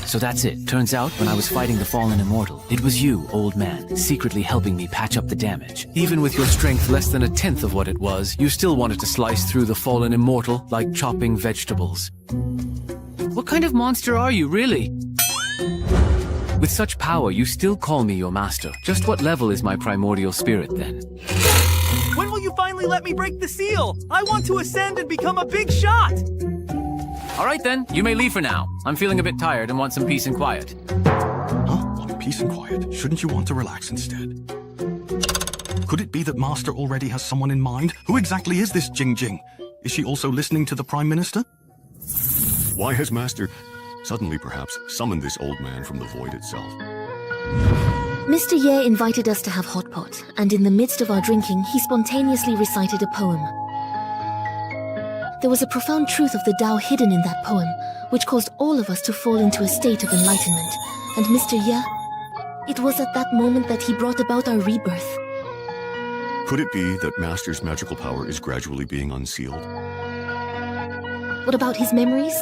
So that's it. Turns out, when I was fighting the fallen immortal, it was you, old man, secretly helping me patch up the damage. Even with your strength less than a tenth of what it was, you still wanted to slice through the fallen immortal like chopping vegetables. What kind of monster are you, really? With such power, you still call me your master. Just what level is my primordial spirit, then? When will you finally let me break the seal? I want to ascend and become a big shot! All right, then. You may leave for now. I'm feeling a bit tired and want some peace and quiet. Want peace and quiet? Shouldn't you want to relax instead? Could it be that Master already has someone in mind? Who exactly is this Jing Jing? Is she also listening to the Prime Minister? Why has Master suddenly, perhaps, summoned this old man from the void itself? Mr. Ye invited us to have hot pot, and in the midst of our drinking, he spontaneously recited a poem. There was a profound truth of the Tao hidden in that poem, which caused all of us to fall into a state of enlightenment. And Mr. Ye, it was at that moment that he brought about our rebirth. Could it be that Master's magical power is gradually being unsealed? What about his memories?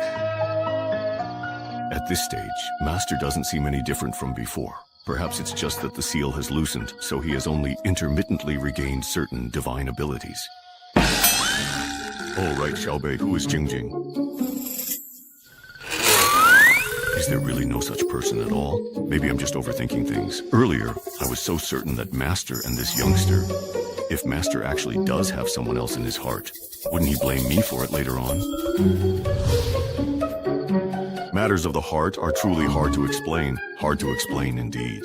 At this stage, Master doesn't seem any different from before. Perhaps it's just that the seal has loosened, so he has only intermittently regained certain divine abilities. Oh, right, Xiaobei, who is Jing Jing? Is there really no such person at all? Maybe I'm just overthinking things. Earlier, I was so certain that Master and this youngster... If Master actually does have someone else in his heart, wouldn't he blame me for it later on? Matters of the heart are truly hard to explain indeed.